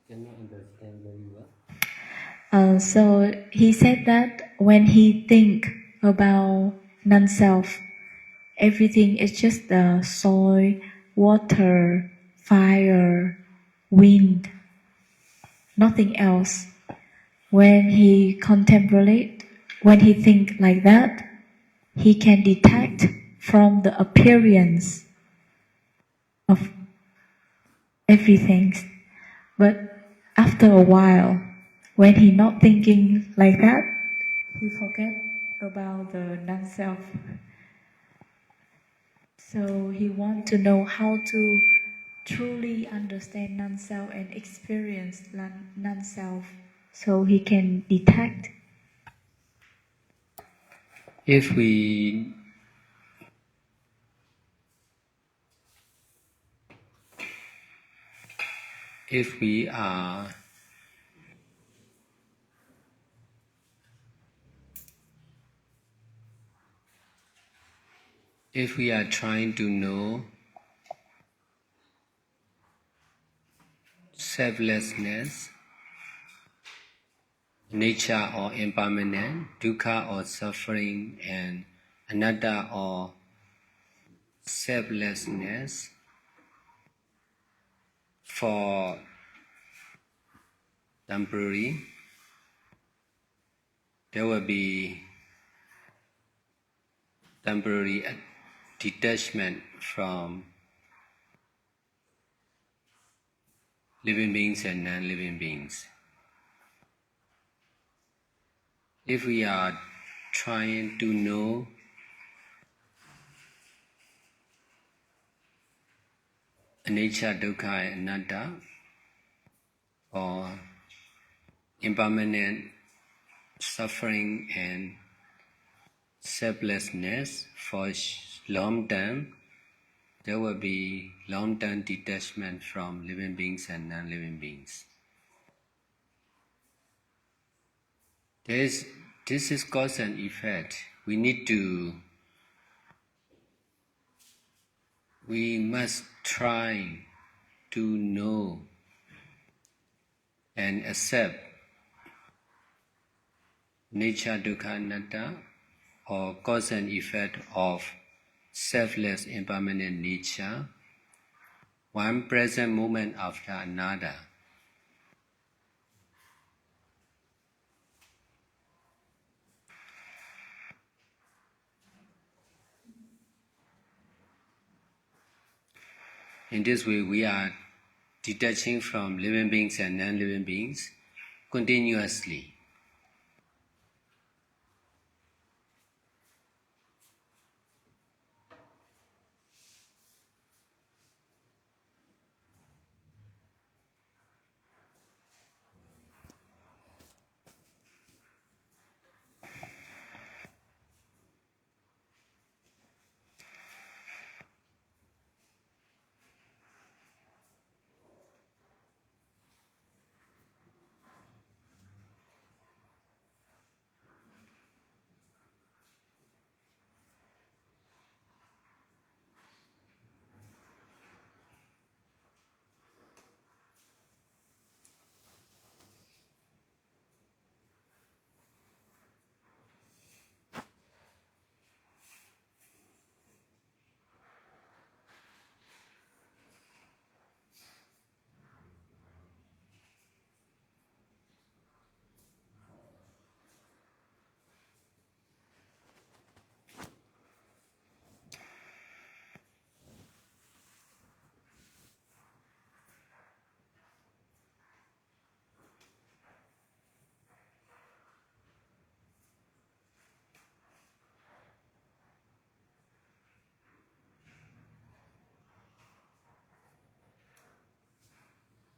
Cannot understand very well. So he said that when he think about non-self, everything is just the soil, water, fire, wind, nothing else. When he contemplate, when he think like that, he can detect from the appearance of everything. But after a while, when he not thinking like that, he forget about the non-self. So he want to know how to truly understand non-self and experience non-self, so he can detect. If we are trying to know selflessness, nature or impermanent, dukkha or suffering, and anatta or selflessness, for temporary, there will be temporary detachment from living beings and non-living beings. If we are trying to know anicca, dukkha, and anatta, or impermanent suffering and selflessness for long term, there will be long-term detachment from living beings and non-living beings. This is cause and effect. We must try to know and accept nature, dukkha, anatta, or cause and effect of selfless impermanent nature, one present moment after another. In this way, we are detaching from living beings and non-living beings continuously.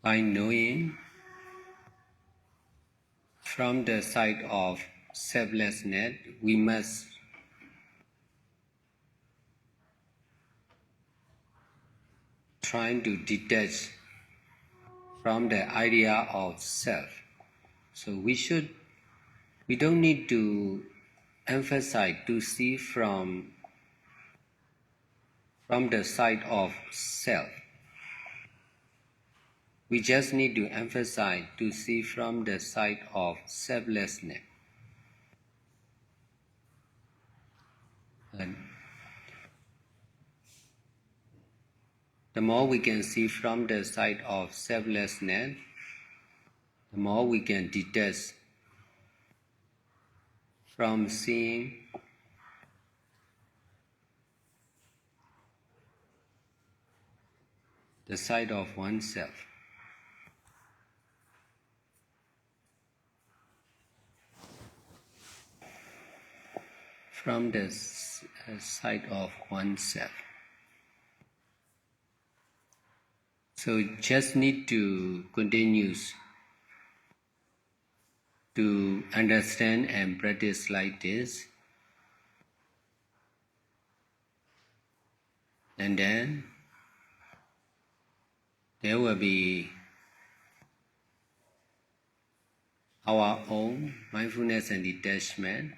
by knowing from the side of selflessness, we must try to detach from the idea of self. So we don't need to emphasize to see from the side of self. We just need to emphasize to see from the side of selflessness. And the more we can see from the side of selflessness, the more we can detach from seeing the side of oneself. From the side of oneself. So just need to continue to understand and practice like this. And then there will be our own mindfulness and detachment.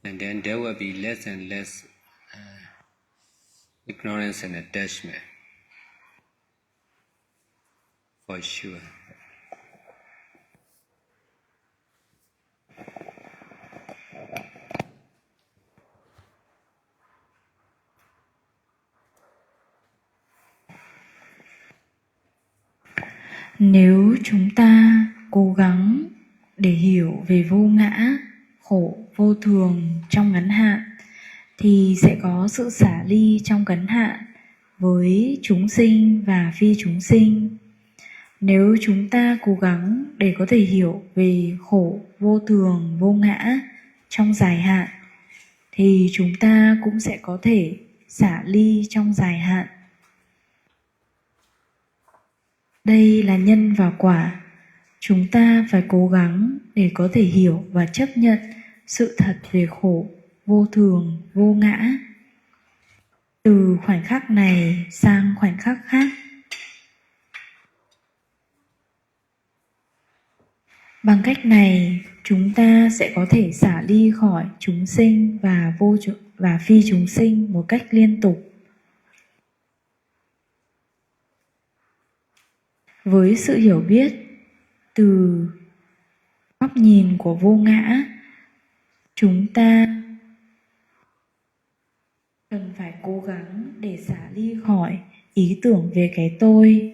And then there will be less and less ignorance and attachment, for sure. Nếu chúng ta cố gắng để hiểu về vô ngã, khổ, vô thường trong ngắn hạn thì sẽ có sự xả ly trong ngắn hạn với chúng sinh và phi chúng sinh. Nếu chúng ta cố gắng để có thể hiểu về khổ, vô thường, vô ngã trong dài hạn thì chúng ta cũng sẽ có thể xả ly trong dài hạn. Đây là nhân và quả. Chúng ta phải cố gắng để có thể hiểu và chấp nhận sự thật về khổ, vô thường, vô ngã. Từ khoảnh khắc này sang khoảnh khắc khác. Bằng cách này, chúng ta sẽ có thể xả ly khỏi chúng sinh và phi chúng sinh một cách liên tục. Với sự hiểu biết từ góc nhìn của vô ngã, chúng ta cần phải cố gắng để xả ly khỏi ý tưởng về cái tôi.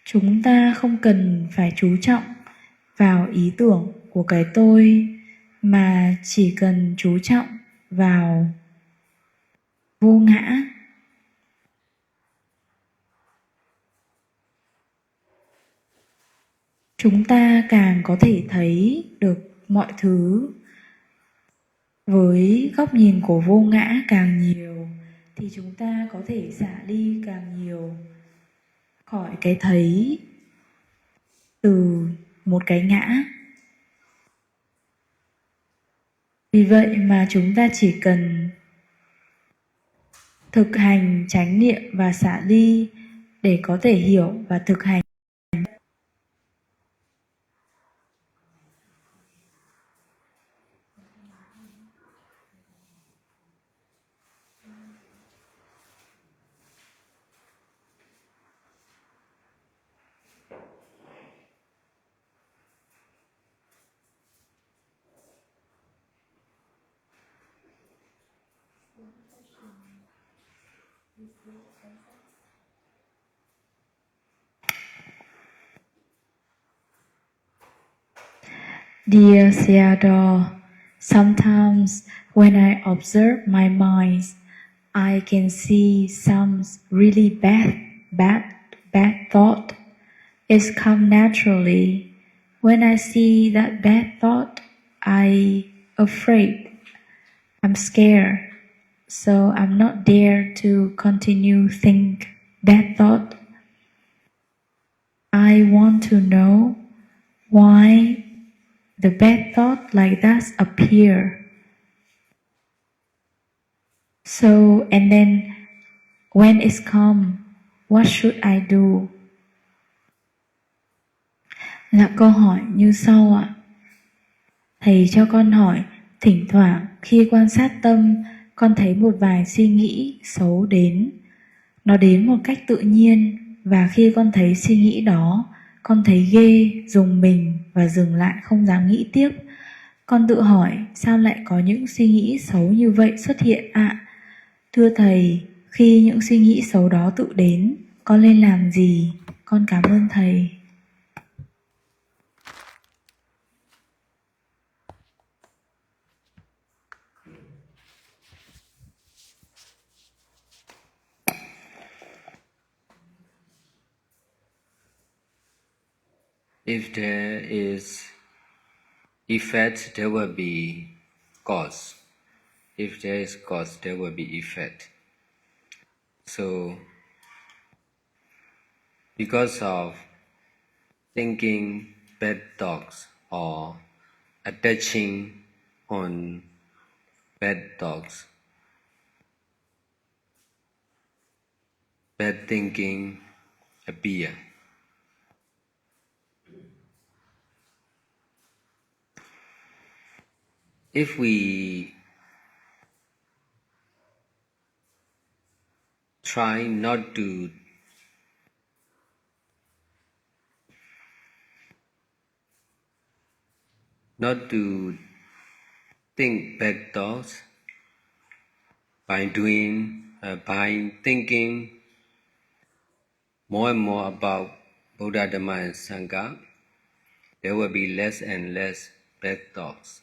Chúng ta không cần phải chú trọng vào ý tưởng của cái tôi, mà chỉ cần chú trọng vào vô ngã. Chúng ta càng có thể thấy được mọi thứ với góc nhìn của vô ngã càng nhiều thì chúng ta có thể xả ly càng nhiều khỏi cái thấy từ một cái ngã. Vì vậy mà chúng ta chỉ cần thực hành chánh niệm và xả ly để có thể hiểu và thực hành. Dear Theodore, sometimes when I observe my mind, I can see some really bad thought. It's come naturally. When I see that bad thought, I'm scared. So I'm not dare to continue think bad thought. I want to know why the bad thought like that appear. So, and then when it's come, what should I do? Là câu hỏi như sau ạ. Thầy cho con hỏi, thỉnh thoảng khi quan sát tâm, con thấy một vài suy nghĩ xấu đến. Nó đến một cách tự nhiên, và khi con thấy suy nghĩ đó, con thấy ghê, rùng mình và dừng lại không dám nghĩ tiếp. Con tự hỏi sao lại có những suy nghĩ xấu như vậy xuất hiện ạ? Thưa thầy, khi những suy nghĩ xấu đó tự đến, con nên làm gì? Con cảm ơn thầy. If there is effect, there will be cause. If there is cause, there will be effect. So, because of thinking bad thoughts or attaching on bad thoughts, bad thinking appear. If we try not to think bad thoughts by thinking more and more about Buddha, Dhamma and Sangha, there will be less and less bad thoughts.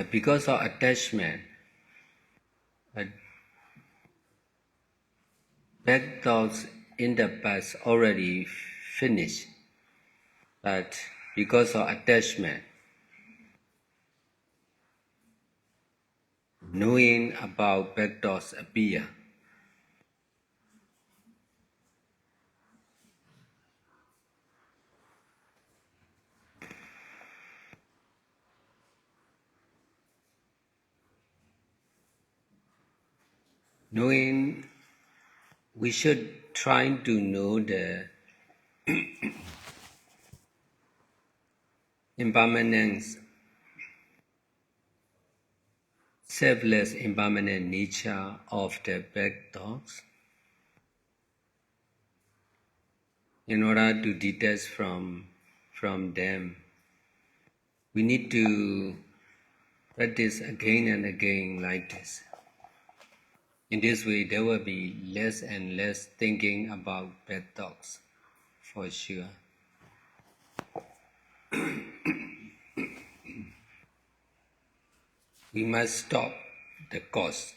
Because of attachment, bad thoughts in the past already finished, but because of attachment, knowing about bad thoughts appear. Knowing, we should try to know the impermanence, selfless impermanent nature of the bad thoughts in order to detach from them. We need to practice again and again like this. In this way, there will be less and less thinking about bad thoughts, for sure. We must stop the cause.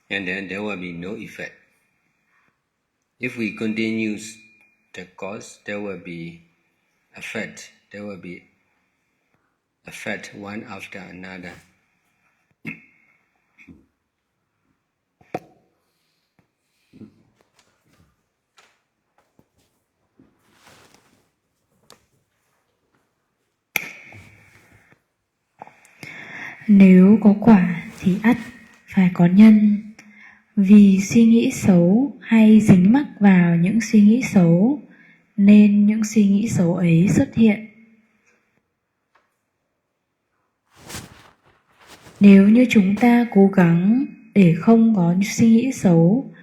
And then there will be no effect. If we continue the cause, there will be effect. There will be effect one after another. Nếu có quả thì ắt phải có nhân. Vì suy nghĩ xấu hay dính mắc vào những suy nghĩ xấu nên những suy nghĩ xấu ấy xuất hiện. Nếu như chúng ta cố gắng để không có những suy nghĩ xấu,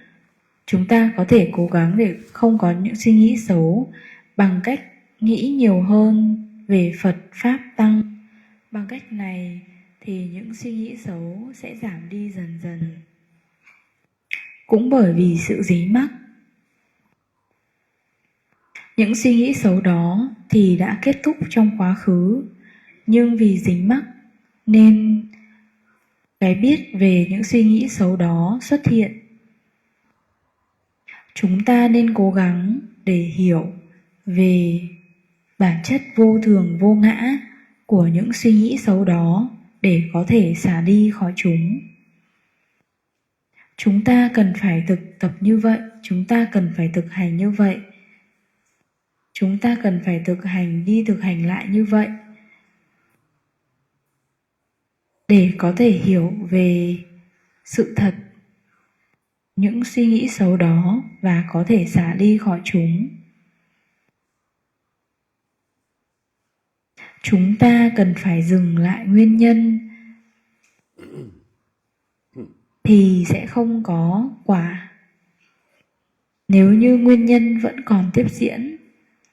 chúng ta có thể cố gắng để không có những suy nghĩ xấu bằng cách nghĩ nhiều hơn về Phật Pháp Tăng. Bằng cách này thì những suy nghĩ xấu sẽ giảm đi dần dần. Cũng bởi vì sự dính mắc, những suy nghĩ xấu đó thì đã kết thúc trong quá khứ, nhưng vì dính mắc nên cái biết về những suy nghĩ xấu đó xuất hiện. Chúng ta nên cố gắng để hiểu về bản chất vô thường vô ngã của những suy nghĩ xấu đó để có thể xả đi khỏi chúng. Chúng ta cần phải thực tập như vậy, chúng ta cần phải thực hành như vậy. Chúng ta cần phải thực hành đi thực hành lại như vậy để có thể hiểu về sự thật những suy nghĩ xấu đó và có thể xả đi khỏi chúng. Chúng ta cần phải dừng lại nguyên nhân thì sẽ không có quả. Nếu như nguyên nhân vẫn còn tiếp diễn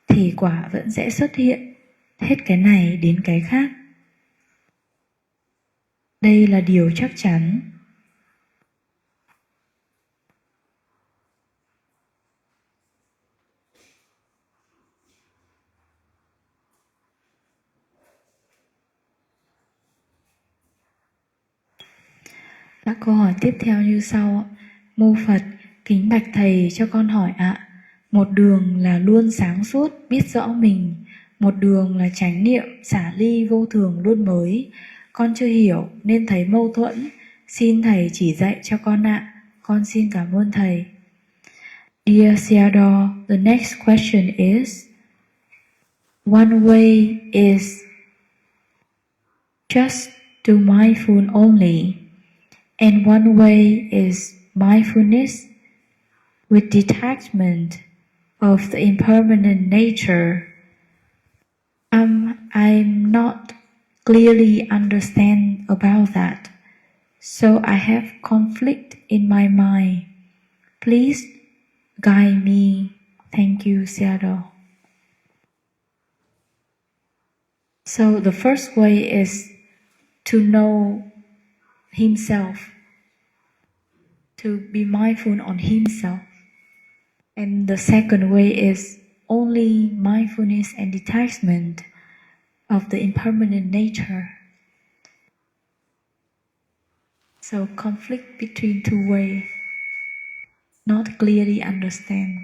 thì quả vẫn sẽ xuất hiện, hết cái này đến cái khác. Đây là điều chắc chắn. Các câu hỏi tiếp theo như sau. Mô Phật, kính bạch thầy cho con hỏi ạ. Một đường là luôn sáng suốt, biết rõ mình. Một đường là chánh niệm, xả ly vô thường luôn mới. Con chưa hiểu nên thấy mâu thuẫn. Xin thầy chỉ dạy cho con ạ. Con xin cảm ơn thầy. Dear Theodore, the next question is, one way is just do mindful only. And one way is mindfulness with detachment of the impermanent nature. I'm not clearly understand about that, so I have conflict in my mind. Please guide me. Thank you, Seattle. So the first way is to know himself, to be mindful on himself. And the second way is only mindfulness and detachment of the impermanent nature. So conflict between two ways, not clearly understand.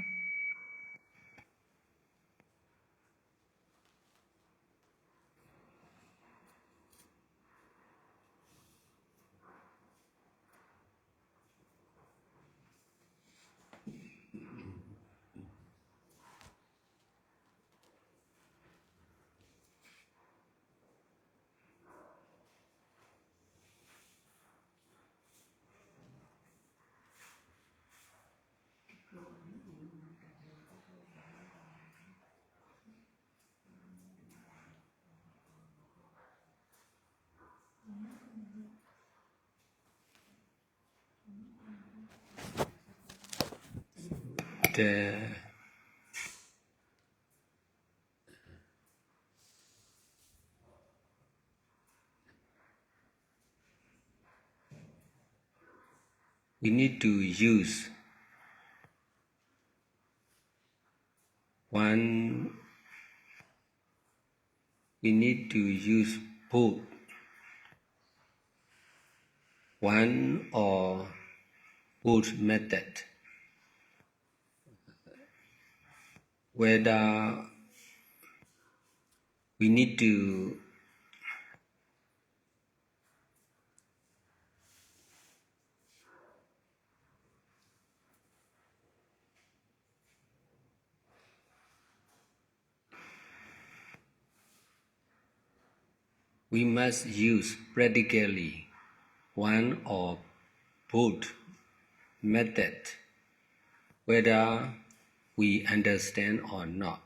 We need to use both one or both method, whether we need to we must use practically one or both method, whether we understand or not.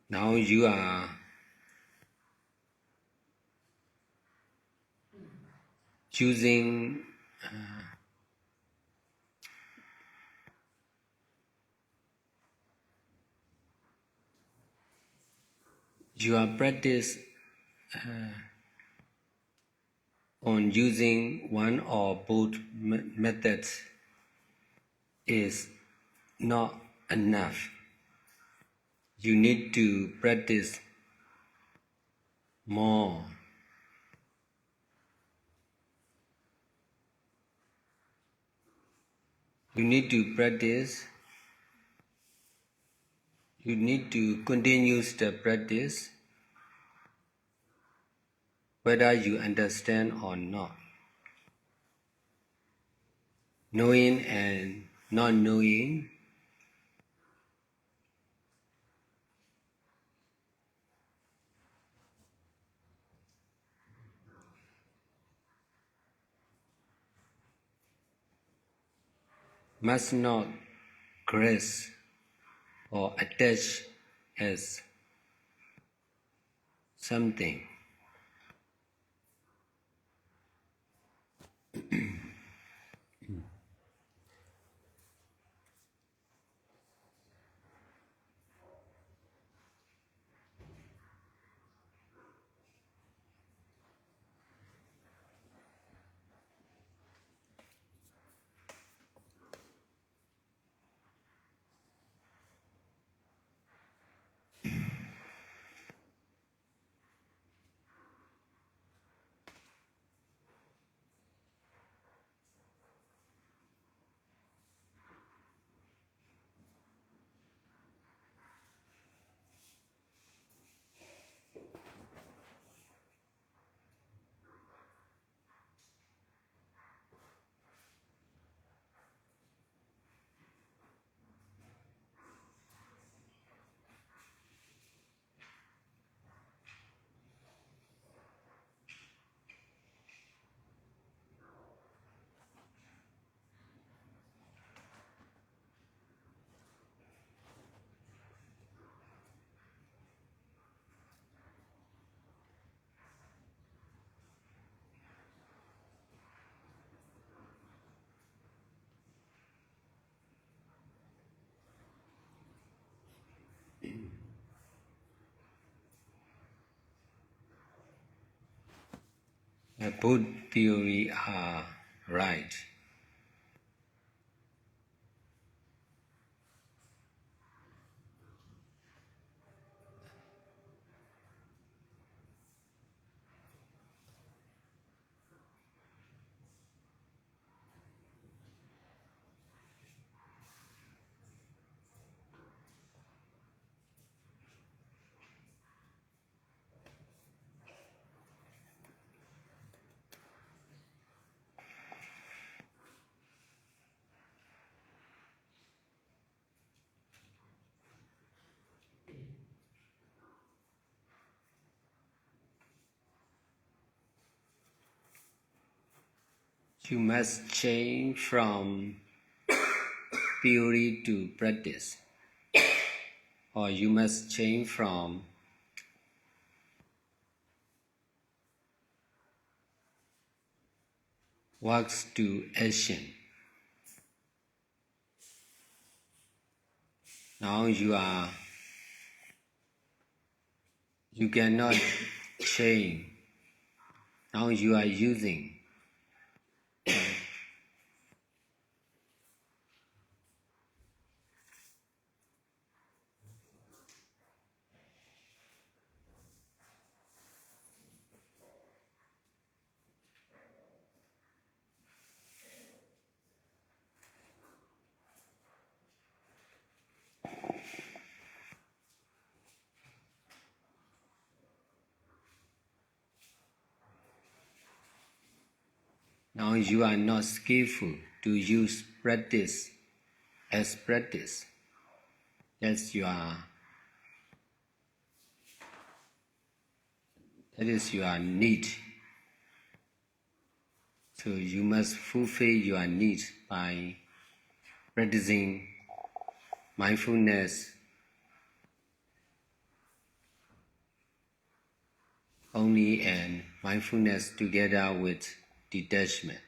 Now you are choosing your practice on using one or both methods is not enough. You need to practice more. You need to practice. You need to continue the practice, whether you understand or not. Knowing and not knowing, must not grasp or attach as something. Both theory are right. You must change from theory to practice, or you must change from works to action. Now you cannot change. Now you are using. Now you are not skillful to use practice as practice. That is your need. So you must fulfill your need by practicing mindfulness only and mindfulness together with detachment.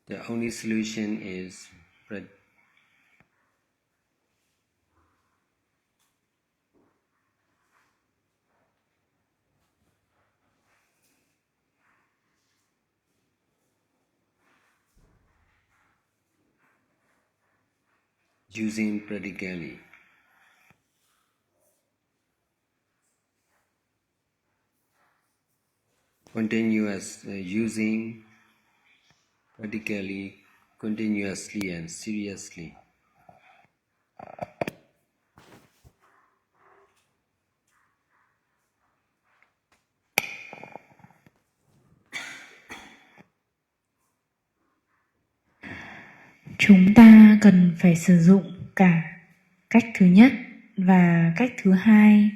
The only solution is using practically. Continuous using practically, continuously and seriously. Chúng ta cần phải sử dụng cả cách thứ nhất và cách thứ hai.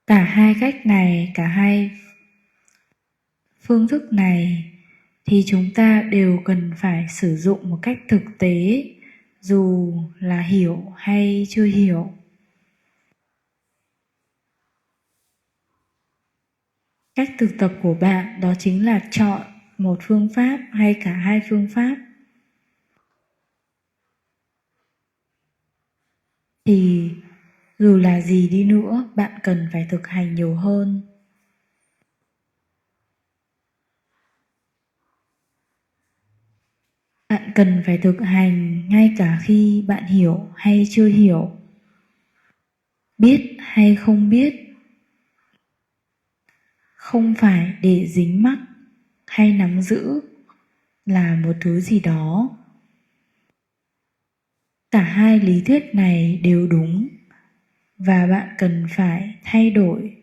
Cả hai cách này, cả hai phương thức này thì chúng ta đều cần phải sử dụng một cách thực tế, dù là hiểu hay chưa hiểu. Cách thực tập của bạn đó chính là chọn một phương pháp hay cả hai phương pháp. Thì dù là gì đi nữa, bạn cần phải thực hành nhiều hơn. Bạn cần phải thực hành ngay cả khi bạn hiểu hay chưa hiểu, biết hay không biết. Không phải để dính mắc hay nắm giữ là một thứ gì đó. Cả hai lý thuyết này đều đúng và bạn cần phải thay đổi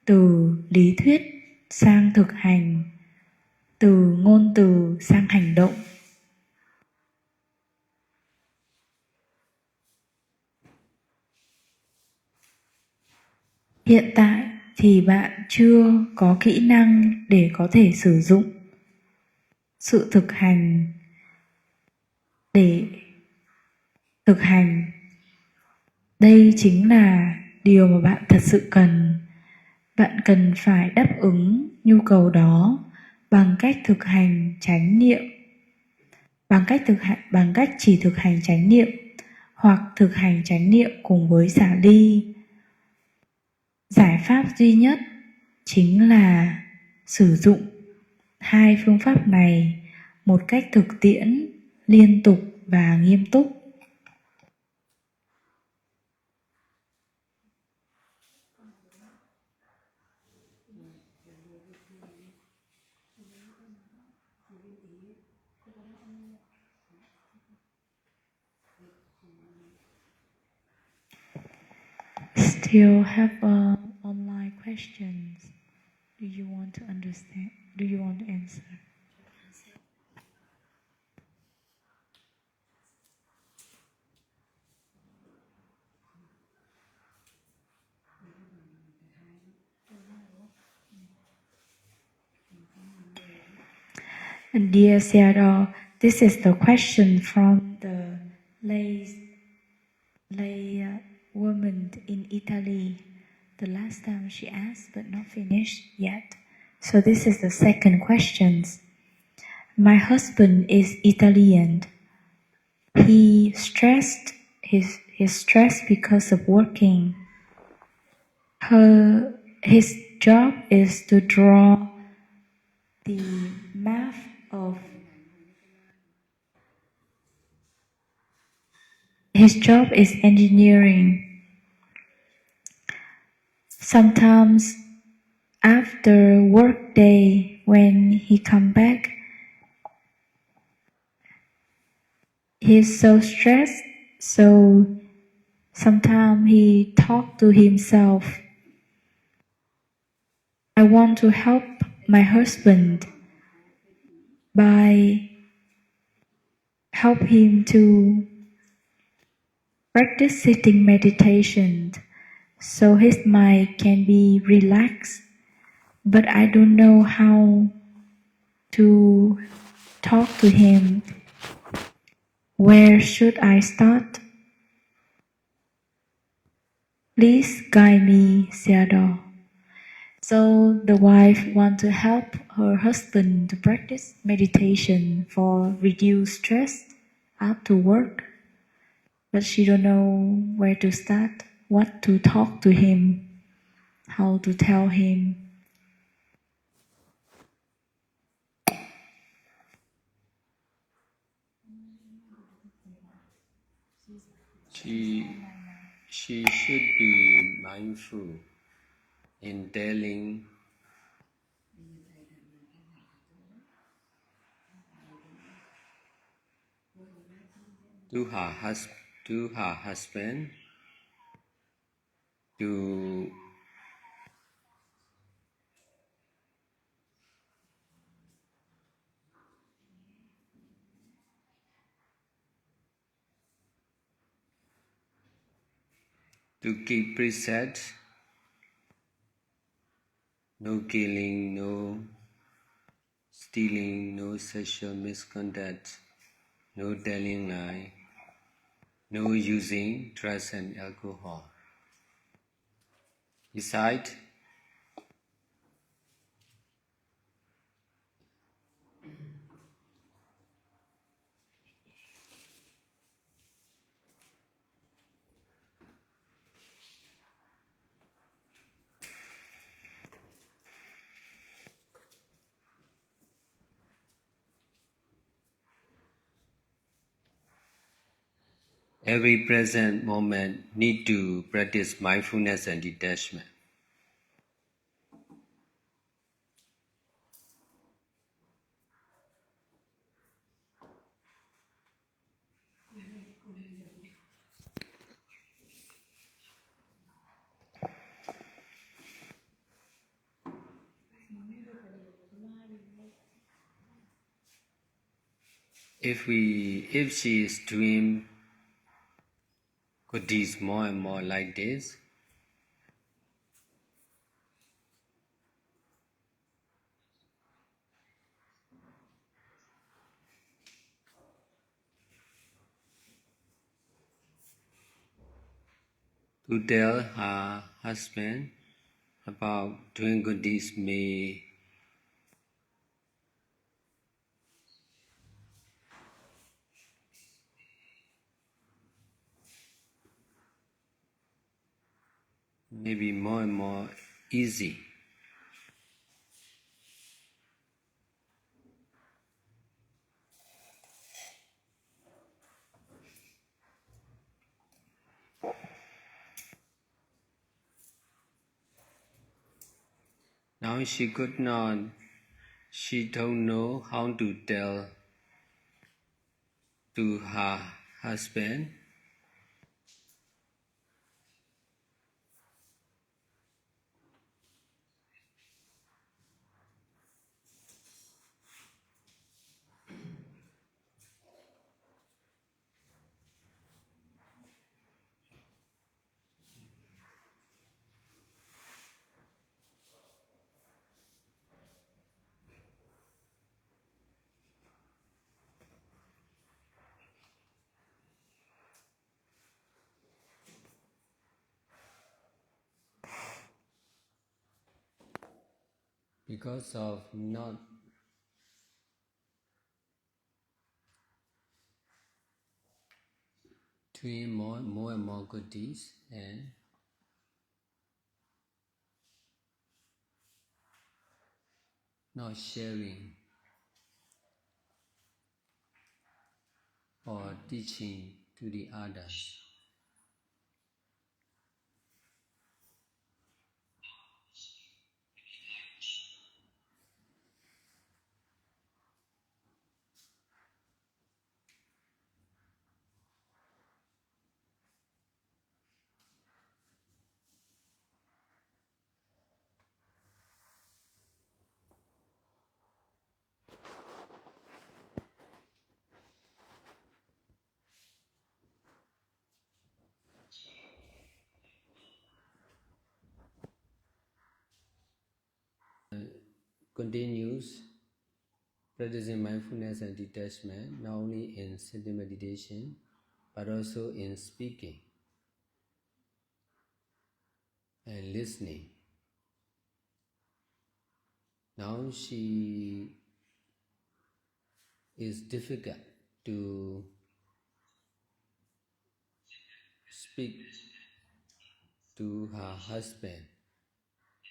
từ lý thuyết sang thực hành, từ ngôn từ sang hành động. Hiện tại thì bạn chưa có kỹ năng để có thể sử dụng sự thực hành để thực hành. Đây chính là điều mà bạn thật sự cần. Bạn cần phải đáp ứng nhu cầu đó bằng cách thực hành chánh niệm, bằng cách chỉ thực hành chánh niệm hoặc thực hành chánh niệm cùng với xả ly. Giải pháp duy nhất chính là sử dụng hai phương pháp này một cách thực tiễn, liên tục và nghiêm túc. Still have online questions. Do you want to understand? Do you want to answer? And dear Seattle, this is the question from the lay woman in Italy. The last time she asked but not finished yet. So this is the second question. My husband is Italian. He stressed his stress because of working. His job is to draw the map of his job is engineering. Sometimes after work day, when he come back, he's so stressed, so sometimes he talk to himself. I want to help my husband by help him to practice sitting meditation so his mind can be relaxed, but I don't know how to talk to him. Where should I start? Please guide me, Sayadaw. So the wife wants to help her husband to practice meditation for reduce stress after work, but she don't know where to start, what to talk to him, how to tell him. She should be mindful in telling to her husband to keep precepts, no killing, no stealing, no sexual misconduct, no telling lie, no using drugs and alcohol. Besides, every present moment need to practice mindfulness and detachment. If she is doing good deeds more and more like this, to tell her husband about doing good deeds may be more and more easy. Now she don't know how to tell to her husband. Because of not doing more and more good deeds and not sharing or teaching to the others. continues practicing mindfulness and detachment not only in sitting meditation but also in speaking and listening. Now she is difficult to speak to her husband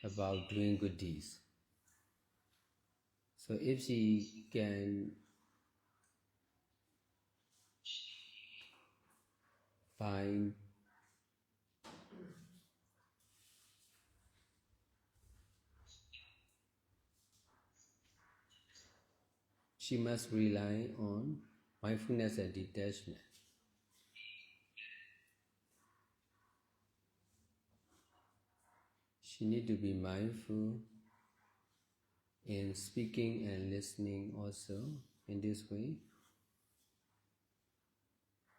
about doing good deeds. So if she can find she must rely on mindfulness and detachment. She need to be mindful in speaking and listening also in this way.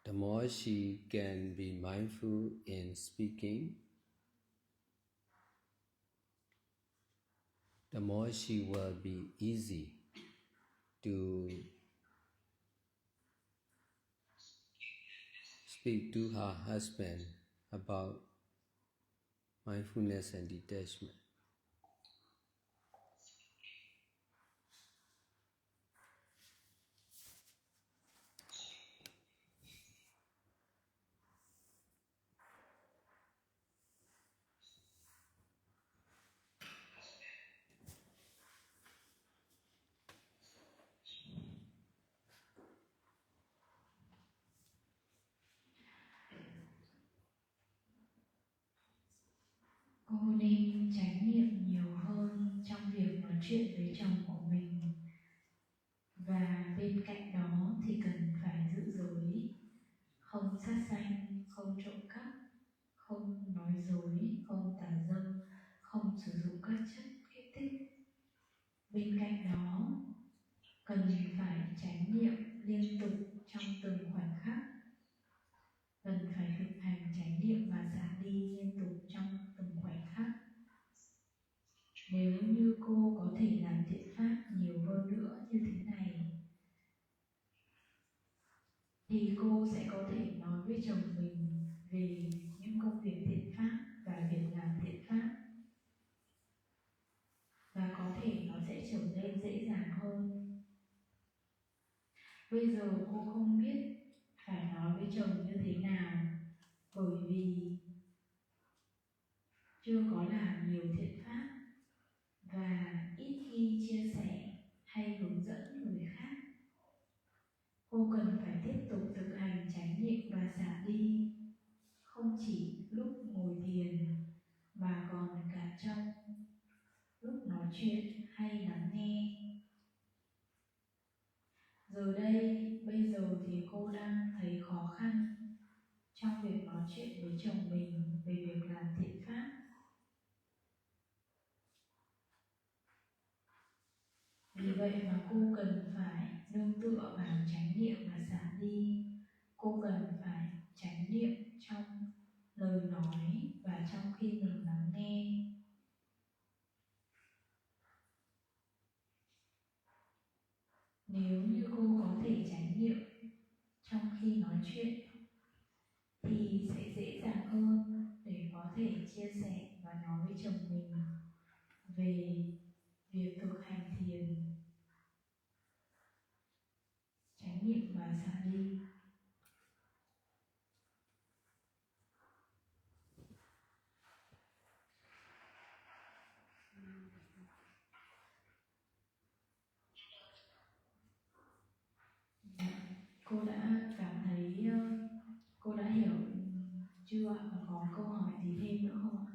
The more she can be mindful in speaking, the more she will be easy to speak to her husband about mindfulness and detachment. Cô nên chánh niệm nhiều hơn trong việc nói chuyện với chồng của mình. Và bên cạnh đó thì cần phải giữ giới, không sát sanh, không trộm cắp, không nói dối, không tà dâm, không sử dụng các chất kích thích. Bên cạnh đó cần phải chánh niệm liên tục trong từng khoảnh khắc. Cần phải thực hành chánh niệm và xả ly liên tục trong từng khoảnh khắc. Nếu như cô có thể làm thiện pháp nhiều hơn nữa như thế này, thì cô sẽ có thể nói với chồng mình về những công việc thiện pháp và việc làm thiện pháp. Và có thể nó sẽ trở nên dễ dàng hơn. Bây giờ cô không biết phải nói với chồng như thế nào, bởi vì chưa có làm nhiều thiện pháp và ít khi chia sẻ hay hướng dẫn người khác. Cô cần phải tiếp tục thực hành chánh niệm và xả ly, không chỉ lúc ngồi thiền mà còn cả trong lúc nói chuyện hay lắng nghe. Giờ đây, bây giờ thì cô đang thấy khó khăn trong việc nói chuyện với chồng mình về việc làm thiện pháp. Vì vậy mà cô cần phải nương tựa vào chánh niệm và xả ly. Cô cần phải chánh niệm trong lời nói và trong khi mình lắng nghe. Nếu như cô có thể chánh niệm trong khi nói chuyện thì sẽ dễ dàng hơn để có thể chia sẻ và nói với chồng mình về việc thực hành thiền, chánh niệm và xả ly. Cô đã cảm thấy, cô đã hiểu chưa và có câu hỏi gì thêm nữa không ạ?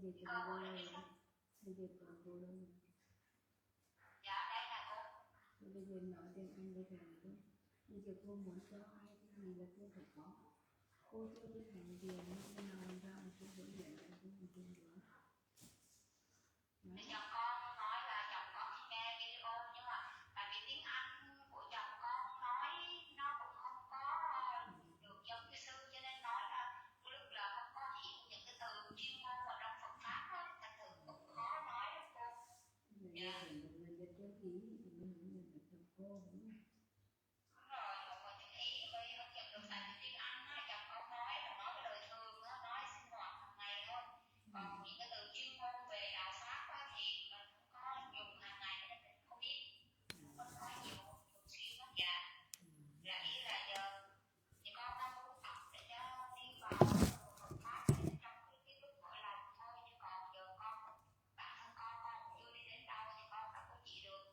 về cùng cô đâu rồi? Bây giờ cùng cô đâu rồi? Dạ, đây là cô. Bây giờ nói tiếng Anh với thầy cô. Bây giờ cô muốn cho ai cái gì là cô phải có. Cô cho cái thành tiền nó nào ra mà cô hướng dẫn cho cô một chút nữa. Chồng con nói là chồng con chỉ nghe video nhưng mà tại vì tiếng Anh của chồng con nói nó cũng không có được giống như sư cho nên nói là lúc là không có hiểu những cái từ chuyên môn ở trong Phật pháp á, thành thử cũng khó nói lắm cô. Dạ. Mình được cho kỹ thì mình được cho cô đúng không? Đúng rồi, một chữ ý mới không nhận được tại vì tiếng Anh á, chồng con nói là nói cái đời thường á, nói sinh hoạt hàng ngày thôi. Còn những cái từ chuyên môn về đạo pháp á, thì mình cũng có dùng hàng ngày nên mình không biết. Không có nhiều thường xuyên lắm dạ. Là ý là giờ thì con đang muốn tập để cho đi vào Phật pháp để trong cái lúc gọi là thôi chứ còn giờ con bản thân con cũng chưa đi đến đâu thì con đâu có chỉ được.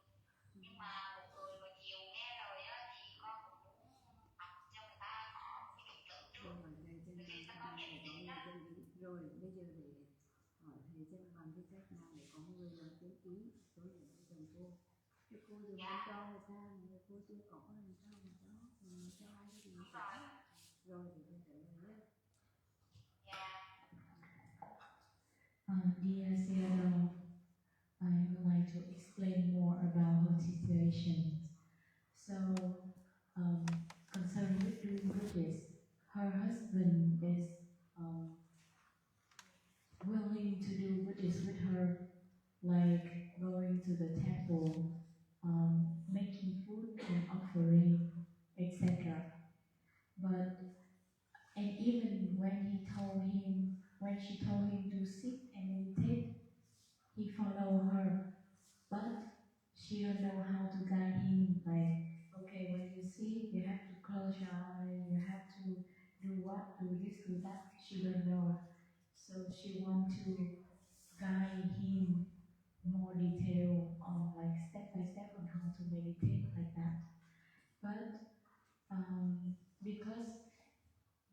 Nhưng mà một người mà chiều nghe lời á thì con cũng muốn tập cho người ta có cái định tưởng trước. Rồi khi các con nhận định đó. Rồi bây giờ để hỏi thầy xem bằng cái cách nào để có người làm chữ ký số để chồng cô. Thì cô dùng cho người ta mà cô chưa có làm sao mà đó mình cho ai cái gì cả. Rồi thì bây giờ nhé. Dear Theodore, I would like to explain more about her situation. So, concerning with doing Buddhist, her husband is willing to do Buddhist with her, like going to the temple, making food and offering, etc. But and even when she told him to sit and meditate, he followed her. But she don't know how to guide him. Like, okay, when you sit, you have to close your eyes, you have to do what, do this, do that. She don't know. So she want to guide him more detail on like step by step on how to meditate like that. But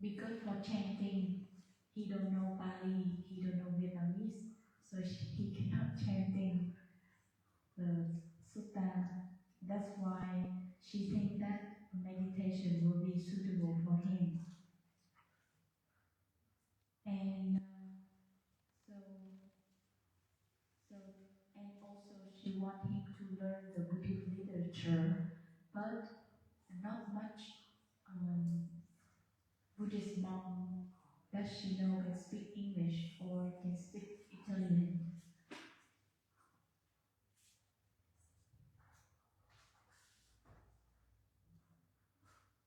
because for chanting, he don't know Pali, he don't know Vietnamese, so he cannot chanting the sutta. That's why she thinks that meditation will be suitable for him. And and also she wants him to learn the Buddhist literature, but not much Buddhist monk does she know can speak English or can speak Italian.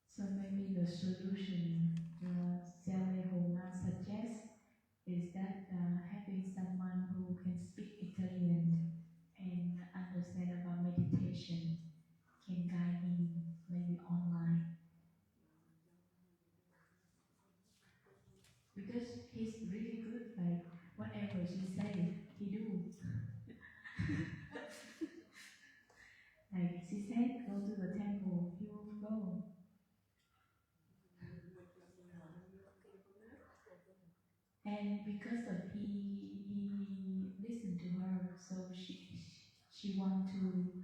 So maybe the solution Xiaolei Homa suggests is that having someone who can speak Italian and understand about meditation can guide him maybe online. Because he's really good, like whatever she say, he do. Like she said, go to the temple, he will go. And because of he listened to her, so she want to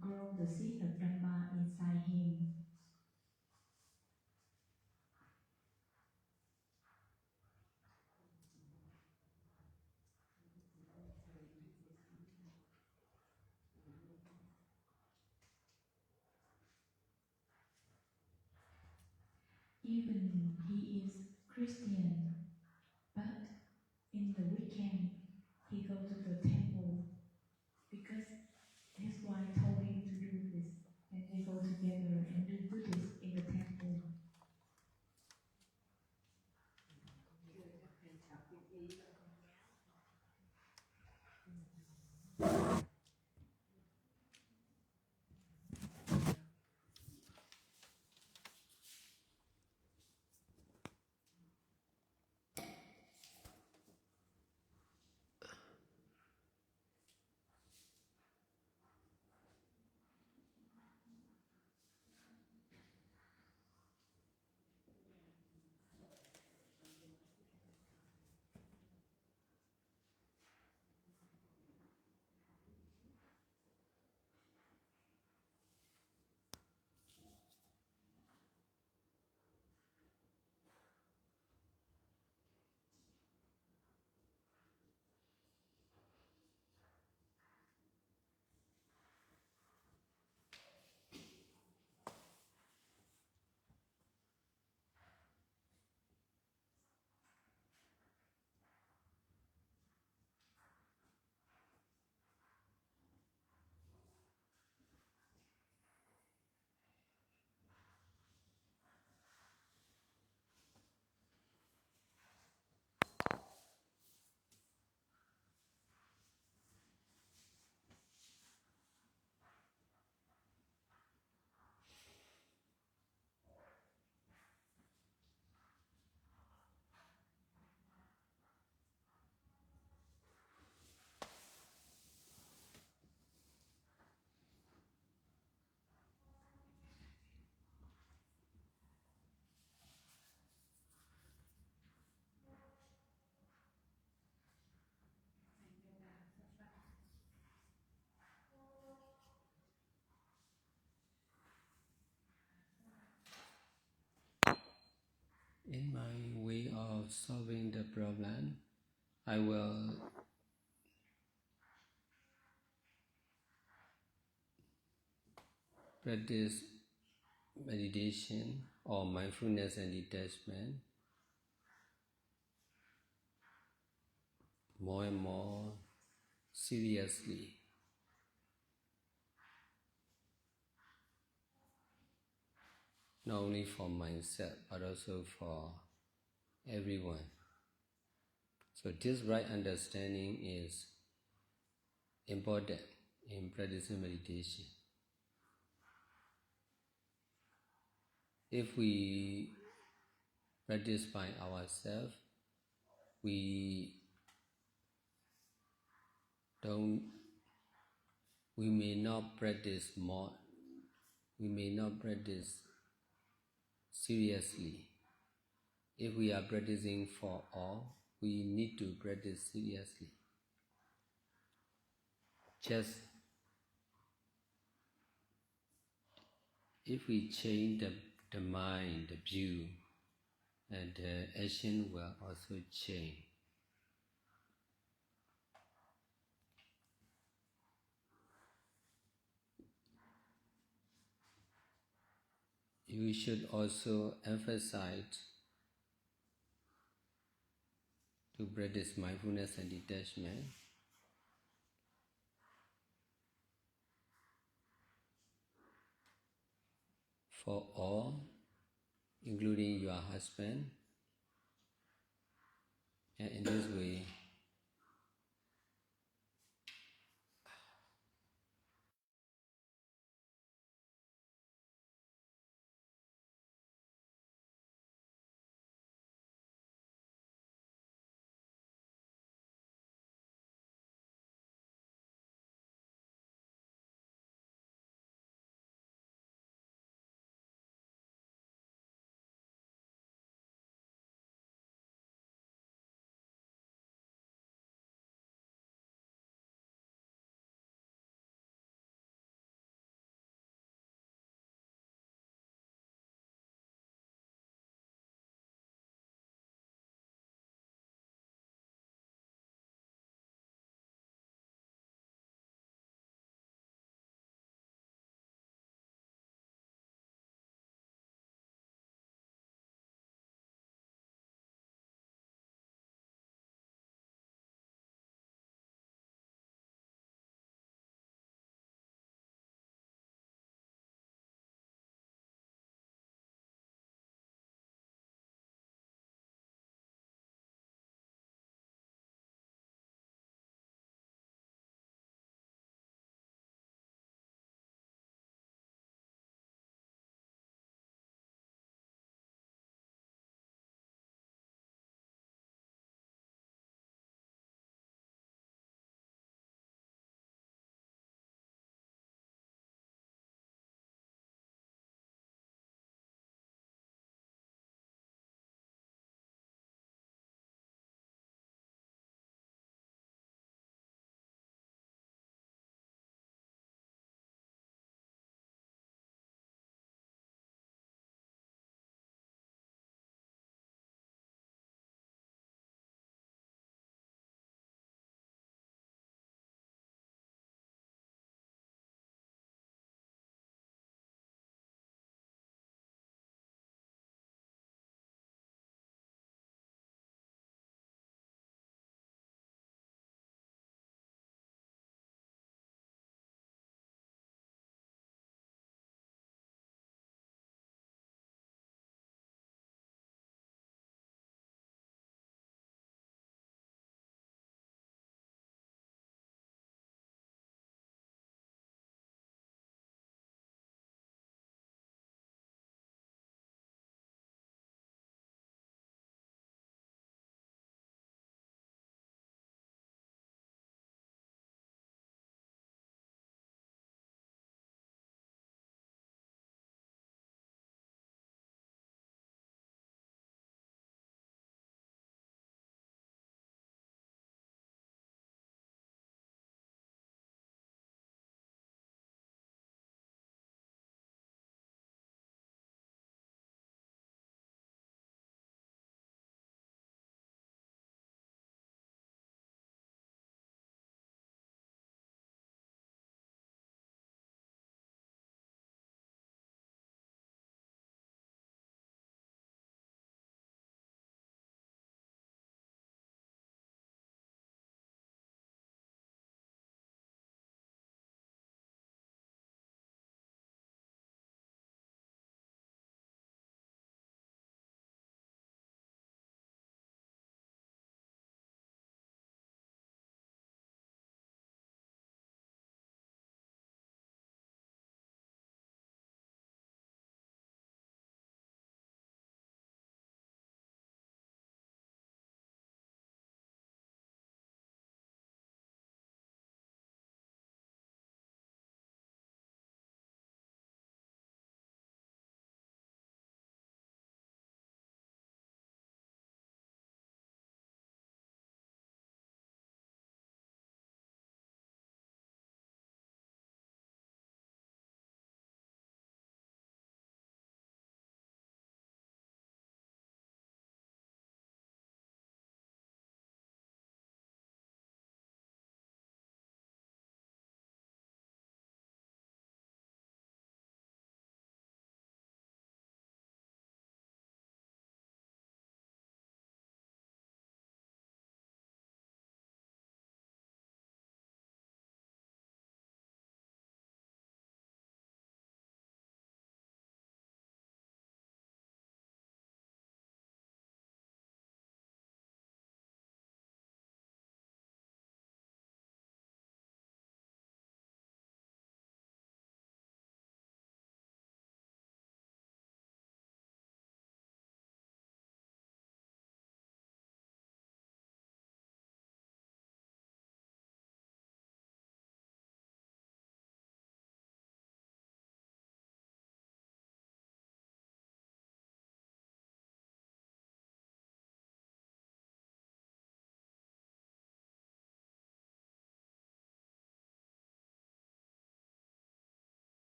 grow the seed of Dhamma inside him. Even he is Christian, but in the weekend he go to the temple because his wife told him to do this, and they go together and do Buddhist in the temple. in my way of solving the problem, I will practice meditation or mindfulness and detachment more and more seriously. Not only for myself, but also for everyone. So this right understanding is important in practicing meditation. If we practice by ourselves, we may not practice more, we may not practice seriously. If we are practicing for all, we need to practice seriously. Just if we change the mind, the view, and the action will also change. We should also emphasize to practice mindfulness and detachment for all, including your husband. And in this way,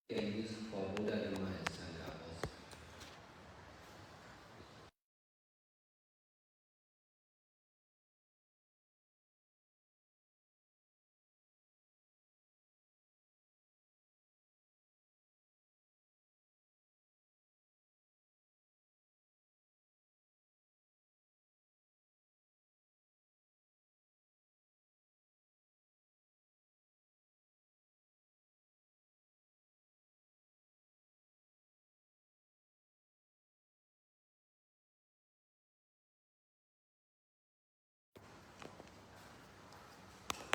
can use for Buddha Dhamma and Sangha also.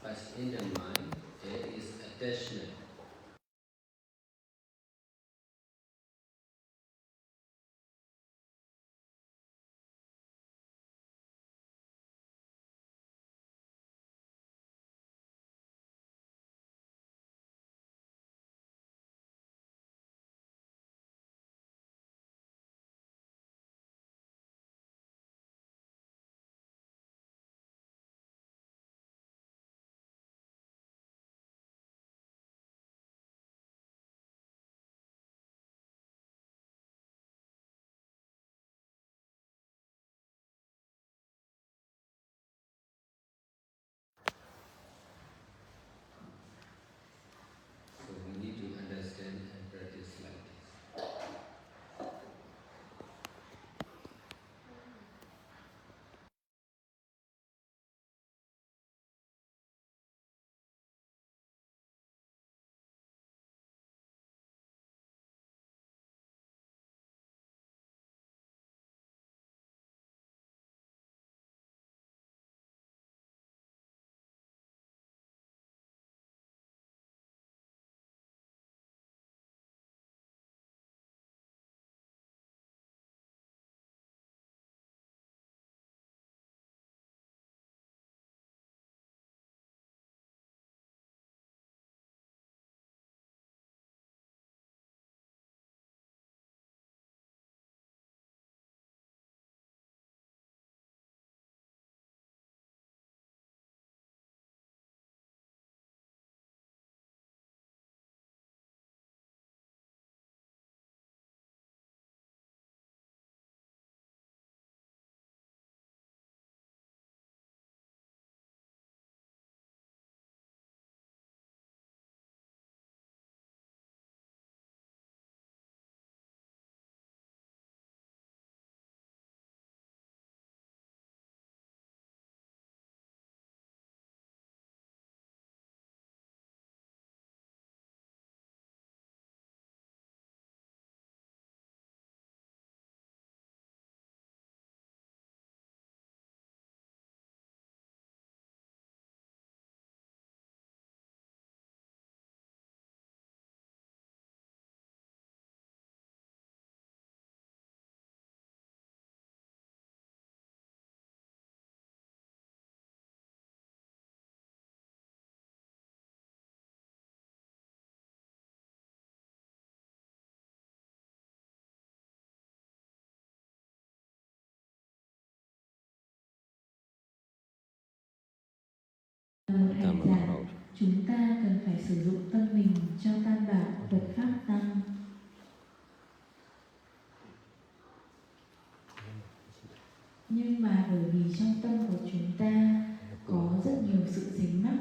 But in the mind, there is attachment. So we need to understand and practice like this. Một hành giả, chúng ta cần phải sử dụng tâm mình cho tam bảo Phật Pháp Tăng. Nhưng mà bởi vì trong tâm của chúng ta có rất nhiều sự dính mắc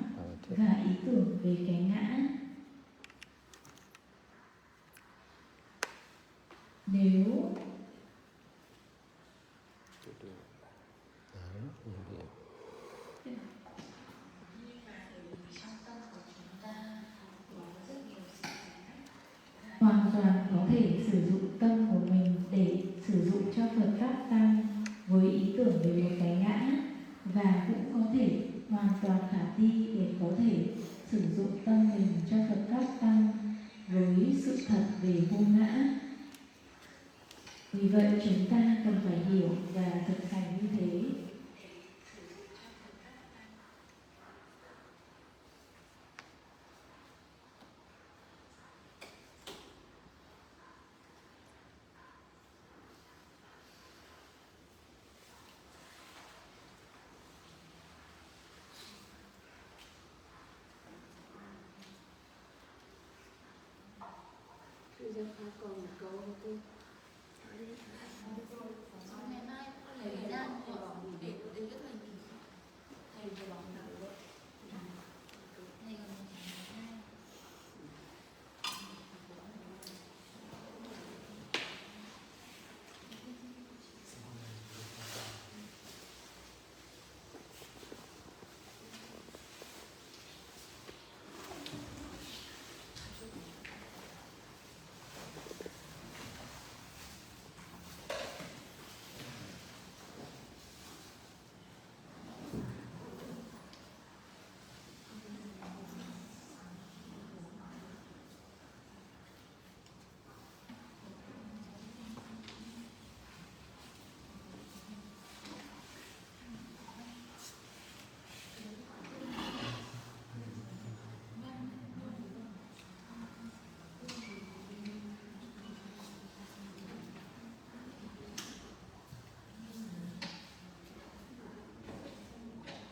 và ý tưởng về cái ngã. Nếu hoàn toàn có thể sử dụng tâm của mình để sử dụng cho Phật Pháp Tăng với ý tưởng về một cái ngã, và cũng có thể hoàn toàn khả thi để có thể sử dụng tâm mình cho Phật Pháp Tăng với sự thật về vô ngã. Vì vậy chúng ta cần phải hiểu và thực hành như thế. Sư Gia Pha còn một câu không tư? ngày mai con lấy ra để rất là nhiều thầy vừa bảo